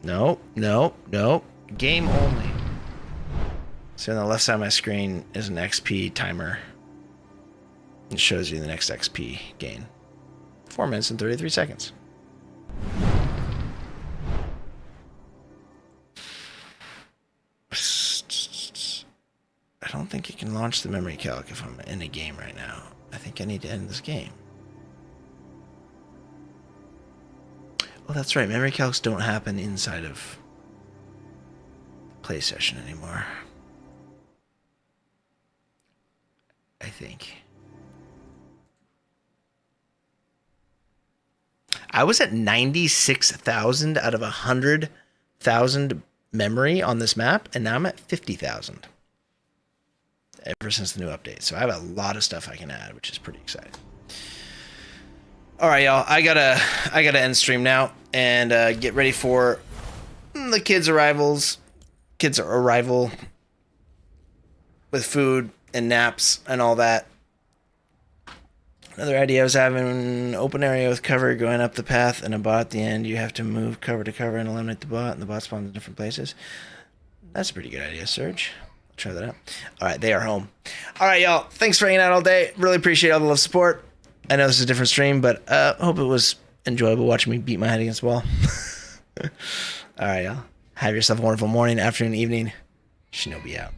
Nope. Game only. So on the left side of my screen is an XP timer. It shows you the next XP gain. 4 minutes and 33 seconds. I don't think you can launch the memory calc if I'm in a game right now. I think I need to end this game. Oh, that's right. Memory calcs don't happen inside of play session anymore. I think. I was at 96,000 out of 100,000 memory on this map, and now I'm at 50,000. Ever since the new update. So I have a lot of stuff I can add, which is pretty exciting. All right, y'all. I gotta end stream now and get ready for the the kids' arrival with food and naps and all that. Another idea was having an open area with cover going up the path and a bot at the end. You have to move cover to cover and eliminate the bot, and the bot spawns in different places. That's a pretty good idea, Serge. I'll try that out. All right, they are home. All right, y'all. Thanks for hanging out all day. Really appreciate all the love support. I know this is a different stream, but hope it was enjoyable watching me beat my head against the wall. All right, y'all. Have yourself a wonderful morning, afternoon, evening. Shinobi out.